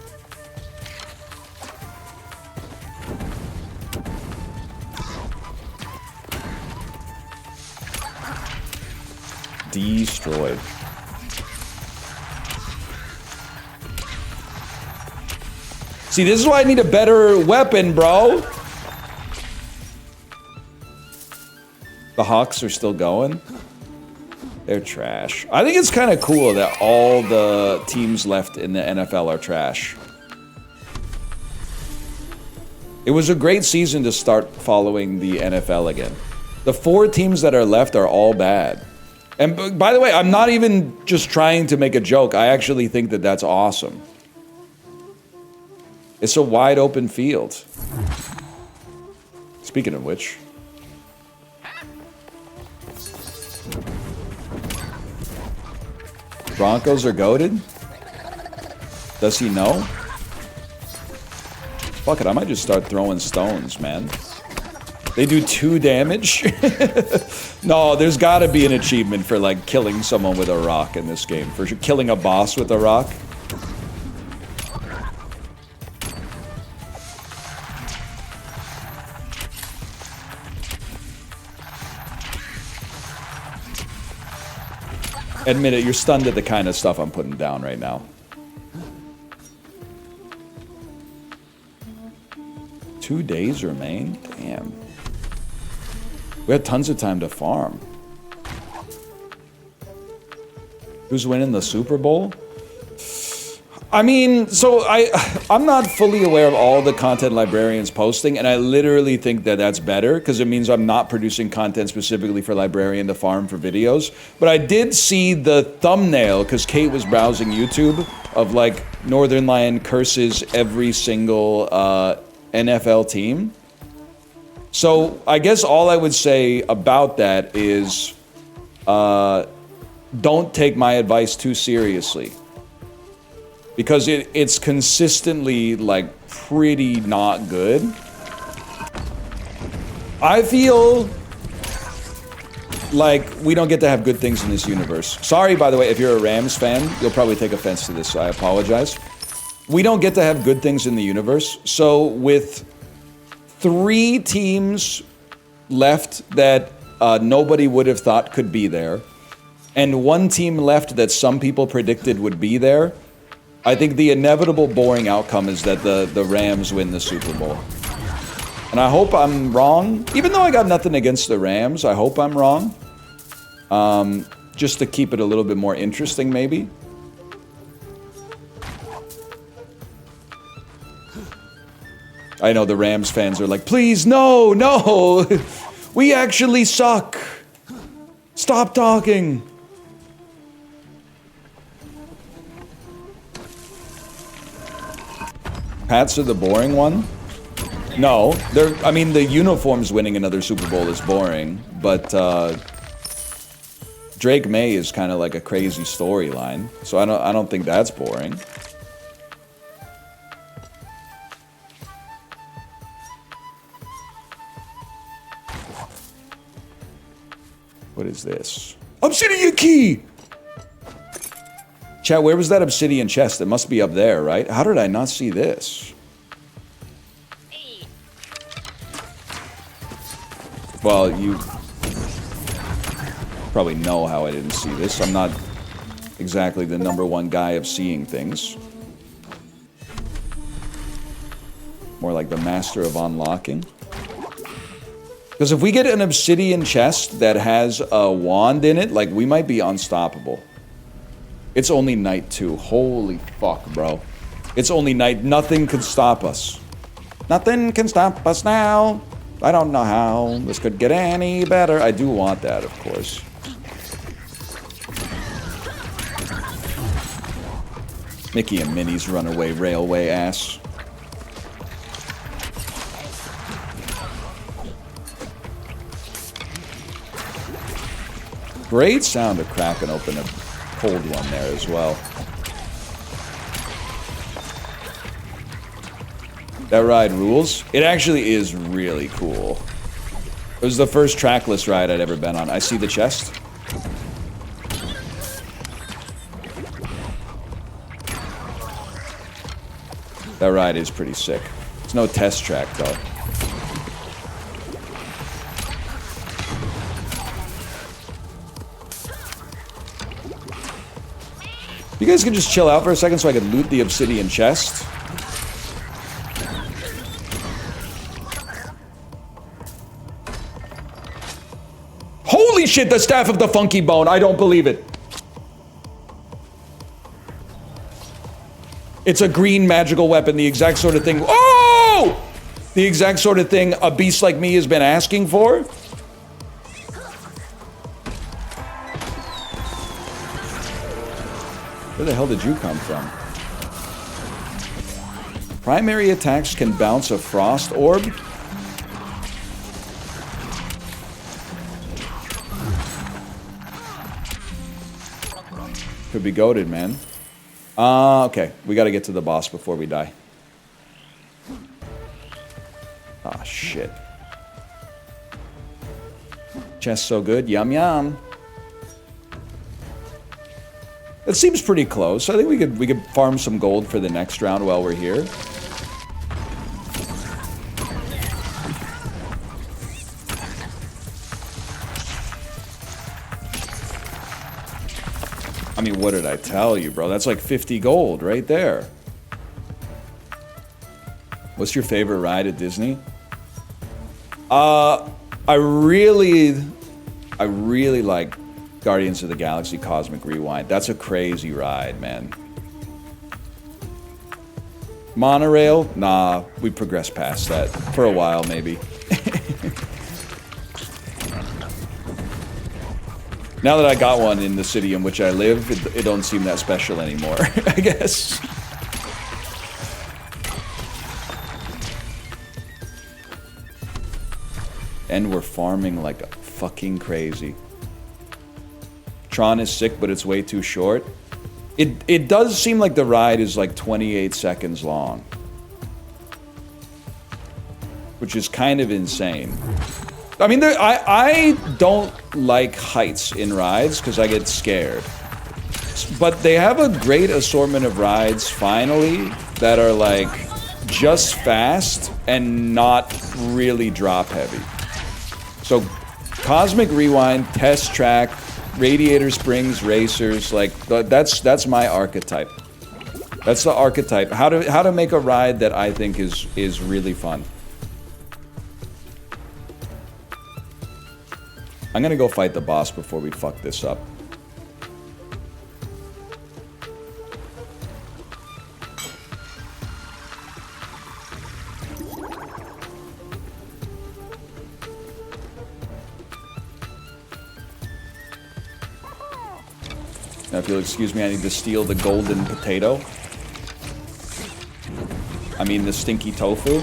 Destroyed. See, this is why I need a better weapon, bro. The Hawks are still going. They're trash. I think it's kind of cool that all the teams left in the NFL are trash. It was a great season to start following the NFL again. The 4 teams that are left are all bad. And by the way, I'm not even just trying to make a joke. I actually think that that's awesome. It's a wide open field. Speaking of which... Broncos are goated? Does he know? Fuck it, I might just start throwing stones, man. They do 2 damage? No, there's gotta be an achievement for, like, killing someone with a rock in this game. For killing a boss with a rock. Admit it, you're stunned at the kind of stuff I'm putting down right now. 2 days remain? Damn. We had tons of time to farm. Who's winning the Super Bowl? I mean, so I'm not fully aware of all the content Librarian's posting, and I literally think that that's better, because it means I'm not producing content specifically for Librarian to farm for videos. But I did see the thumbnail, because Kate was browsing YouTube, of like Northernlion curses every single NFL team. So I guess all I would say about that is don't take my advice too seriously. Because it's consistently, like, pretty not good. I feel like we don't get to have good things in this universe. Sorry, by the way, if you're a Rams fan, you'll probably take offense to this, so I apologize. We don't get to have good things in the universe, so with 3 teams left that nobody would have thought could be there, and 1 team left that some people predicted would be there, I think the inevitable boring outcome is that the Rams win the Super Bowl. And I hope I'm wrong. Even though I got nothing against the Rams, I hope I'm wrong. Just to keep it a little bit more interesting, maybe. I know the Rams fans are like, please, no, no! We actually suck! Stop talking! Pats are the boring one? No, I mean, the uniforms winning another Super Bowl is boring, but Drake May is kind of like a crazy storyline, so I don't think that's boring. What is this? Obsidian key! Chat, where was that obsidian chest? It must be up there, right? How did I not see this? Well, you probably know how I didn't see this. I'm not exactly the #1 guy of seeing things. More like the master of unlocking. Because if we get an obsidian chest that has a wand in it, like, we might be unstoppable. It's only night 2. Holy fuck, bro. It's only night. Nothing can stop us. Nothing can stop us now. I don't know how this could get any better. I do want that, of course. Mickey and Minnie's runaway railway ass. Great sound of cracking open a cold one there as well. That ride rules. It actually is really cool. It was the first trackless ride I'd ever been on. I see the chest. That ride is pretty sick. It's no test track though. You guys can just chill out for a second so I can loot the obsidian chest. Holy shit, the Staff of the Funky Bone. I don't believe it. It's a green magical weapon, the exact sort of thing. Oh! The exact sort of thing a beast like me has been asking for. Where the hell did you come from? Primary attacks can bounce a frost orb. Could be goated, man. Okay. We gotta get to the boss before we die. Ah, shit. Chest so good. Yum, yum. It seems pretty close. I think we could farm some gold for the next round while we're here. I mean, what did I tell you, bro? That's like 50 gold right there. What's your favorite ride at Disney? I really like Guardians of the Galaxy Cosmic Rewind. That's a crazy ride, man. Monorail? Nah, we progressed past that for a while, maybe. Now that I got one in the city in which I live, it don't seem that special anymore, I guess. And we're farming like fucking crazy. Tron is sick, but it's way too short. It does seem like the ride is like 28 seconds long. Which is kind of insane. I mean, I don't like heights in rides because I get scared. But they have a great assortment of rides, finally, that are like just fast and not really drop heavy. So, Cosmic Rewind, Test Track, Radiator Springs, Racers, like that's my archetype. That's the archetype. How to make a ride that I think is really fun. I'm gonna go fight the boss before we fuck this up. Now, if you'll excuse me, I need to steal the golden potato. I mean, the stinky tofu.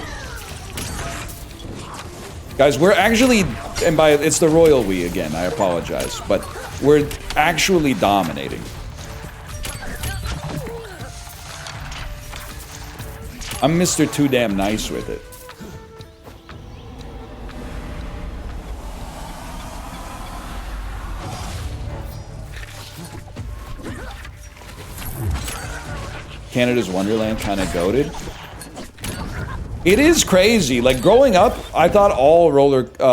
Guys, we're actually, and by it's the royal we again, I apologize, but we're actually dominating. I'm Mr. Too Damn Nice with it. Canada's Wonderland kind of goated. It is crazy. Like, growing up, I thought all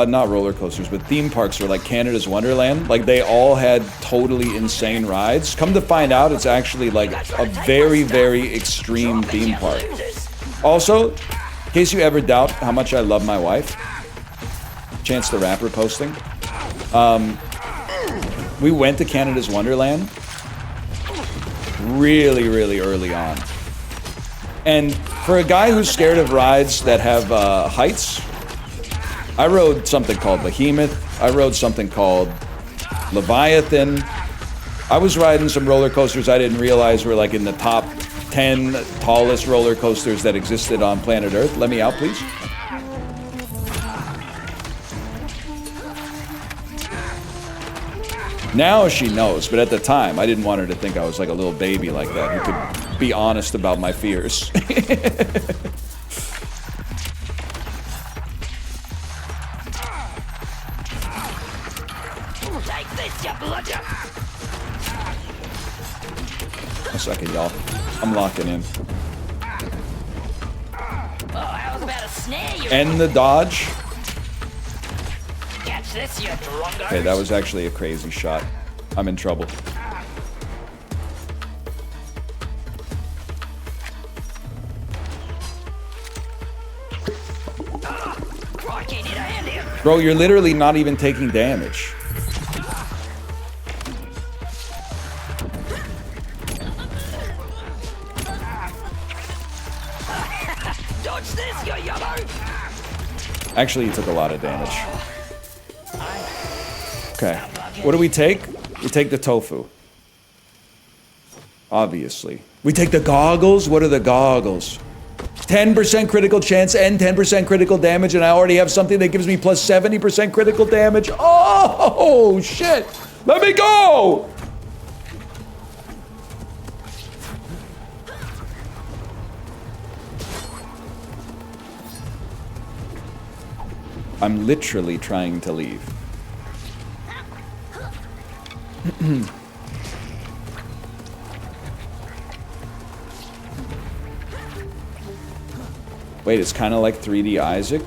not roller coasters, but theme parks were like Canada's Wonderland. Like, they all had totally insane rides. Come to find out, it's actually like a very, very extreme theme park. Also, in case you ever doubt how much I love my wife, Chance the Rapper posting, we went to Canada's Wonderland really, really early on. And for a guy who's scared of rides that have heights, I rode something called Behemoth. I rode something called Leviathan. I was riding some roller coasters I didn't realize were like in the top 10 tallest roller coasters that existed on planet Earth. Let me out, please. Now she knows, but at the time, I didn't want her to think I was like a little baby like that who could be honest about my fears. A second, y'all. I'm locking in. Oh, I was about to snare you. End the dodge. Catch this, you drunkards. Okay, that was actually a crazy shot. I'm in trouble. Crikey, need a hand here. Bro, you're literally not even taking damage. Dodge this, you yellow. Actually, you took a lot of damage. Okay. What do we take? We take the tofu. Obviously. We take the goggles? What are the goggles? 10% critical chance and 10% critical damage, and I already have something that gives me plus 70% critical damage. Oh, shit! Let me go! I'm literally trying to leave. Wait, it's kind of like 3D Isaac?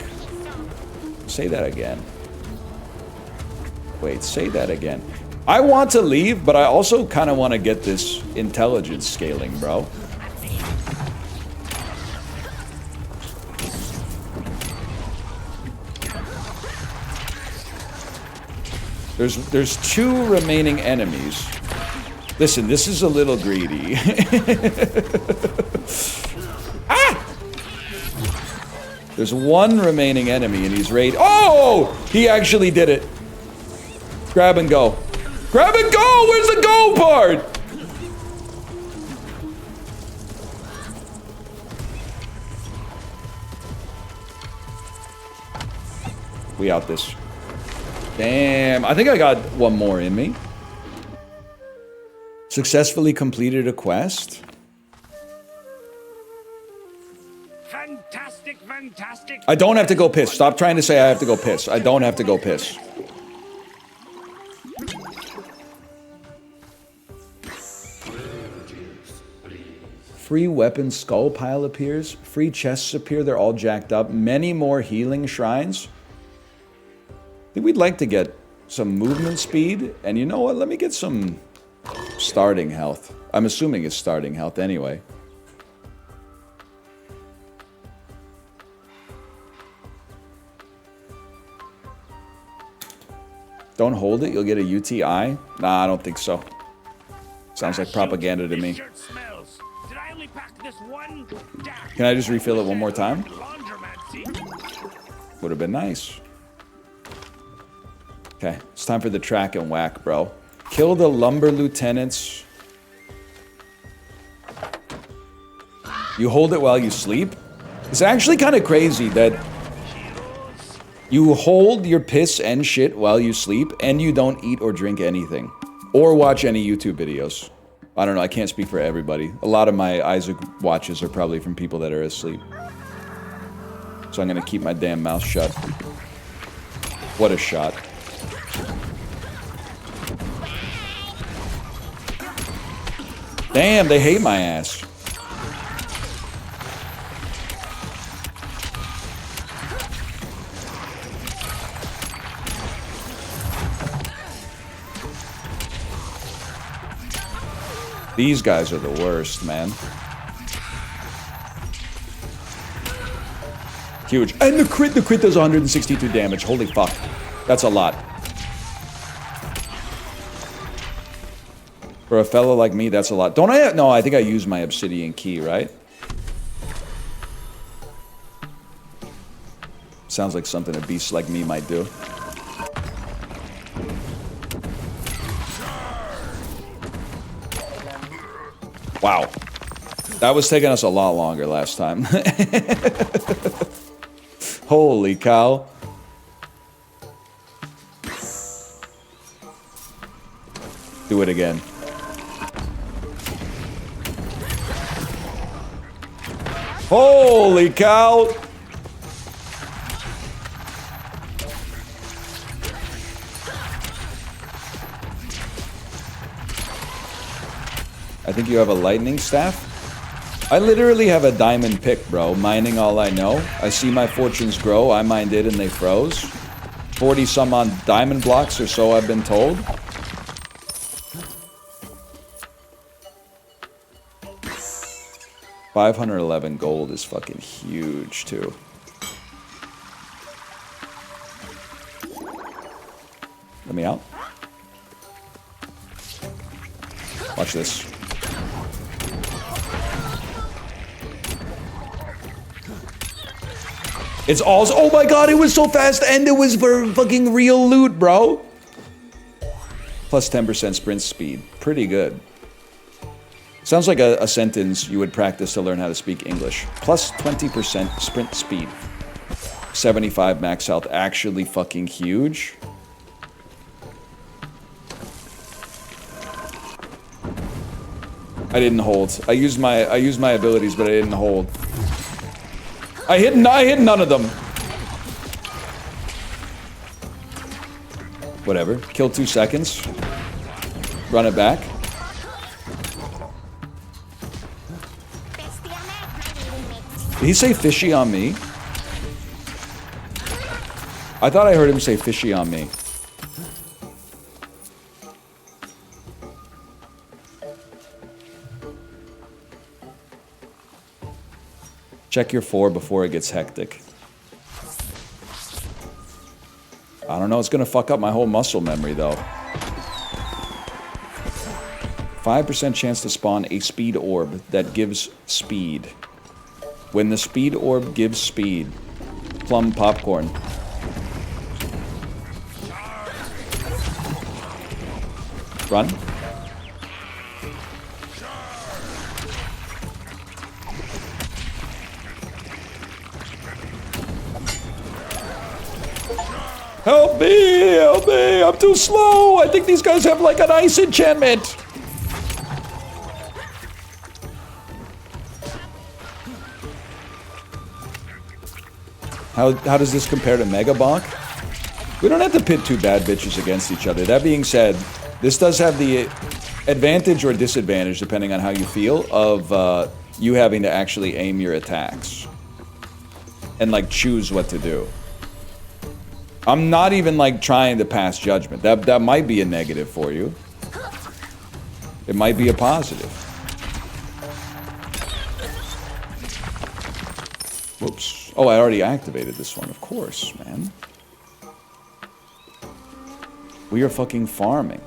Say that again. Wait, say that again. I want to leave, but I also kind of want to get this intelligence scaling, bro. There's 2 remaining enemies. Listen, this is a little greedy. Ah! There's 1 remaining enemy and he's raid. Oh! He actually did it. Grab and go. Grab and go! Where's the go part? We out this. Damn. I think I got 1 more in me. Successfully completed a quest. Fantastic, fantastic. I don't have to go piss. Stop trying to say I have to go piss. I don't have to go piss. Free weapon skull pile appears. Free chests appear. They're all jacked up. Many more healing shrines. I think we'd like to get some movement speed. And you know what? Let me get some starting health. I'm assuming it's starting health anyway. Don't hold it, you'll get a UTI? Nah, I don't think so. Sounds like propaganda to me. Can I just refill it one more time? Would have been nice. Okay, it's time for the track and whack, bro. Kill the lumber lieutenants. You hold it while you sleep? It's actually kind of crazy that you hold your piss and shit while you sleep, and you don't eat or drink anything. Or watch any YouTube videos. I don't know, I can't speak for everybody. A lot of my Isaac watches are probably from people that are asleep. So I'm gonna keep my damn mouth shut. What a shot. Damn, they hate my ass. These guys are the worst, man. Huge. And the crit does 162 damage. Holy fuck. That's a lot. For a fellow like me, that's a lot. Don't I? No, I think I used my obsidian key, right? Sounds like something a beast like me might do. Wow. That was taking us a lot longer last time. Holy cow. Do it again. Holy cow! I think you have a lightning staff? I literally have a diamond pick, bro. Mining all I know. I see my fortunes grow. I mined it and they froze. 40 some on diamond blocks or so I've been told. $511 gold is fucking huge, too. Let me out. Watch this. It's all... Oh my god, it was so fast, and it was for fucking real loot, bro. Plus 10% sprint speed. Pretty good. Sounds like a sentence you would practice to learn how to speak English. Plus 20% sprint speed. 75 max health. Actually fucking huge. I didn't hold. I used my abilities, but I didn't hold. I hit none of them. Whatever. Kill 2 seconds. Run it back. Did he say fishy on me? I thought I heard him say fishy on me. Check your 4 before it gets hectic. I don't know, it's gonna fuck up my whole muscle memory though. 5% chance to spawn a speed orb that gives speed. When the speed orb gives speed, plum popcorn. Run. Help me! Help me! I'm too slow! I think these guys have like an ice enchantment! How does this compare to Mega Bonk? We don't have to pit two bad bitches against each other. That being said, this does have the advantage or disadvantage, depending on how you feel, of you having to actually aim your attacks. And like choose what to do. I'm not even like trying to pass judgment. That might be a negative for you. It might be a positive. Whoops. Oh, I already activated this one, of course, man. We are fucking farming.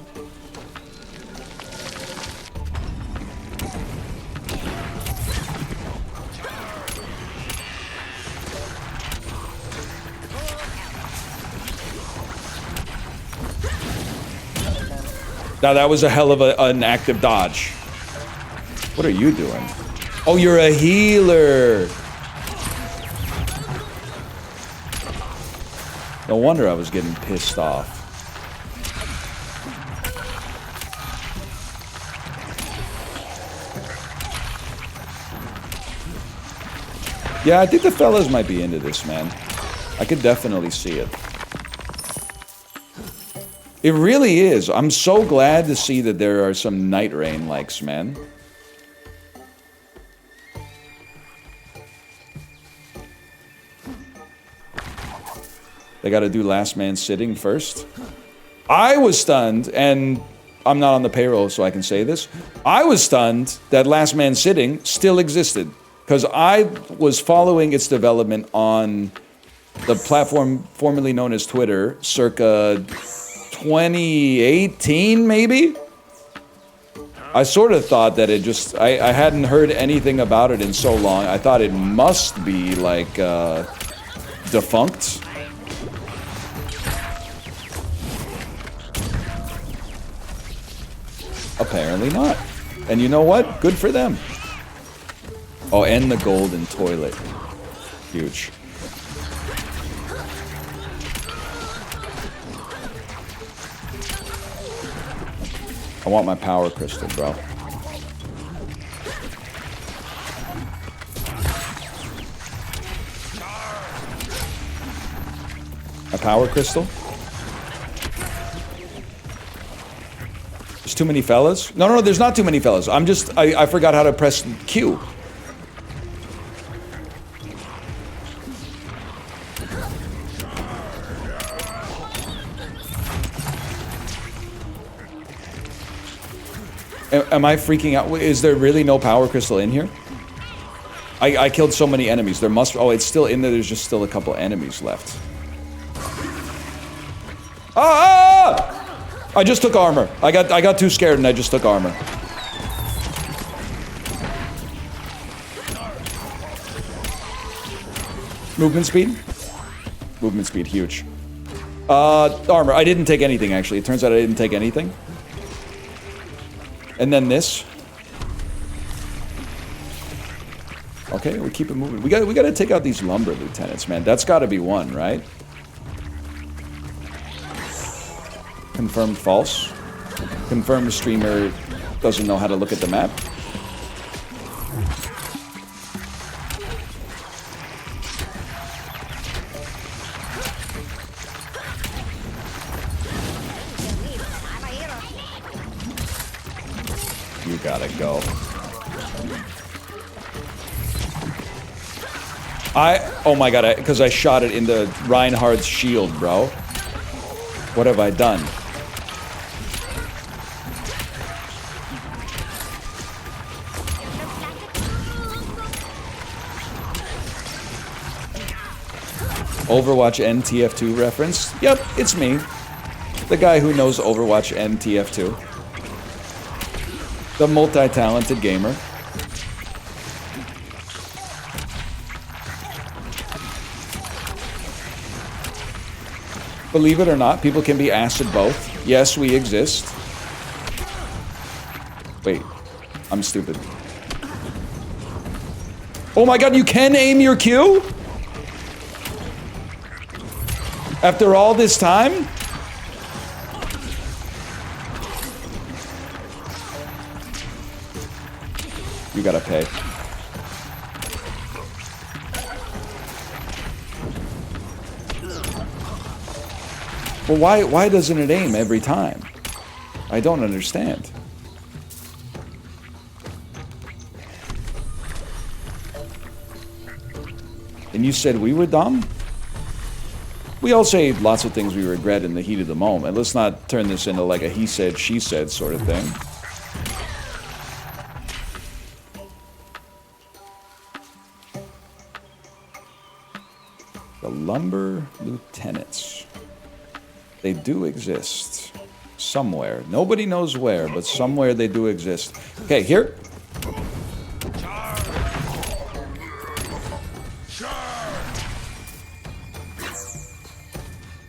Now that was a hell of an active dodge. What are you doing? Oh, you're a healer. No wonder I was getting pissed off. Yeah, I think the fellas might be into this, man. I could definitely see it. It really is. I'm so glad to see that there are some Night Rain likes, man. They gotta do last man sitting first. I was stunned, and I'm not on the payroll, so I can say this. I was stunned that last man sitting still existed. Because I was following its development on the platform formerly known as Twitter, circa 2018, maybe? I sort of thought that it just... I hadn't heard anything about it in so long. I thought it must be, like, defunct. Apparently not. And you know what? Good for them. Oh, and the golden toilet. Huge. I want my power crystal, bro. A power crystal? There's too many fellas? No, there's not too many fellas. I'm just... I forgot how to press Q. Am I freaking out? Is there really no power crystal in here? I killed so many enemies. There must... Oh, it's still in there. There's just still a couple enemies left. Ah! I just took armor. I got too scared and I just took armor. Movement speed? Movement speed, huge. Armor. I didn't take anything, actually. It turns out I didn't take anything. And then this. Okay, we keep it moving. We gotta take out these lumber lieutenants, man. That's gotta be one, right? Confirmed false. Confirmed streamer doesn't know how to look at the map. You gotta go. Oh my god, because I shot it into Reinhardt's shield, bro. What have I done? Overwatch NTF2 reference? Yep, it's me. The guy who knows Overwatch NTF2. The multi-talented gamer. Believe it or not, people can be acid both. Yes, we exist. Wait, I'm stupid. Oh my god, you can aim your Q? After all this time? You gotta pay. Well, why doesn't it aim every time? I don't understand. And you said we were dumb? We all say lots of things we regret in the heat of the moment. Let's not turn this into like a he said, she said sort of thing. The Lumber Lieutenants. They do exist. Somewhere. Nobody knows where, but somewhere they do exist. Okay, here.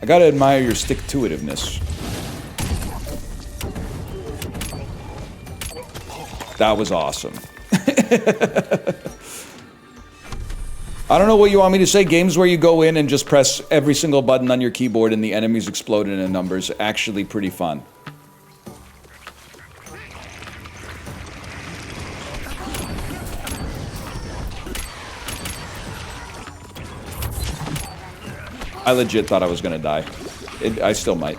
I gotta admire your stick-to-itiveness. That was awesome. I don't know what you want me to say. Games where you go in and just press every single button on your keyboard and the enemies explode into numbers. Actually pretty fun. I legit thought I was gonna die. I still might.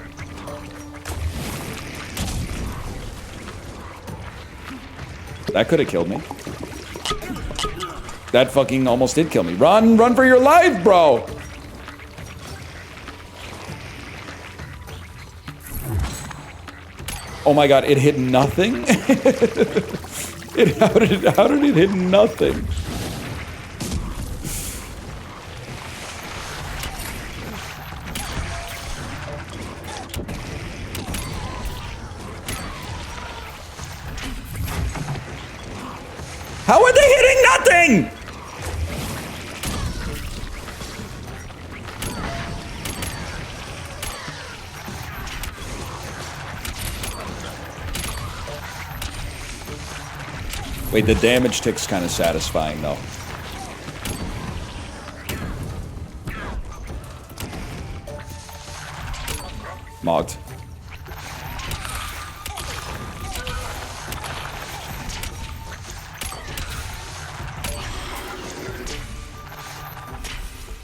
That could have killed me. That fucking almost did kill me. Run! Run for your life, bro! Oh my god, it hit nothing? How did it hit nothing? How are they hitting nothing? Wait, the damage tick's kind of satisfying, though. Mogged.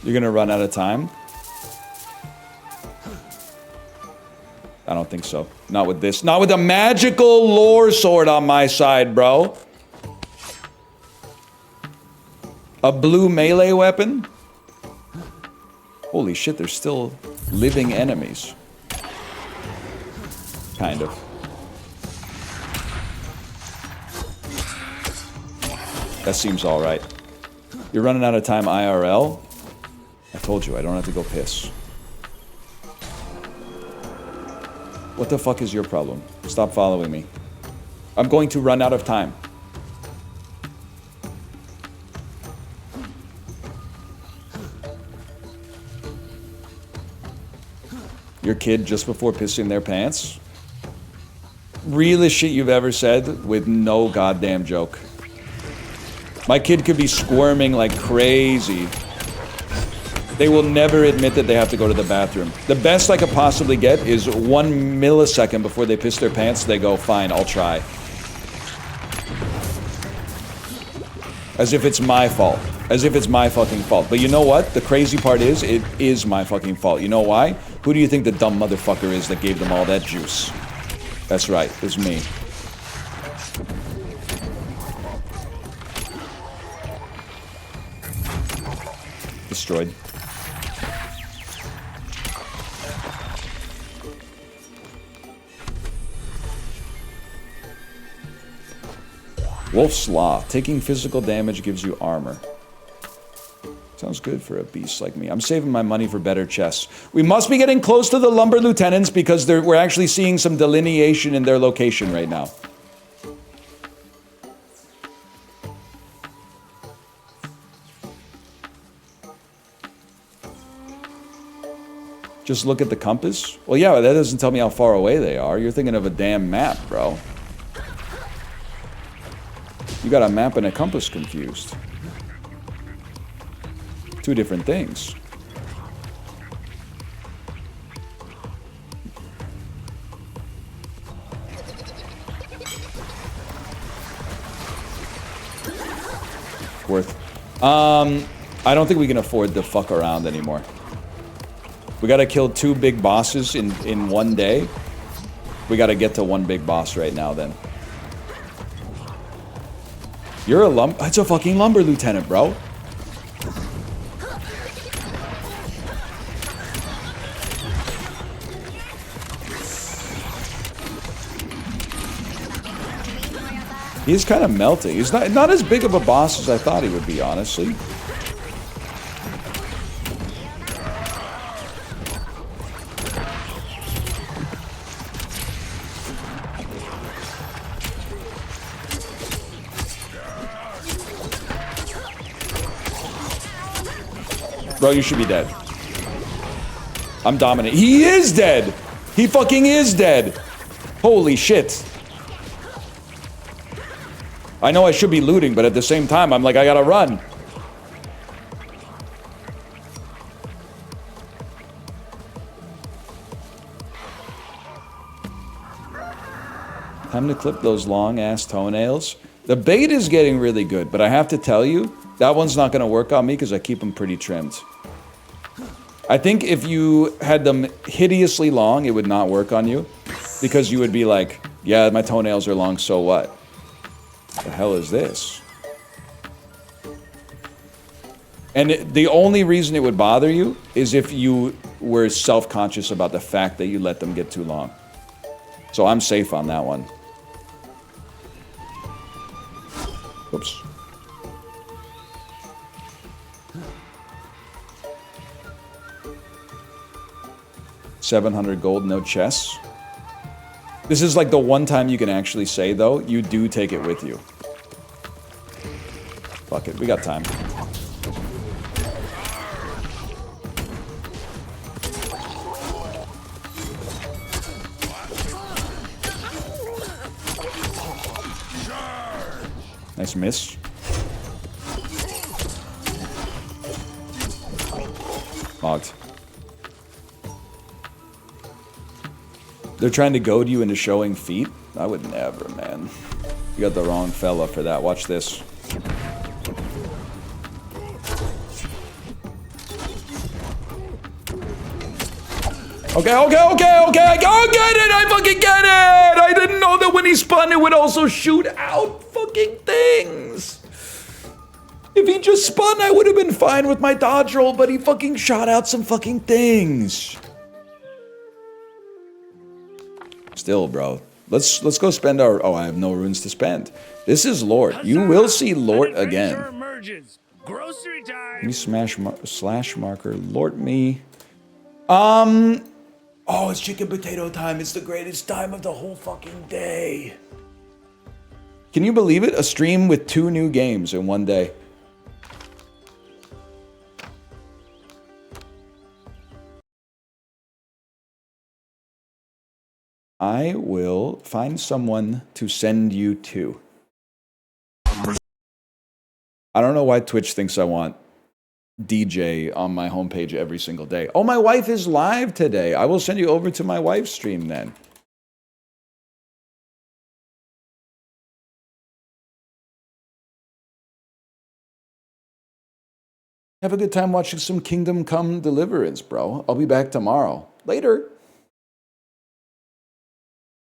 You're gonna run out of time? I don't think so. Not with this. Not with a magical lore sword on my side, bro. A blue melee weapon? Holy shit, there's still living enemies. Kind of. That seems alright. You're running out of time IRL? I told you, I don't have to go piss. What the fuck is your problem? Stop following me. I'm going to run out of time. Your kid just before pissing their pants? Realest shit you've ever said with no goddamn joke. My kid could be squirming like crazy. They will never admit that they have to go to the bathroom. The best I could possibly get is 1 millisecond before they piss their pants, they go, fine, I'll try. As if it's my fault. As if it's my fucking fault. But you know what? The crazy part is, it is my fucking fault. You know why? Who do you think the dumb motherfucker is that gave them all that juice? That's right, it's me. Destroyed. Wolf's Law. Taking physical damage gives you armor. Sounds good for a beast like me. I'm saving my money for better chests. We must be getting close to the lumber lieutenants because we're actually seeing some delineation in their location right now. Just look at the compass? Well, yeah, that doesn't tell me how far away they are. You're thinking of a damn map, bro. You got a map and a compass confused. Two different things. Worth. I don't think we can afford to fuck around anymore. We gotta kill 2 big bosses in one day. We gotta get to 1 big boss right now then. You're a it's a fucking lumber lieutenant, bro. He's kind of melting. He's not as big of a boss as I thought he would be, honestly. Bro, you should be dead. I'm dominant. He is dead! He fucking is dead! Holy shit. I know I should be looting, but at the same time, I'm like, I gotta run. Time to clip those long-ass toenails. The bait is getting really good, but I have to tell you, that one's not gonna work on me because I keep them pretty trimmed. I think if you had them hideously long, it would not work on you. Because you would be like, yeah, my toenails are long, so what? The hell is this? And the only reason it would bother you is if you were self-conscious about the fact that you let them get too long. So I'm safe on that one. Oops. $700 gold, no chests. This is like the one time you can actually say, though, you do take it with you. Fuck it, we got time. Nice miss. Logged. They're trying to goad you into showing feet? I would never, man. You got the wrong fella for that. Watch this. Okay. I get it! I fucking get it! I didn't know that when he spun, it would also shoot out fucking things. If he just spun, I would have been fine with my dodge roll, but he fucking shot out some fucking things. Still, bro. Let's go spend our... Oh, I have no runes to spend. This is Lord. You will see Lord again. Grocery time. Let me slash marker. Lord me. Oh, it's chicken potato time. It's the greatest time of the whole fucking day. Can you believe it? A stream with 2 new games in one day. I will find someone to send you to. I don't know why Twitch thinks I want DJ on my homepage every single day. Oh, my wife is live today. I will send you over to my wife's stream then. Have a good time watching some Kingdom Come Deliverance, bro. I'll be back tomorrow. Later.